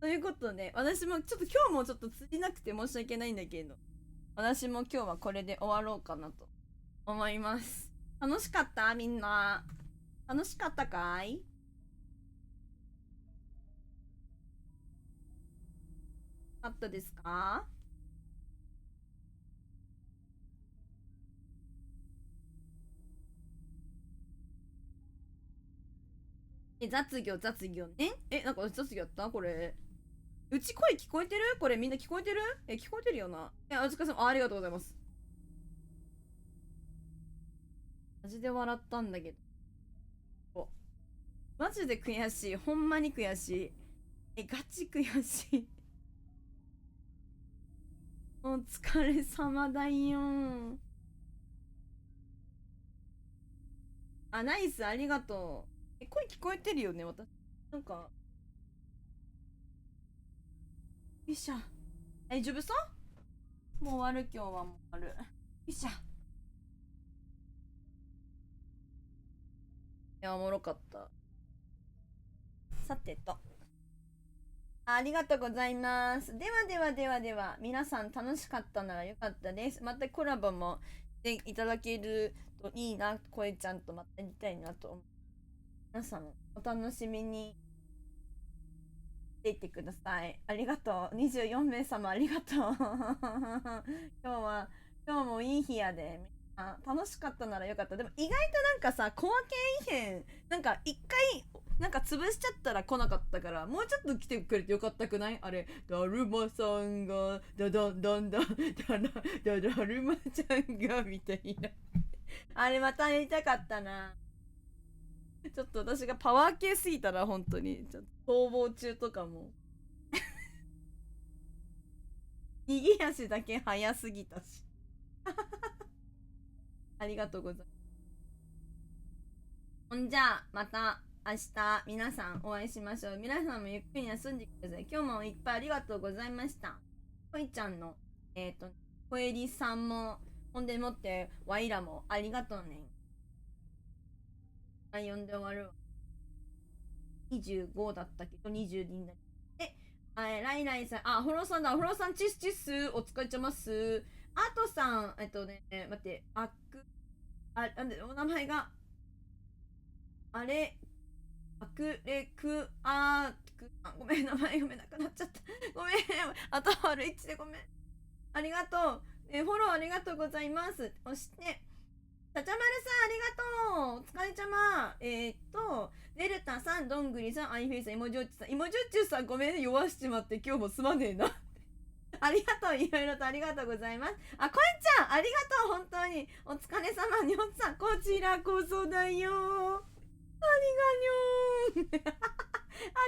ということで私もちょっと今日もちょっと釣りなくて申し訳ないんだけど私も今日はこれで終わろうかなと思います。楽しかったみんな。楽しかったかい？あったですか？雑業ね。なんか雑業やったこれ。うち声聞こえてる？これみんな聞こえてる？聞こえてるよな。お疲れ様。ありがとうございます。マジで笑ったんだけど。マジで悔しい。ほんまに悔しい。ガチ悔しい。お疲れ様だよ。あ、ナイス、ありがとう。声聞こえてるよね、私。なんか。よいしょ。大丈夫そう？もう終わる、今日はもう終わる。よいしょ。いや、おもろかった。さてと。ありがとうございます。では、皆さん楽しかったならよかったです。またコラボもしていただけるといいな。こえちゃんとまたやりたいなと思う。皆さんお楽しみにしていてください。ありがとう。24名様ありがとう。今日もいい日やで。楽しかったならよかった。でも意外となんかさ、小分け異変なんか一回なんか潰しちゃったら来なかったからもうちょっと来てくれてよかったくない？あれだるまさんがだるまちゃんがみたいなあれまたやりたかったな。ちょっと私がパワー系すぎたら本当にちょっと逃亡中とかも逃げ足だけ早すぎたしありがとうございます。ほんじゃあまた明日皆さんお会いしましょう。皆さんもゆっくり休んでください。今日もいっぱいありがとうございました。こいちゃんのこえりさんもほんでもってわいらもありがとうね。呼んで終わるわ。25だったけど22になりライライさん、フォローさんだ。フォローさんチスチスお疲れちゃます。あとさん待ってなんでお名前があれごめん、名前読めなくなっちゃった。ごめん、頭悪いっちでごめん。ありがとう。フォローありがとうございます。そして、ちゃちゃまるさんありがとう。お疲れちゃま。デルタさん、どんぐりさん、アイフェイさん、イモジョッチさん。イモジョッチさんごめんね、弱しちまって今日もすまねえな。ありがとう、いろいろとありがとうございます。あ、こえちゃん、ありがとう、本当に。お疲れ様、にょんさん、こちらこそだよ。ありがにょーん。あ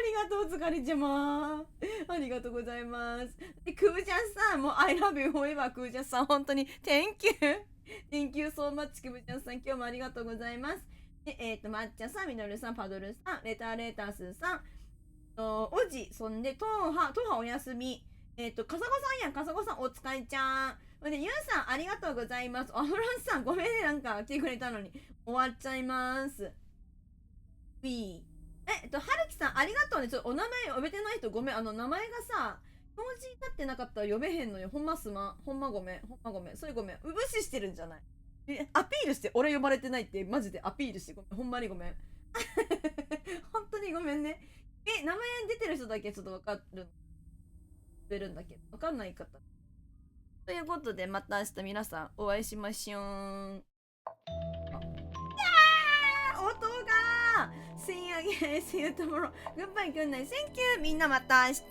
りがとう、お疲れちゃま。ありがとうございます。で、くーちゃんさん、もう、I love you forever、くーちゃんさん、本当に、Thank you。Thank you so much、くーちゃんさん、今日もありがとうございます。で、まっちゃんさん、みのるさん、パドルさん、レタスさん、おじ、そんで、トーハおやすみ。かさごさんやん、かさごさん、お疲れちゃん。で、ゆうさん、ありがとうございます。あ、フランスさん、ごめんね、なんか、来てくれたのに。終わっちゃいます。はるきさん、ありがとうね。ちょっとお名前呼べてない人ごめん。名前がさ、表示になってなかったら読めへんのよ。ほんまごめん。それごめん。無視してるんじゃない？アピールして、俺呼ばれてないって、マジでアピールして、ごめん。ほんまにごめん。本当にごめんね。名前出てる人だけちょっとわかるんだけど、わかんない方。ということで、また明日皆さんお会いしましょう。音がSee you again, see you tomorrow. Goodbye, good night, thank you. みんなまた明日。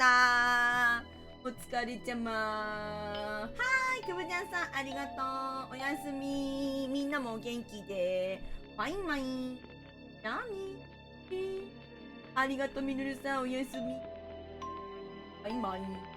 お疲れちゃま。はーい、くぶちゃんさんありがとう。おやすみ。みんなもお元気で。バイバイ。なにありがとう、みのるさんおやすみ。バイバイ。